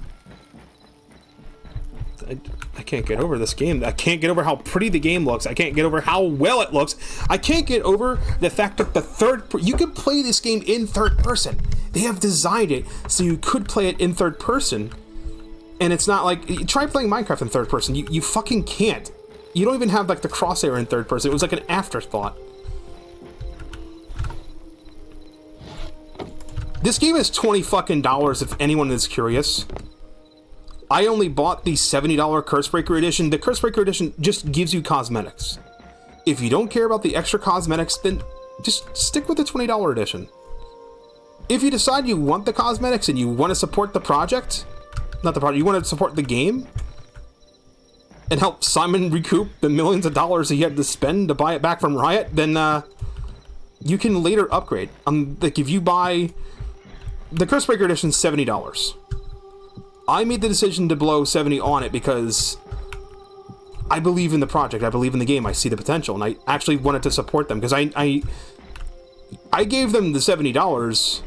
I can't get over this game. I can't get over how pretty the game looks. I can't get over how well it looks. I can't get over the fact that you can play this game in third person. They have designed it so you could play it in third person. And it's not like, try playing Minecraft in third person. You fucking can't. You don't even have like the crosshair in third person. It was like an afterthought. This game is $20 fucking if anyone is curious. I only bought the $70 Cursebreaker edition. The Cursebreaker edition just gives you cosmetics. If you don't care about the extra cosmetics, then just stick with the $20 edition. If you decide you want the cosmetics and you want to support the project, not the project, you want to support the game, and help Simon recoup the millions of dollars he had to spend to buy it back from Riot, then you can later upgrade. Like if you buy the Cursebreaker Edition, $70. I made the decision to blow 70 on it because I believe in the project. I believe in the game. I see the potential, and I actually wanted to support them because I gave them the $70.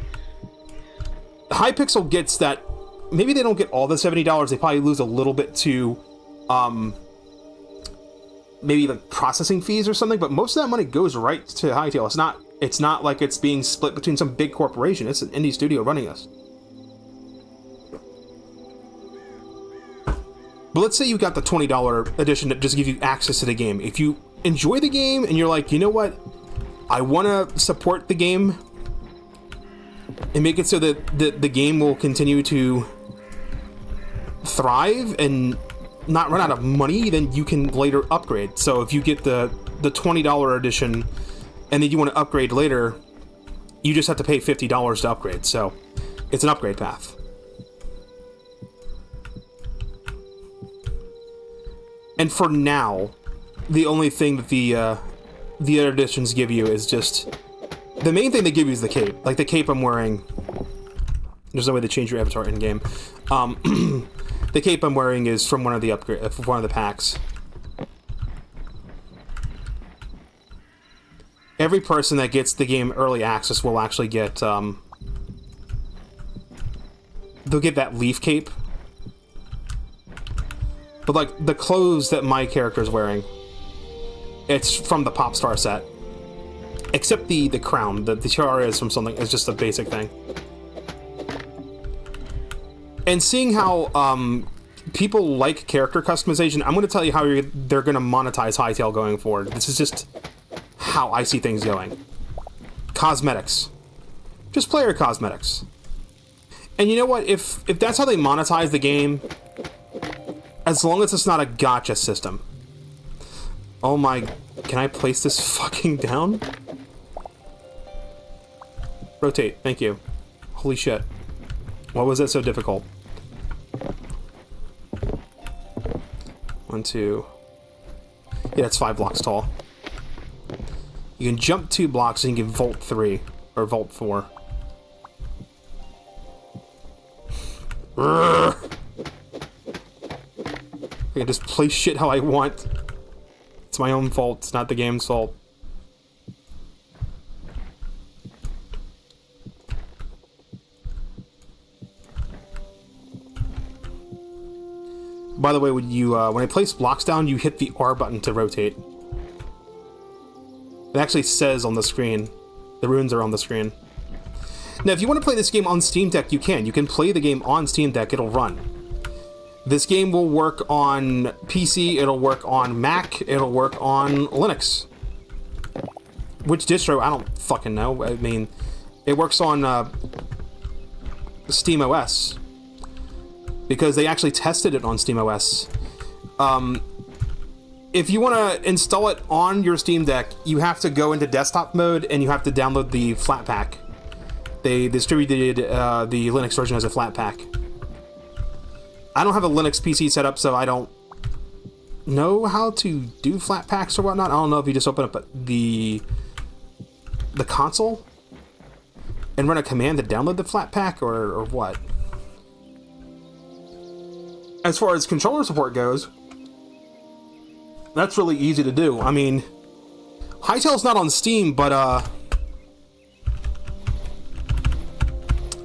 Hypixel gets that. Maybe they don't get all the $70. They probably lose a little bit to, maybe like processing fees or something. But most of that money goes right to Hytale. It's not like it's being split between some big corporation. It's an indie studio running this. But let's say you got the $20 edition that just gives you access to the game. If you enjoy the game and you're like, you know what, I want to support the game and make it so that the game will continue to thrive and not run out of money, then you can later upgrade. So if you get the $20 edition and then you want to upgrade later, you just have to pay $50 to upgrade. So it's an upgrade path. And for now, the only thing that the other editions give you is just... The main thing they give you is the cape. Like the cape I'm wearing... There's no way to change your avatar in-game. The cape I'm wearing is from one of the one of the packs. Every person that gets the game early access will actually get... they'll get that leaf cape. But, like, the clothes that my character's wearing, it's from the Pop Star set. Except the crown. The tiara is from something. It's just a basic thing. And seeing how people like character customization, I'm going to tell you how they're going to monetize Hytale going forward. This is just how I see things going. Cosmetics. Just player cosmetics. And you know what? If that's how they monetize the game... As long as it's not a gacha system. Oh my... Can I place this fucking down? Rotate, thank you. Holy shit. Why was that so difficult? 1, 2... Yeah, it's 5 blocks tall. You can jump 2 blocks and you can vault 3. Or vault 4. Urgh. I can just place shit how I want. It's my own fault. It's not the game's fault. By the way, when I place blocks down, you hit the R button to rotate. It actually says on the screen. The runes are on the screen. Now, if you want to play this game on Steam Deck, you can. You can play the game on Steam Deck. It'll run. This game will work on PC, it'll work on Mac, it'll work on Linux. Which distro? I don't fucking know. I mean, it works on SteamOS. Because they actually tested it on SteamOS. If you want to install it on your Steam Deck, you have to go into desktop mode and you have to download the Flatpak. They distributed the Linux version as a Flatpak. I don't have a Linux PC set up, so I don't know how to do Flatpaks or whatnot. I don't know if you just open up the console and run a command to download the Flatpak or what. As far as controller support goes, that's really easy to do. I mean, Hytale's not on Steam, but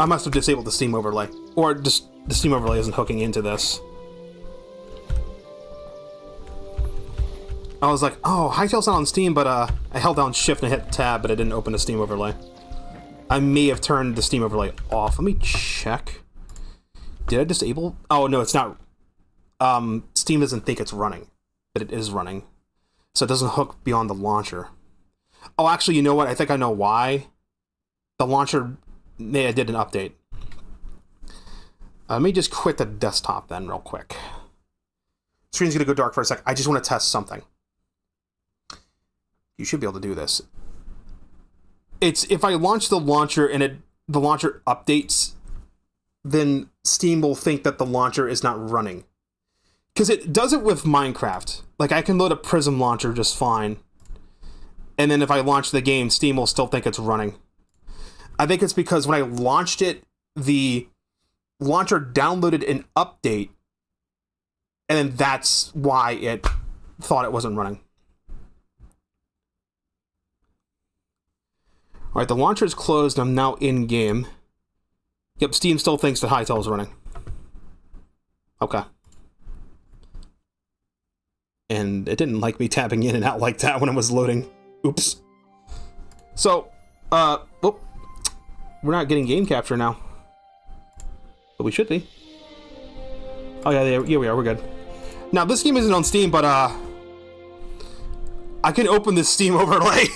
I must have disabled the Steam overlay. Or just the Steam overlay isn't hooking into this. I was like, oh, Hytale's not on Steam, but I held down Shift and hit Tab, but it didn't open the Steam overlay. I may have turned the Steam overlay off. Let me check. Did I disable? Oh, no, it's not. Steam doesn't think it's running, but it is running. So it doesn't hook beyond the launcher. Oh, actually, you know what? I think I know why. The launcher did an update. Let me just quit the desktop then real quick. Screen's gonna go dark for a sec. I just want to test something. You should be able to do this. It's if I launch the launcher and the launcher updates, then Steam will think that the launcher is not running. Because it does it with Minecraft. Like, I can load a Prism launcher just fine. and then if I launch the game, Steam will still think it's running. I think it's because when I launched it, the launcher downloaded an update, and then that's why it thought it wasn't running. Alright, the launcher is closed, and I'm now in-game. Yep, Steam still thinks that Hytale is running. Okay. And it didn't like me tapping in and out like that when it was loading. Oops. So, we're not getting game capture now. But we should be. Oh yeah, here we are, we're good. Now, this game isn't on Steam, but, I can open this Steam overlay.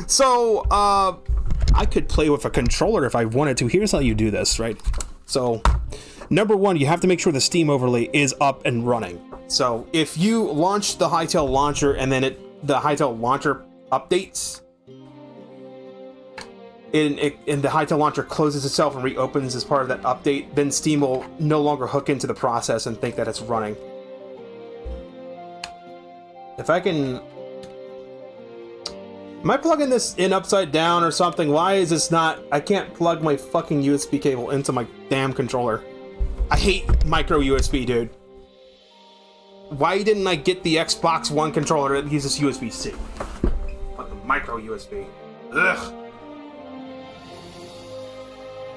So, I could play with a controller if I wanted to. Here's how you do this, right? So, number one, you have to make sure the Steam overlay is up and running. So, if you launch the Hytale launcher and then the Hytale launcher updates, and the Hytale launcher closes itself and reopens as part of that update, then Steam will no longer hook into the process and think that it's running. If I can... Am I plugging this in upside down or something? Why is this not... I can't plug my fucking USB cable into my damn controller. I hate micro USB, dude. Why didn't I get the Xbox One controller that uses USB-C? Fucking micro USB. Ugh.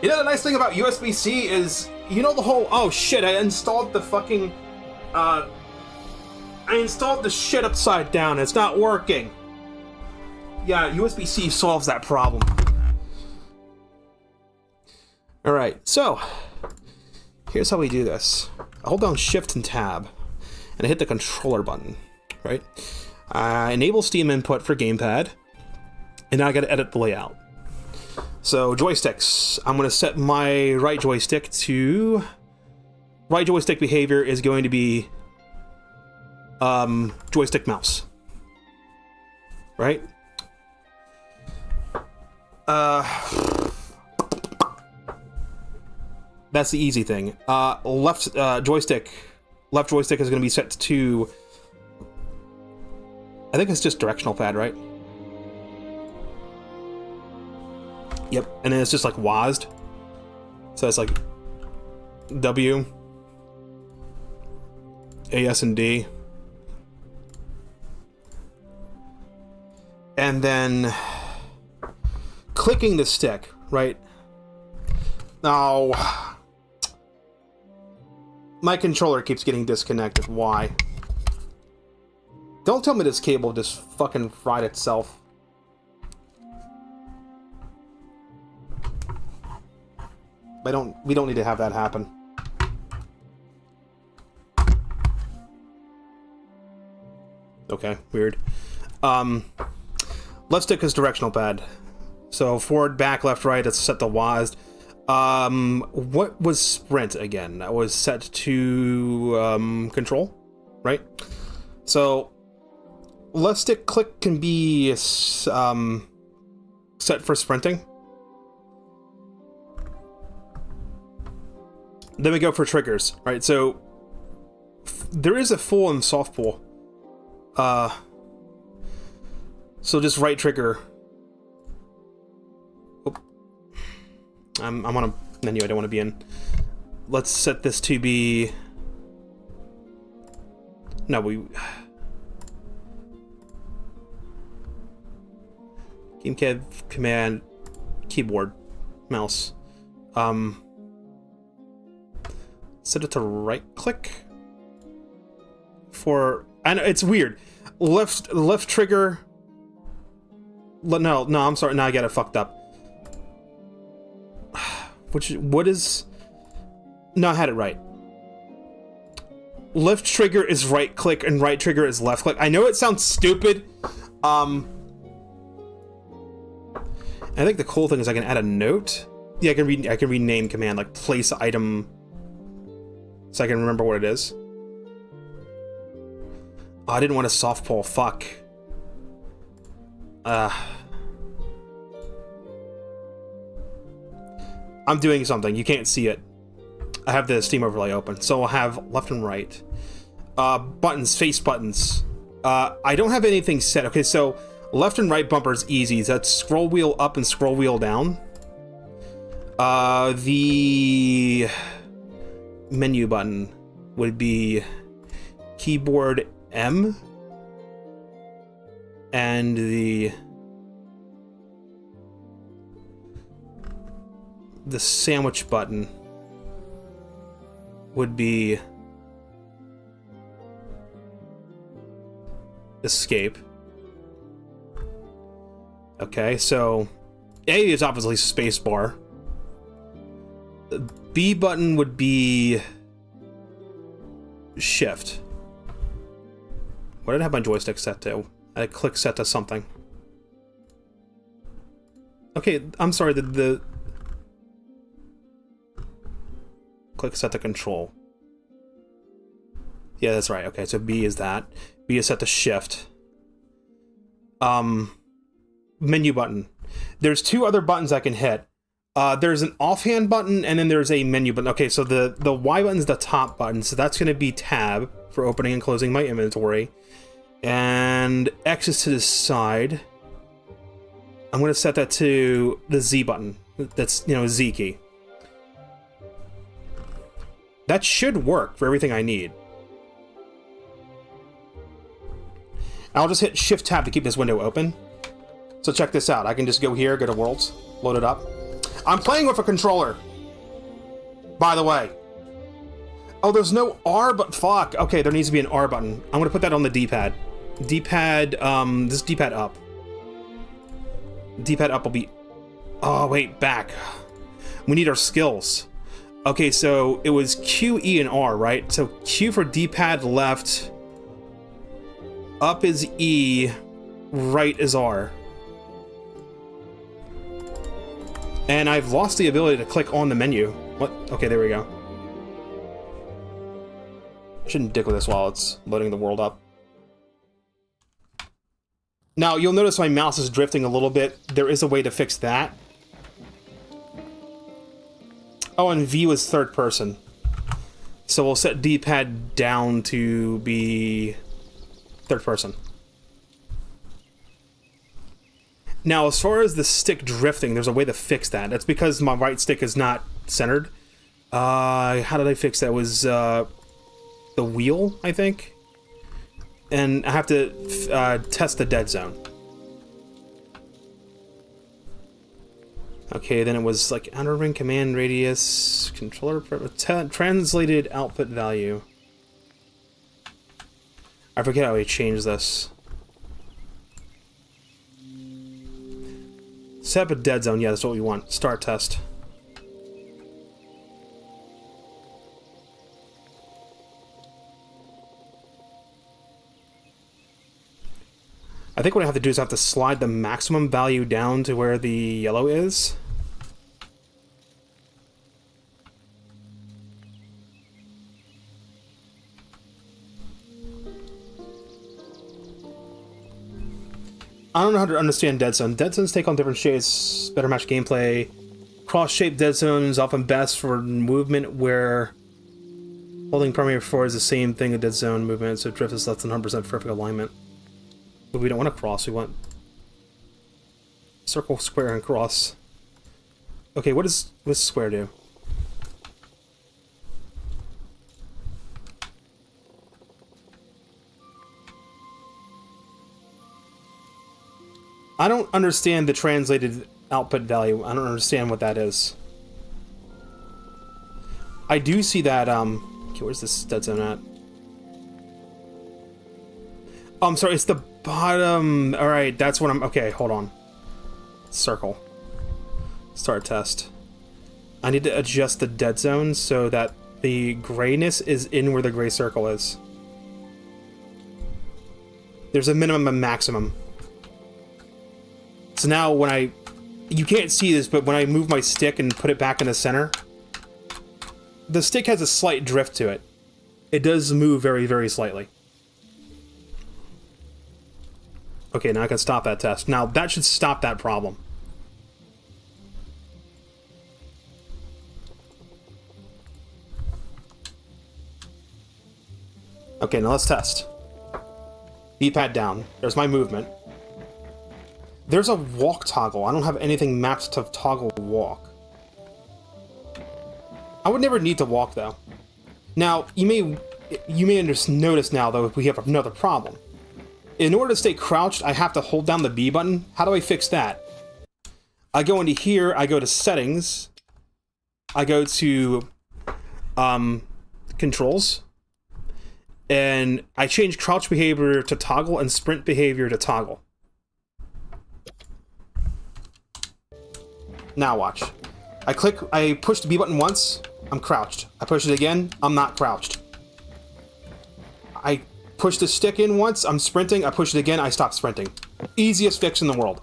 You know the nice thing about USB-C is... You know the whole... Oh shit, I installed the fucking... I installed the shit upside down. It's not working. Yeah, USB-C solves that problem. Alright, so here's how we do this. I hold down Shift and Tab, and I hit the controller button, right? I enable Steam input for gamepad, and now I gotta edit the layout. So, joysticks. I'm gonna set my right joystick to... Right joystick behavior is going to be joystick mouse. Right? That's the easy thing. Left joystick is going to be set to... I think it's just directional pad, right? Yep, and then it's just like WASD. So it's like W, A, S, and D. And then clicking the stick, right? Now, my controller keeps getting disconnected. Why? Don't tell me this cable just fucking fried itself. We don't need to have that happen. Okay, weird. Left stick is directional pad. So forward, back, left, right, it's set to WASD. What was sprint again? That was set to control, right? So left stick click can be set for sprinting. Then we go for triggers, right? So there is a full and soft pull. So just right trigger. Oh. I'm on a menu I don't want to be in. Let's set this to be... No, Game command keyboard mouse. Set it to right click for... I know it's weird. Left trigger. No, I'm sorry. No, I got it fucked up. What is... No, I had it right. Left trigger is right click and right trigger is left click. I know it sounds stupid. I think the cool thing is I can add a note. Yeah, I can rename command, like place item, so I can remember what it is. Oh, I didn't want a soft pull. Fuck. I'm doing something. You can't see it. I have the Steam overlay open, so I'll have left and right. Buttons, face buttons. I don't have anything set. Okay, so Left and right bumper is easy. That's scroll wheel up and scroll wheel down. The menu button would be keyboard M, and the sandwich button would be escape. Okay, so A is obviously spacebar. The B button would be shift. What did I have my joystick set to? I click set to something. Okay, I'm sorry, the click set to control. Yeah, that's right. Okay, so B is that. B is set to shift. Menu button. There's two other buttons I can hit. There's an offhand button, and then there's a menu button. Okay, so the Y button is the top button, so that's going to be tab for opening and closing my inventory. And X is to the side. I'm going to set that to the Z button. That's, you know, Z key. That should work for everything I need. I'll just hit Shift Tab to keep this window open. So check this out. I can just go here, go to Worlds, load it up. I'm playing with a controller, by the way. Oh, there's no R, but fuck. Okay, there needs to be an R button. I'm gonna put that on the D-pad. D-pad, this D-pad up. D-pad up will be... Oh, wait, back. We need our skills. Okay, so it was Q, E, and R, right? So Q for D-pad left. Up is E. Right is R. And I've lost the ability to click on the menu. What? Okay, there we go. I shouldn't dick with this while it's loading the world up. Now, you'll notice my mouse is drifting a little bit. There is a way to fix that. Oh, and view is third person. So we'll set D-pad down to be third person. Now, as far as the stick drifting, there's a way to fix that. That's because my right stick is not centered. How did I fix that? It was the wheel, I think. And I have to test the dead zone. Okay, then it was like outer ring command radius, controller translated output value. I forget how we changed this. Set up a dead zone. Yeah, that's what we want. Start test. I think what I have to do is I have to slide the maximum value down to where the yellow is. I don't know how to understand dead zone. Dead zones take on different shapes, better match gameplay. Cross-shaped dead zones often best for movement where holding primary 4 is the same thing as dead zone movement, so drift is less than 100% perfect alignment. But we don't want to cross, we want circle, square, and cross. Okay, what does square do? I don't understand the translated output value. I don't understand what that is. I do see that, okay, where's this dead zone at? Oh, I'm sorry, it's the bottom. Alright, that's what I'm, okay, hold on. Circle. Start test. I need to adjust the dead zone so that the grayness is in where the gray circle is. There's a minimum and maximum. So now when you can't see this, but when I move my stick and put it back in the center, the stick has a slight drift to it. It does move very, very slightly. Okay, now I can stop that test. Now that should stop that problem. Okay, now let's test. D-pad down. There's my movement. There's a walk toggle. I don't have anything mapped to toggle walk. I would never need to walk, though. Now, you may notice now, though, if we have another problem. In order to stay crouched, I have to hold down the B button. How do I fix that? I go into here, I go to settings, I go to controls, and I change crouch behavior to toggle and sprint behavior to toggle. Now watch. I push the B button once, I'm crouched. I push it again, I'm not crouched. I push the stick in once, I'm sprinting, I push it again, I stop sprinting. Easiest fix in the world.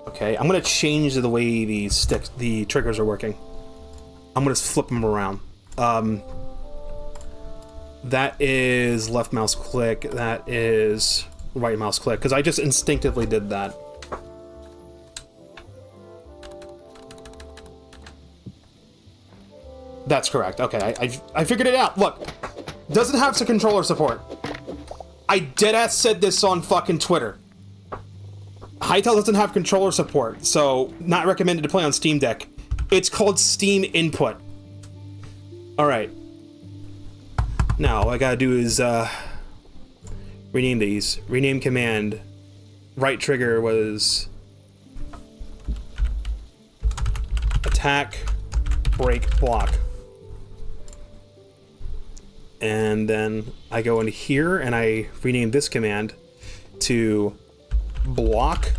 Okay, I'm gonna change the way the triggers are working. I'm gonna flip them around. That is left mouse click, that is right mouse click, because I just instinctively did that. That's correct. Okay, I figured it out. Look, doesn't have some controller support. I deadass said this on fucking Twitter. Hytale doesn't have controller support, so not recommended to play on Steam Deck. It's called Steam Input. Alright. Now, all I gotta do is, rename these. Rename command. Right trigger was... attack, break, block. And then I go into here and I rename this command to block,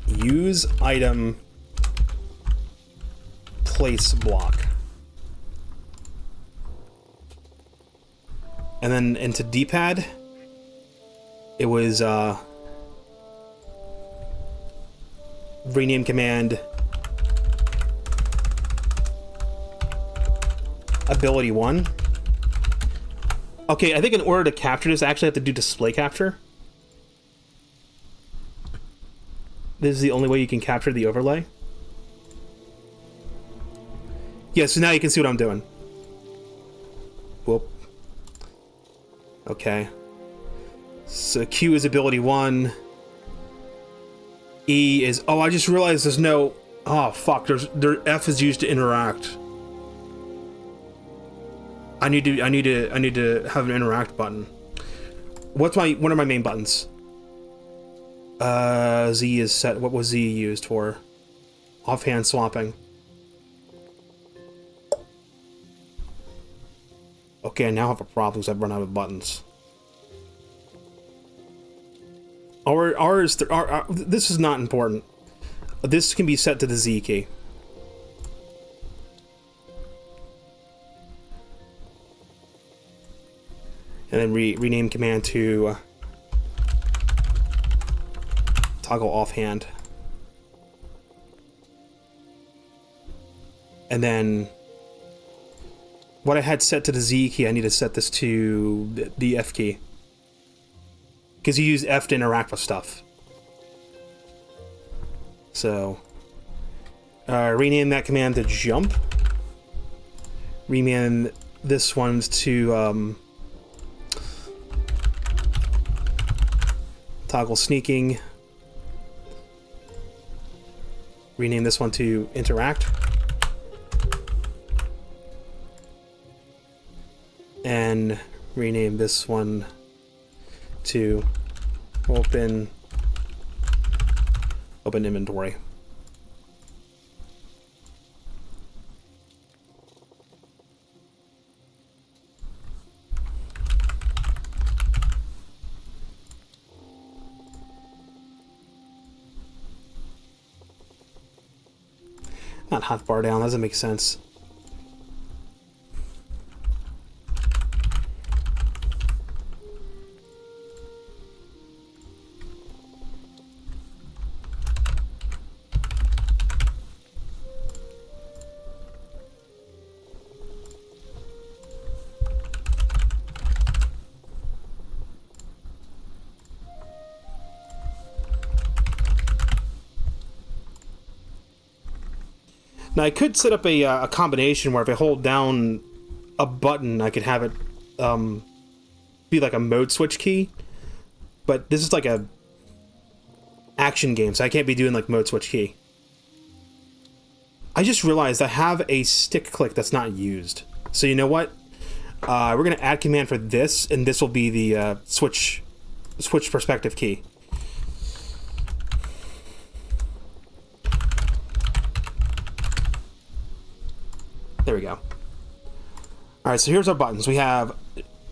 use item, place block. And then into D-pad, it was rename command ability 1. Okay, I think in order to capture this, I actually have to do display capture. This is the only way you can capture the overlay. Yeah, so now you can see what I'm doing. Whoop. Okay. So Q is ability 1. E is... Oh, I just realized there's no... Oh, fuck. F is used to interact. I need to have an interact button. What are my main buttons? Z is set. What was Z used for? Offhand swapping. Okay, I now have a problem because I've run out of buttons. This is not important. This can be set to the Z key. And then rename command to toggle offhand. And then what I had set to the Z key, I need to set this to the F key. Because you use F to interact with stuff. So, rename that command to jump. Rename this one to toggle sneaking. Rename this one to interact. And rename this one to open inventory. Not half bar down, that doesn't make sense. Now I could set up a combination where if I hold down a button, I could have it be like a mode switch key, but this is like a action game, so I can't be doing like mode switch key. I just realized I have a stick click that's not used. So you know what? We're gonna add command for this, and this will be the switch perspective key. There we go. Alright, so here's our buttons. We have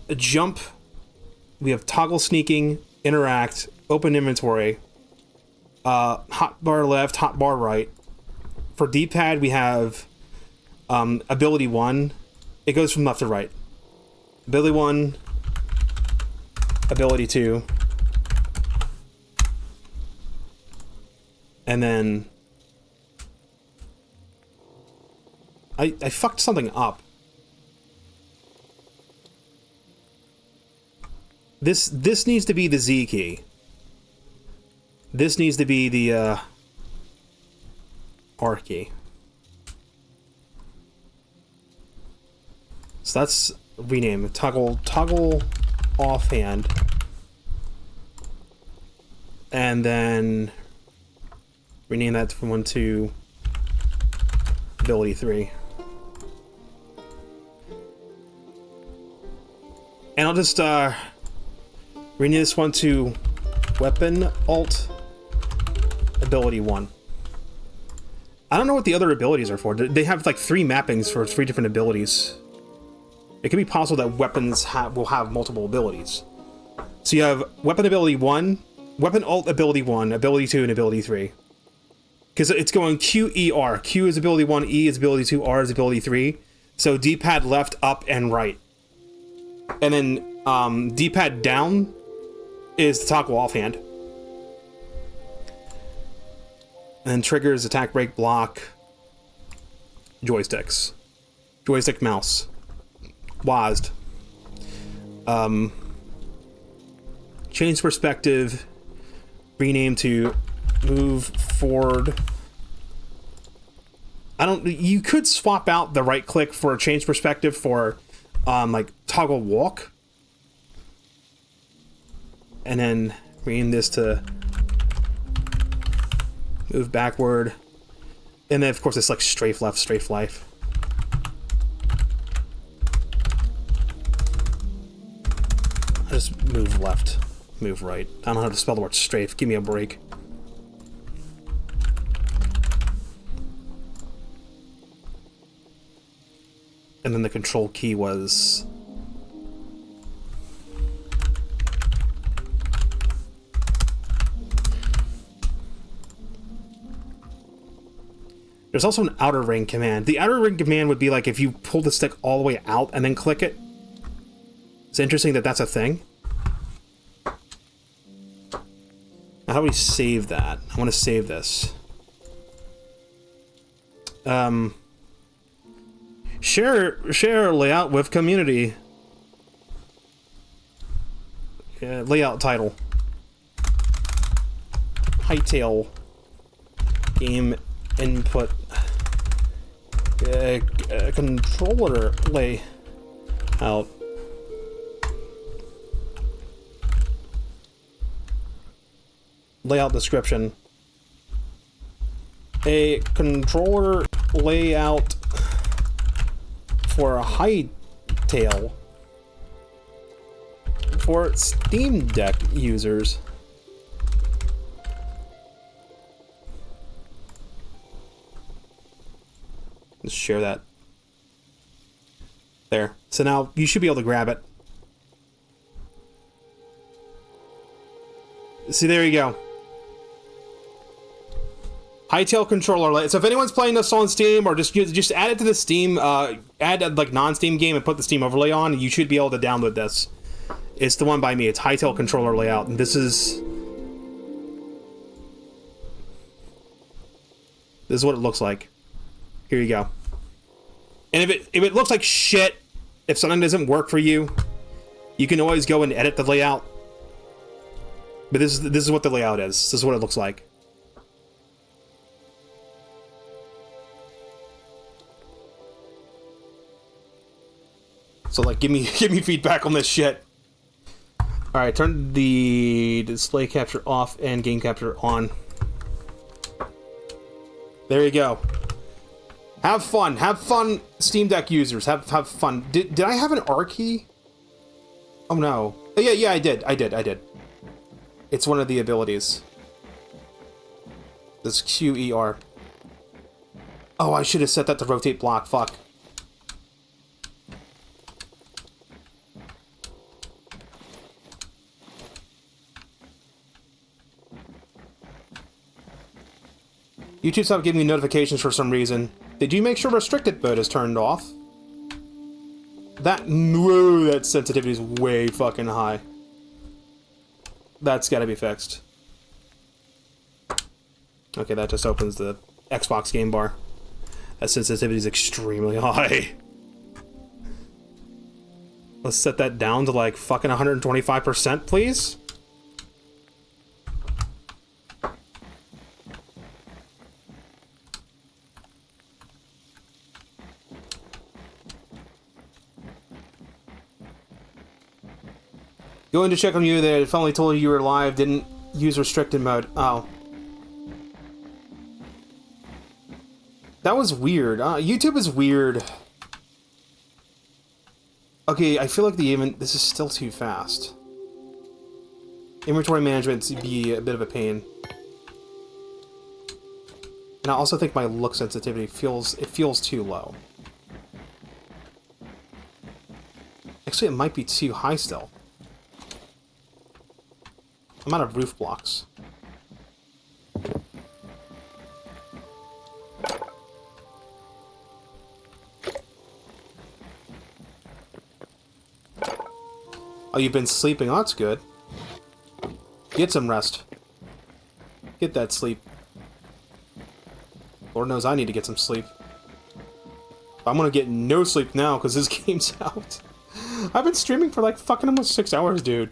a jump, we have toggle sneaking, interact, open inventory, hotbar left, hotbar right. For D-pad, we have ability 1. It goes from left to right. Ability 1, ability 2, and then I fucked something up. This needs to be the Z key. This needs to be the R key. So that's rename. Toggle offhand. And then rename that from 1 to ability 3. And I'll just rename this one to weapon alt ability 1. I don't know what the other abilities are for. They have like 3 mappings for 3 different abilities. It could be possible that weapons will have multiple abilities. So you have weapon ability 1, weapon alt ability 1, ability 2, and ability 3. Because it's going Q, E, R. Q is ability 1, E is ability 2, R is ability 3. So D-pad left, up, and right. And then D-pad down is the toggle offhand. And then triggers, attack, break, block, joysticks. Joystick, mouse. WASD. Change perspective. Rename to move forward. You could swap out the right click for a change perspective for like toggle walk. And then rename this to move backward. And then of course it's like strafe left, strafe life. I just move left, move right. I don't know how to spell the word strafe. Give me a break. And then the control key was... There's also an outer ring command. The outer ring command would be like if you pull the stick all the way out and then click it. It's interesting that that's a thing. Now, how do we save that? I want to save this. Share layout with community. Layout title. Hytale. Game input. Controller layout. Layout description. A controller layout for a Hytale for Steam Deck users. Just share that. There. So now you should be able to grab it. See, there you go. Hytale controller. So if anyone's playing this on Steam, or just add it to the Steam, add a like non-Steam game and put the Steam overlay on, you should be able to download this. It's the one by me. It's Hytale controller layout, and this is what it looks like. Here you go. And if it looks like shit, if something doesn't work for you, you can always go and edit the layout. But this is what the layout is. This is what it looks like. So like, give me feedback on this shit. All right, turn the display capture off and game capture on. There you go. Have fun, Steam Deck users. Have fun. Did I have an R key? Oh no. Oh, yeah, I did. It's one of the abilities. This QER. Oh, I should have set that to rotate block. Fuck. YouTube stopped giving me notifications for some reason. Did you make sure restricted mode is turned off? Whoa, that sensitivity is way fucking high. That's gotta be fixed. Okay, that just opens the Xbox game bar. That sensitivity is extremely high. Let's set that down to like fucking 125%, please. Going to check on you there. Finally told you were live. Didn't use restricted mode. Oh. That was weird. YouTube is weird. Okay, I feel like this is still too fast. Inventory management would be a bit of a pain. And I also think my look sensitivity feels too low. Actually, it might be too high still. I'm out of roof blocks. Oh, you've been sleeping. Oh, that's good. Get some rest. Get that sleep. Lord knows I need to get some sleep. I'm gonna get no sleep now because this game's out. I've been streaming for like fucking almost 6 hours, dude.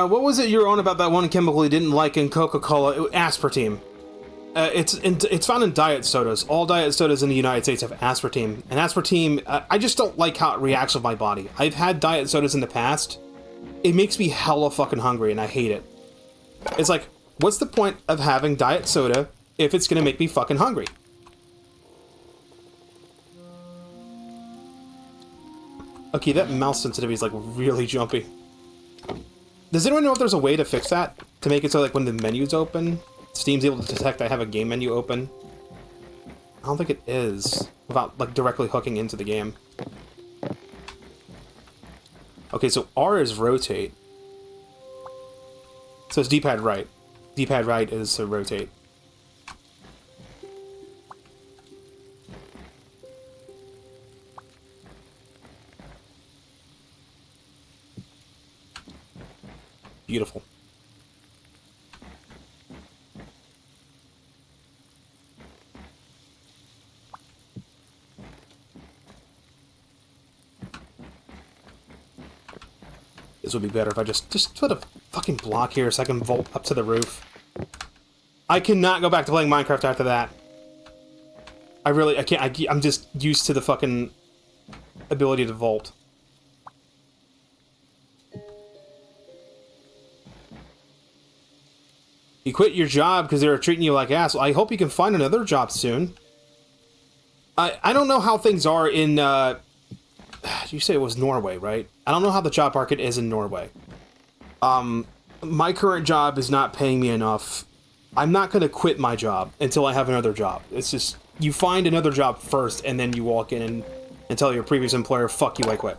What was it you were on about that one chemical you didn't like in Coca-Cola? Aspartame. It's found in diet sodas. All diet sodas in the United States have aspartame. And aspartame, I just don't like how it reacts with my body. I've had diet sodas in the past. It makes me hella fucking hungry, and I hate it. It's like, what's the point of having diet soda if it's gonna make me fucking hungry? Okay, that mouse sensitivity is like really jumpy. Does anyone know if there's a way to fix that? To make it so like when the menu's open, Steam's able to detect I have a game menu open? I don't think it is, without like directly hooking into the game. Okay, so R is rotate. So it's D-pad right. D-pad right is to rotate. Beautiful. This would be better if I just put a fucking block here so I can vault up to the roof. I cannot go back to playing Minecraft after that. I can't. I'm just used to the fucking ability to vault. You quit your job because they were treating you like ass. I hope you can find another job soon. I don't know how things are in, you say it was Norway, right? I don't know how the job market is in Norway. My current job is not paying me enough. I'm not going to quit my job until I have another job. It's just, you find another job first, and then you walk in and tell your previous employer, fuck you, I quit.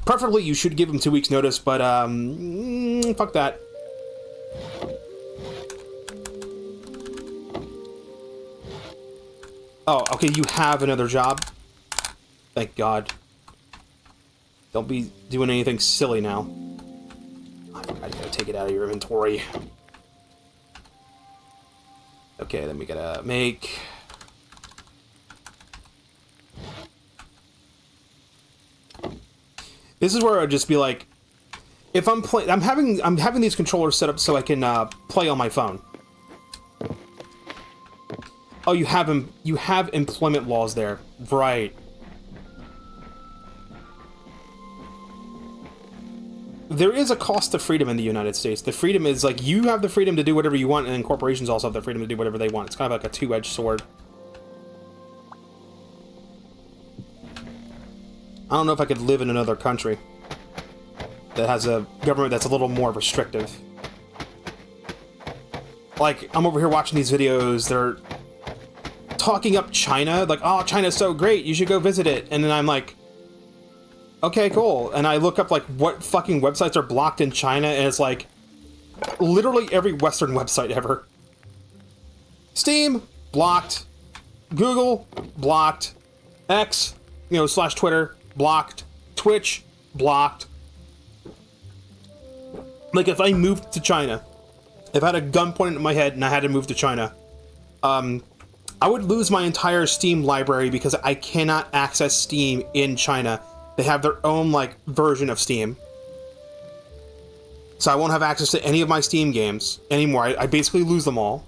Preferably, you should give them 2 weeks notice, but, fuck that. Oh, okay, you have another job. Thank God. Don't be doing anything silly now. I gotta take it out of your inventory. Okay, then we gotta make... This is where I'd just be like, if I'm playing, I'm having these controllers set up so I can play on my phone. Oh, you have employment laws there, right? There is a cost to freedom in the United States. The freedom is like you have the freedom to do whatever you want, and then corporations also have the freedom to do whatever they want. It's kind of like a two-edged sword. I don't know if I could live in another country that has a government that's a little more restrictive. Like, I'm over here watching these videos, they're talking up China, like, oh, China's so great, you should go visit it. And then I'm like, okay, cool. And I look up, like, what fucking websites are blocked in China, and it's like, literally every Western website ever. Steam, blocked. Google, blocked. X, / Twitter, blocked. Twitch, blocked. Like, if I moved to China, if I had a gun pointed at my head and I had to move to China, I would lose my entire Steam library because I cannot access Steam in China. They have their own, like, version of Steam. So I won't have access to any of my Steam games anymore. I basically lose them all.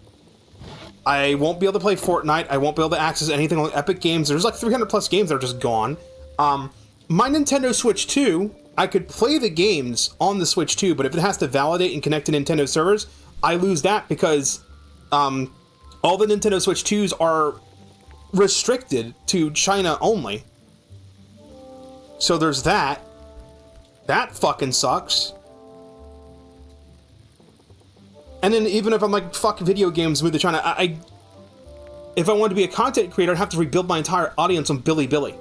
I won't be able to play Fortnite. I won't be able to access anything on Epic Games. There's like 300 plus games that are just gone. My Nintendo Switch 2, I could play the games on the Switch 2, but if it has to validate and connect to Nintendo servers, I lose that because all the Nintendo Switch 2s are restricted to China only. So there's that. That fucking sucks. And then even if I'm like, fuck video games, move to China, if I wanted to be a content creator, I'd have to rebuild my entire audience on Bilibili.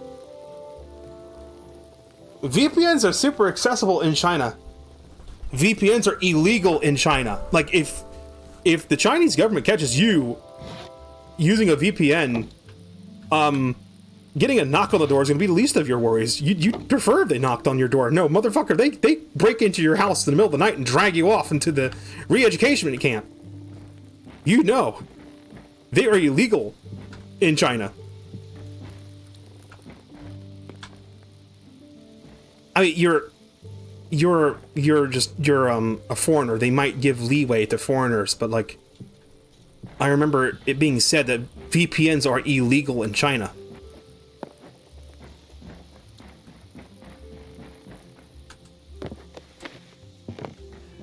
VPNs are super accessible in China. VPNs are illegal in China. Like, if the Chinese government catches you using a VPN, getting a knock on the door is going to be the least of your worries. You'd prefer if they knocked on your door. No, motherfucker, they break into your house in the middle of the night and drag you off into the re-education camp. You know. They are illegal in China. I mean, you're a foreigner. They might give leeway to foreigners, but like, I remember it being said that VPNs are illegal in China.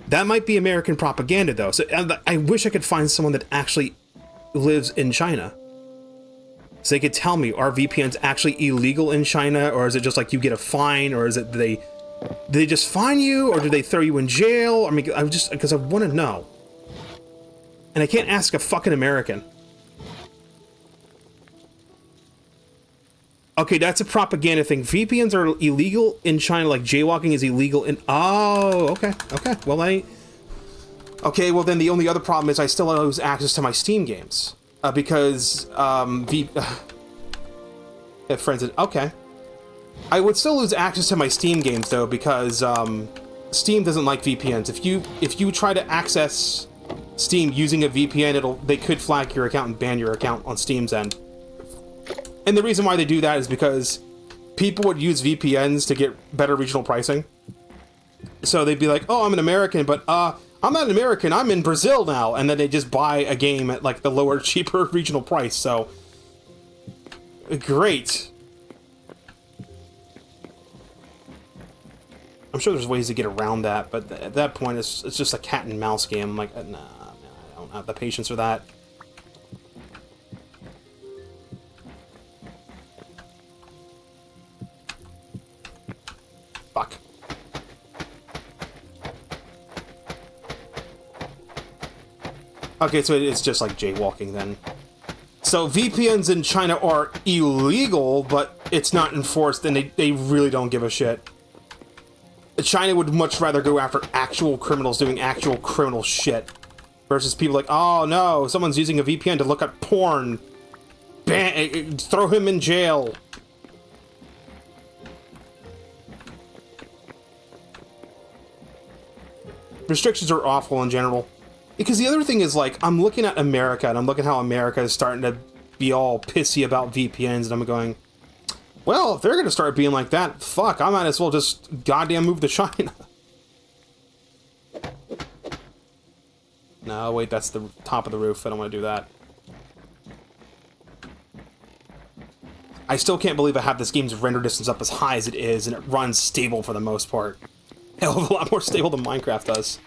That might be American propaganda, though. So I wish I could find someone that actually lives in China, so they could tell me, are VPNs actually illegal in China, or is it just like you get a fine, or is it do they just fine you, or do they throw you in jail? I mean, because I want to know, and I can't ask a fucking American. Okay, that's a propaganda thing. VPNs are illegal in China, like jaywalking is illegal in... Oh, okay. Well, then the only other problem is I still lose access to my Steam games. Because, friends... Okay. I would still lose access to my Steam games, though, because, Steam doesn't like VPNs. If you try to access Steam using a VPN, they could flag your account and ban your account on Steam's end. And the reason why they do that is because people would use VPNs to get better regional pricing. So they'd be like, oh, I'm an American, but I'm not an American, I'm in Brazil now. And then they just buy a game at like the lower, cheaper regional price. So, great. I'm sure there's ways to get around that, but at that point, it's just a cat and mouse game. I'm like, nah, man, I don't have the patience for that. Fuck. Okay, so it's just like jaywalking then. So VPNs in China are illegal, but it's not enforced, and they really don't give a shit. China would much rather go after actual criminals doing actual criminal shit versus people like, oh no, someone's using a VPN to look at porn. Throw him in jail. Restrictions are awful in general. Because the other thing is, like, I'm looking at America, and I'm looking how America is starting to be all pissy about VPNs, and I'm going, Well, if they're gonna start being like that, fuck, I might as well just goddamn move to China. No, wait, that's the top of the roof. I don't want to do that. I still can't believe I have this game's render distance up as high as it is, and it runs stable for the most part. Hell of a lot more stable than Minecraft does.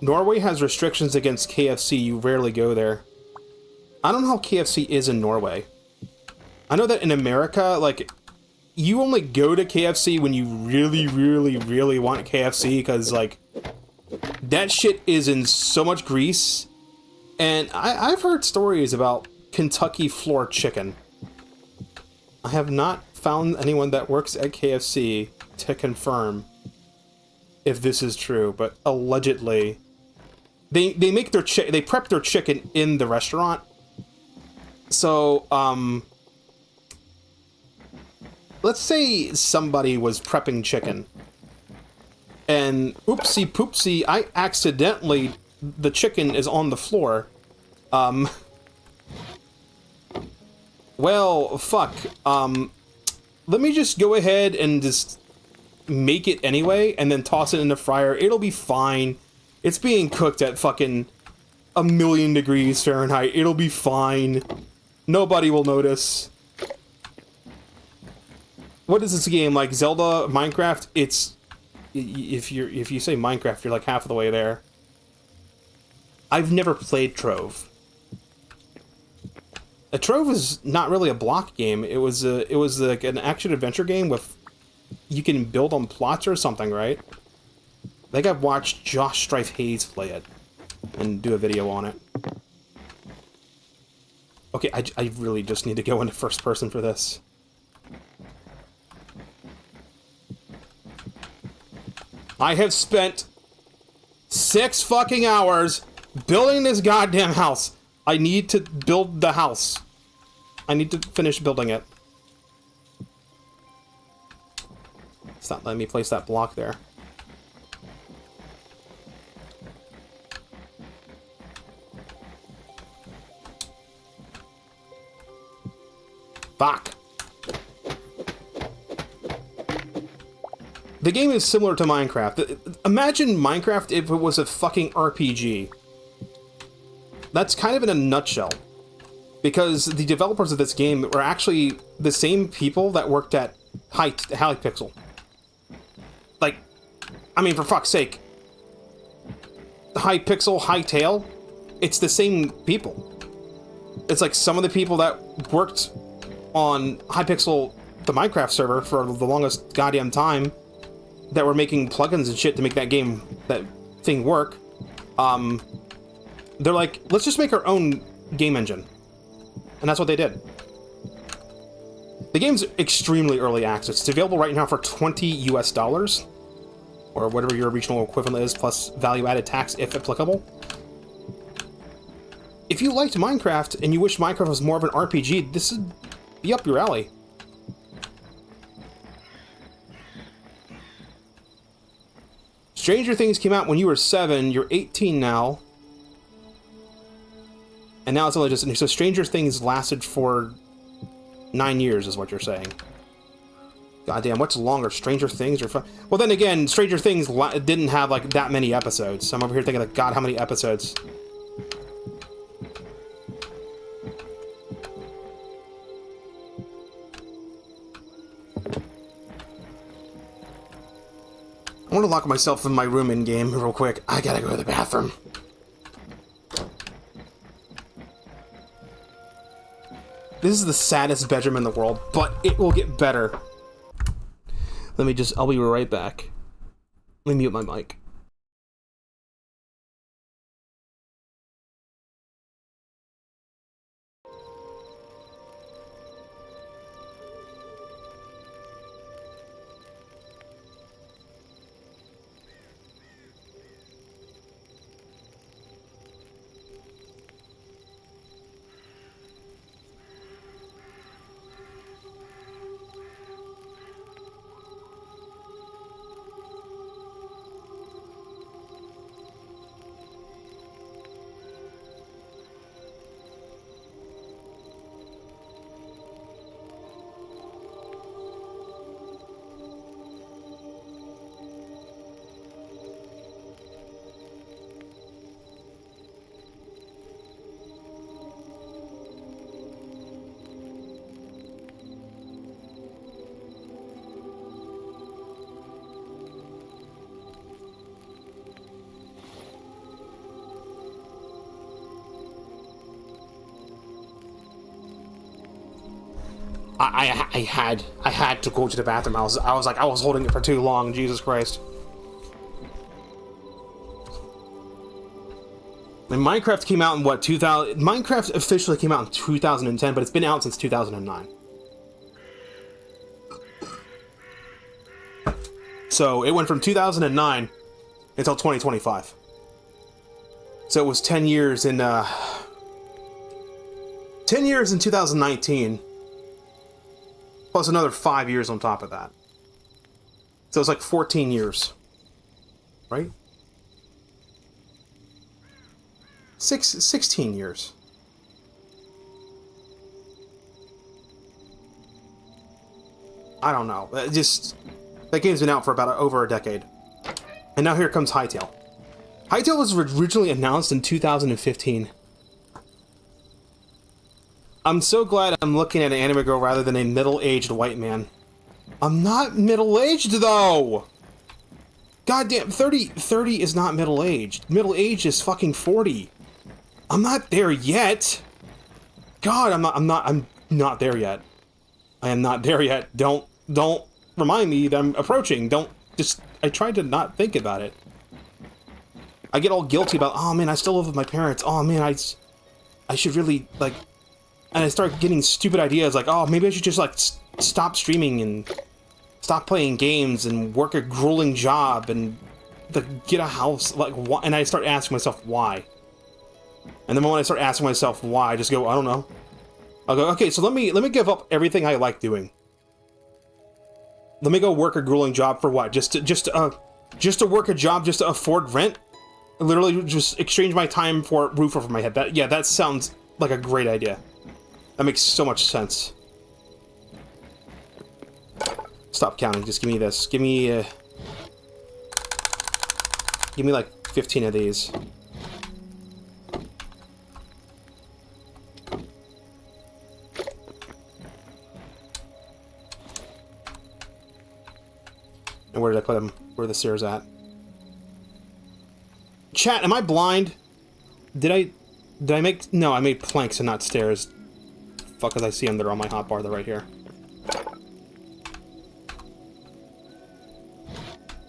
Norway has restrictions against KFC. You rarely go there. I don't know how KFC is in Norway. I know that in America, like, you only go to KFC when you really, really, really want KFC, because, like, that shit is in so much grease. And I've heard stories about Kentucky floor chicken. I have not found anyone that works at KFC to confirm if this is true, but allegedly they make their they prep their chicken in the restaurant. So let's say somebody was prepping chicken and oopsie poopsie, I accidentally, the chicken is on the floor. Well, fuck. Let me just go ahead and just make it anyway, and then toss it in the fryer. It'll be fine. It's being cooked at fucking 1,000,000 degrees Fahrenheit. It'll be fine. Nobody will notice. What is this game, like Zelda, Minecraft? It's, if you say Minecraft, you're like half of the way there. I've never played Trove. A Trove is not really a block game. It was like an action adventure game with, you can build on plots or something, right? I think I've watched Josh Strife Hayes play it and do a video on it. Okay, I really just need to go into first person for this. I have spent 6 fucking hours building this goddamn house. I need to build the house. I need to finish building it. It's not letting me place that block there. Fuck. The game is similar to Minecraft. Imagine Minecraft if it was a fucking RPG. That's kind of in a nutshell. Because the developers of this game were actually the same people that worked at Hytale. Like, I mean, for fuck's sake. Hytale, it's the same people. It's like some of the people that worked on Hypixel, the Minecraft server, for the longest goddamn time, that were making plugins and shit to make that game, that thing work. They're like, let's just make our own game engine. And that's what they did. The game's extremely early access. It's available right now for $20 US, or whatever your regional equivalent is, plus value-added tax if applicable. If you liked Minecraft and you wish Minecraft was more of an RPG, this would be up your alley. Stranger Things came out when you were 7, you're 18 now. And now it's only just... So Stranger Things lasted for 9 years, is what you're saying. Goddamn, what's longer, Stranger Things or... Well, then again, Stranger Things didn't have, like, that many episodes. I'm over here thinking, like, God, how many episodes? I want to lock myself in my room in-game real quick. I gotta go to the bathroom. This is the saddest bedroom in the world, but it will get better. I'll be right back. Let me mute my mic. I had to go to the bathroom. I was like, I was holding it for too long. Jesus Christ. And Minecraft came out in what, 2000? Minecraft officially came out in 2010, but it's been out since 2009. So it went from 2009 until 2025. So it was 10 years in 10 years in 2019, plus another 5 years on top of that. So it's like 14 years, right? 16 years. I don't know. That game's been out for about over a decade. And now here comes Hytale. Hytale was originally announced in 2015. I'm so glad I'm looking at an anime girl rather than a middle-aged white man. I'm not middle-aged, though! Goddamn, 30 is not middle-aged. Middle-aged is fucking 40. I'm not there yet! God, I'm not there yet. I am not there yet. Don't remind me that I'm approaching. I tried to not think about it. I get all guilty about, oh man, I still live with my parents. Oh man, I should really, like... And I start getting stupid ideas like, oh, maybe I should just, like, stop streaming and stop playing games and work a grueling job and get a house, like, why? And I start asking myself, why? And the moment I start asking myself why, I just go, I don't know. I'll go, okay, so let me give up everything I like doing. Let me go work a grueling job for what? Just to work a job just to afford rent? Literally just exchange my time for a roof over my head. That sounds like a great idea. That makes so much sense. Stop counting. Just give me this. Give me like 15 of these. And where did I put them? Where are the stairs at? Chat, am I blind? Did I make... No, I made planks and not stairs. Fuck, as I see them, they're on my hotbar. They're right here.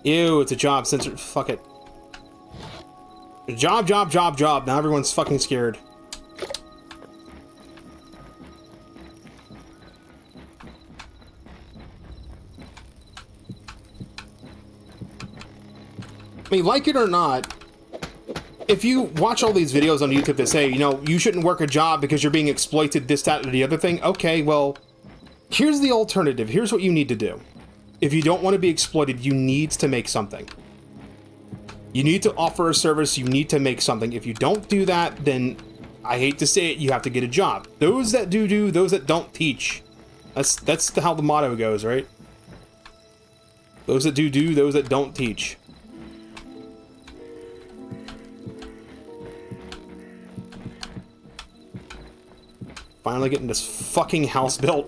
Ew, it's a job sensor. Fuck it. Job. Now everyone's fucking scared. I mean, like it or not, if you watch all these videos on YouTube that say, you know, you shouldn't work a job because you're being exploited, this, that, or the other thing, okay, well, here's the alternative. Here's what you need to do. If you don't want to be exploited, you need to make something. You need to offer a service, you need to make something. If you don't do that, then, I hate to say it, you have to get a job. Those that do, those that don't teach. That's how the motto goes, right? Those that do, those that don't teach. Finally getting this fucking house built.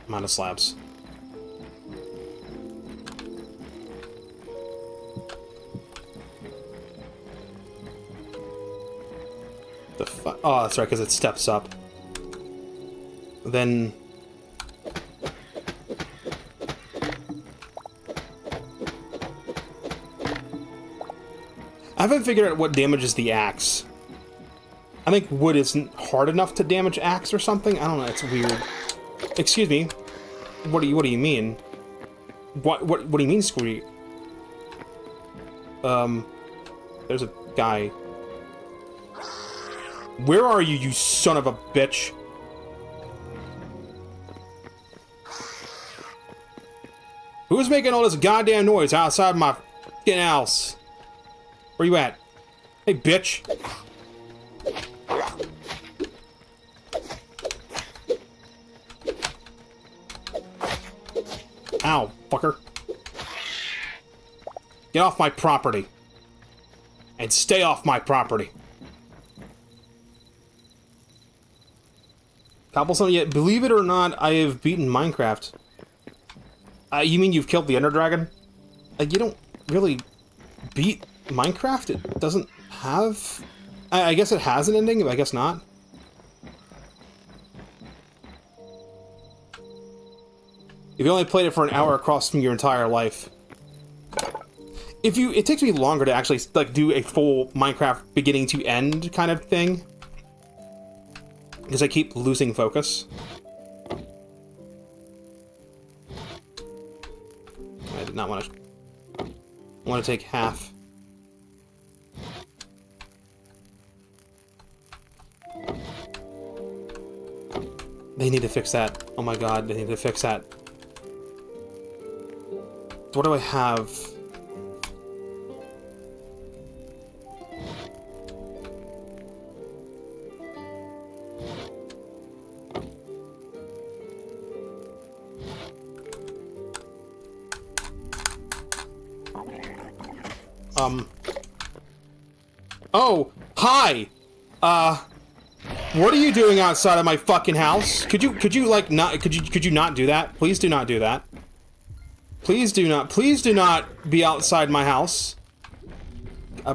I'm out of slabs. The fuck? Oh, that's right, because it steps up. Then... I haven't figured out what damages the axe. I think wood isn't hard enough to damage axe or something. I don't know. It's weird. Excuse me. What do you mean? What do you mean, Squiddy? There's a guy. Where are you, you son of a bitch? Who's making all this goddamn noise outside my fucking house? Where you at? Hey, bitch. Ow, fucker. Get off my property. And stay off my property. Cobblestone, yet believe it or not, I have beaten Minecraft. You mean you've killed the Ender Dragon? Like, you don't really beat Minecraft? It doesn't have I guess it has an ending, but I guess not. If you only played it for an hour across from your entire life. It takes me longer to actually, like, do a full Minecraft beginning to end kind of thing. Because I keep losing focus. I did not want to... I want to take half. They need to fix that. Oh my god, they need to fix that. What do I have? Oh, hi! What are you doing outside of my fucking house? Could you like not, could you not do that? Please do not do that. Please do not be outside my house.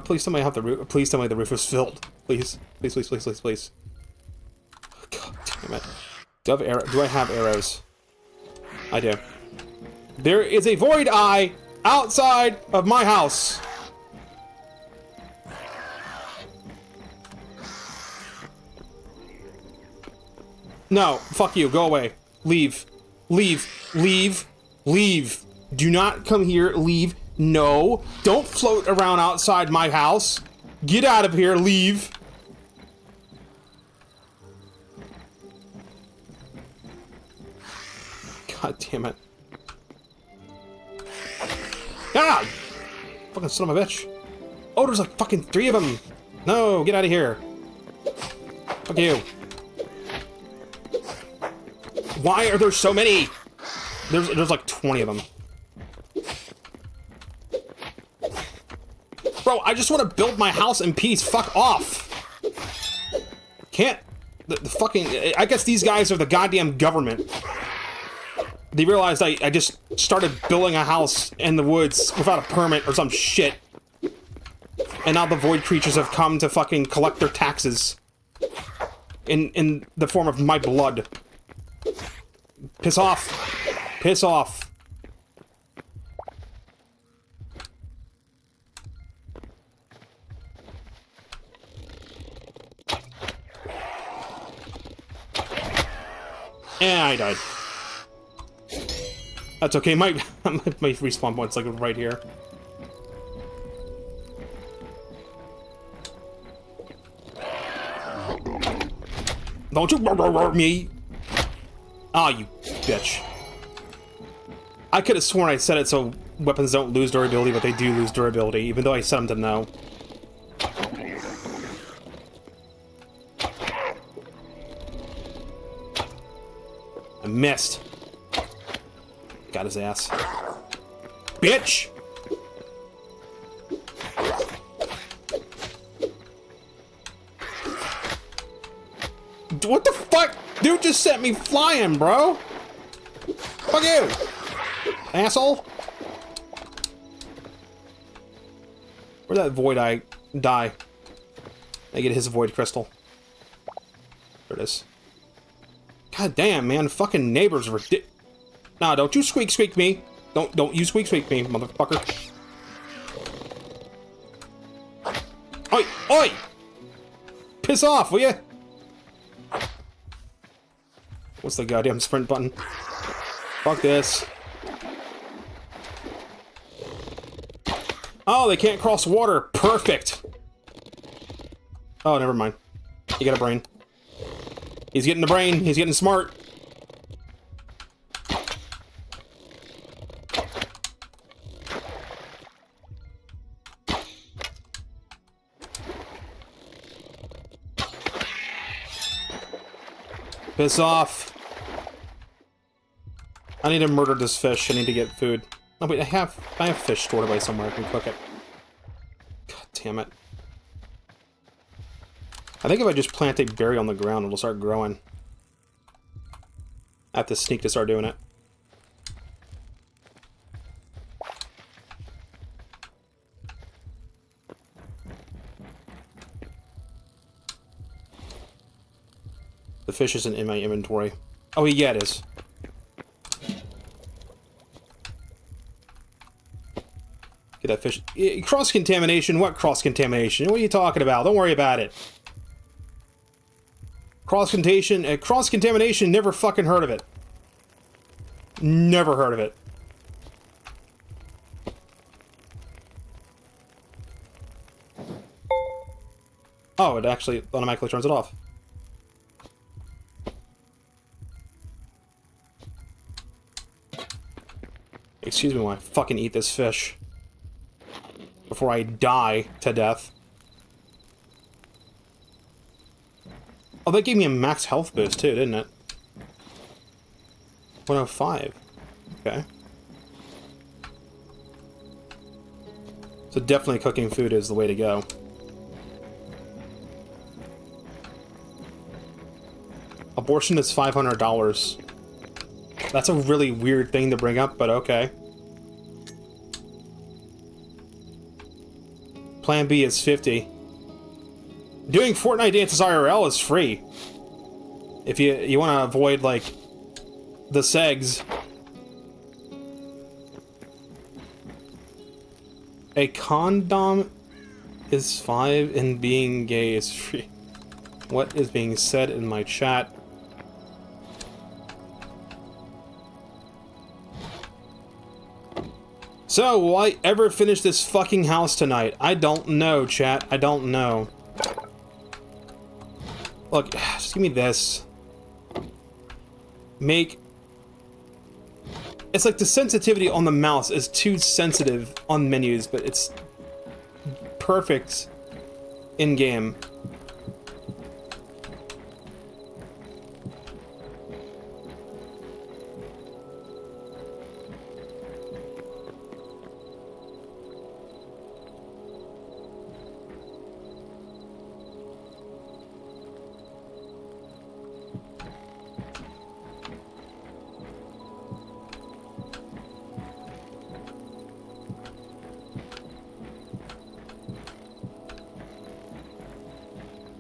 Please tell me I have the roof, please tell me the roof is filled. Please. Please, please, please, please, please. God damn it. Do I have arrows? I do. There is a void eye outside of my house. No, fuck you, go away. Leave. Leave. Leave. Leave. Do not come here, leave. No. Don't float around outside my house. Get out of here, leave. God damn it. Ah! Fucking son of a bitch. Oh, there's like fucking 3 of them. No, get out of here. Fuck you. Why are there so many? There's like 20 of them. Bro, I just want to build my house in peace. Fuck off. Can't. The fucking... I guess these guys are the goddamn government. They realized I just started building a house in the woods without a permit or some shit. And now the void creatures have come to fucking collect their taxes. In the form of my blood. Piss off. Piss off. And I died. That's okay, my respawn point's like right here. Don't you me! Ah, you bitch. I could have sworn I said it so weapons don't lose durability, but they do lose durability, even though I set them to no. I missed. Got his ass. Bitch! What the fuck? Dude just sent me flying, bro! Fuck you! Asshole! Where'd that void eye die? I get his void crystal. There it is. God damn, man. Fucking neighbors were Nah, don't you squeak me. Don't you squeak me, motherfucker. Oi! Oi! Piss off, will ya? What's the goddamn sprint button? Fuck this. Oh, they can't cross water. Perfect. Oh, never mind. You got a brain. He's getting the brain. He's getting smart. Piss off. I need to murder this fish. I need to get food. Oh wait, I have fish stored away somewhere. I can cook it. God damn it. I think if I just plant a berry on the ground, it'll start growing. I have to sneak to start doing it. The fish isn't in my inventory. Oh, yeah, it is. Get that fish. Cross-contamination? What cross-contamination? What are you talking about? Don't worry about it. Cross-contamination, never fucking heard of it. Never heard of it. Oh, it actually automatically turns it off. Excuse me while I fucking eat this fish. Before I die to death. Oh, that gave me a max health boost too, didn't it? 105. Okay. So definitely cooking food is the way to go. Abortion is $500. That's a really weird thing to bring up, but okay. Plan B is 50. Doing Fortnite dances IRL is free. If you want to avoid, like, the segs. A condom is 5 and being gay is free. What is being said in my chat? So, will I ever finish this fucking house tonight? I don't know, chat. I don't know. Look, just give me this. It's like the sensitivity on the mouse is too sensitive on menus, but it's perfect in-game.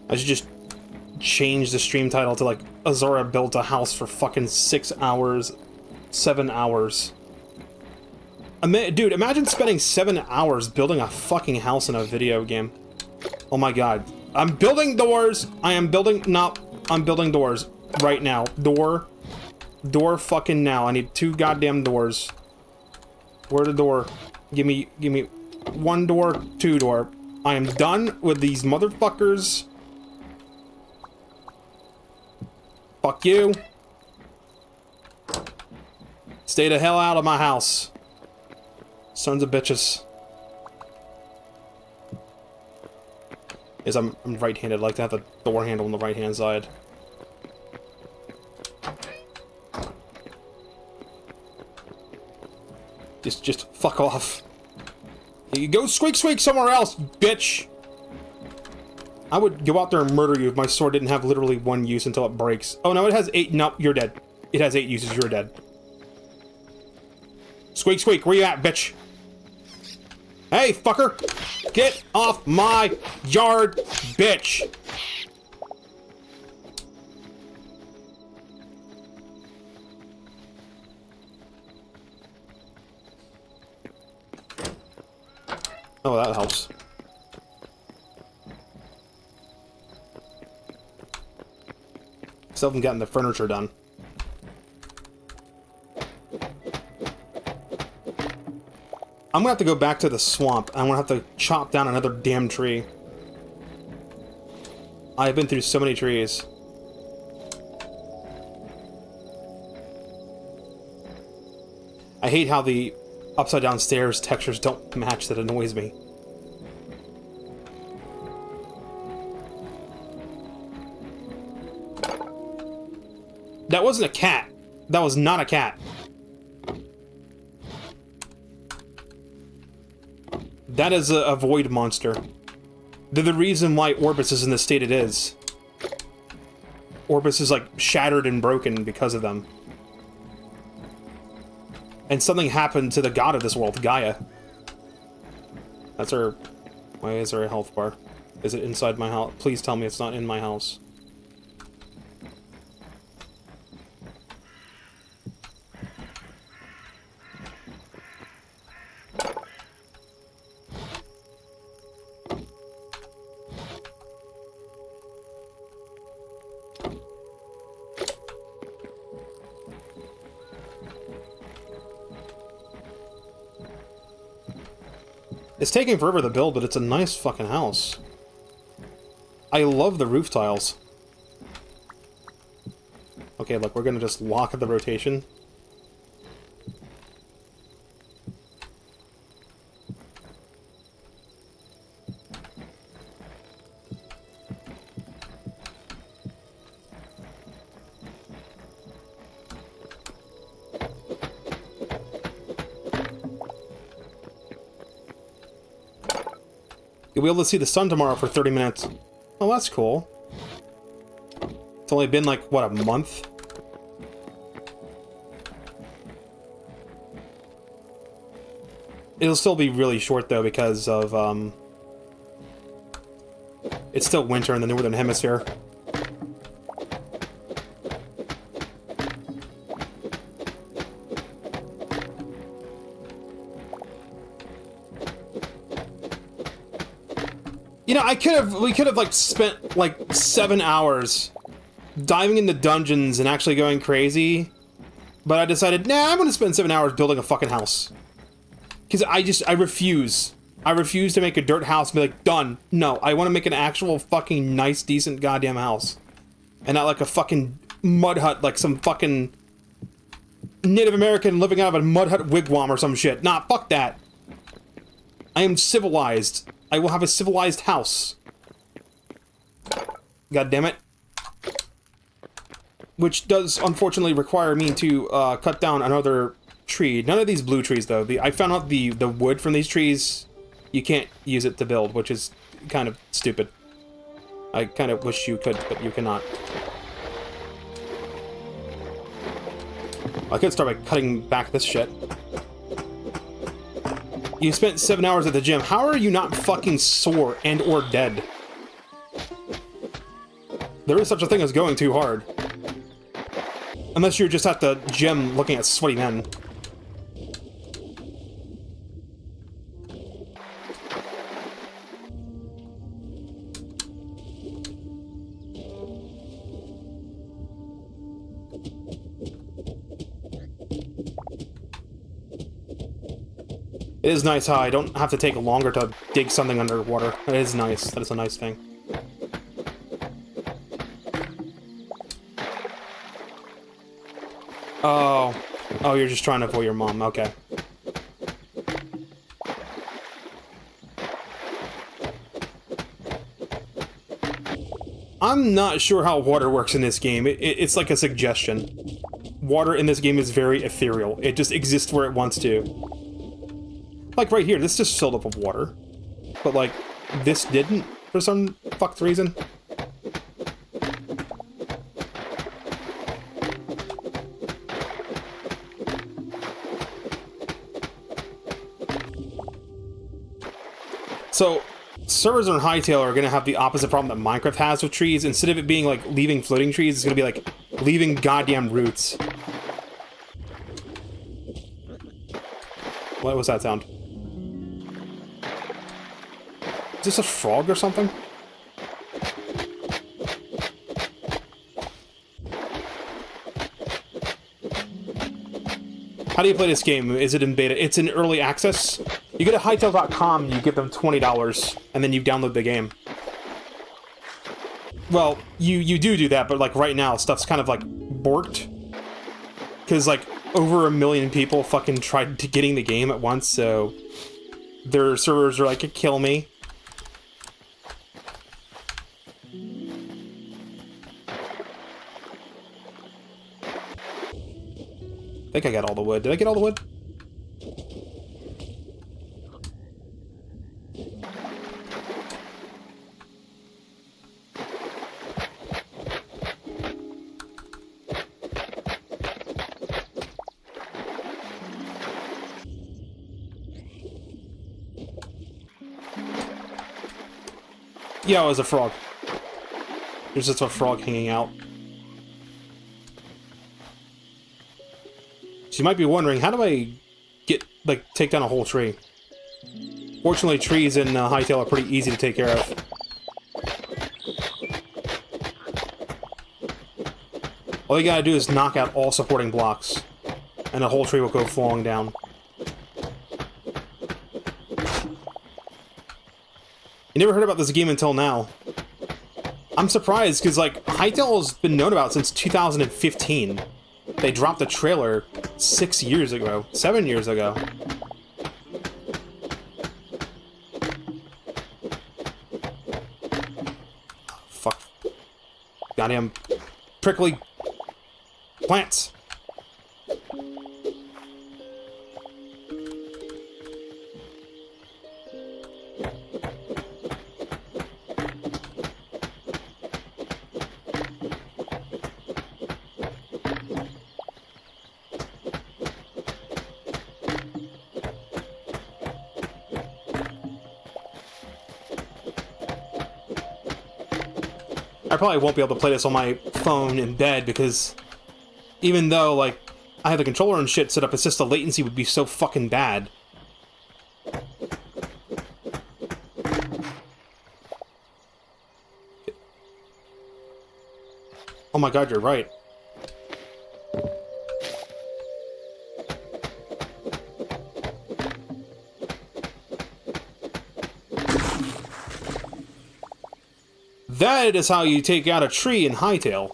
I should just change the stream title to, like, Azura built a house for fucking 6 hours, 7 hours. Dude, imagine spending 7 hours building a fucking house in a video game. Oh my god. I'm building doors! I'm building doors right now. Door fucking now. I need 2 goddamn doors. Where the door? Give me 1 door, 2 door. I am done with these motherfuckers. Fuck you. Stay the hell out of my house. Sons of bitches. Is I'm right-handed. I'd like to have the door handle on the right-hand side. Just fuck off. You go squeak somewhere else, bitch! I would go out there and murder you if my sword didn't have literally 1 use until it breaks. Oh no, it has 8. Nope, you're dead. It has 8 uses, you're dead. Squeak, where you at, bitch? Hey, fucker! Get off my yard, bitch! Oh, that helps. Still haven't gotten the furniture done. I'm gonna have to go back to the swamp. I'm gonna have to chop down another damn tree. I've been through so many trees. I hate how the upside down stairs textures don't match. That annoys me. That wasn't a cat. That was not a cat. That is a void monster. They're the reason why Orbis is in the state it is. Orbis is, like, shattered and broken because of them. And something happened to the god of this world, Gaia. That's her... Why is there a health bar? Is it inside my house? Please tell me it's not in my house. It's taking forever to build, but it's a nice fucking house. I love the roof tiles. Okay, look, we're gonna just lock the rotation. You'll be able to see the sun tomorrow for 30 minutes. Oh, that's cool. It's only been like, what, a month? It'll still be really short, though, because of, it's still winter in the Northern Hemisphere. You know, we could have, like, spent, like, 7 hours diving into dungeons and actually going crazy, but I decided, nah, I'm gonna spend 7 hours building a fucking house. Because I refuse. I refuse to make a dirt house and be like, done. No, I want to make an actual fucking nice, decent goddamn house. And not like a fucking mud hut, like some fucking Native American living out of a mud hut wigwam or some shit. Nah, fuck that. I am civilized. I will have a civilized house. God damn it. Which does, unfortunately, require me to cut down another tree. None of these blue trees, though. I found out the wood from these trees, you can't use it to build, which is kind of stupid. I kind of wish you could, but you cannot. I could start by cutting back this shit. You spent 7 hours at the gym. How are you not fucking sore and or dead? There is such a thing as going too hard. Unless you're just at the gym looking at sweaty men. It is nice how I don't have to take longer to dig something underwater. It is nice. That is a nice thing. Oh. Oh, you're just trying to avoid your mom. Okay. I'm not sure how water works in this game. It's like a suggestion. Water in this game is very ethereal. It just exists where it wants to. Like right here, this just filled up with water. But like, this didn't, for some fucked reason. So, servers on Hytale are going to have the opposite problem that Minecraft has with trees. Instead of it being like leaving floating trees, it's going to be like leaving goddamn roots. What was that sound? Is this a frog or something? How do you play this game? Is it in beta? It's in early access. You go to Hytale.com, you give them $20, and then you download the game. Well, you do that, but like right now, stuff's kind of like borked. Because like over 1 million people fucking tried to getting the game at once, so their servers are like, kill me. I think I got all the wood. Did I get all the wood? Yeah, it was a frog. There's just a frog hanging out. So you might be wondering, how do I take down a whole tree? Fortunately, trees in Hytale are pretty easy to take care of. All you gotta do is knock out all supporting blocks, and the whole tree will go falling down. never heard about this game until now. I'm surprised, because, like, Hytale's been known about since 2015. They dropped the trailer 6 years ago. 7 years ago. Fuck. Goddamn prickly plants. I probably won't be able to play this on my phone in bed, because even though, like, I have the controller and shit set up, it's just the latency would be so fucking bad. Oh my god, you're right. That is how you take out a tree in Hytale.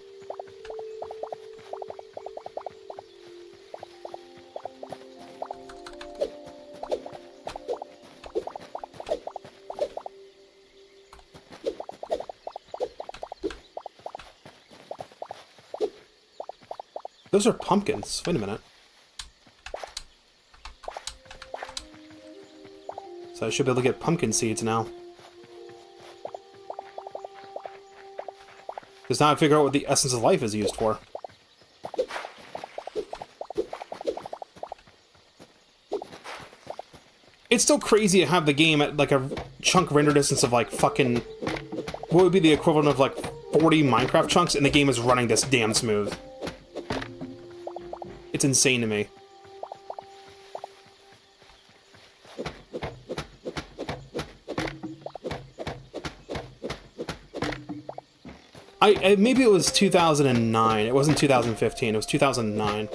Those are pumpkins. Wait a minute. So I should be able to get pumpkin seeds now. Because now I figure out what the essence of life is used for. It's still crazy to have the game at, like, a chunk render distance of, like, fucking... what would be the equivalent of, like, 40 Minecraft chunks, and the game is running this damn smooth. It's insane to me. Maybe it was 2009. It wasn't 2015. It was 2009.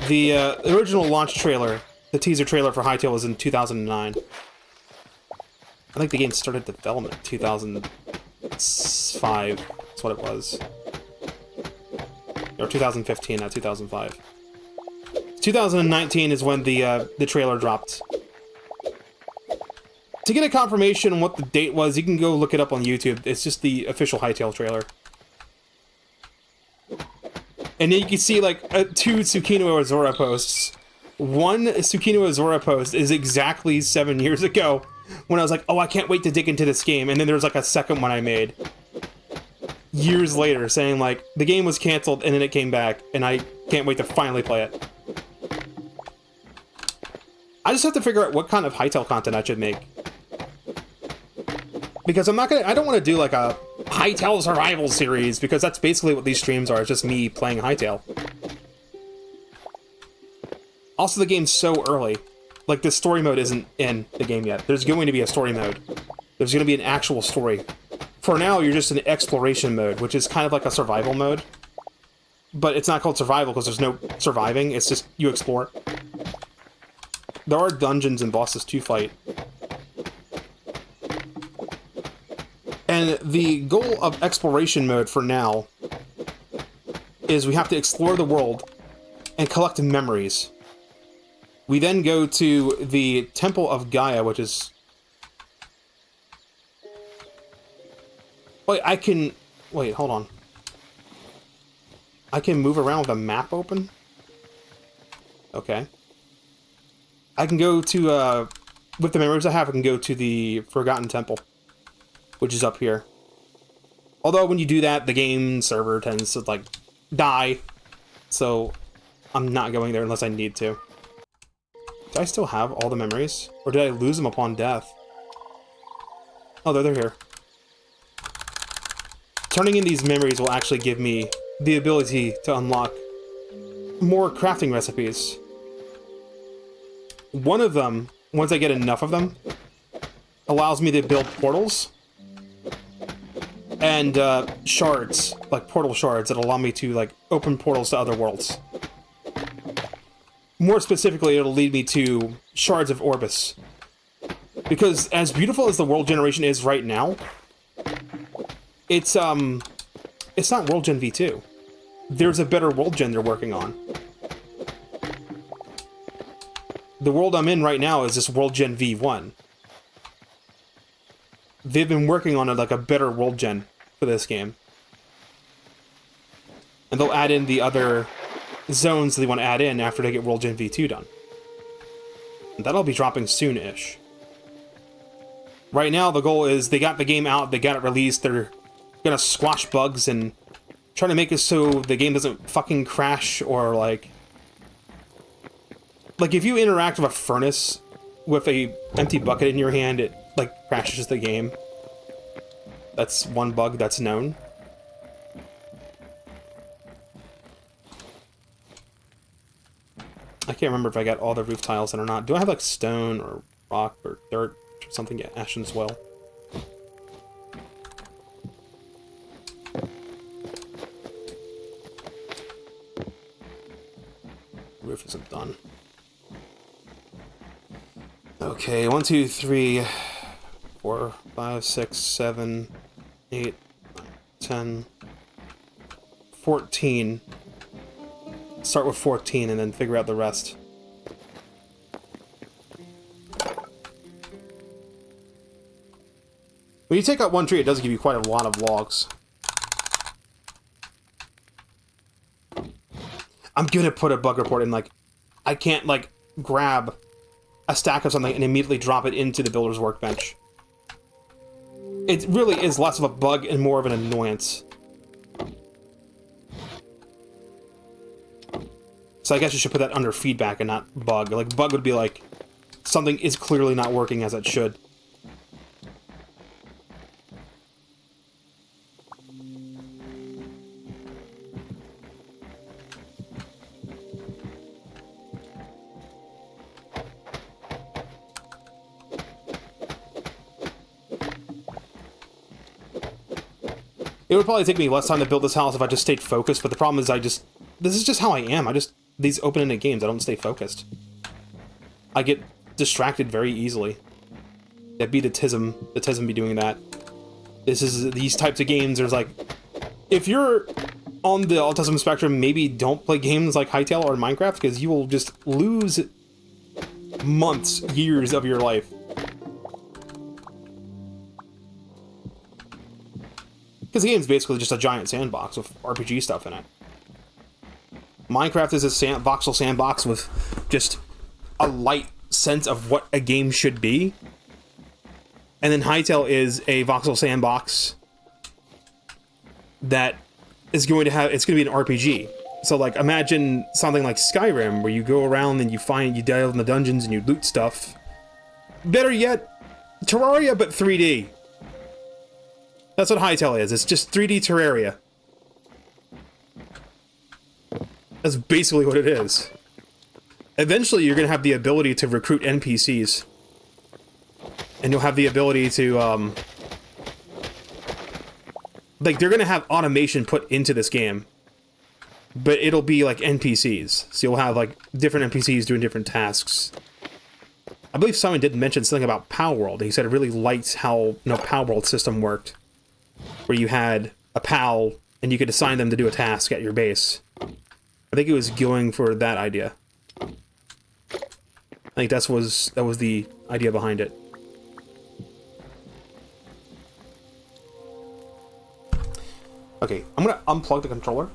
The original launch trailer, the teaser trailer for Hytale, was in 2009. I think the game started development in 2005. That's what it was. Or 2015, not 2005. 2019 is when the trailer dropped. To get a confirmation on what the date was, you can go look it up on YouTube. It's just the official Hytale trailer. And then you can see, like, 2 Tsukino Azura posts. One Tsukino Azura post is exactly 7 years ago, when I was like, oh, I can't wait to dig into this game. And then there's, like, a second one I made years later saying, like, the game was canceled and then it came back, and I can't wait to finally play it. I just have to figure out what kind of Hytale content I should make. Because I don't want to do, like, a Hytale survival series, because that's basically what these streams are. It's just me playing Hytale. Also, the game's so early. Like, the story mode isn't in the game yet. There's going to be a story mode. There's going to be an actual story. For now, you're just in exploration mode, which is kind of like a survival mode. But it's not called survival because there's no surviving. It's just you explore. There are dungeons and bosses to fight. And the goal of exploration mode for now is we have to explore the world and collect memories. We then go to the Temple of Gaia, which is... Wait, Wait, hold on. I can move around with a map open? Okay. I can go to, with the memories I have, I can go to the Forgotten Temple, which is up here. Although when you do that, the game server tends to, like, die. So I'm not going there unless I need to. Do I still have all the memories? Or did I lose them upon death? Oh, they're here. Turning in these memories will actually give me the ability to unlock more crafting recipes. One of them, once I get enough of them, allows me to build portals and shards, like portal shards that allow me to, like, open portals to other worlds. More specifically, it'll lead me to shards of Orbis, Because as beautiful as the world generation is right now, it's not World Gen V2. There's a better world gen they're working on. The world I'm in right now is this World Gen V1. They've been working on like a better world gen for this game. And they'll add in the other zones they want to add in after they get World Gen V2 done. And that'll be dropping soon-ish. Right now, the goal is they got the game out, they got it released, they're gonna squash bugs and try to make it so the game doesn't fucking crash or like if you interact with a furnace with a empty bucket in your hand, it like crashes the game. That's one bug that's known. I can't remember if I got all the roof tiles in or not. Do I have like stone or rock or dirt or something? Yeah, ashen as well. Roof isn't done. Okay, 1, 2, 3, 4, 5, 6, 7, 8, 10, 14. Start with 14 and then figure out the rest. When you take out one tree, it does give you quite a lot of logs. I'm gonna put a bug report in, like, I can't, like, grab a stack of something and immediately drop it into the builder's workbench. It really is less of a bug and more of an annoyance. So I guess you should put that under feedback and not bug. Like, bug would be like, something is clearly not working as it should. It would probably take me less time to build this house if I just stayed focused, but the problem is this is just how I am. These open-ended games, I don't stay focused. I get distracted very easily. That'd be the tism be doing that. These types of games, there's like, if you're on the autism spectrum, maybe don't play games like Hytale or Minecraft, because you will just lose months, years of your life. Because the game's basically just a giant sandbox with RPG stuff in it. Minecraft is a voxel sandbox with just a light sense of what a game should be. And then Hytale is a voxel sandbox that is going to have, it's going to be an RPG. So, like, imagine something like Skyrim, where you go around and you dive in the dungeons and you loot stuff. Better yet, Terraria, but 3D. That's what Hytale is. It's just 3D Terraria. That's basically what it is. Eventually, you're going to have the ability to recruit NPCs. And you'll have the ability to, like, they're going to have automation put into this game. But it'll be, like, NPCs. So you'll have, like, different NPCs doing different tasks. I believe someone did mention something about Palworld. He said it really liked how, Palworld system worked. Where you had a pal, and you could assign them to do a task at your base. I think he was going for that idea. I think that was the idea behind it. Okay, I'm gonna unplug the controller.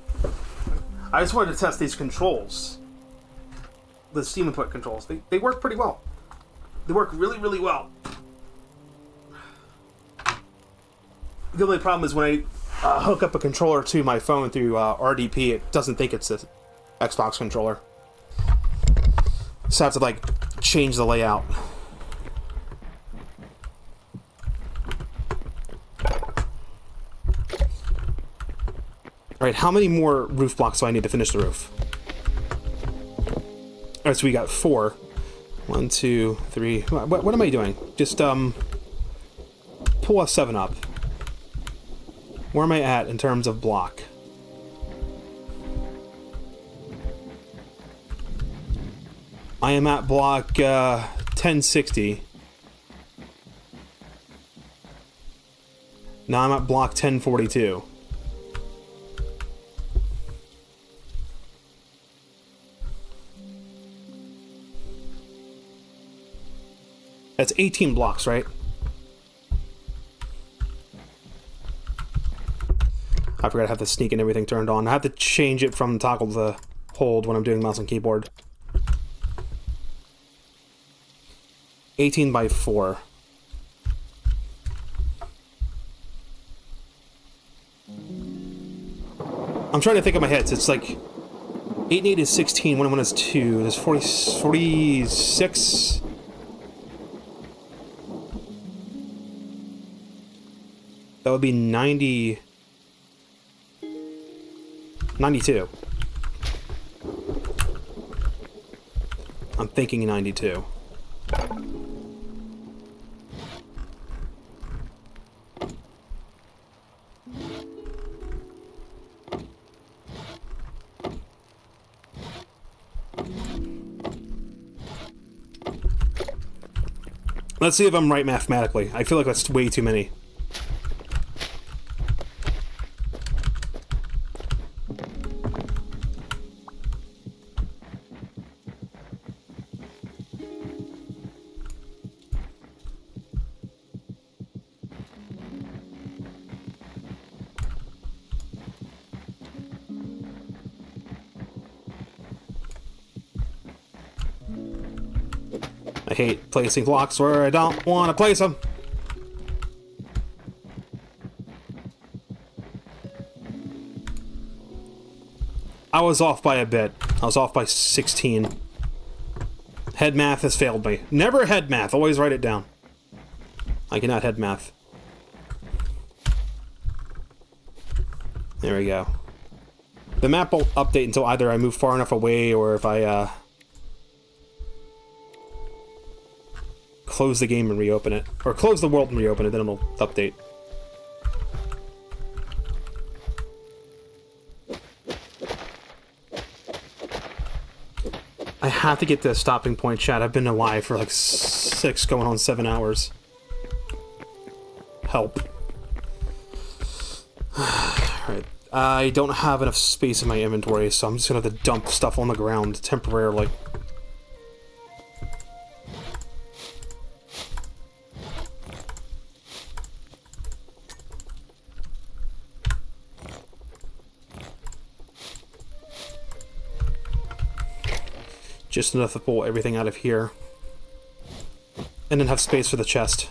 I just wanted to test these controls. The Steam input controls. They work pretty well. They work really, really well. The only problem is when I hook up a controller to my phone through RDP, it doesn't think it's an Xbox controller. So I have to, like, change the layout. Alright, how many more roof blocks do I need to finish the roof? Alright, so we got 4. 1, 2, 3... What am I doing? Just, pull a 7 up. Where am I at in terms of block? I am at block 1060. Now I'm at block 1042. That's 18 blocks, right? I forgot I have the sneak and everything turned on. I have to change it from toggle to hold when I'm doing mouse and keyboard. 18 by 4. I'm trying to think of my head. So it's like 8 and 8 is 16, 1 and 1 is 2. There's 46. That would be 90. 92. I'm thinking 92. Let's see if I'm right mathematically. I feel like that's way too many. I hate placing blocks where I don't want to place them. I was off by a bit. I was off by 16. Head math has failed me. Never head math. Always write it down. I cannot head math. There we go. The map will update until either I move far enough away or if I, close the game and reopen it. Or close the world and reopen it, then it'll update. I have to get to a stopping point, chat. I've been alive for like 6 going on 7 hours. Help. Alright. I don't have enough space in my inventory, so I'm just gonna have to dump stuff on the ground temporarily. Just enough to pull everything out of here. And then have space for the chest.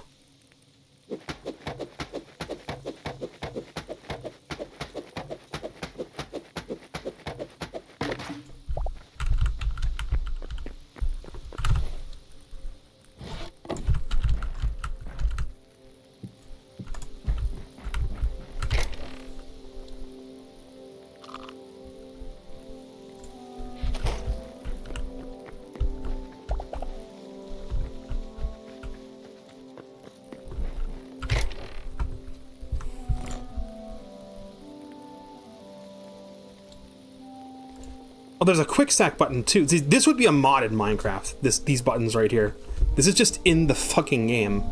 Oh, there's a quick stack button too. This would be a mod in Minecraft. These buttons right here. This is just in the fucking game.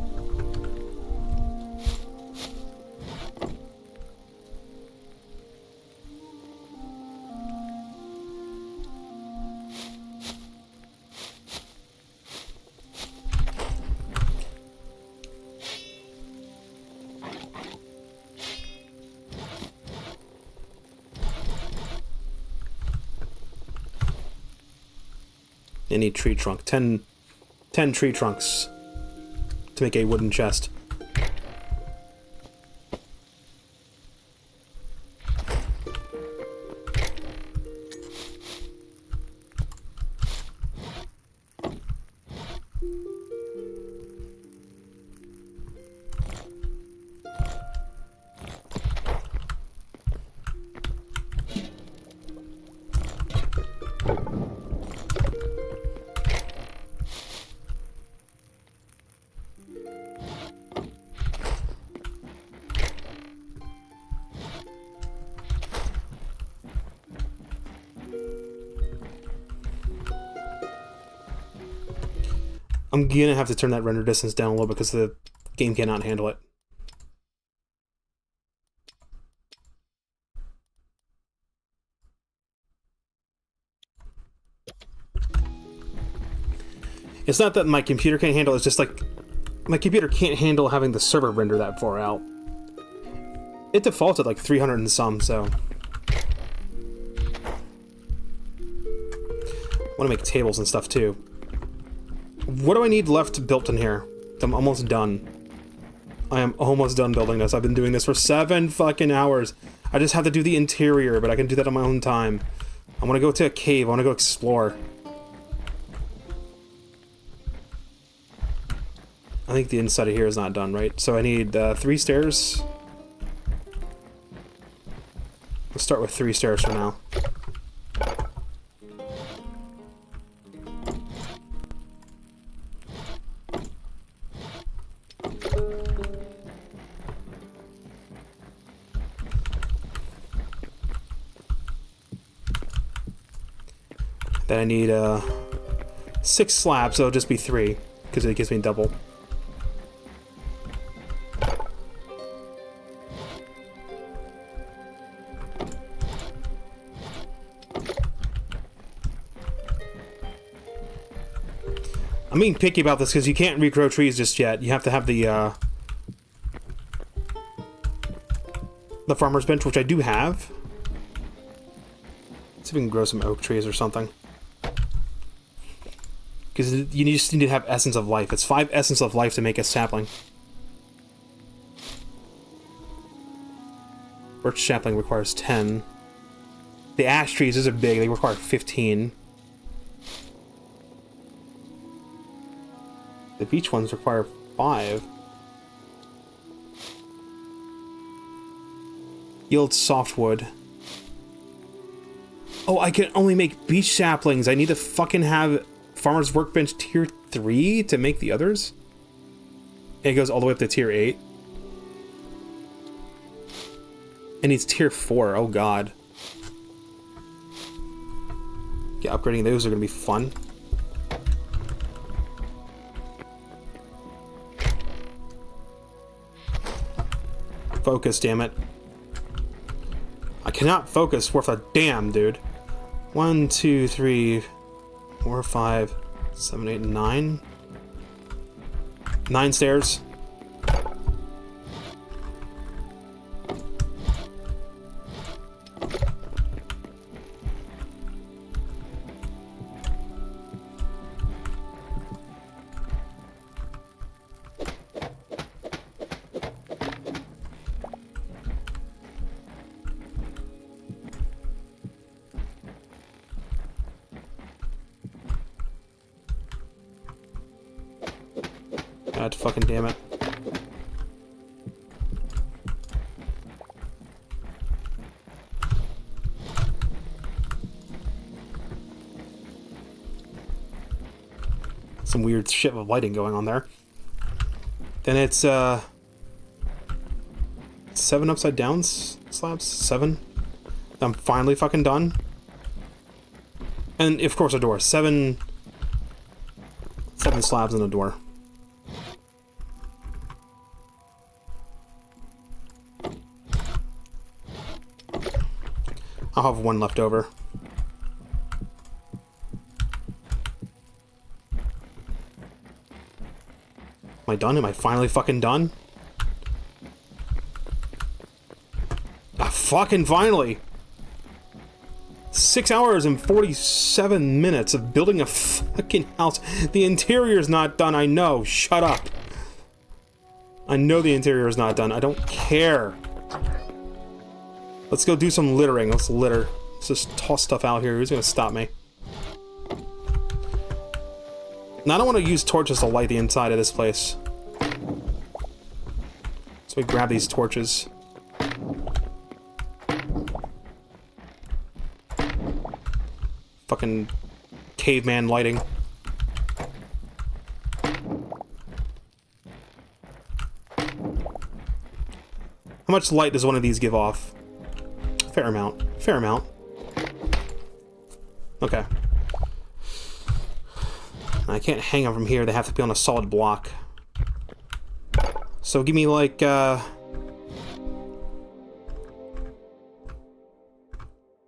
I need tree trunk. 10 tree trunks to make a wooden chest. I'm gonna have to turn that render distance down a little bit because the game cannot handle it. It's not that my computer can't handle it, it's just like my computer can't handle having the server render that far out. It defaults at like 300 and some, so... I want to make tables and stuff too. What do I need left built in here? I'm almost done. I am almost done building this. I've been doing this for 7 fucking hours. I just have to do the interior, but I can do that on my own time. I want to go to a cave. I want to go explore. I think the inside of here is not done, right? So I need 3 stairs. Let's start with 3 stairs for now. Then I need 6 slabs, so it'll just be 3, because it gives me double. I'm being picky about this because you can't regrow trees just yet. You have to have the farmer's bench, which I do have. Let's see if we can grow some oak trees or something. Because you just need to have Essence of Life. It's 5 Essence of Life to make a sapling. Birch sapling requires 10. The ash trees, those are big. They require 15. The beech ones require 5. Yield softwood. Oh, I can only make beech saplings. I need to fucking have Farmer's Workbench tier 3 to make the others? It goes all the way up to tier 8. It needs tier 4. Oh god. Yeah, upgrading those are gonna be fun. Focus, damn it. I cannot focus worth a damn, dude. 1, 2, 3, 4, 5, 7, 8, 9. 9 stairs. God fucking damn it. Some weird shit with lighting going on there. Then it's 7 upside down slabs? 7? I'm finally fucking done. And of course a door. 7 slabs and a door. I'll have 1 left over. Am I done? Am I finally fucking done? Ah, fucking finally! 6 hours and 47 minutes of building a fucking house. The interior's not done, I know. Shut up. I know the interior is not done. I don't care. Let's go do some littering. Let's litter. Let's just toss stuff out here. Who's gonna stop me? Now I don't want to use torches to light the inside of this place. So we grab these torches. Fucking caveman lighting. How much light does one of these give off? Fair amount. Fair amount. Okay. I can't hang them from here. They have to be on a solid block. So give me like,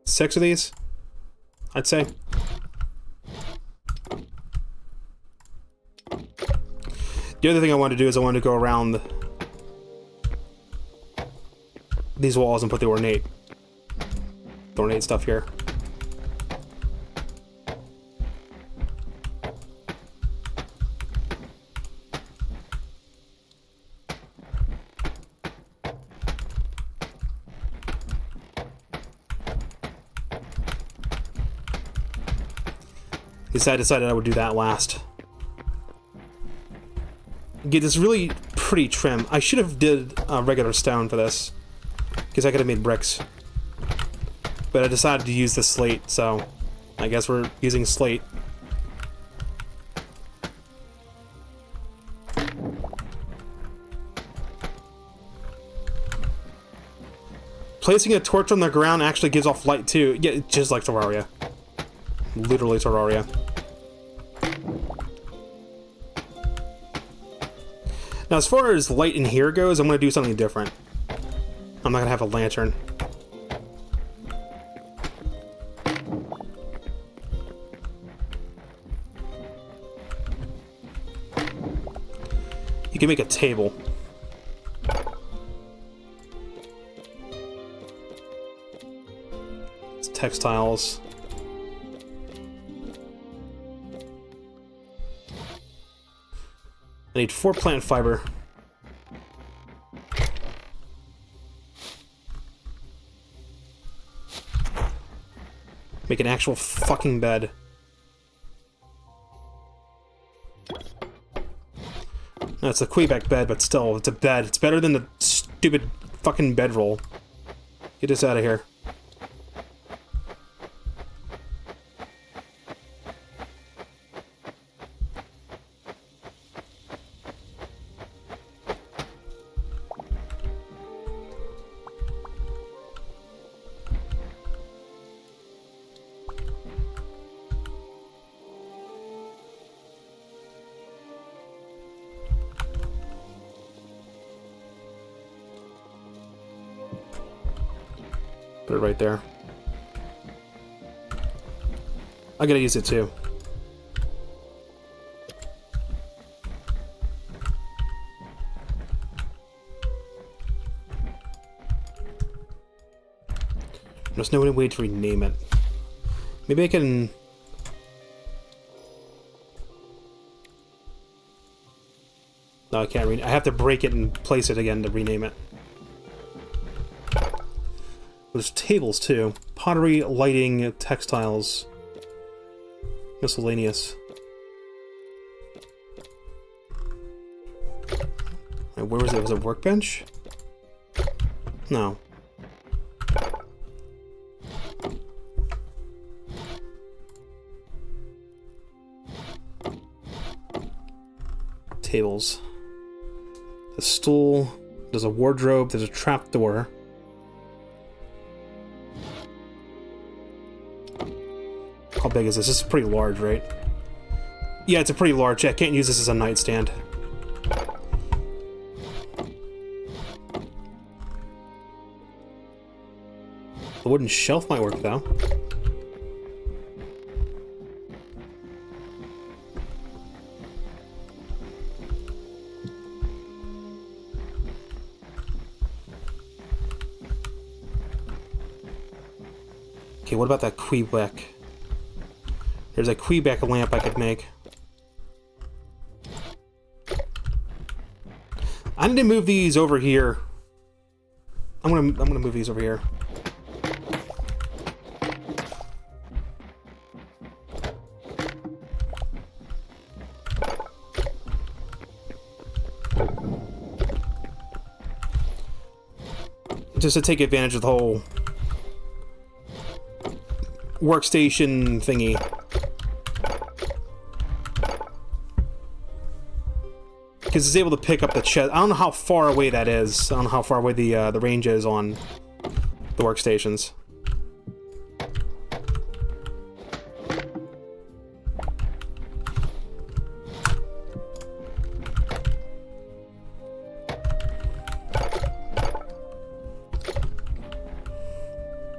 6 of these, I'd say. The other thing I wanted to do is I wanted to go around these walls and put the ornate stuff here. I decided I would do that last. Get this really pretty trim. I should have did regular stone for this, because I could have made bricks. But I decided to use the slate, so I guess we're using slate. Placing a torch on the ground actually gives off light too. Yeah, just like Terraria. Literally Terraria. Now, as far as light in here goes, I'm going to do something different. I'm not going to have a lantern. You can make a table. It's textiles. I need 4 plant fiber. Make an actual fucking bed. No, it's a Quebec bed, but still, it's a bed. It's better than the stupid fucking bedroll. Get this out of here. Put it right there. I gotta use it too. There's no way to rename it. Maybe I can... No, I can't I have to break it and place it again to rename it. There's tables too. Pottery, lighting, textiles, miscellaneous. Wait, where was it? Was it a workbench? No. Tables. A stool. There's a wardrobe. There's a trapdoor. How big is this? This is pretty large, right? Yeah, it's a pretty large. I can't use this as a nightstand. The wooden shelf might work, though. Okay, what about that Quebec? There's a Quebec lamp I could make. I need to move these over here. I'm gonna move these over here. Just to take advantage of the whole workstation thingy. Because it's able to pick up the chest. I don't know how far away that is. I don't know how far away the range is on the workstations.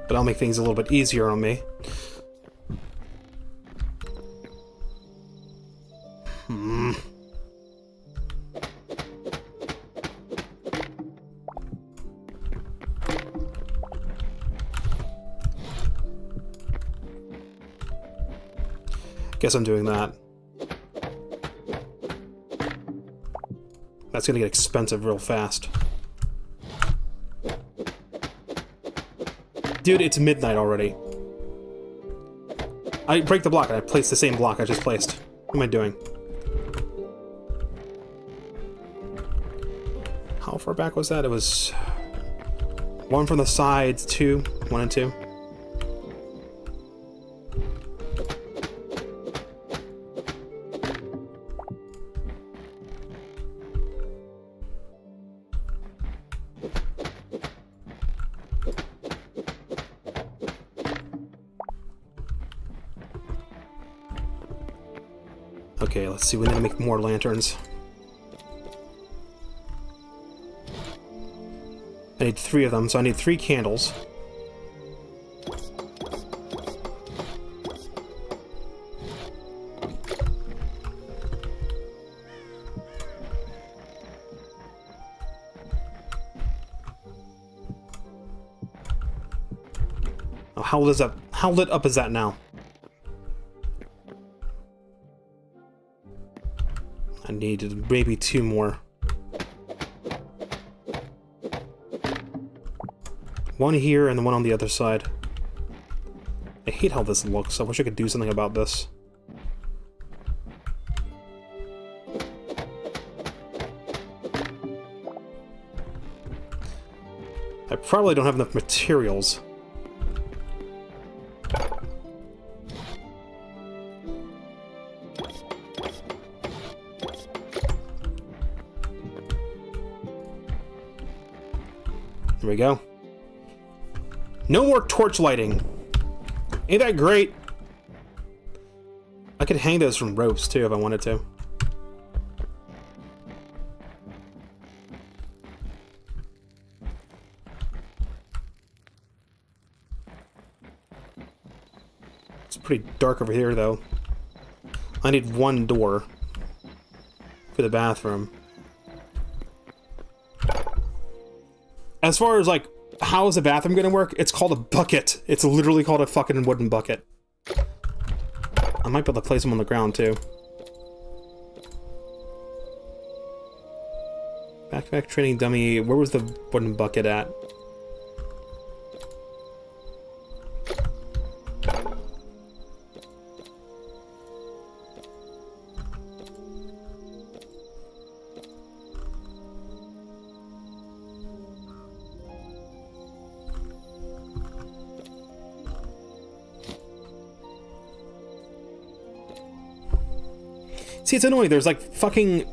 But I'll make things a little bit easier on me. Guess I'm doing that. That's gonna get expensive real fast. Dude, it's midnight already. I break the block and I place the same block I just placed. What am I doing? How far back was that? It was... one from the sides, 2. 1 and 2. Okay, let's see. We need to make more lanterns. I need 3 of them, so I need 3 candles. Oh, how lit up is that now? I need maybe 2 more. 1 here and the 1 on the other side. I hate how this looks. I wish I could do something about this. I probably don't have enough materials. There we go. No more torch lighting. Ain't that great? I could hang those from ropes too if I wanted to. It's pretty dark over here though. I need 1 door for the bathroom. As far as like, how is the bathroom gonna work? It's called a bucket. It's literally called a fucking wooden bucket. I might be able to place them on the ground too. Backpack training dummy. Where was the wooden bucket at? See, it's annoying. There's like fucking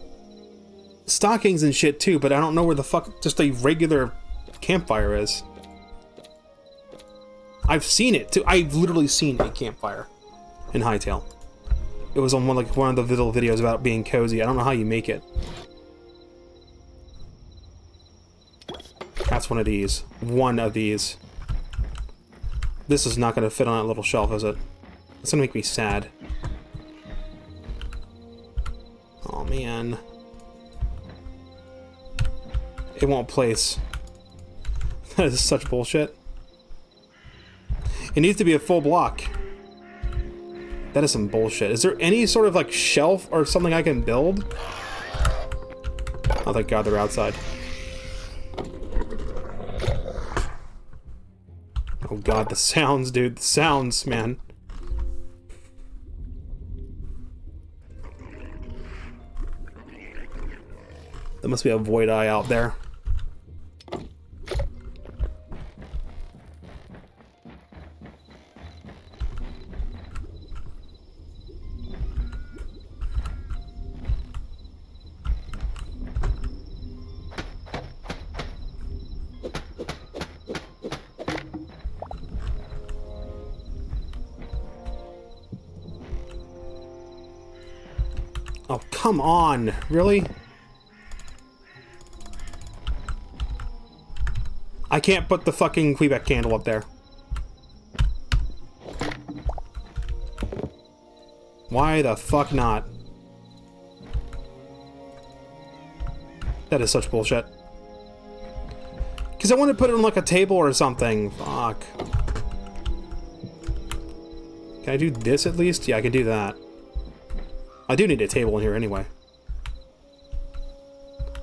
stockings and shit too, but I don't know where the fuck just a regular campfire is. I've seen it too. I've literally seen a campfire in Hytale. It was on one of the little videos about being cozy. I don't know how you make it. That's one of these. One of these. This is not going to fit on that little shelf, is it? It's going to make me sad. Oh, man. It won't place. That is such bullshit. It needs to be a full block. That is some bullshit. Is there any sort of, like, shelf or something I can build? Oh, thank God they're outside. Oh, God, the sounds, dude. The sounds, man. There must be a void eye out there. Oh, come on. Really? I can't put the fucking Quebec candle up there. Why the fuck not? That is such bullshit. Because I want to put it on like a table or something. Fuck. Can I do this at least? Yeah, I can do that. I do need a table in here anyway.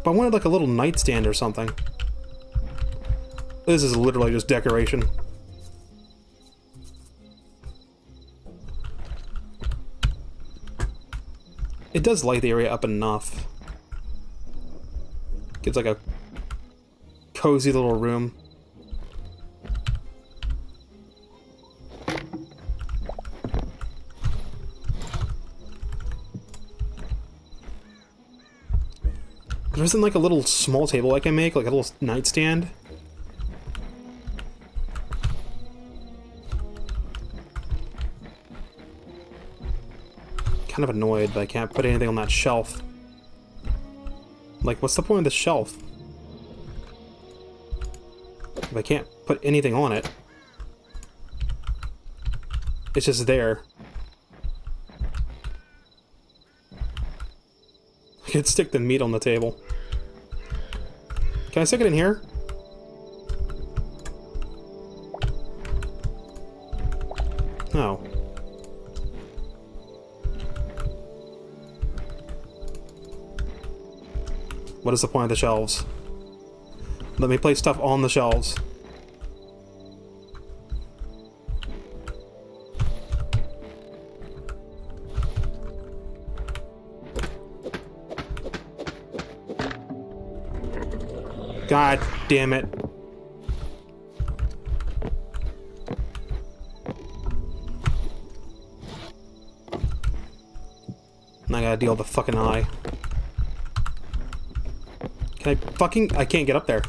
But I wanted like a little nightstand or something. This is literally just decoration. It does light the area up enough. Gives like a cozy little room. There isn't like a little small table I can make, like a little nightstand. Kind of annoyed that I can't put anything on that shelf. Like, what's the point of the shelf? If I can't put anything on it. It's just there. I could stick the meat on the table. Can I stick it in here? No. What is the point of the shelves? Let me place stuff on the shelves. God damn it. And I gotta deal with the fucking eye. Can I can't get up there.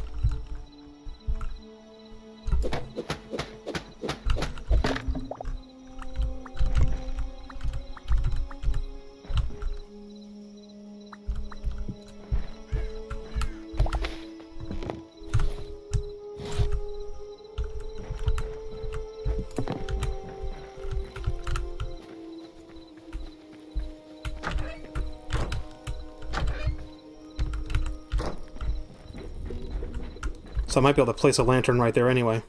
So I might be able to place a lantern right there anyway.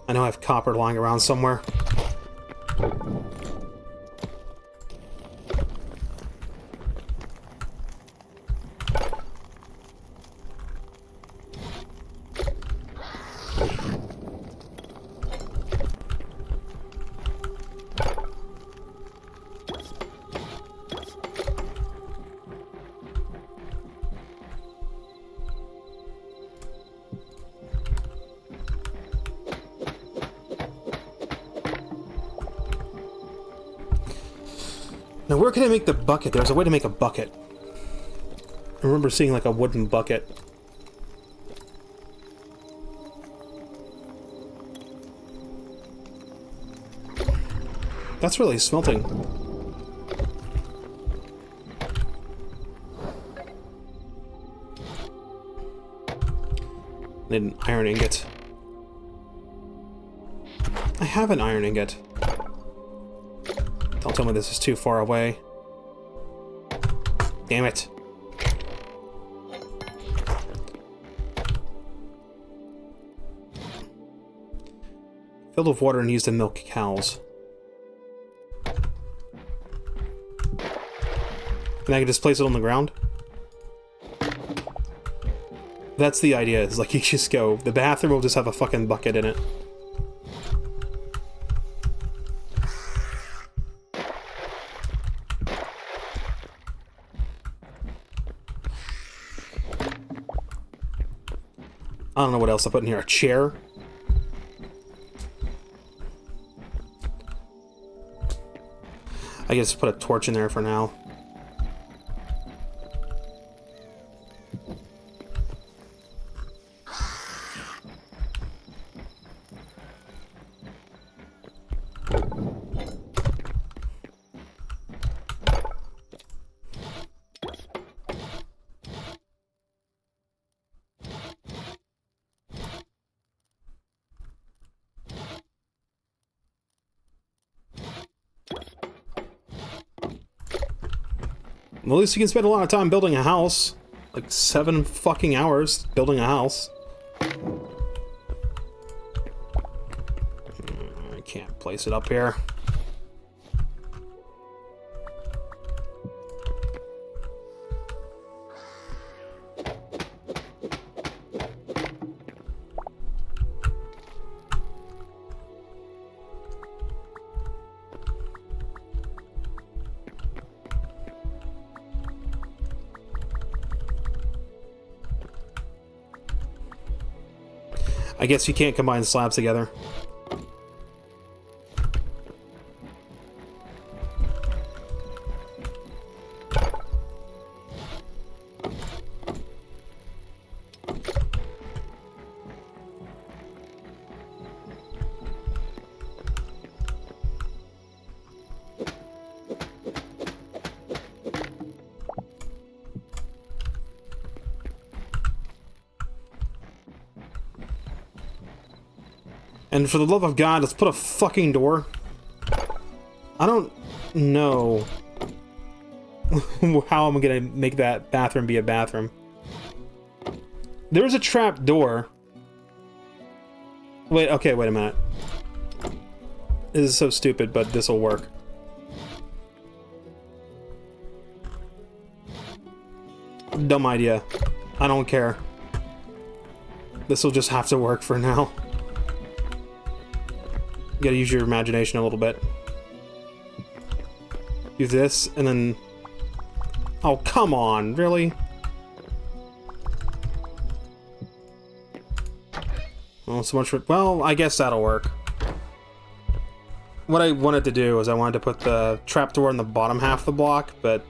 I know I have copper lying around somewhere. Now, where can I make the bucket? There's a way to make a bucket. I remember seeing like a wooden bucket. That's really smelting. I need an iron ingot. I have an iron ingot. Don't tell me this is too far away. Damn it. Filled with water and used to milk cows. And I can just place it on the ground? That's the idea, is like you just go, the bathroom will just have a fucking bucket in it. I don't know what else to put in here. A chair? I guess put a torch in there for now. Well, at least you can spend a lot of time building a house. Like 7 fucking hours building a house. place it up here. I guess you can't combine slabs together. And for the love of God, let's put a fucking door. I don't know how I'm gonna make that bathroom be a bathroom. There's a trap door. Wait, okay, wait a minute. This is so stupid, but this will work. Dumb idea. I don't care. This will just have to work for now. You gotta use your imagination a little bit. Do this, and then... Oh, come on, really? Well, so much for... Well, I guess that'll work. What I wanted to do is I wanted to put the trapdoor in the bottom half of the block, but...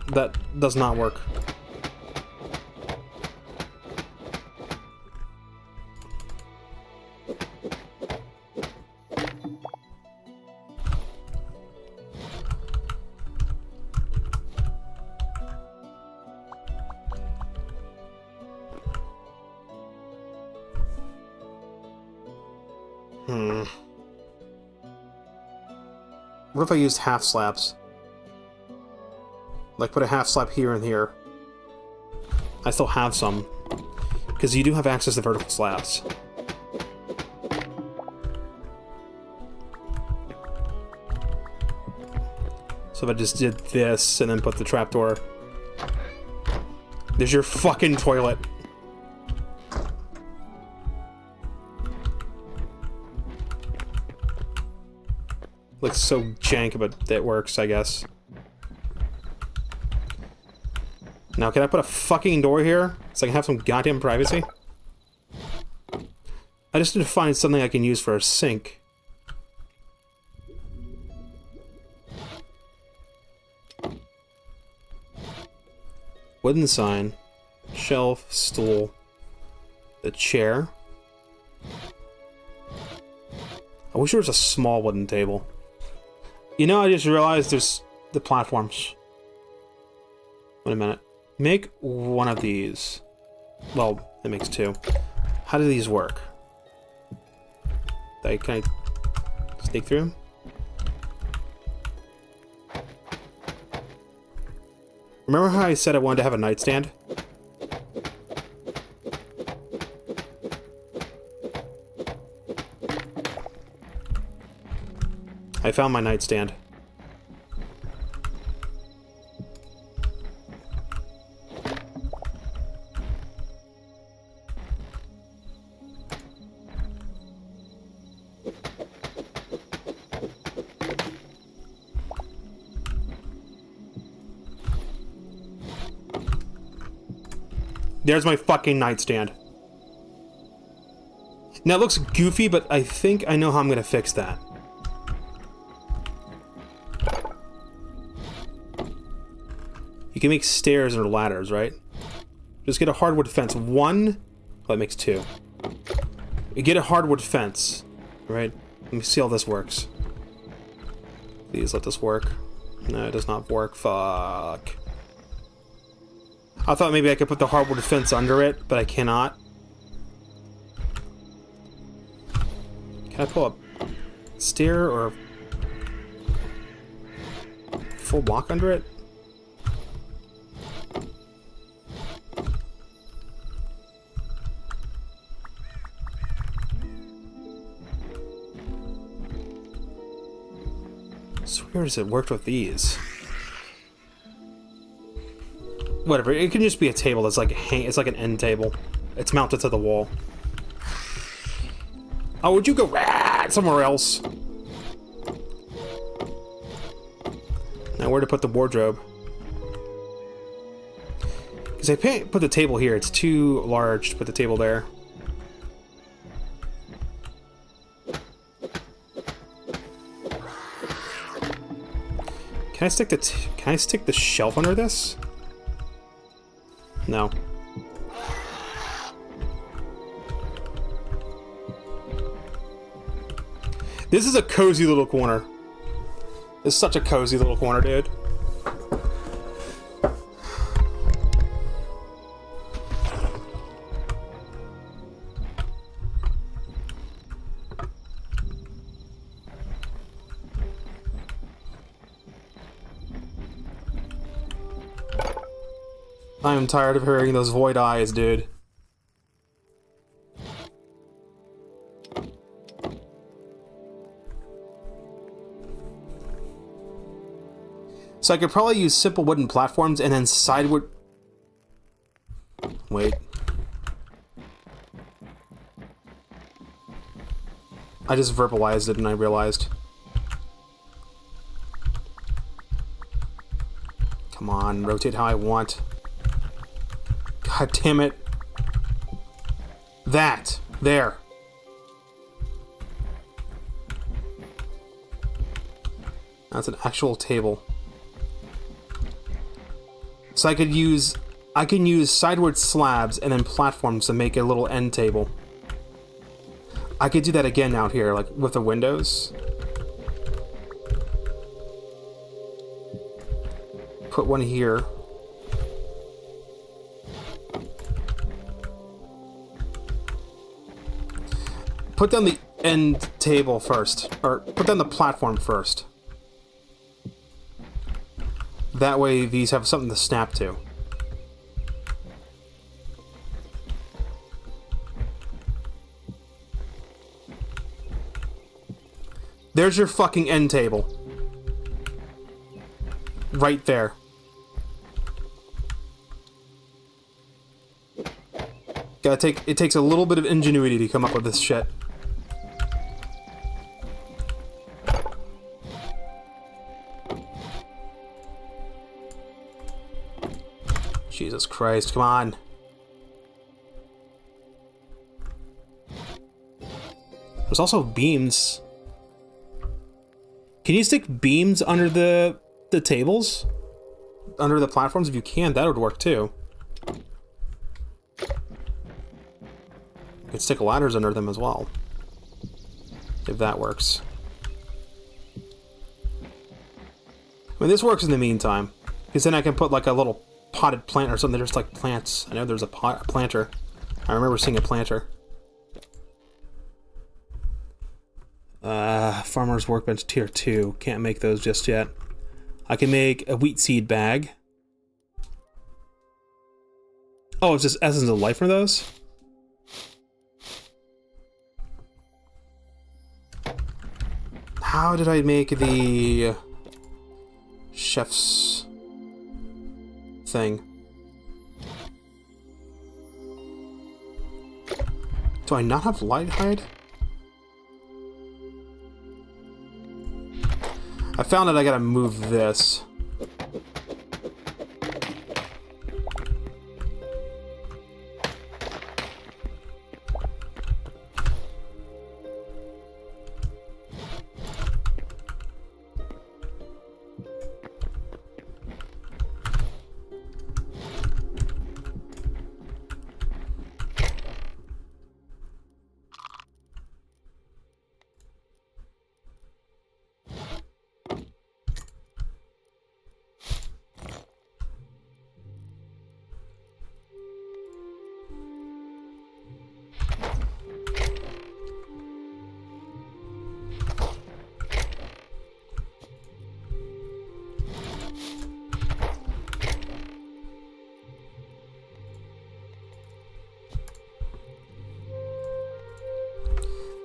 that does not work. What if I used half slabs? Like, put a half slab here and here. I still have some. Because you do have access to vertical slabs. So if I just did this and then put the trapdoor... There's your fucking toilet. Looks so jank, but it works, I guess. Now, can I put a fucking door here so I can have some goddamn privacy? I just need to find something I can use for a sink. Wooden sign. Shelf, stool. The chair. I wish there was a small wooden table. You know, I just realized there's the platforms. Wait a minute. Make one of these. Well, that makes two. How do these work? Can I sneak through? Remember how I said I wanted to have a nightstand? I found my nightstand. There's my fucking nightstand. Now it looks goofy, but I think I know how I'm gonna fix that. You can make stairs or ladders, right? Just get a hardwood fence. One, well, that makes two. You get a hardwood fence, right? Let me see how this works. Please let this work. No, it does not work. Fuck. I thought maybe I could put the hardwood fence under it, but I cannot. Can I pull a stair or a full block under it? Here's it worked with these. Whatever, it can just be a table that's like it's like an end table. It's mounted to the wall. Oh, would you go somewhere else? Now where to put the wardrobe? Because I can't put the table here, it's too large to put the table there. Can I stick the shelf under this? No. This is a cozy little corner. This is such a cozy little corner, dude. I am tired of hearing those void eyes, dude. So I could probably use simple wooden platforms and then sideward... Wait. I just verbalized it and I realized. Come on, rotate how I want. God damn it. That. There. That's an actual table. So I can use sideward slabs and then platforms to make a little end table. I could do that again out here, like with the windows. Put one here. Put down the end table first, or put down the platform first. That way these have something to snap to. There's your fucking end table. Right there. It takes a little bit of ingenuity to come up with this shit. Jesus Christ, come on. There's also beams. Can you stick beams under the tables? Under the platforms? If you can, that would work too. You could stick ladders under them as well. If that works. I mean, this works in the meantime. Because then I can put like a little potted plant or something, just like plants. I know there's a planter. I remember seeing a planter. Farmer's Workbench Tier 2. Can't make those just yet. I can make a wheat seed bag. Oh, it's just Essence of Life for those? How did I make the chef's thing? Do I not have light hide? I found that I gotta move this.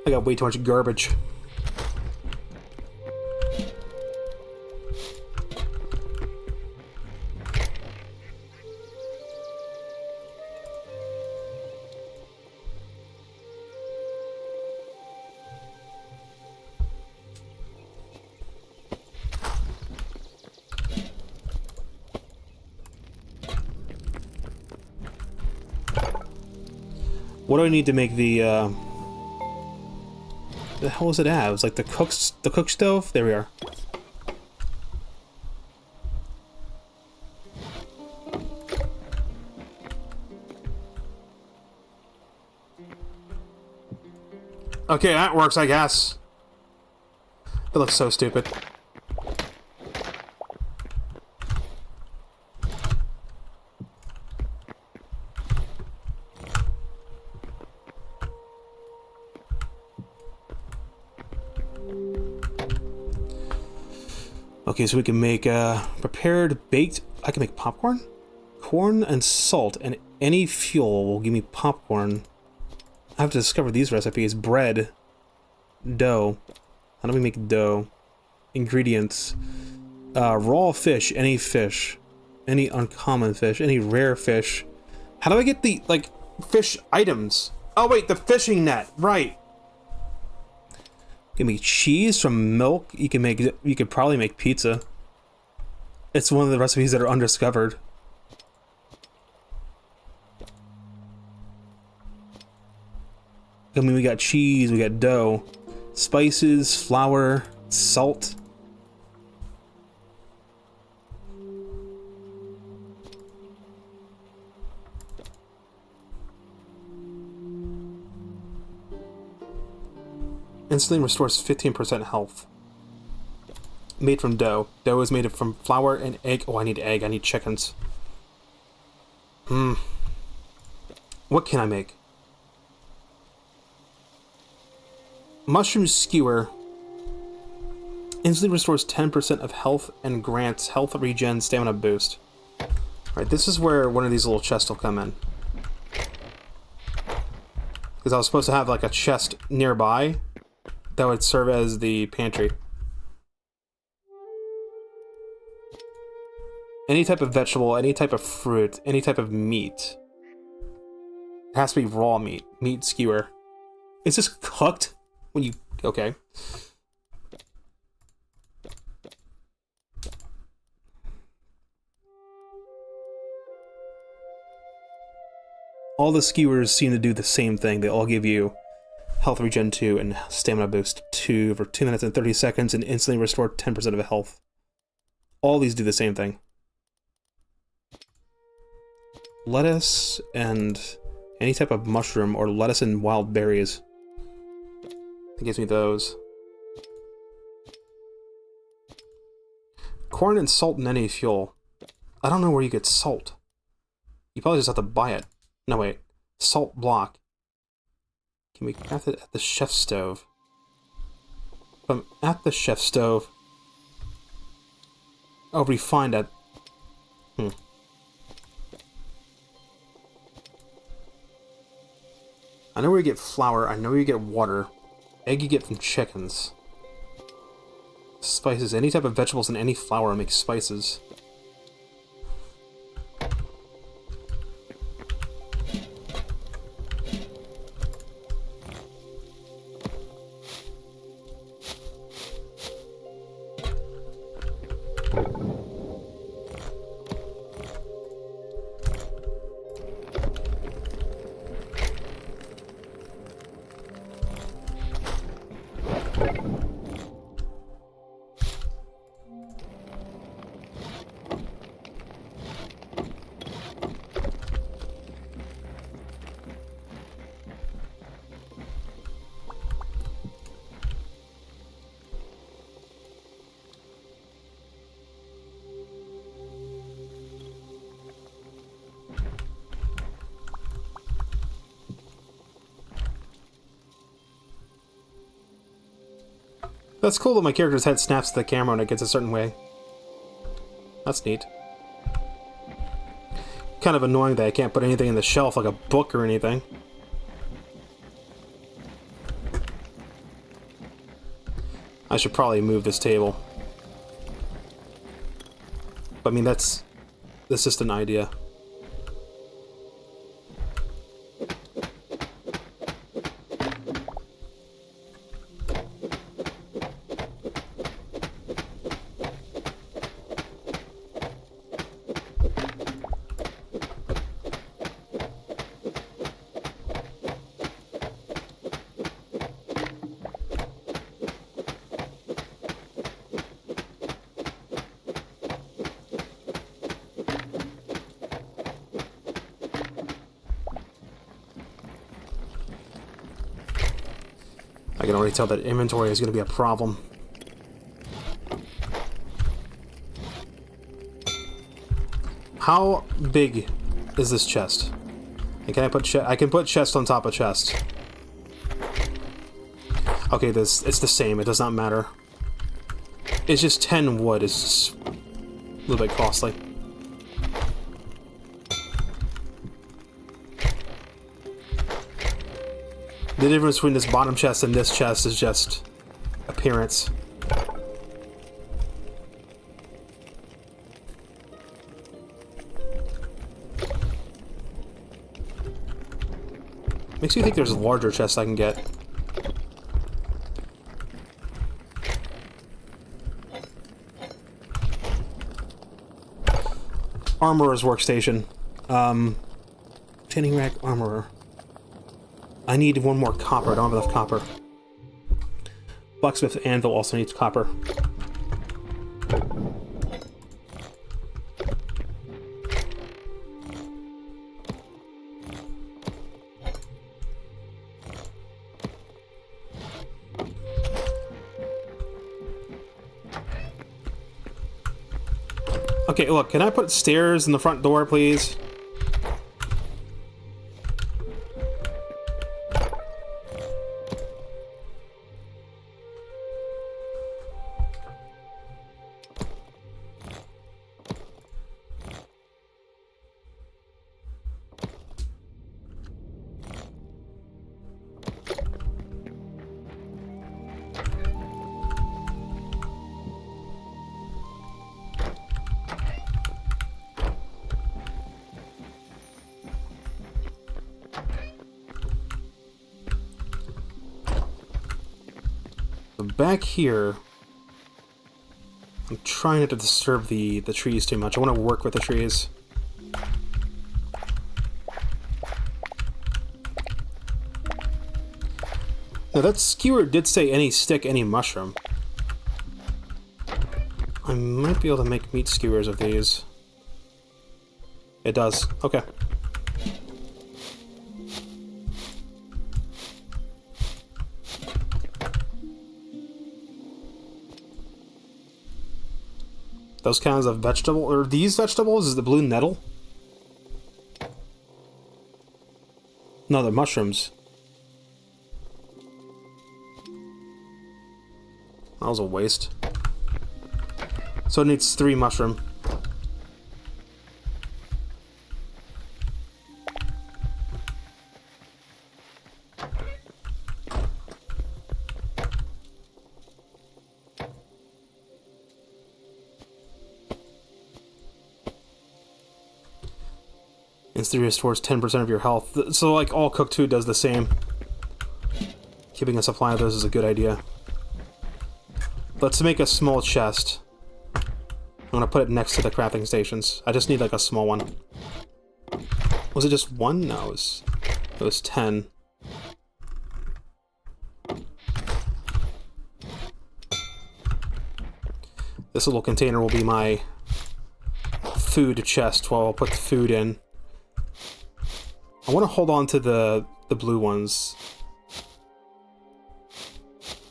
I got way too much garbage. What do I need to make the hell is it at? It was like the cook stove? There we are. Okay, that works, I guess. It looks so stupid. Okay, so we can make prepared baked. I can make popcorn, corn and salt, and any fuel will give me popcorn. I have to discover these recipes. Bread, dough. How do we make dough? Ingredients: raw fish, any uncommon fish, any rare fish. How do I get the like fish items? Oh wait, the fishing net, right? You can make cheese from milk. You could probably make pizza. It's one of the recipes that are undiscovered. I mean, we got cheese, we got dough, spices, flour, salt. Instantly restores 15% health. Made from dough. Dough is made from flour and egg. Oh, I need egg. I need chickens. What can I make? Mushroom skewer. Instantly restores 10% of health and grants health regen stamina boost. Alright, this is where one of these little chests will come in. Because I was supposed to have like a chest nearby that would serve as the pantry. Any type of vegetable, any type of fruit, any type of meat. It has to be raw meat. Meat skewer. Is this cooked? When you... Okay. All the skewers seem to do the same thing. They all give you health regen 2 and stamina boost 2 for 2 minutes and 30 seconds and instantly restore 10% of health. All these do the same thing. Lettuce and any type of mushroom or lettuce and wild berries. It gives me those. Corn and salt and any fuel. I don't know where you get salt. You probably just have to buy it. No, wait. Salt block. Can we craft it at the chef's stove? If I'm at the chef's stove... Oh, refined at... I know where you get flour. I know where you get water. Egg you get from chickens. Spices. Any type of vegetables and any flour makes spices. That's cool that my character's head snaps to the camera when it gets a certain way. That's neat. Kind of annoying that I can't put anything in the shelf, like a book or anything. I should probably move this table. But I mean, that's just an idea. can already tell that inventory is going to be a problem. How big is this chest? And can I put I can put chest on top of chest. Okay, it's the same. It does not matter. It's just 10 wood. It's just a little bit costly. The difference between this bottom chest and this chest is just appearance. Makes me think there's larger chests I can get. Armorer's workstation. Tanning rack, armorer. I need one more copper. I don't have enough copper. Blacksmith anvil also needs copper. Okay, look, can I put stairs in the front door, please? Back here, I'm trying not to disturb the trees too much. I want to work with the trees. Now that skewer did say any stick, any mushroom. I might be able to make meat skewers of these. It does. Okay. Those kinds of vegetable, or these vegetables, is the blue nettle? No, they're mushrooms. That was a waste. So it needs 3 mushroom. Instantly restores 10% of your health. So, like, all cooked food does the same. Keeping a supply of those is a good idea. Let's make a small chest. I'm gonna put it next to the crafting stations. I just need, like, a small one. Was it just 1? No, it was 10. This little container will be my food chest while I'll put the food in. I want to hold on to the blue ones.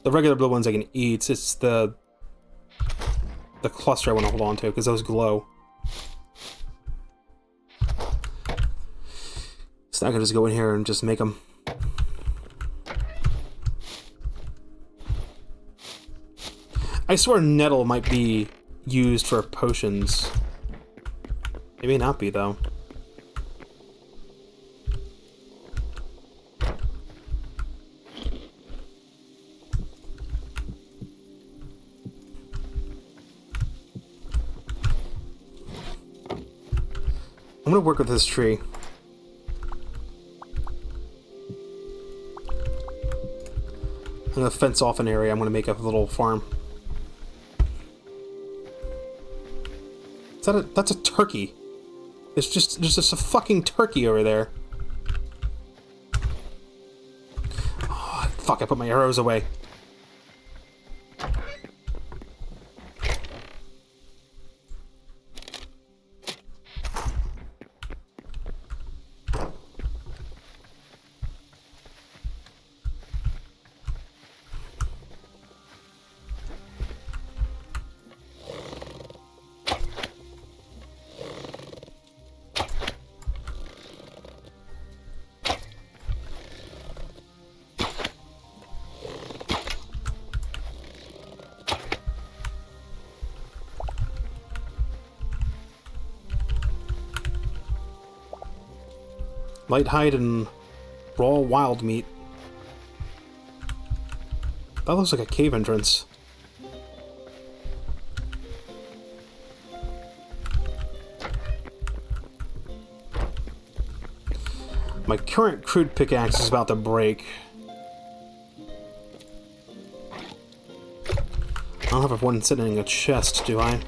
The regular blue ones I can eat. It's the cluster I want to hold on to, because those glow. It's not going to just go in here and just make them. I swear nettle might be used for potions. It may not be, though. I'm gonna work with this tree. I'm gonna fence off an area. I'm gonna make a little farm. That's a turkey. There's just a fucking turkey over there. Oh, fuck, I put my arrows away. Light hide and raw wild meat. That looks like a cave entrance. My current crude pickaxe is about to break. I don't have one sitting in a chest, do I?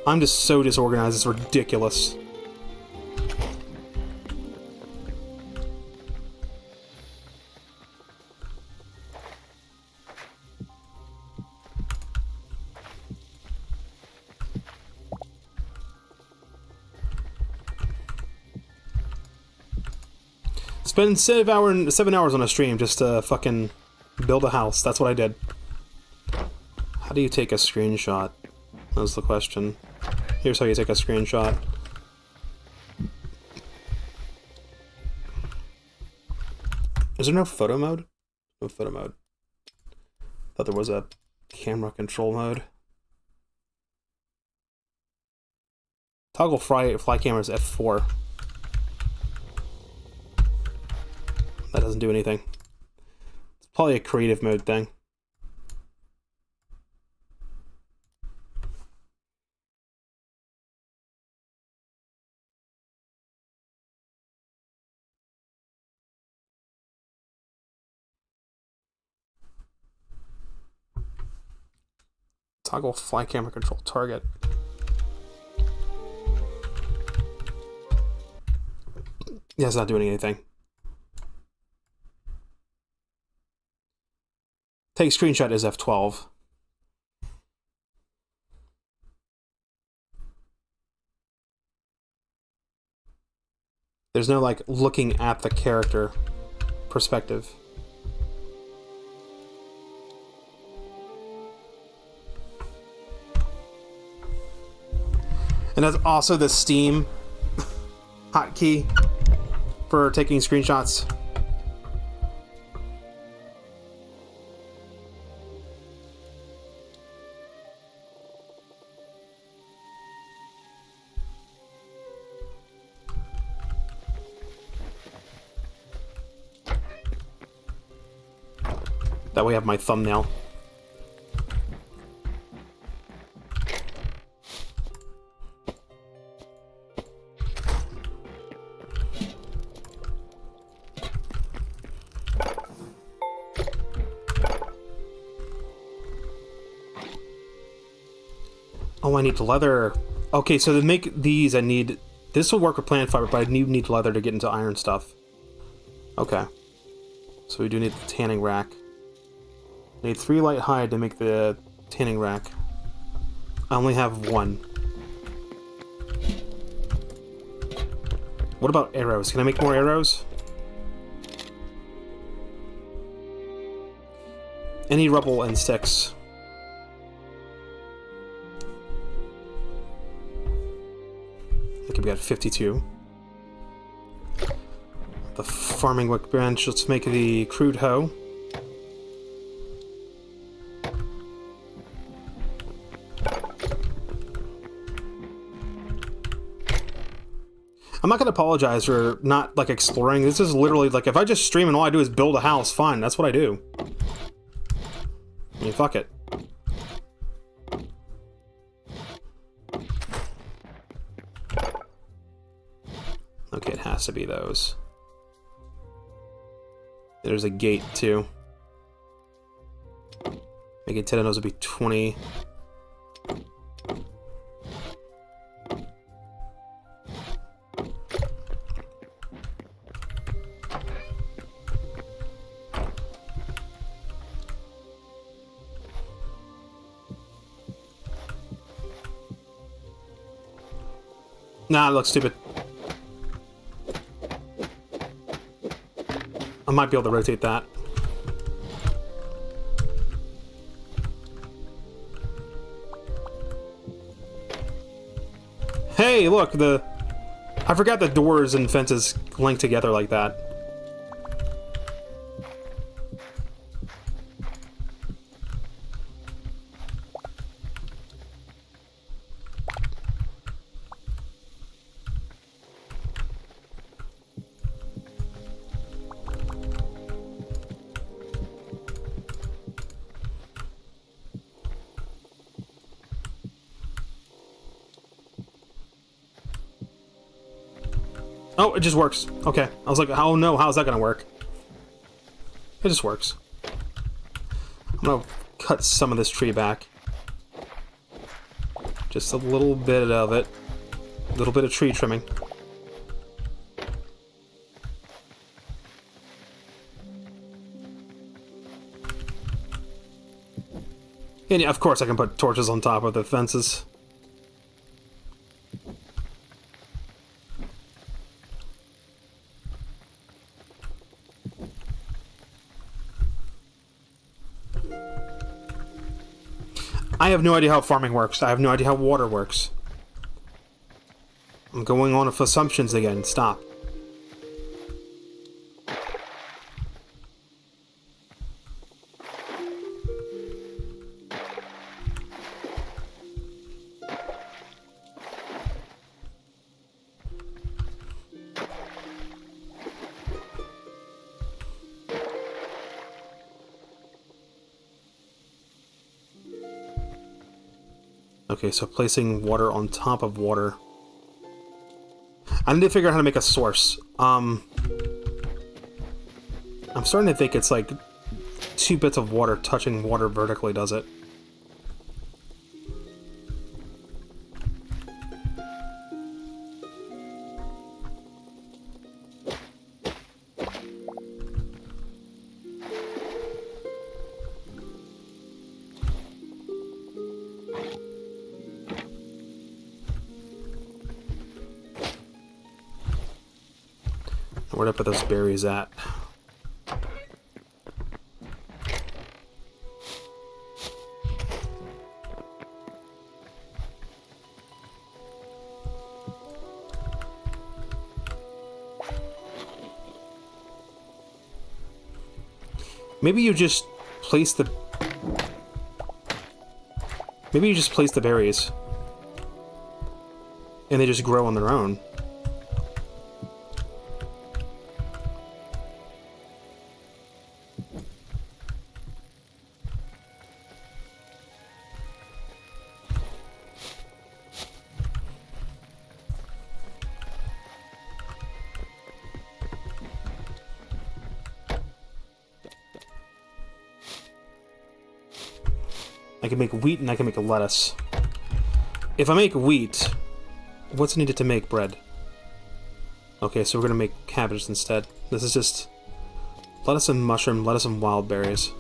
I'm just so disorganized, it's ridiculous. Spend 7 hours on a stream just to fucking build a house. That's what I did. How do you take a screenshot? That's the question. Here's how you take a screenshot. Is there no photo mode? No photo mode. Thought there was a camera control mode. Toggle fly cameras F4. That doesn't do anything. It's probably a creative mode thing. Toggle fly camera control target. Yeah, it's not doing anything. Take screenshot is F12. There's no, like, looking at the character perspective. And that's also the Steam hotkey for taking screenshots. That way I have my thumbnail. Oh, I need leather. Okay, so to make these, I need... This will work with plant fiber, but I need leather to get into iron stuff. Okay. So we do need the tanning rack. I need 3 light hide to make the tanning rack. I only have 1. What about arrows? Can I make more arrows? Any rubble and sticks. Okay, we got 52. The farming workbench. Let's make the crude hoe. I'm not gonna apologize for not, like, exploring. This is literally, like, if I just stream and all I do is build a house, fine, that's what I do. I mean, fuck it. Okay, it has to be those. There's a gate, too. Making 10 of those would be 20. Nah, it looks stupid. I might be able to rotate that. Hey, look, I forgot the doors and fences link together like that. Oh, it just works. Okay. I was like, oh no, how's that gonna work? It just works. I'm gonna cut some of this tree back. Just a little bit of it. A little bit of tree trimming. And yeah, of course I can put torches on top of the fences. I have no idea how farming works. I have no idea how water works. I'm going on with assumptions again. Stop. Okay, so placing water on top of water. I need to figure out how to make a source. I'm starting to think it's like 2 bits of water touching water vertically does it. Where'd I put those berries at? Maybe you just place the... Maybe you just place the berries. And they just grow on their own. I can make wheat and I can make a lettuce. If I make wheat, what's needed to make bread? Okay, so we're gonna make cabbage instead. This is just lettuce and mushroom, lettuce and wild berries.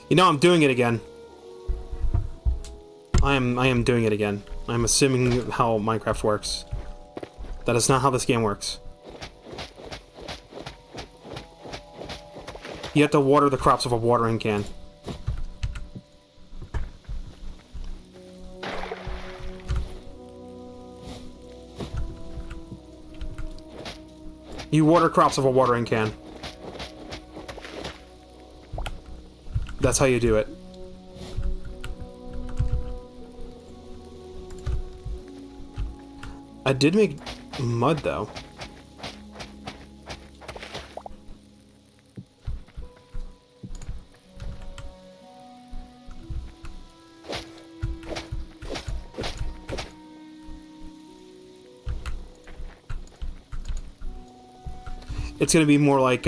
You know, I'm doing it again. I am doing it again. I'm assuming how Minecraft works. That is not how this game works. You have to water the crops with a watering can. You water crops with a watering can. That's how you do it. I did make mud, though. It's gonna be more like,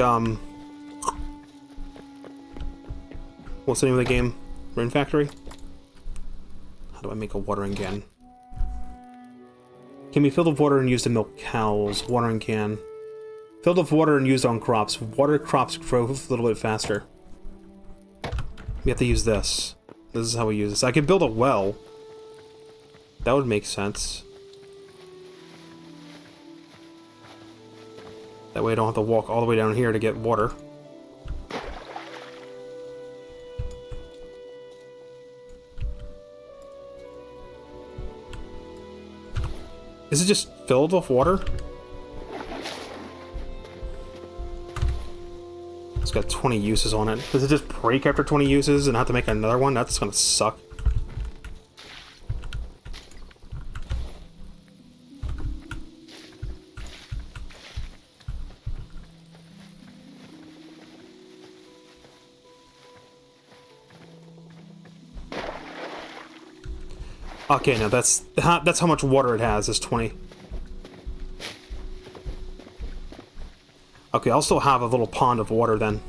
what's the name of the game? Rune Factory? How do I make a watering can? Can be filled with water and used to milk cows. Watering can. Filled with water and used on crops. Water crops grow a little bit faster. We have to use this. This is how we use this. I could build a well. That would make sense. That way I don't have to walk all the way down here to get water. Is it just filled with water? It's got 20 uses on it. Does it just break after 20 uses and have to make another one? That's gonna suck. Okay, no, that's how much water it has, is 20. Okay, I'll still have a little pond of water then.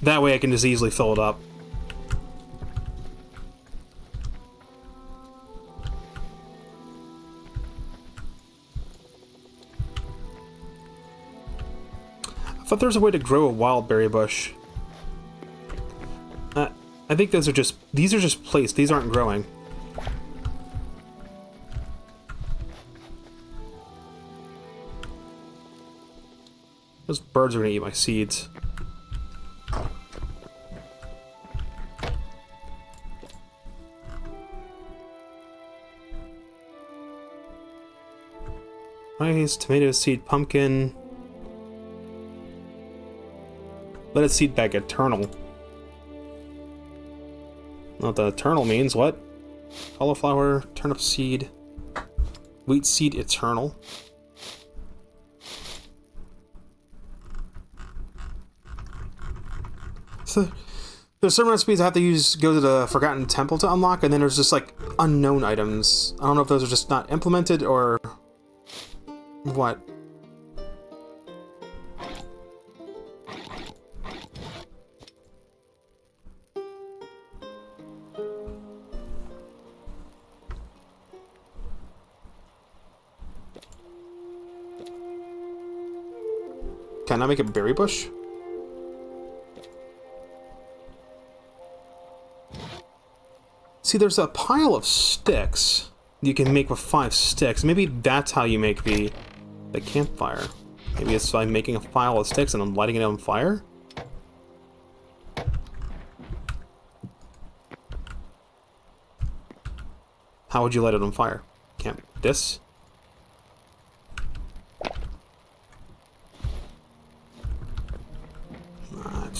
That way I can just easily fill it up. I thought there was a way to grow a wild berry bush. I think these are just placed. These aren't growing. Those birds are gonna eat my seeds. Rice, tomato seed, pumpkin. Let it seed back eternal. What the eternal means, what? Cauliflower, turnip seed, wheat seed eternal. So there's certain recipes I have to go to the Forgotten Temple to unlock, and then there's just like unknown items. I don't know if those are just not implemented or what. Can I make a berry bush? See, there's a pile of sticks you can make with 5 sticks. Maybe that's how you make the campfire. Maybe it's by making a pile of sticks and I'm lighting it on fire? How would you light it on fire? Can't. This?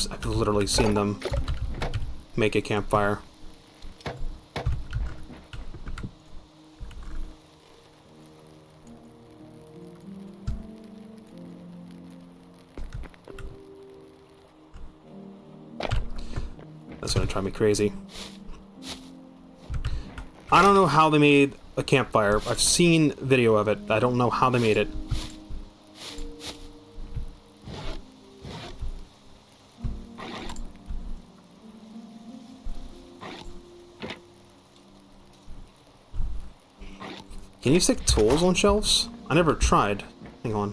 I've literally seen them make a campfire. That's gonna drive me crazy. I don't know how they made a campfire. I've seen video of it. I don't know how they made it. Can you stick tools on shelves? I never tried. Hang on.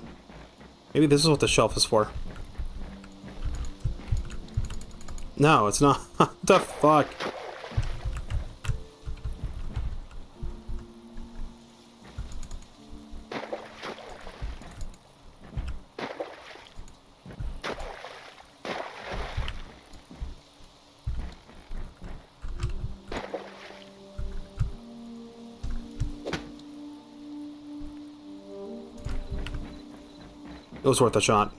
Maybe this is what the shelf is for. No, it's not. What the fuck? It was worth a shot.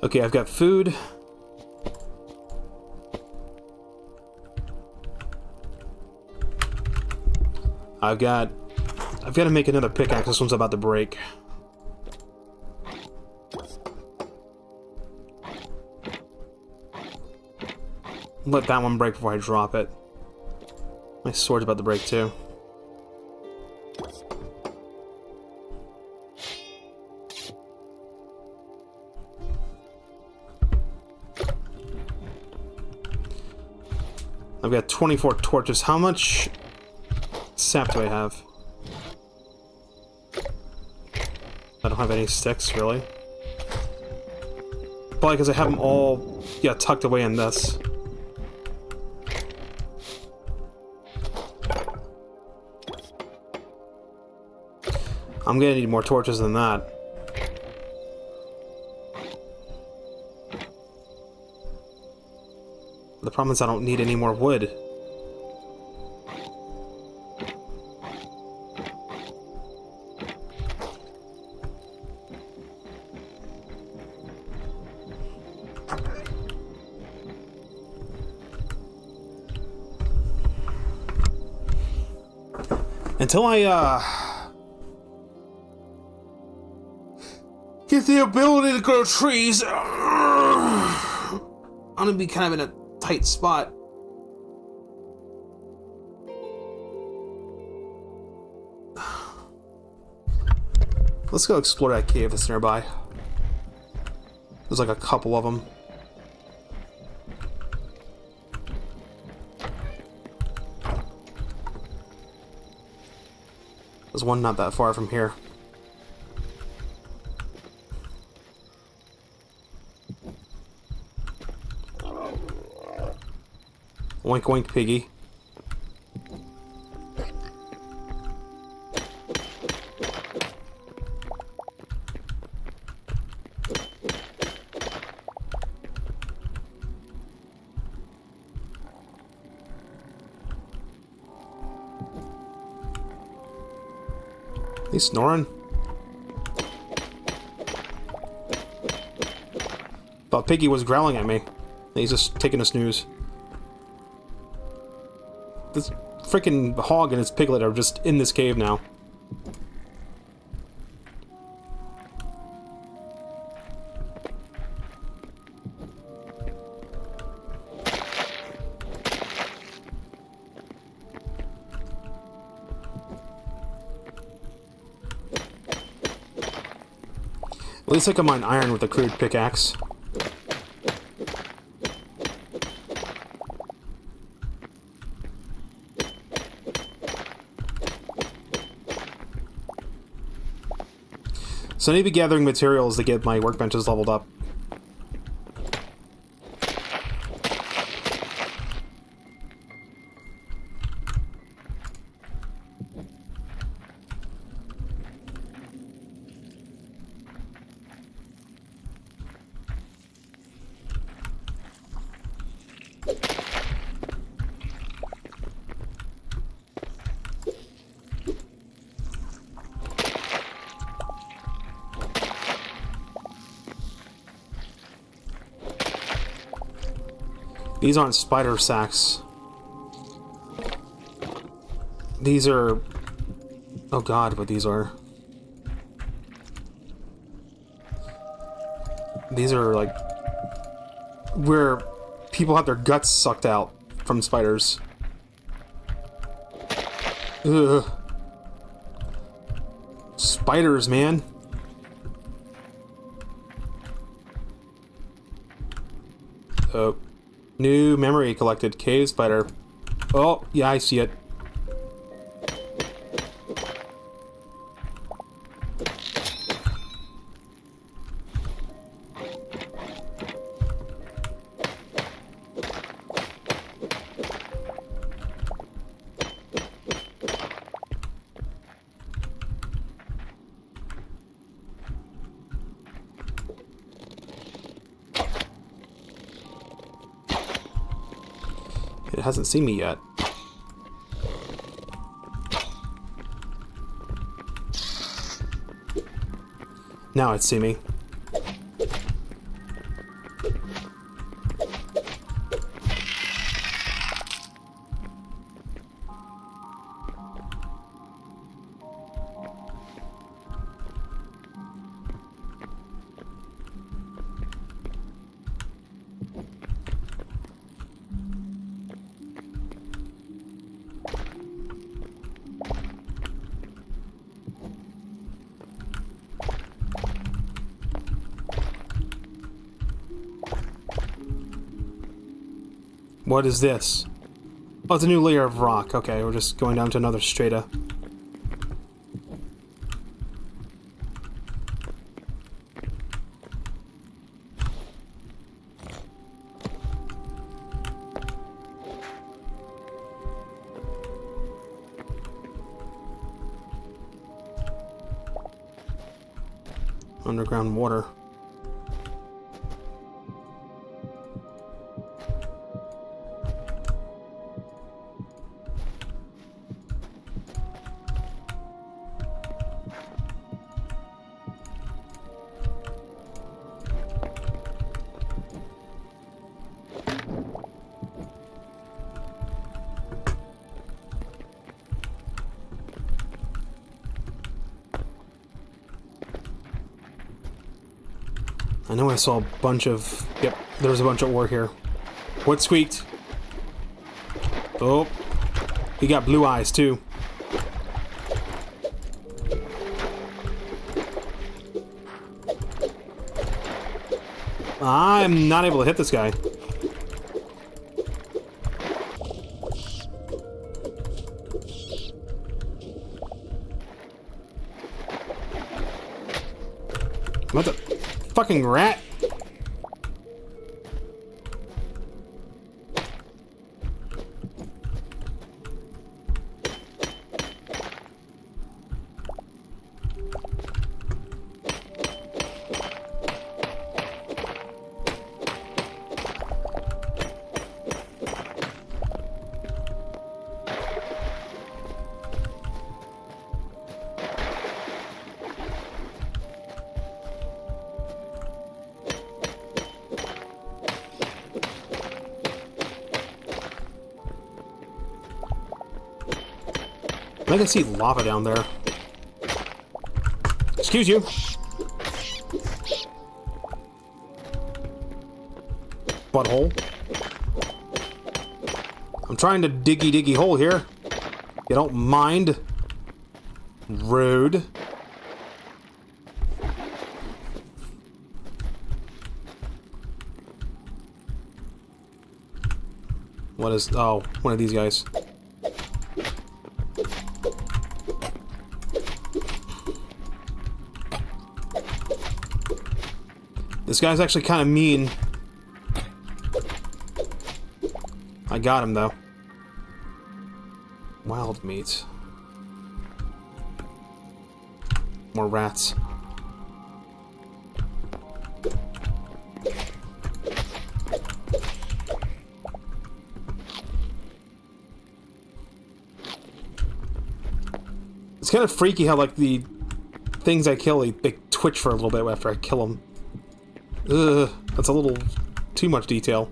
Okay, I've got food. I've got to make another pickaxe. This one's about to break. Let that one break before I drop it. My sword's about to break too. I've got 24 torches. How much sap do I have? I don't have any sticks, really. Probably because I have them all, yeah, tucked away in this. I'm gonna need more torches than that. The problem is I don't need any more wood. Until I, get the ability to grow trees, I'm gonna be kind of in a tight spot. Let's go explore that cave that's nearby. There's like a couple of them. There's one not that far from here. Oink oink piggy. He's snoring. Thought Piggy was growling at me. He's just taking a snooze. This freaking hog and his piglet are just in this cave now. At least I can mine iron with a crude pickaxe. So I need to be gathering materials to get my workbenches leveled up. These aren't spider sacks. These are... Oh god, what these are. These are like... where people have their guts sucked out from spiders. Ugh. Spiders, man. Oh. New memory collected. Cave spider. Oh, yeah, I see it. It hasn't seen me yet. Now it's seen me. What is this? Oh, it's a new layer of rock. Okay, we're just going down to another strata. Underground water. I know I saw a bunch of... Yep, there was a bunch of ore here. What squeaked? Oh. He got blue eyes, too. I'm not able to hit this guy. What the fucking rat? I can see lava down there. Excuse you. Butthole. I'm trying to diggy hole here. You don't mind? Rude. What is... Oh, one of these guys. This guy's actually kind of mean. I got him, though. Wild meat. More rats. It's kind of freaky how, like, the things I kill, they twitch for a little bit after I kill them. Ugh, that's a little too much detail.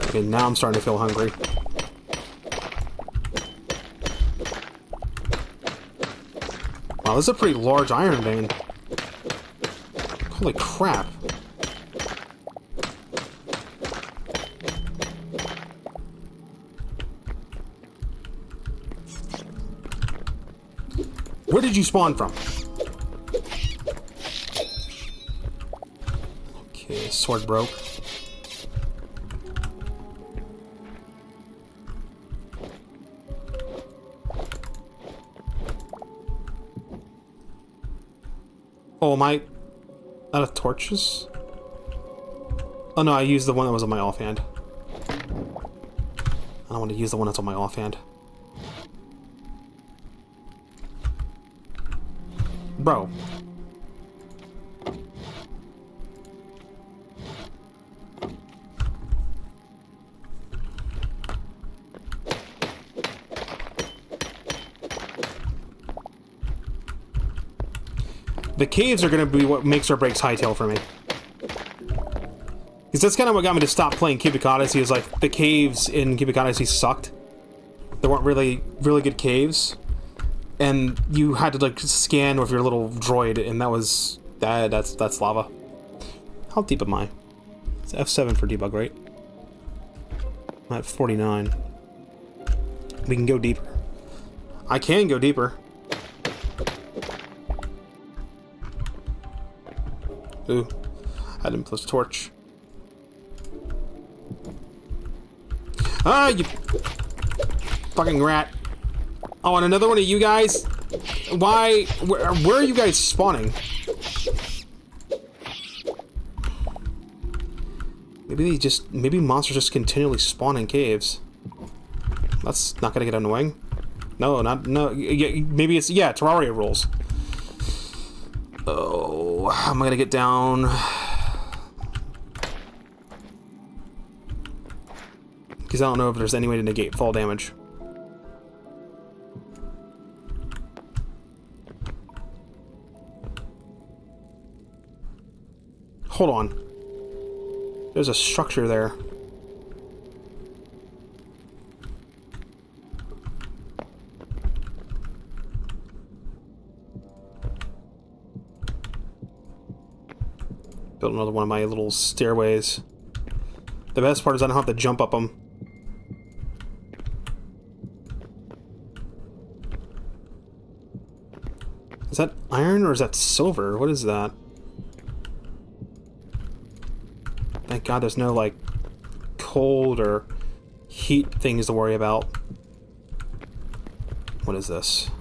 Okay, now I'm starting to feel hungry. Wow, this is a pretty large iron vein. Holy crap. Where did you spawn from? Okay, sword broke. Oh, am I out of torches? Oh no, I used the one that was on my offhand. I don't want to use the one that's on my offhand. Bro. The caves are going to be what makes or breaks Hytale for me. Because that's kind of what got me to stop playing Cubic Odyssey, is like, the caves in Cubic Odyssey sucked. There weren't really good caves. And you had to, like, scan with your little droid, and that was... That's lava. How deep am I? It's F7 for debug, right? I'm at 49. We can go deeper. I can go deeper. Ooh. I didn't plus torch. Ah, you... fucking rat. Oh, and another one of you guys? Why? Where are you guys spawning? Maybe monsters just continually spawn in caves. That's not gonna get annoying. No, maybe it's, yeah, Terraria rules. Oh, how am I gonna get down? Because I don't know if there's any way to negate fall damage. Hold on. There's a structure there. Build another one of my little stairways. The best part is I don't have to jump up them. Is that iron or is that silver? What is that? Thank God there's no, like, cold or heat things to worry about. What is this?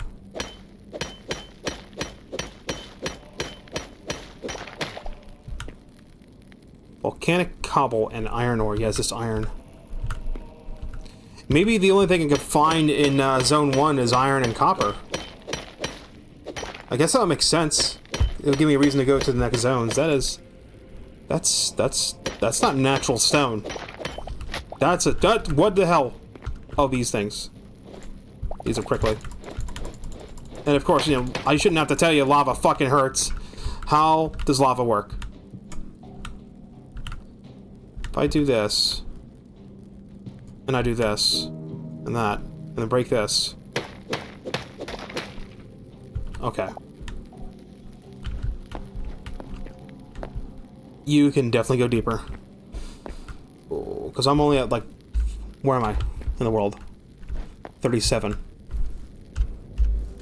Volcanic cobble and iron ore. Yes, this iron. Maybe the only thing I can find in Zone 1 is iron and copper. I guess that makes sense. It'll give me a reason to go to the next zones. That is... That's not natural stone. What the hell? Oh, these things. These are prickly. And of course, you know, I shouldn't have to tell you lava fucking hurts. How does lava work? If I do this, and I do this, and that, and then break this. Okay. You can definitely go deeper. Because I'm only at, like... Where am I in the world? 37.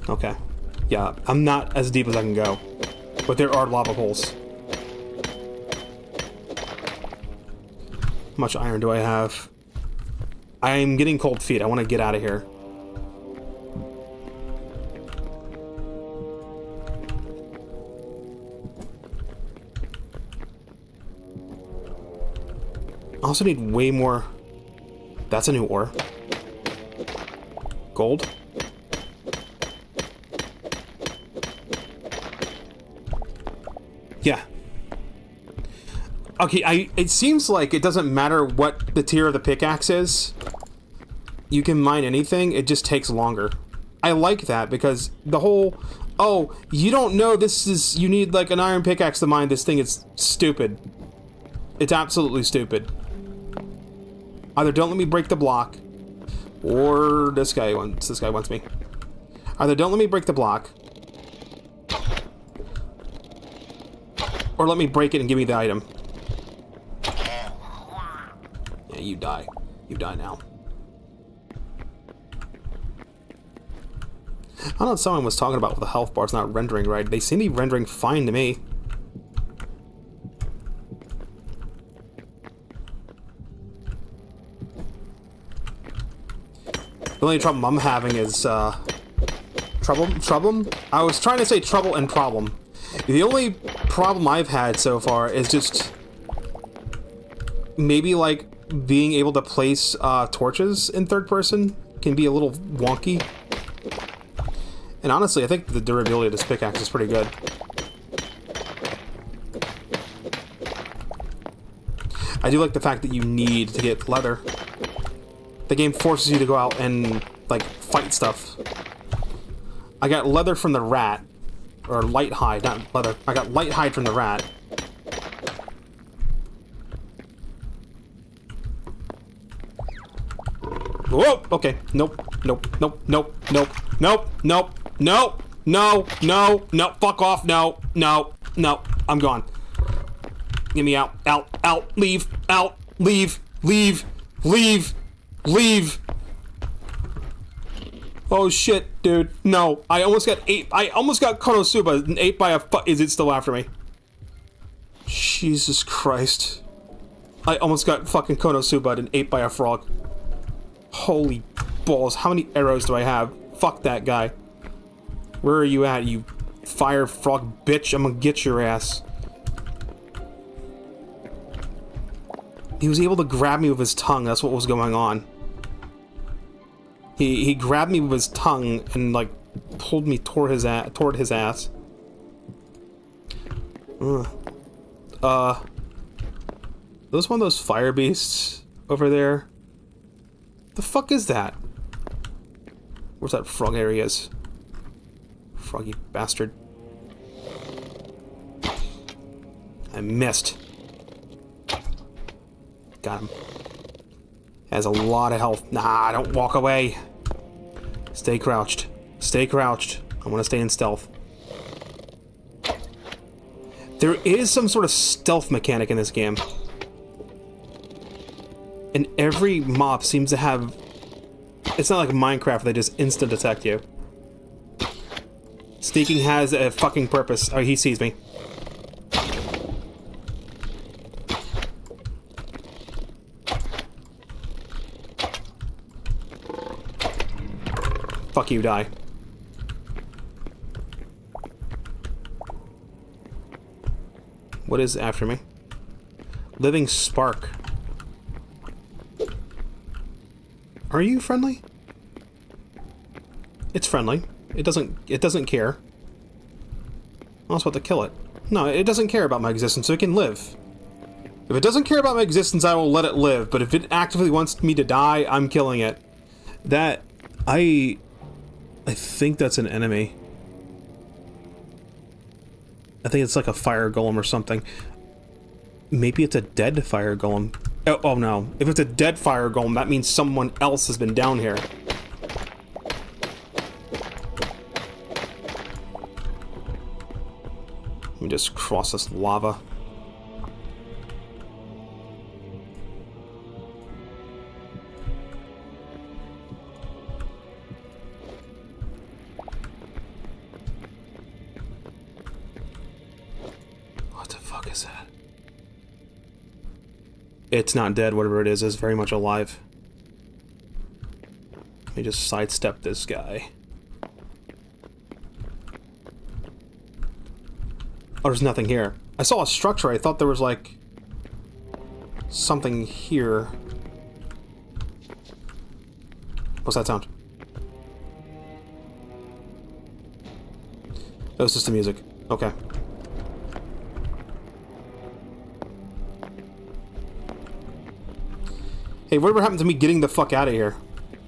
Okay. Yeah, I'm not as deep as I can go. But there are lava holes. How much iron do I have? I'm getting cold feet. I want to get out of here. I also need way more... That's a new ore. Gold. Yeah. Okay, it seems like it doesn't matter what the tier of the pickaxe is. You can mine anything, it just takes longer. I like that because the whole... Oh, you don't know this is... You need like an iron pickaxe to mine this thing. It's stupid. It's absolutely stupid. Either don't let me break the block, or this guy wants me. Either don't let me break the block, or let me break it and give me the item. Yeah, you die. You die now. I don't know what someone was talking about with the health bars not rendering right. They seem to be rendering fine to me. The only trouble I'm having is, trouble? I was trying to say trouble and problem. The only problem I've had so far is just... Maybe, like, being able to place, torches in third person can be a little wonky. And honestly, I think the durability of this pickaxe is pretty good. I do like the fact that you need to get leather. The game forces you to go out and, like, fight stuff. I got leather from the rat. Or light hide, not leather. I got light hide from the rat. Whoa! Okay. Nope. Nope. Nope. Nope. Nope. Nope. Nope. Nope. No. No. No. Fuck off. No. No. No. I'm gone. Get me out. Out. Out. Leave. Out. Leave. Leave. Leave. Leave! Oh shit, dude. No. I almost got ate. I almost got Konosuba and ate by a Is it still after me? Jesus Christ. I almost got fucking Konosuba and ate by a frog. Holy balls. How many arrows do I have? Fuck that guy. Where are you at, you fire frog bitch? I'm gonna get your ass. He was able to grab me with his tongue. That's what was going on. He grabbed me with his tongue and, like, pulled me toward his ass. Those one of those fire beasts over there? The fuck is that? Where's that frog area is? Froggy bastard. I missed. got him. Has a lot of health. Nah, don't walk away. Stay crouched. Stay crouched. I want to stay in stealth. There is some sort of stealth mechanic in this game. And every mob seems to have... It's not like Minecraft where they just instant detect you. Sneaking has a fucking purpose. Oh, he sees me. Fuck you, die. What is after me? Living spark. Are you friendly? It's friendly. It doesn't care. I was about to kill it. No, it doesn't care about my existence, so it can live. If it doesn't care about my existence, I will let it live, but if it actively wants me to die, I'm killing it. That... I think that's an enemy. I think it's like a fire golem or something. Maybe it's a dead fire golem. Oh no. If it's a dead fire golem, that means someone else has been down here. Let me just cross this lava. What the fuck is that? It's not dead, whatever it is very much alive. Let me just sidestep this guy. Oh, there's nothing here. I saw a structure. I thought there was, like, something here. What's that sound? That was just the music. Okay. Hey, whatever happened to me getting the fuck out of here?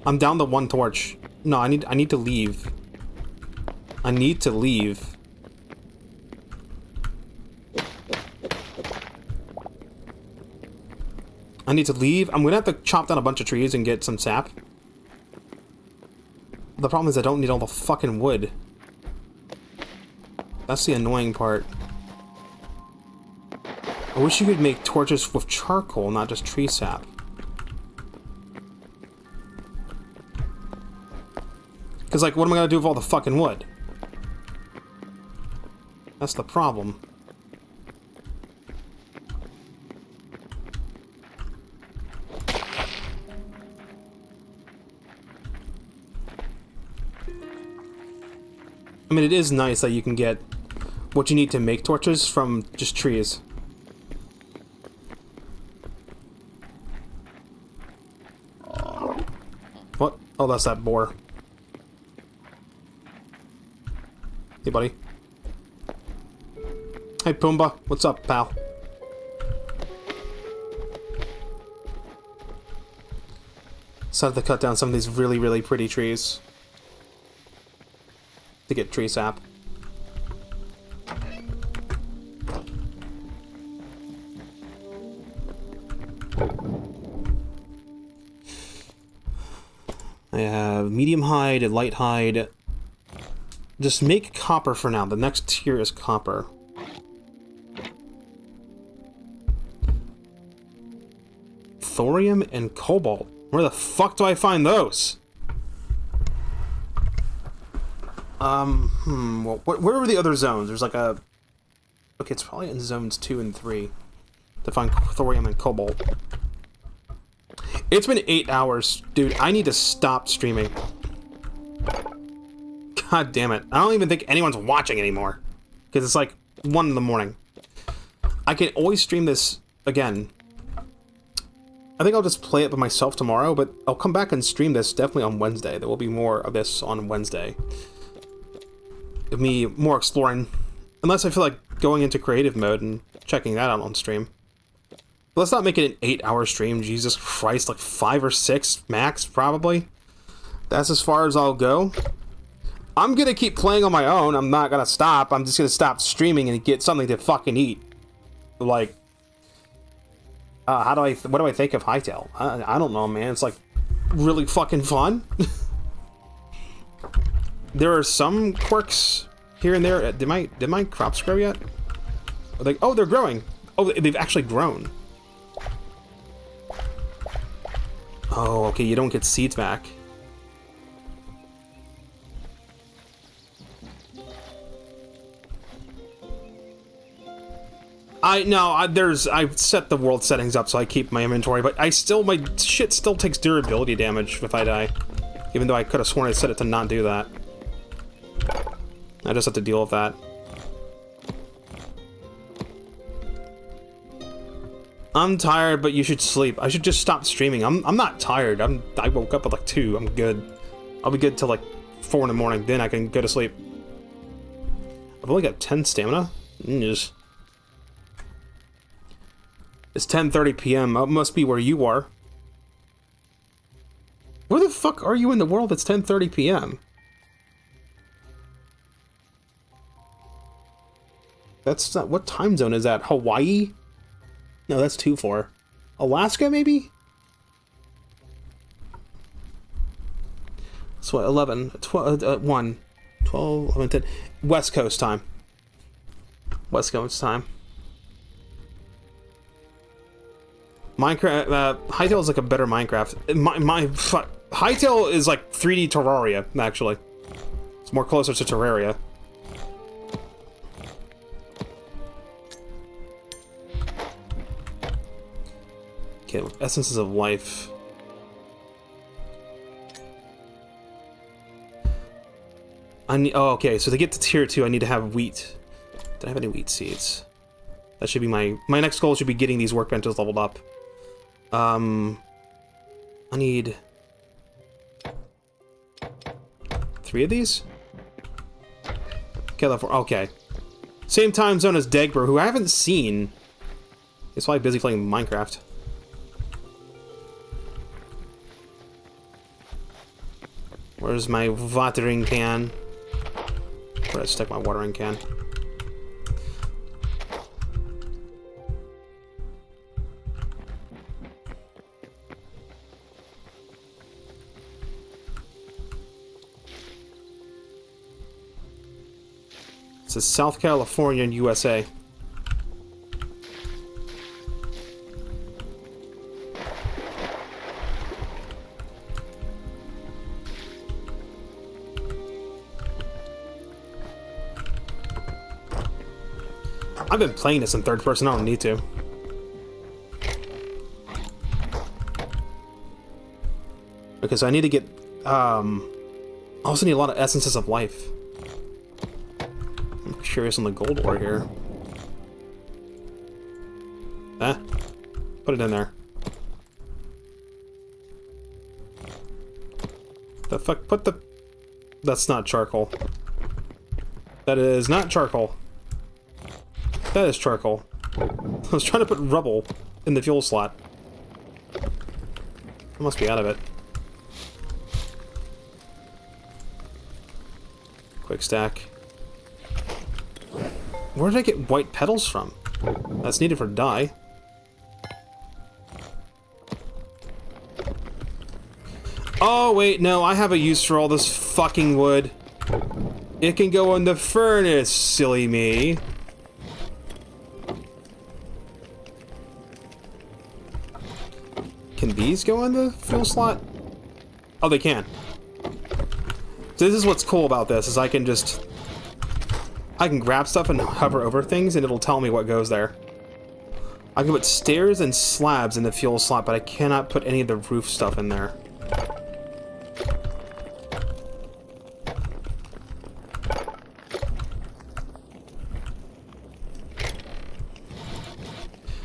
I'm down to 1 torch. No, I need to leave. I need to leave. I need to leave. I'm gonna have to chop down a bunch of trees and get some sap. The problem is I don't need all the fucking wood. That's the annoying part. I wish you could make torches with charcoal, not just tree sap. Because, like, what am I gonna do with all the fucking wood? That's the problem. I mean, it is nice that you can get what you need to make torches from just trees. What? Oh, that's that boar. Hey, buddy. Hey, Pumbaa. What's up, pal? Decided to cut down some of these really, really pretty trees to get tree sap. I have medium hide and light hide. Just make copper for now. The next tier is copper. Thorium and cobalt. Where the fuck do I find those? Well, where are the other zones? There's like a... Okay, it's probably in zones 2 and 3 to find thorium and cobalt. It's been 8 hours. Dude, I need to stop streaming. God damn it. I don't even think anyone's watching anymore. Because it's like 1 in the morning. I can always stream this again. I think I'll just play it by myself tomorrow, but I'll come back and stream this definitely on Wednesday. There will be more of this on Wednesday. Of me more exploring. Unless I feel like going into creative mode and checking that out on stream. But let's not make it an 8-hour stream. Jesus Christ, like 5 or 6 max, probably. That's as far as I'll go. I'm gonna keep playing on my own. I'm not gonna stop. I'm just gonna stop streaming and get something to fucking eat. Like... what do I think of Hytale? I don't know, man. It's like really fucking fun. There are some quirks here and there. Did my crops grow yet? Are they, oh, they're growing. Oh, they've actually grown. Oh, okay, you don't get seeds back. I set the world settings up so I keep my inventory, but my shit still takes durability damage if I die. Even though I could have sworn I set it to not do that. I just have to deal with that. I'm tired, but you should sleep. I should just stop streaming. I'm not tired. I woke up at like 2. I'm good. I'll be good till like 4 in the morning. Then I can go to sleep. I've only got 10 stamina. Just... It's 10:30 p.m. It must be where you are. Where the fuck are you in the world? It's 10:30 p.m. That's not... What time zone is that? Hawaii? No, that's too far. Alaska, maybe? It's what, 11, 12, 1, 12, 11, 10. West Coast time. West Coast time. Minecraft, Hytale is like a better Minecraft. Hytale is like 3D Terraria, actually. It's more closer to Terraria. Okay, essences of life. Oh, okay, so to get to tier 2, I need to have wheat. Did I have any wheat seeds? That should be my next goal should be getting these workbenches leveled up. I need 3 of these? Okay. Same time zone as Degber, who I haven't seen. He's probably busy playing Minecraft. Where's my watering can? Where did I stick my watering can? This is South California in USA. I've been playing this in third person, I don't need to. Because I need to get, I also need a lot of essences of life. I'm curious on the gold ore here. Put it in there. The fuck, that's not charcoal. That is not charcoal. That is charcoal. I was trying to put rubble in the fuel slot. I must be out of it. Quick stack. Where did I get white petals from? That's needed for dye. Oh, wait, no, I have a use for all this fucking wood. It can go in the furnace, silly me. Can these go in the fuel slot? Oh, they can. So this is what's cool about this, is I can grab stuff and hover over things and it'll tell me what goes there. I can put stairs and slabs in the fuel slot, but I cannot put any of the roof stuff in there.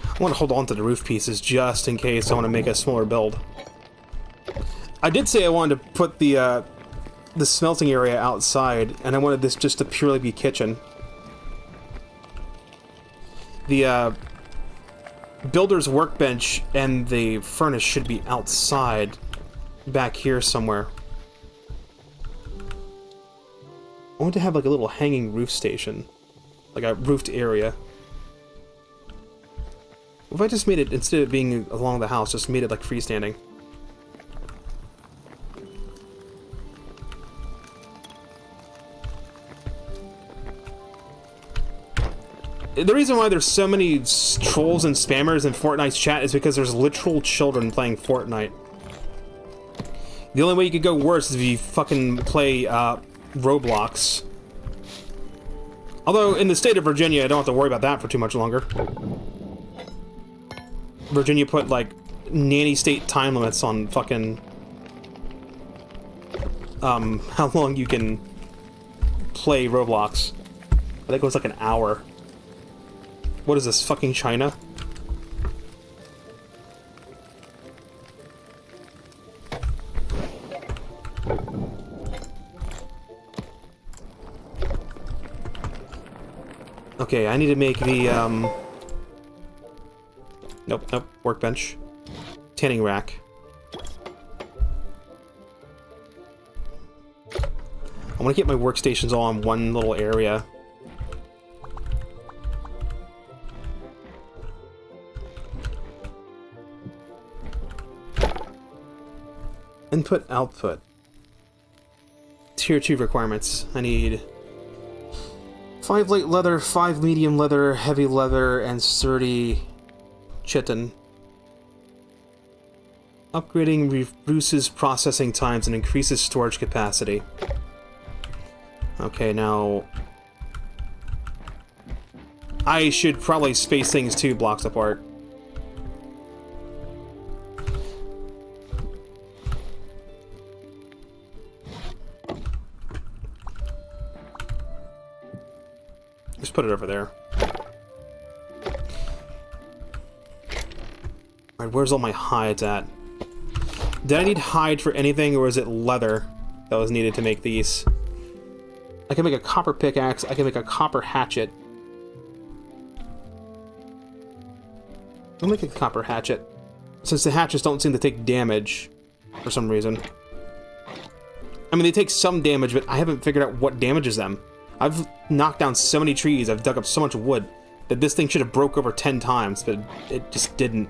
I want to hold on to the roof pieces just in case I want to make a smaller build. I did say I wanted to put the smelting area outside, and I wanted this just to purely be kitchen. The builder's workbench and the furnace should be outside, back here somewhere. I want to have like a little hanging roof station, like a roofed area. What if I just made it, instead of being along the house, just made it like freestanding? The reason why there's so many trolls and spammers in Fortnite's chat is because there's literal children playing Fortnite. The only way you could go worse is if you fucking play Roblox. Although, in the state of Virginia, I don't have to worry about that for too much longer. Virginia put, like, nanny state time limits on fucking... how long you can play Roblox. I think it was like an hour. What is this, fucking China? Okay, I need to make the, Nope, workbench. Tanning rack. I want to get my workstations all in one little area. Input, output. Tier 2 requirements. I need 5 light leather, 5 medium leather, heavy leather, and sturdy chitin. Upgrading reduces processing times and increases storage capacity. Okay, now... I should probably space things 2 blocks apart. Just put it over there. Alright, where's all my hides at? Did I need hide for anything, or is it leather that was needed to make these? I can make a copper pickaxe, I can make a copper hatchet. I'll make a copper hatchet, since the hatchets don't seem to take damage for some reason. I mean, they take some damage, but I haven't figured out what damages them. I've knocked down so many trees, I've dug up so much wood, that this thing should have broke over 10 times, but it just didn't.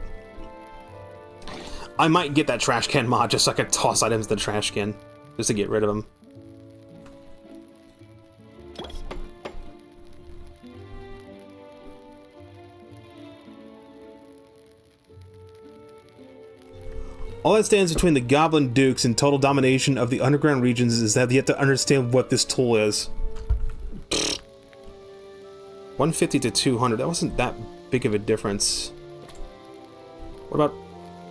I might get that trash can mod just so I can toss items in the trash can, just to get rid of them. All that stands between the Goblin Dukes and total domination of the underground regions is that you have to understand what this tool is. 150 to 200, that wasn't that big of a difference. What about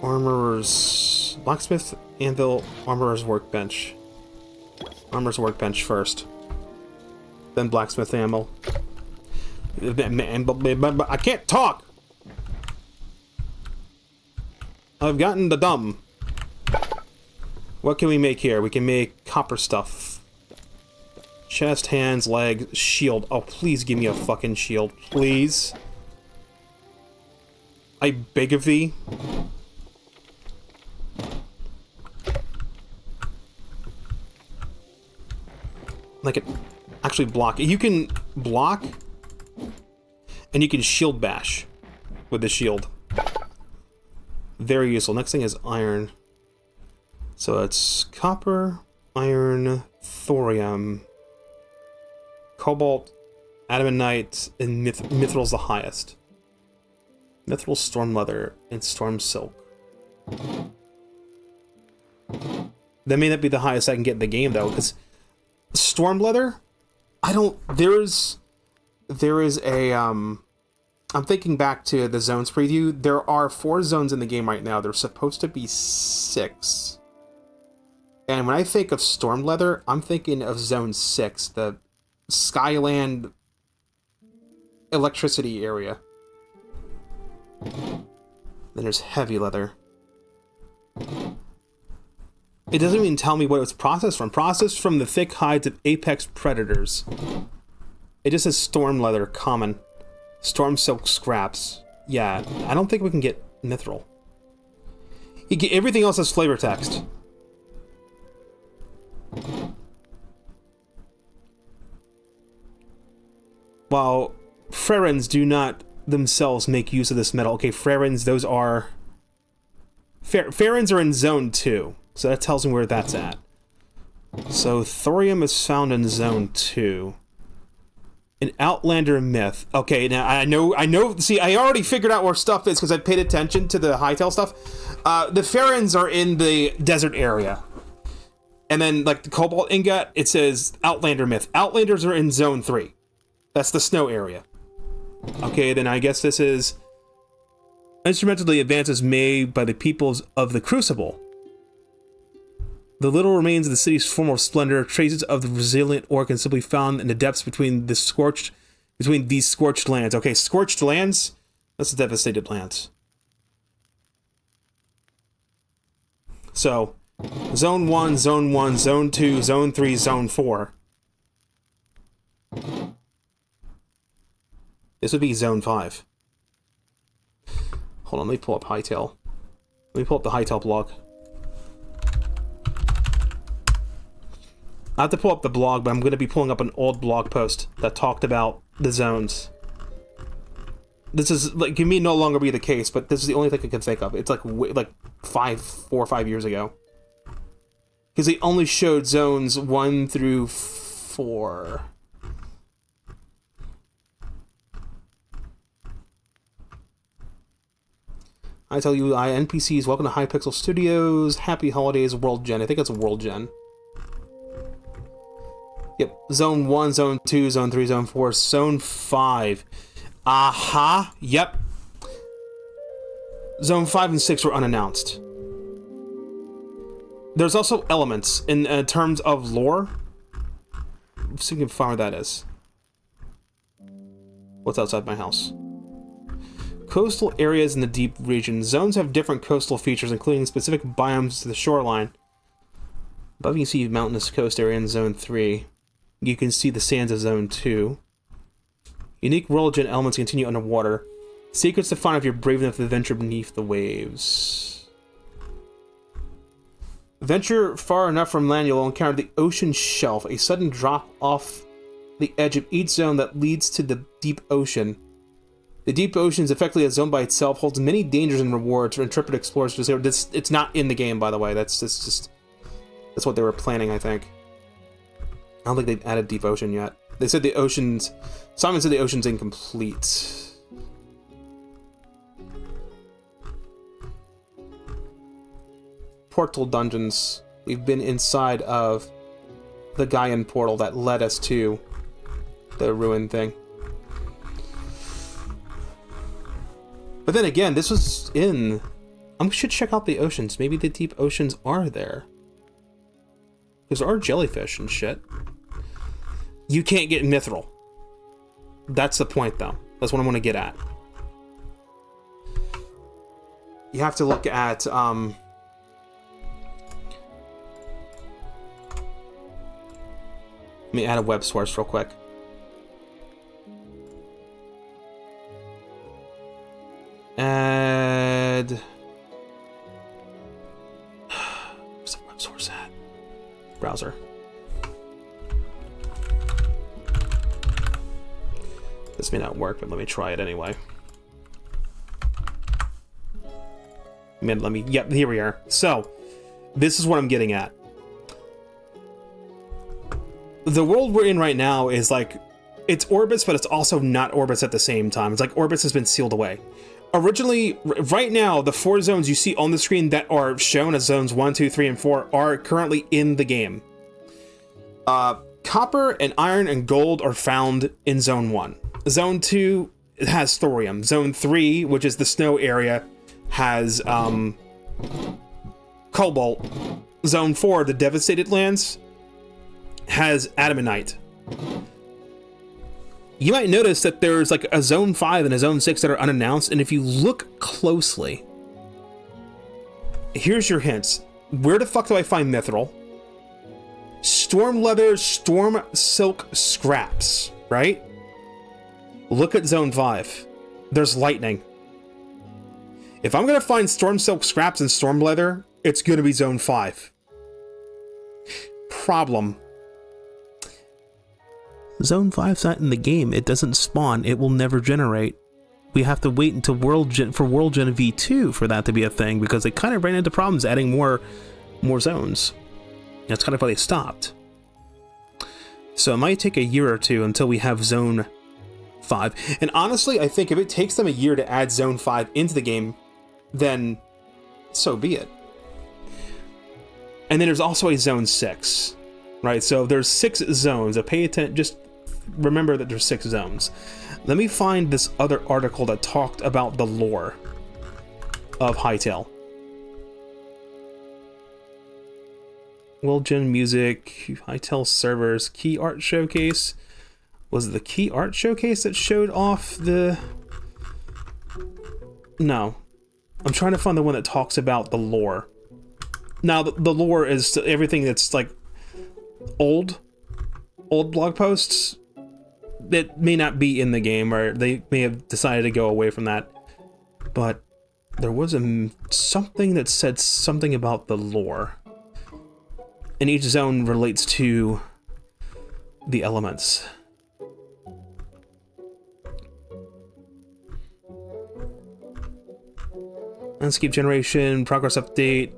Armorer's... Blacksmith, Anvil, Armorer's Workbench. Armorer's Workbench first. Then Blacksmith Anvil. I can't talk! I've gotten the dumb. What can we make here? We can make copper stuff. Chest, hands, legs, shield. Oh, please give me a fucking shield. Please. I beg of thee. Like it actually block. You can block and you can shield bash with the shield. Very useful. Next thing is iron. So it's copper, iron, thorium, cobalt, adamantite, and mithril's the highest. Mithril, storm leather, and storm silk. That may not be the highest I can get in the game though, because storm leather, I don't. There is a I'm thinking back to the zones preview. There are 4 zones in the game right now. There's supposed to be 6. And when I think of storm leather, I'm thinking of zone 6, the Skyland electricity area. Then there's heavy leather. It doesn't even tell me what it was processed from. Processed from the thick hides of apex predators. It just says storm leather, common. Storm silk scraps. Yeah, I don't think we can get mithril. Everything else has flavor text. While Frerens do not themselves make use of this metal. Okay, Farins, those are... Farins are in Zone 2, so that tells me where that's at. So thorium is found in Zone 2. An Outlander myth. Okay, now I know, see, I already figured out where stuff is because I paid attention to the Hytale stuff. The Farins are in the desert area. And then, like, the Cobalt Ingot, it says Outlander myth. Outlanders are in Zone 3. That's the snow area. Okay, then I guess this is instrumental to the advances made by the peoples of the Crucible. The little remains of the city's former splendor, traces of the resilient ore can simply be found in the depths between these scorched lands. Okay, scorched lands? That's the devastated lands. So, Zone 1, Zone 1, Zone 2, Zone 3, Zone 4. This would be Zone 5. Hold on, let me pull up Hytale. Let me pull up the Hytale blog. I have to pull up the blog, but I'm going to be pulling up an old blog post that talked about the zones. This is, like, it may no longer be the case, but this is the only thing I can think of. It's like 4 or 5 years ago. Because they only showed zones 1 through 4. I tell you, NPCs, welcome to Hypixel Studios. Happy holidays, World Gen. I think it's World Gen. Yep, Zone 1, Zone 2, Zone 3, Zone 4, Zone 5. Aha, yep. Zone 5 and 6 were unannounced. There's also elements in terms of lore. Let's see if we can find where that is. What's outside my house? Coastal areas in the deep region. Zones have different coastal features, including specific biomes to the shoreline. Above you see mountainous coast area in Zone 3. You can see the sands of Zone 2. Unique world gen elements continue underwater. Secrets to find if you're brave enough to venture beneath the waves. Venture far enough from land, you'll encounter the ocean shelf, a sudden drop off the edge of each zone that leads to the deep ocean. The deep ocean is effectively a zone by itself, holds many dangers and rewards for intrepid explorers. It's not in the game, by the way. That's what they were planning, I think. I don't think they've added deep ocean yet. They said the ocean's... Simon said the ocean's incomplete. Portal dungeons. We've been inside of the Gaian portal that led us to the ruin thing. But then again, this was in... I should check out the oceans. Maybe the deep oceans are there. Because there are jellyfish and shit. You can't get mithril. That's the point, though. That's what I want to get at. You have to look at... Let me add a web source real quick. Add... Where's the web source at? Browser. This may not work, but let me try it anyway. Yep, here we are. So, this is what I'm getting at. The world we're in right now is like, it's Orbis, but it's also not Orbis at the same time. It's like Orbis has been sealed away. Originally, right now, the 4 zones you see on the screen that are shown as zones 1, 2, 3, and 4 are currently in the game. Copper and iron and gold are found in Zone 1. Zone 2 has thorium. Zone 3, which is the snow area, has cobalt. Zone 4, the devastated lands, has adamantite. You might notice that there's like a Zone 5 and a Zone 6 that are unannounced, and if you look closely, here's your hints. Where the fuck do I find mithril? Storm leather, storm silk scraps, right? Look at Zone 5. There's lightning. If I'm gonna find storm silk scraps and storm leather, it's gonna be Zone 5. Problem. Zone 5's not in the game. It doesn't spawn. It will never generate. we have to wait until World Gen V2 for that to be a thing, because they kind of ran into problems adding more zones. That's kind of why they stopped. So it might take a year or two until we have Zone 5. And honestly, I think if it takes them a year to add Zone 5 into the game, then so be it. And then there's also a Zone 6, right? So there's 6 zones. Pay attention, just remember that there's 6 zones. Let me find this other article that talked about the lore of Hytale. World Gen Music, Hytale servers, Key Art Showcase. Was it the Key Art Showcase that showed off the... No. I'm trying to find the one that talks about the lore. Now, the lore is everything that's, like, old blog posts that may not be in the game, or they may have decided to go away from that. But there was something that said something about the lore. And each zone relates to the elements. Landscape generation, progress update,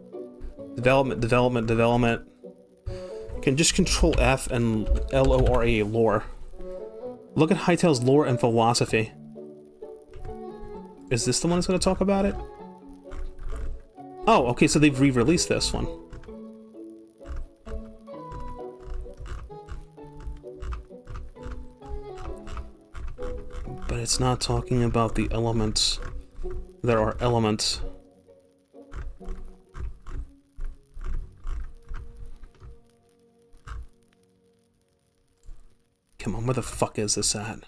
development. Can just control F and LORE, lore. Look at Hytale's lore and philosophy. Is this the one that's going to talk about it? Oh, okay, so they've re-released this one. But it's not talking about the elements. There are elements. Come on, where the fuck is this at?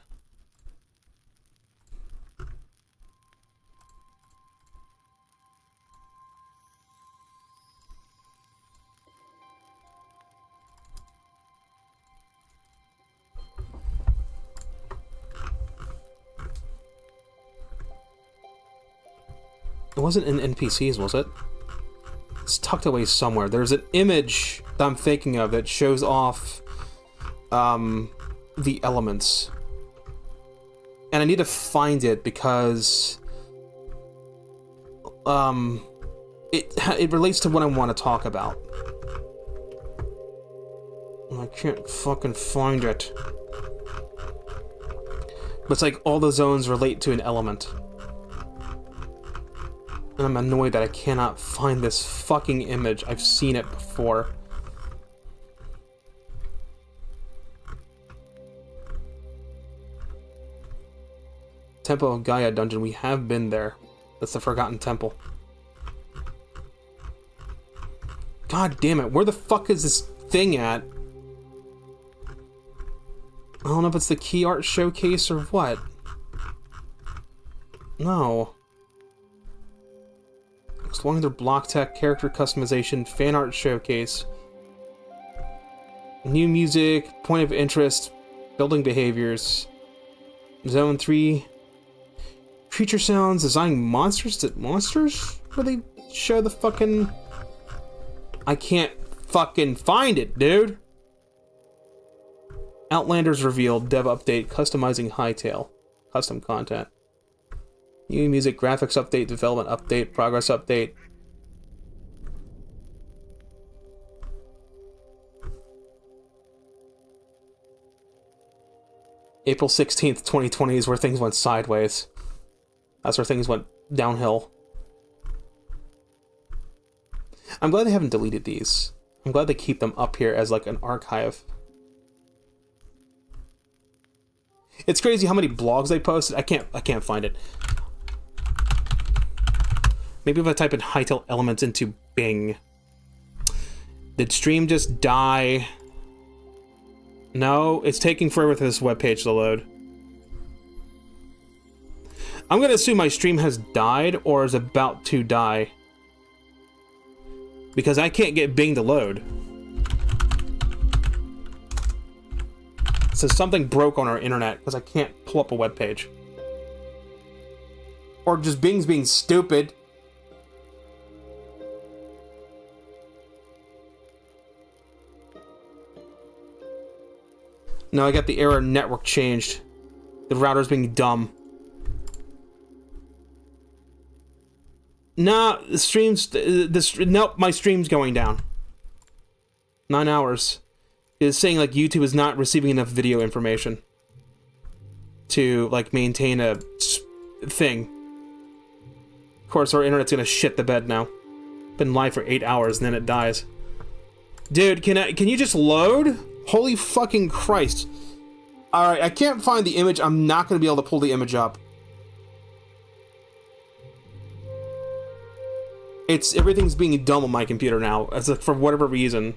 It wasn't in NPCs, was it? It's tucked away somewhere. There's an image that I'm thinking of that shows off the elements. And I need to find it because it relates to what I want to talk about. And I can't fucking find it. But it's like all the zones relate to an element. And I'm annoyed that I cannot find this fucking image. I've seen it before. Temple of Gaia dungeon. We have been there. That's the Forgotten Temple. God damn it. Where the fuck is this thing at? I don't know if it's the Key Art Showcase or what. No. Exploring their block tech, character customization, fan art showcase. New music, point of interest, building behaviors. Zone 3. Creature sounds, designing monsters. Monsters? Where they show the fucking... I can't fucking find it, dude. Outlanders revealed, dev update, customizing Hytale. Custom content. New music, graphics update, development update, progress update. April 16th, 2020 is where things went sideways. That's where things went downhill. I'm glad they haven't deleted these. I'm glad they keep them up here as like an archive. It's crazy how many blogs they posted. I can't find it. Maybe if I type in Hytale elements into Bing. Did stream just die? No, it's taking forever for this webpage to load. I'm gonna assume my stream has died or is about to die. Because I can't get Bing to load. So something broke on our internet because I can't pull up a webpage. Or just Bing's being stupid. No, I got the error network changed. The router's being dumb. Nah, the stream's... nope, my stream's going down. 9 hours. It's saying, like, YouTube is not receiving enough video information to, like, maintain a thing. Of course, our internet's gonna shit the bed now. Been live for 8 hours and then it dies. Dude, can you just load? Holy fucking Christ. Alright, I can't find the image. I'm not gonna be able to pull the image up. Everything's being dumb on my computer now, as for whatever reason.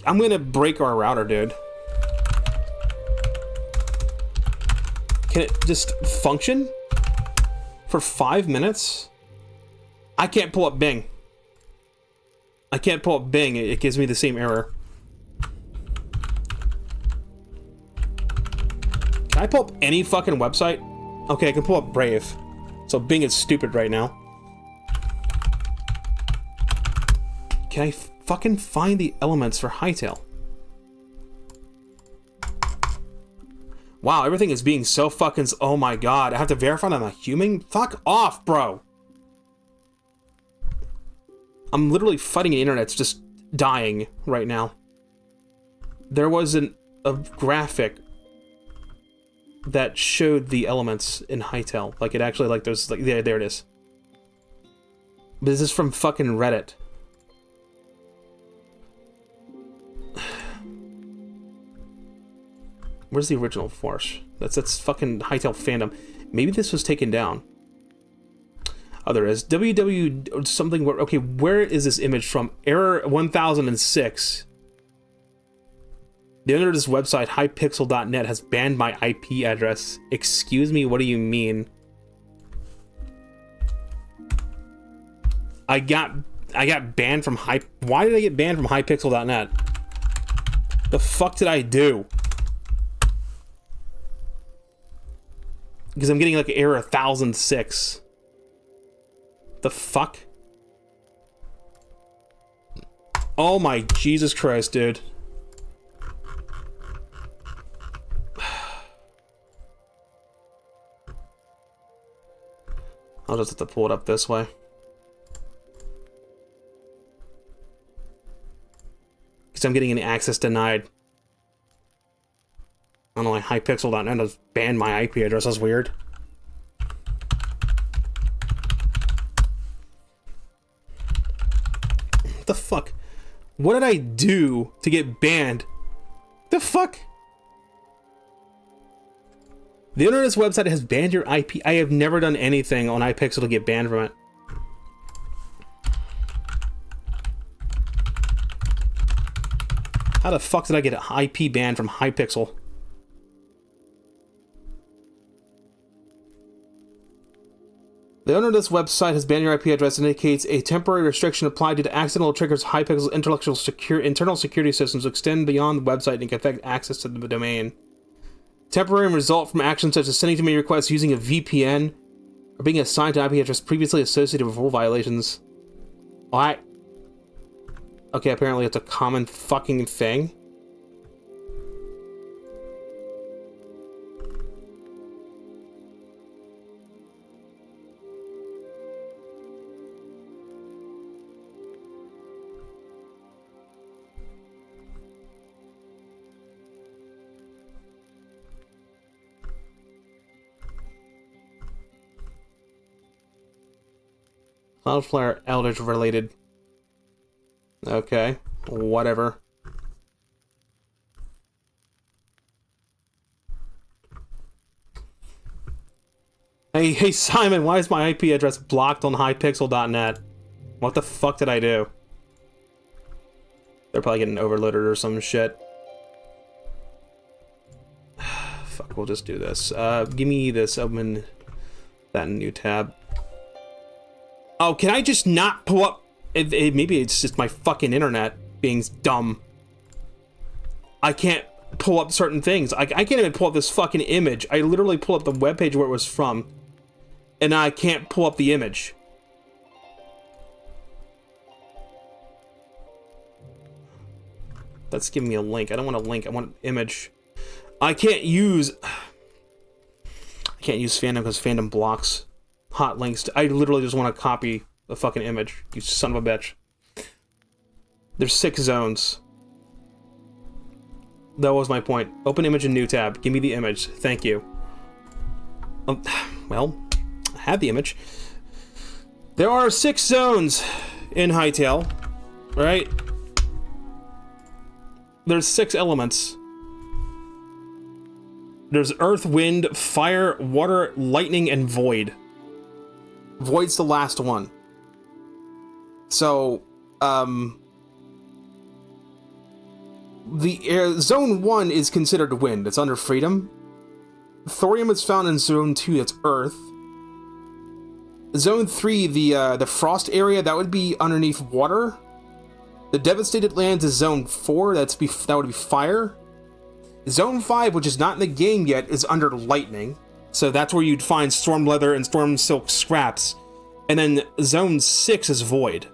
I'm gonna break our router, dude. Can it just function? For 5 minutes? I can't pull up Bing. I can't pull up Bing, it gives me the same error. Can I pull up any fucking website? Okay, I can pull up Brave. So Bing is stupid right now. Can I fucking find the elements for Hytale? Wow, everything is being so fucking... Oh my god, I have to verify that I'm a human? Fuck off, bro! I'm literally fighting the internet. It's just dying right now. There was a graphic that showed the elements in Hytale. Like, it actually, like, there's... like, there it is. But this is from fucking Reddit. Where's the original force? That's fucking Hytale fandom. Maybe this was taken down. Oh, there is. www something... Okay, where is this image from? Error 1006. The owner of this website, hypixel.net, has banned my IP address. Excuse me, what do you mean? I got banned from Why did I get banned from hypixel.net? The fuck did I do? Because I'm getting like error 1006. The fuck? Oh my Jesus Christ, dude. I'll just have to pull it up this way. Because I'm getting any access denied. I don't know why hypixel.net has banned my IP address. That's weird. What the fuck? What did I do to get banned? The fuck? The owner of this website has banned your IP. I have never done anything on iPixel to get banned from it. How the fuck did I get an IP banned from Hypixel? The owner of this website has banned your IP address and indicates a temporary restriction applied due to accidental triggers. Hypixel's internal security systems extend beyond the website and can affect access to the domain. Temporary result from actions such as sending too many requests using a VPN or being assigned to IP address previously associated with rule violations. What? Okay, apparently it's a common fucking thing. Cloudflare Eldritch related. Okay, whatever. Hey Simon, why is my IP address blocked on hypixel.net? What the fuck did I do? They're probably getting overloaded or some shit. Fuck, we'll just do this. Give me this, open that new tab. Oh, can I just not pull up? Maybe it's just my fucking internet being dumb. I can't pull up certain things. I can't even pull up this fucking image. I literally pull up the webpage where it was from, and I can't pull up the image. That's giving me a link. I don't want a link. I want an image. I can't use... I can't use fandom because fandom blocks hot links. I literally just want to copy the fucking image. You son of a bitch. There's 6 zones. That was my point. Open image in new tab. Give me the image. Thank you. Well, I have the image. There are 6 zones in Hytale, right? There's 6 elements. There's earth, wind, fire, water, lightning, and void. Void's the last one. So, Zone 1 is considered wind. It's under freedom. Thorium is found in Zone 2, that's earth. Zone 3, the frost area, that would be underneath water. The devastated lands is Zone 4, that would be fire. Zone 5, which is not in the game yet, is under lightning. So that's where you'd find storm leather and storm silk scraps. And then Zone 6 is void.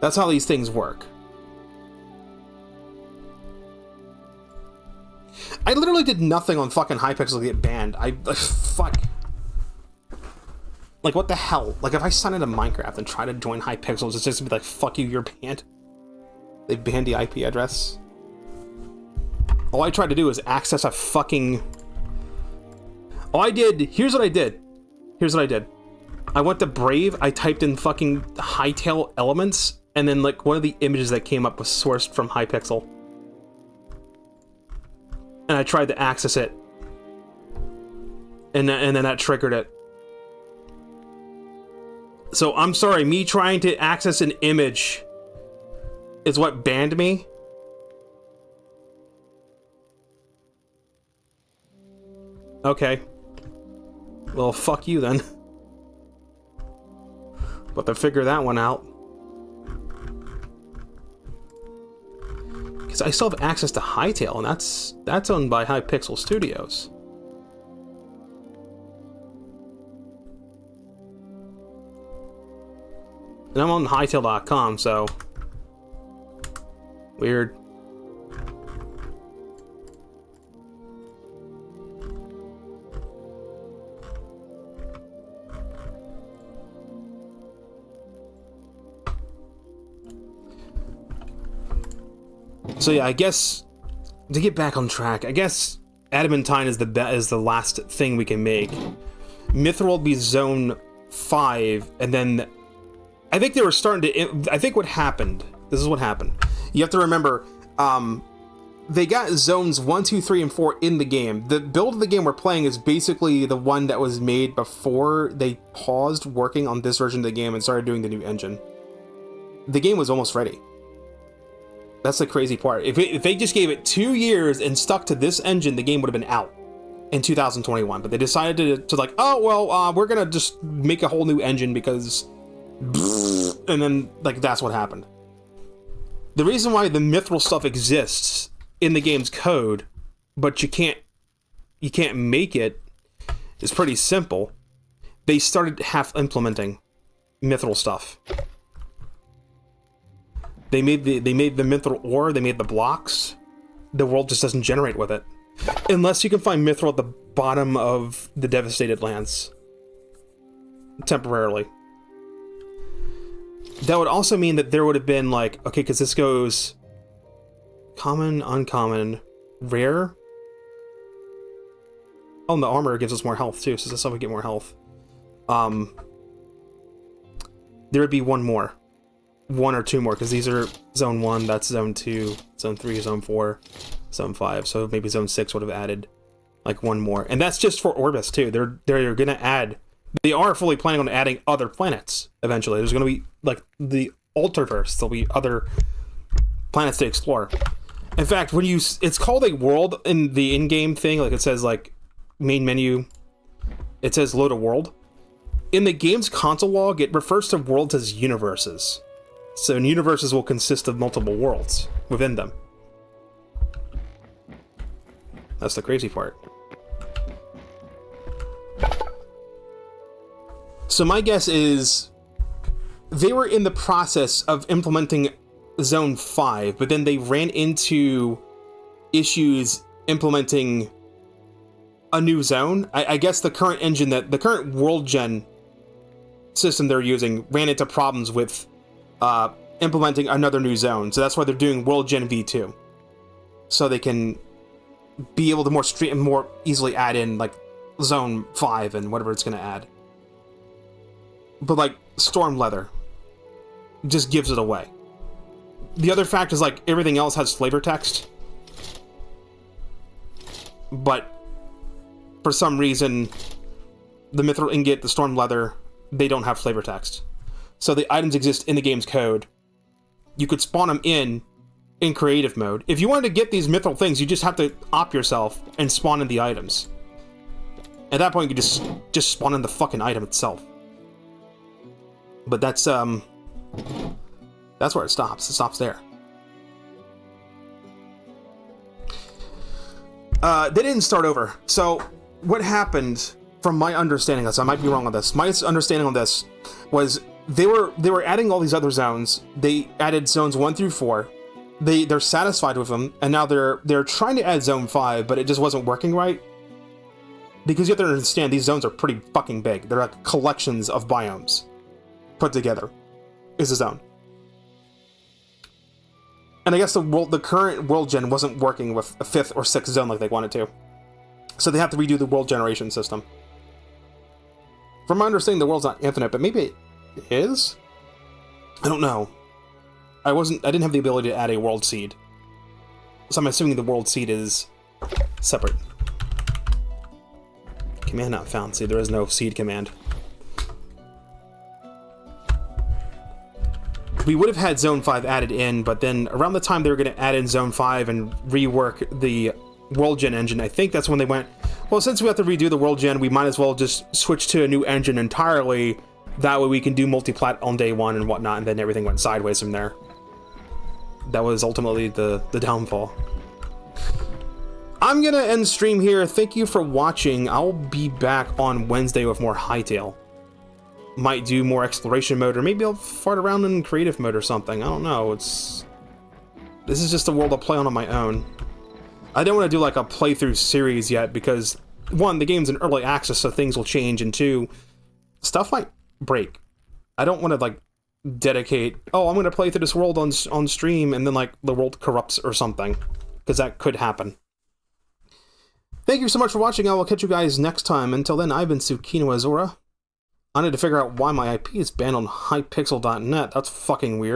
That's how these things work. I literally did nothing on fucking Hypixel to get banned. Fuck. Like, what the hell? Like, if I sign into Minecraft and try to join Hypixel, it's just gonna be like, fuck you, you're banned. They banned the IP address. All I tried to do is access a fucking... All I did... Here's what I did. I went to Brave, I typed in fucking Hytale elements, and then, like, one of the images that came up was sourced from Hypixel. And I tried to access it. And then that triggered it. So, I'm sorry, me trying to access an image is what banned me? Okay. Well, fuck you then. But to figure that one out. Because I still have access to Hytale, and that's owned by Hypixel Studios. And I'm on Hytale.com, so... Weird. So yeah, I guess to get back on track, I guess Adamantine is the last thing we can make. Mithril will be Zone 5, and then I think they were starting to. I think what happened. This is what happened. You have to remember, they got zones 1, 2, 3, and 4 in the game. The build of the game we're playing is basically the one that was made before they paused working on this version of the game and started doing the new engine. The game was almost ready. That's the crazy part. If they just gave it 2 years and stuck to this engine, the game would have been out in 2021. But they decided to like, oh, well, we're going to just make a whole new engine because... And then, like, that's what happened. The reason why the mithril stuff exists in the game's code, but you can't make it, is pretty simple. They started half implementing mithril stuff. They made the mithril ore, they made the blocks. The world just doesn't generate with it. Unless you can find mithril at the bottom of the devastated lands. Temporarily. That would also mean that there would have been like, okay, because this goes common, uncommon, rare. Oh, and the armor gives us more health too, so that's how we get more health. There would be one more. 1 or 2 more, because these are Zone 1, that's Zone 2, Zone 3, Zone 4, Zone 5, so maybe Zone 6 would have added like 1 more. And that's just for Orbis too. They're gonna add, they are fully planning on adding other planets eventually. There's gonna be like the Alterverse, there'll be other planets to explore. In fact, when it's called a world in the in-game thing, like it says like main menu, it says load a world. In the game's console log, it refers to worlds as universes. So universes will consist of multiple worlds within them. That's the crazy part. So my guess is they were in the process of implementing Zone 5, but then they ran into issues implementing a new zone. I guess the current engine the current world gen system they're using ran into problems with implementing another new zone. So that's why they're doing World Gen V2. So they can be able to more easily add in like Zone 5 and whatever it's going to add. But like Storm Leather just gives it away. The other fact is like everything else has flavor text. But for some reason, the Mithril Ingot, the Storm Leather, they don't have flavor text. So the items exist in the game's code. You could spawn them in creative mode. If you wanted to get these mithril things, you just have to op yourself and spawn in the items. At that point, you could just spawn in the fucking item itself. But that's where it stops. It stops there. They didn't start over. So what happened, from my understanding of this, I might be wrong on this. My understanding on this was they were adding all these other zones. They added zones 1 through 4. They're satisfied with them, and now they're trying to add zone 5, but it just wasn't working right. Because you have to understand, these zones are pretty fucking big. They're like collections of biomes put together is a zone. And I guess the current world gen wasn't working with a 5th or 6th zone like they wanted to. So they have to redo the world generation system. From my understanding, the world's not infinite, but maybe it is? I don't know. I didn't have the ability to add a world seed. So I'm assuming the world seed is separate. Command not found. See, there is no seed command. We would have had Zone 5 added in, but then around the time they were going to add in Zone 5 and rework the World Gen engine, I think that's when they went, well, since we have to redo the World Gen, we might as well just switch to a new engine entirely. That way we can do multi-plat on day 1 and whatnot, and then everything went sideways from there. That was ultimately the downfall. I'm going to end stream here. Thank you for watching. I'll be back on Wednesday with more Hytale. Might do more exploration mode, or maybe I'll fart around in creative mode or something. I don't know. This is just a world I'll play on my own. I don't want to do like a playthrough series yet because 1, the game's in early access, so things will change, and 2, stuff might break. I don't want to like dedicate, oh, I'm going to play through this world on stream, and then like the world corrupts or something, because that could happen. Thank you so much for watching. I will catch you guys next time. Until then, I've been Tsukino Azura. I need to figure out why my IP is banned on hypixel.net. That's fucking weird.